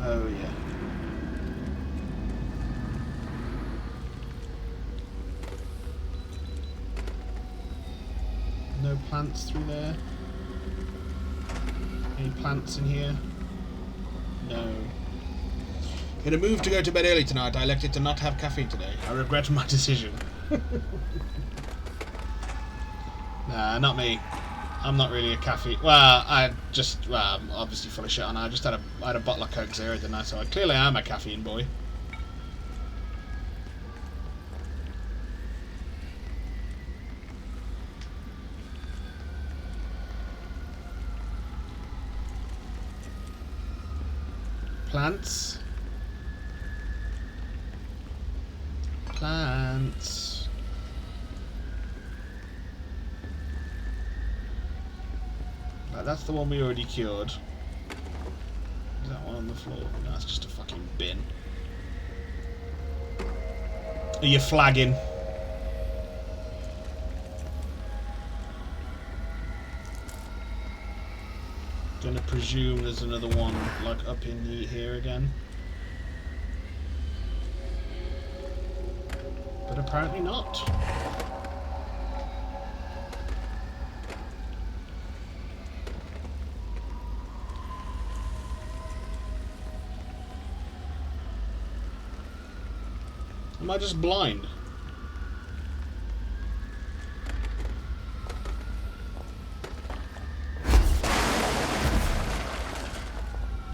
Oh yeah. No plants through there. Any plants in here? No. In a move to go to bed early tonight, I elected to not have caffeine today. I regret my decision. Nah, not me. I'm not really a caffeine. Well, I'm obviously full of shit on. I had a bottle of Coke Zero, didn't I? So I clearly am a caffeine boy. Plants. Plants. That's the one we already cured. Is that one on the floor? No, it's just a fucking bin. Are you flagging? Gonna presume there's another one like up in here again. But apparently not. Am I just blind?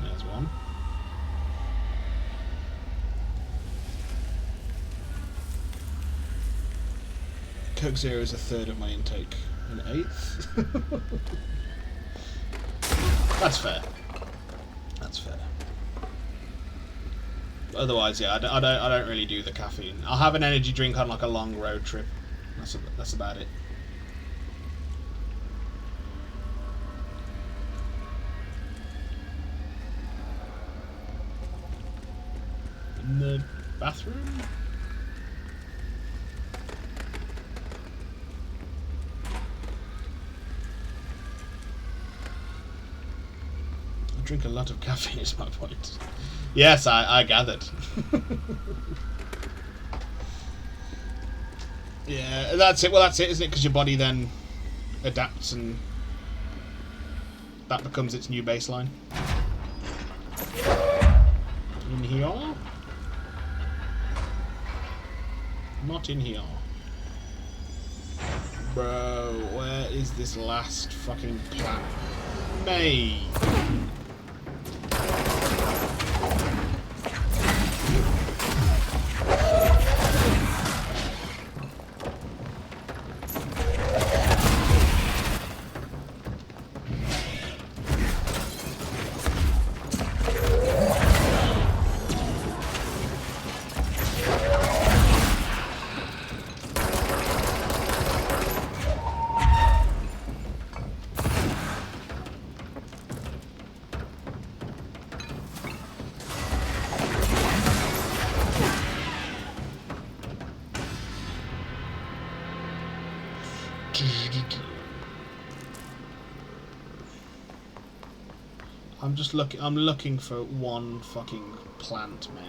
There's one. Coke Zero is a third of my intake. An eighth? That's fair. That's fair. Otherwise, yeah, I don't really do the caffeine. I'll have an energy drink on like a long road trip. That's about it. In the bathroom? drink a lot of caffeine is my point. Yes, I gathered. Yeah, that's it. Well, that's it, isn't it? Because your body then adapts and that becomes its new baseline. In here? Not in here. Bro, where is this last fucking plant? May. I'm looking for one fucking plant, mate.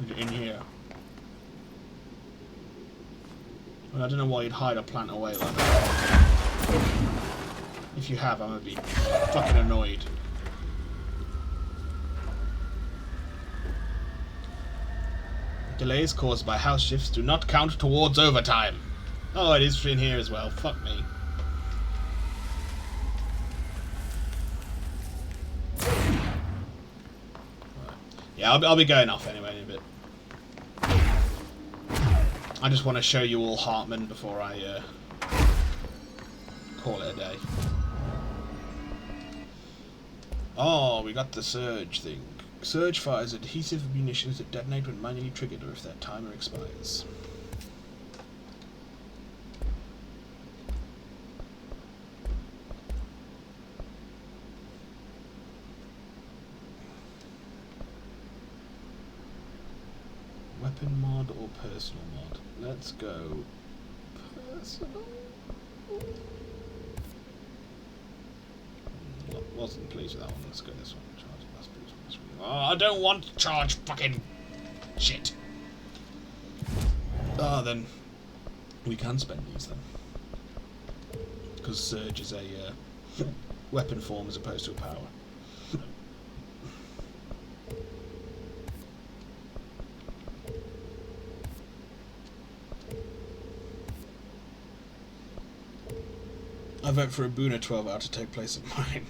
Is it in here? Well, I don't know why you'd hide a plant away like that. If you have, I'm gonna be fucking annoyed. Delays caused by house shifts do not count towards overtime. Oh, it is in here as well. Fuck me. Right. Yeah, I'll be going off anyway in a bit. I just want to show you all Hartman before I call it a day. Oh, we got the surge thing. Surge fires adhesive munitions that detonate when manually triggered or if their timer expires. Weapon mod or personal mod? Let's go personal. Wasn't pleased with that one. Let's go this one. Oh, I don't want to charge fucking shit. Ah, then we can spend these then. Because Surge is a weapon form as opposed to a power. I vote for a Boona 12 hour to take place of mine.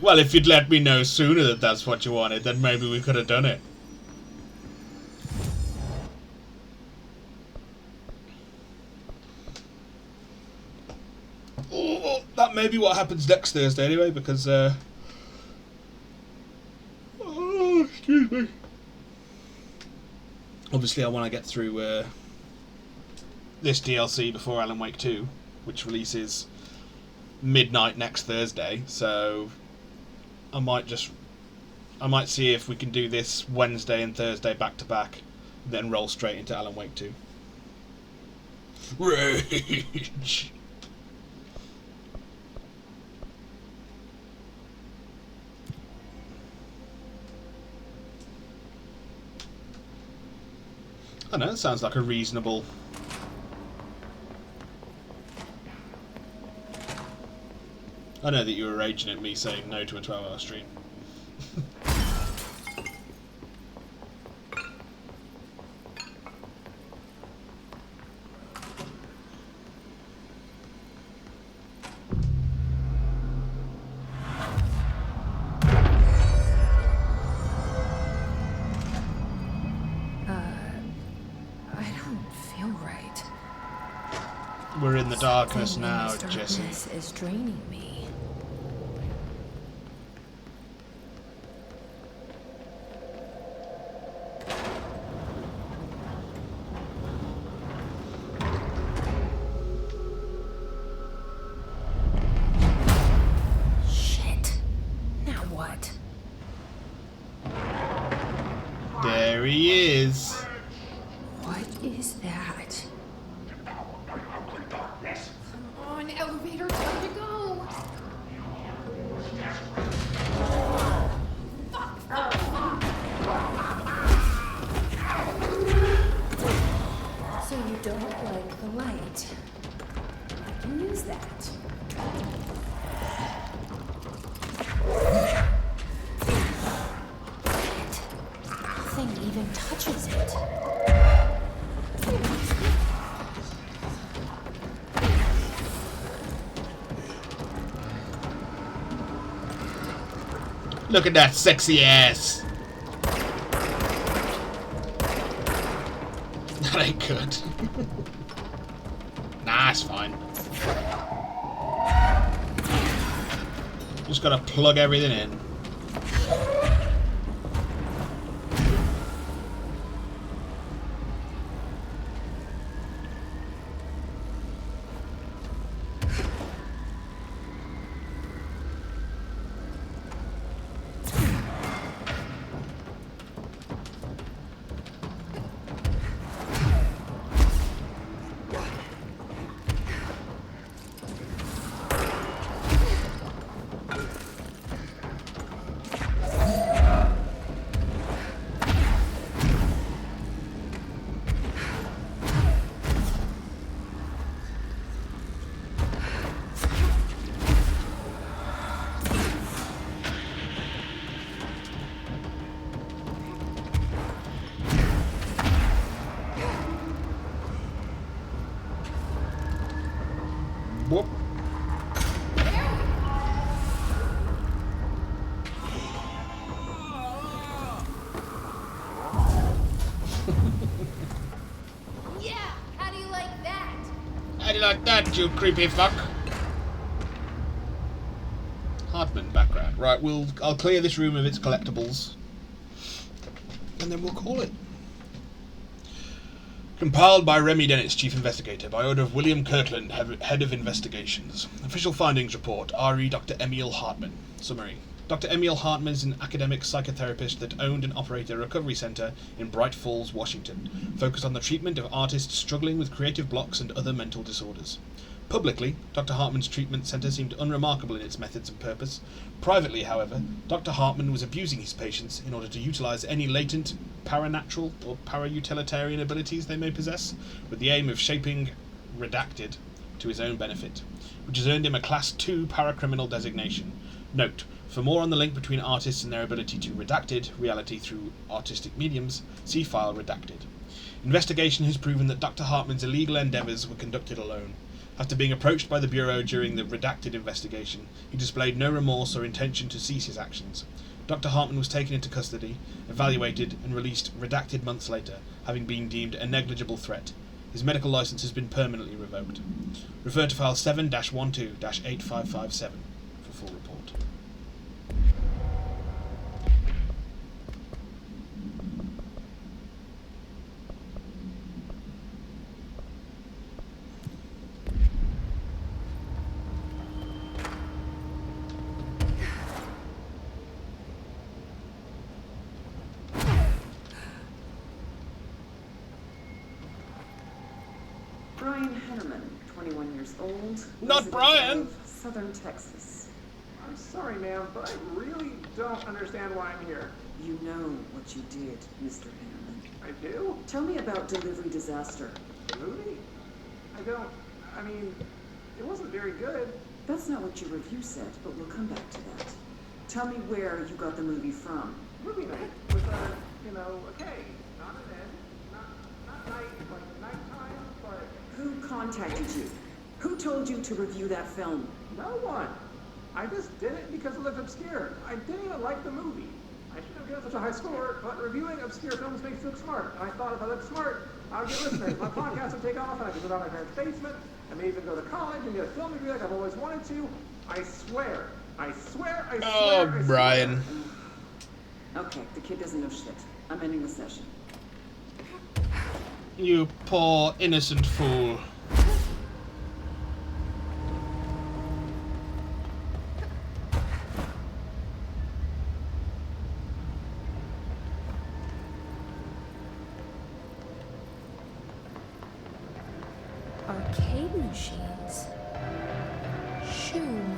Well, if you'd let me know sooner that that's what you wanted, then maybe we could have done it. Oh, that may be what happens next Thursday anyway, because, oh, excuse me. Obviously, I want to get through this DLC before Alan Wake 2, which releases midnight next Thursday, so I might see if we can do this Wednesday and Thursday back to back, then roll straight into Alan Wake 2. Rage! I know, it sounds like a reasonable... I know that you were raging at me saying no to a 12-hour stream. I don't feel right. We're in the darkness now, Jesse. This is draining me. There he is. What is that? Look at that sexy ass. That ain't good. Nah, it's fine. Just gotta plug everything in. Whoop. Yeah, how do you like that? How do you like that, you creepy fuck? Hartman background. Right, I'll clear this room of its collectibles. And then we'll call it. Compiled by Remy Dennis, Chief Investigator, by order of William Kirkland, Head of Investigations. Official Findings Report, RE Dr. Emil Hartman. Summary. Dr. Emil Hartman is an academic psychotherapist that owned and operated a recovery center in Bright Falls, Washington, focused on the treatment of artists struggling with creative blocks and other mental disorders. Publicly, Dr. Hartman's treatment center seemed unremarkable in its methods and purpose. Privately, however, Dr. Hartman was abusing his patients in order to utilize any latent, paranatural, or para-utilitarian abilities they may possess, with the aim of shaping Redacted to his own benefit, which has earned him a Class 2 paracriminal designation. Note, for more on the link between artists and their ability to redacted reality through artistic mediums, see file Redacted. Investigation has proven that Dr. Hartman's illegal endeavors were conducted alone. After being approached by the Bureau during the Redacted investigation, he displayed no remorse or intention to cease his actions. Dr. Hartman was taken into custody, evaluated, and released Redacted months later, having been deemed a negligible threat. His medical license has been permanently revoked. Refer to file 7-12-8557 for full report. Brian Henneman, 21 years old. Not resident Brian! of Southern Texas. I'm sorry, ma'am, but I really don't understand why I'm here. You know what you did, Mr. Henneman. I do? Tell me about Delivery Disaster. The movie? I mean, it wasn't very good. That's not what your review said, but we'll come back to that. Tell me where you got the movie from. Movie night with a K. Not an N. Not night, like nighttime, but... Who contacted you? Who told you to review that film? No one. I just did it because it looked obscure. I didn't even like the movie. I shouldn't have given such a high score, but reviewing obscure films makes you look smart. And I thought if I looked smart, I would get listeners. My podcast would take off, and I could go down my parents' basement, and maybe even go to college and get a film review like I've always wanted to. I swear. Oh, Brian. Okay, the kid doesn't know shit. I'm ending the session. You poor innocent fool. Arcade machines. Shoom.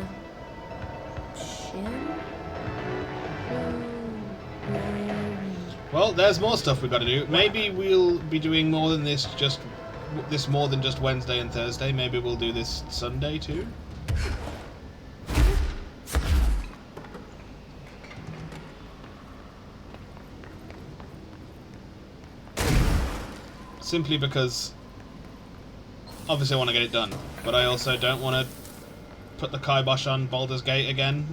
Well, there's more stuff we've got to do. Maybe we'll be doing more than this, more than just Wednesday and Thursday. Maybe we'll do this Sunday too. Simply because obviously I want to get it done, but I also don't want to put the kibosh on Baldur's Gate again.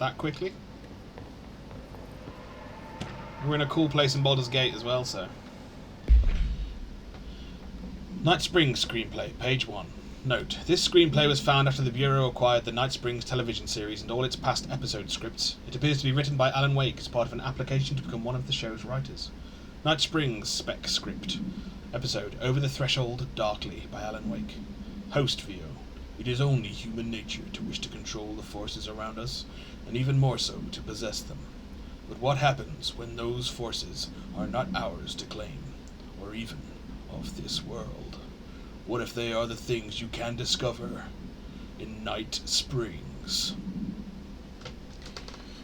that quickly. We're in a cool place in Baldur's Gate as well, so. Night Springs screenplay, page 1. Note, this screenplay was found after the Bureau acquired the Night Springs television series and all its past episode scripts. It appears to be written by Alan Wake as part of an application to become one of the show's writers. Night Springs spec script. Episode, Over the Threshold Darkly, by Alan Wake. Host VO. It is only human nature to wish to control the forces around us, and even more so to possess them. But what happens when those forces are not ours to claim, or even of this world? What if they are the things you can discover in Night Springs?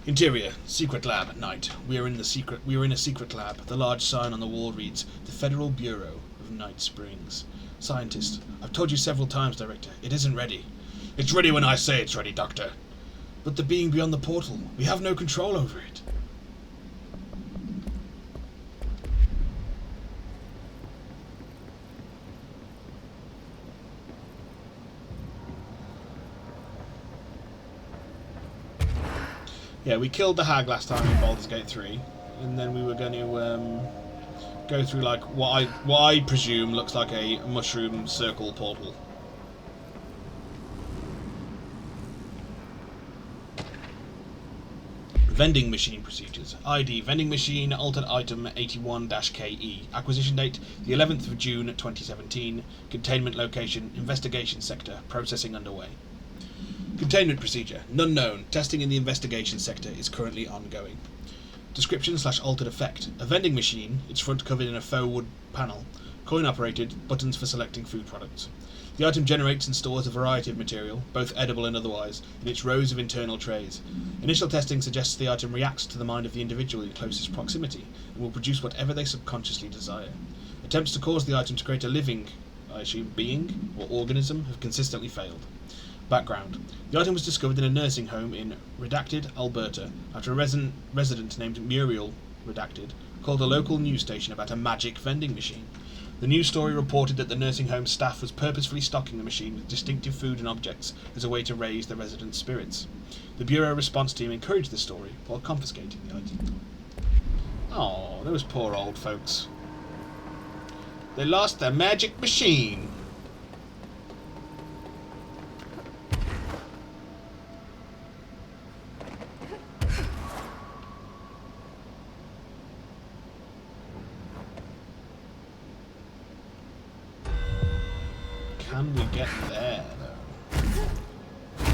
Interior, secret lab at night. We are in a secret lab. The large sign on the wall reads, The Federal Bureau of Night Springs. Scientist, I've told you several times, Director, it isn't ready. It's ready when I say it's ready, Doctor. But the being beyond the portal, we have no control over it. Yeah, we killed the hag last time in Baldur's Gate 3, and then we were going to go through like what I presume looks like a mushroom circle portal. Vending machine procedures. ID, vending machine, altered item 81-KE. Acquisition date, the 11th of June 2017. Containment location, investigation sector. Processing underway. Containment procedure, none known. Testing in the investigation sector is currently ongoing. Description / altered effect. A vending machine, its front covered in a faux wood panel. Coin operated, buttons for selecting food products. The item generates and stores a variety of material, both edible and otherwise, in its rows of internal trays. Initial testing suggests the item reacts to the mind of the individual in closest proximity, and will produce whatever they subconsciously desire. Attempts to cause the item to create a living, I assume being, or organism, have consistently failed. Background. The item was discovered in a nursing home in Redacted, Alberta, after a resident named Muriel, Redacted, called a local news station about a magic vending machine. The news story reported that the nursing home staff was purposefully stocking the machine with distinctive food and objects as a way to raise the residents' spirits. The Bureau response team encouraged the story while confiscating the item. Oh, those poor old folks. They lost their magic machine. Can we get there, though?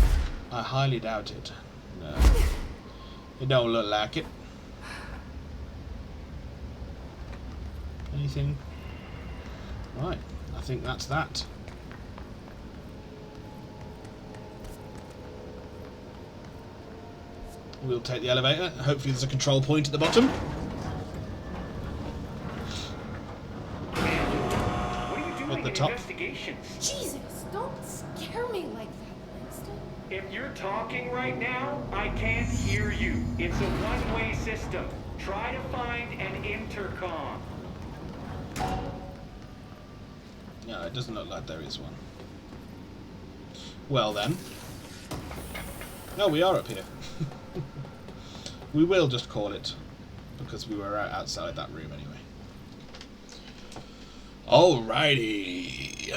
I highly doubt it. No. It don't look like it. Anything? Right, I think that's that. We'll take the elevator. Hopefully there's a control point at the bottom. At the top. Jesus, don't scare me like that, Winston. If you're talking right now, I can't hear you. It's a one-way system. Try to find an intercom. No, it doesn't look like there is one. Well then. No, we are up here. We will just call it, because we were outside that room anyway. Alrighty.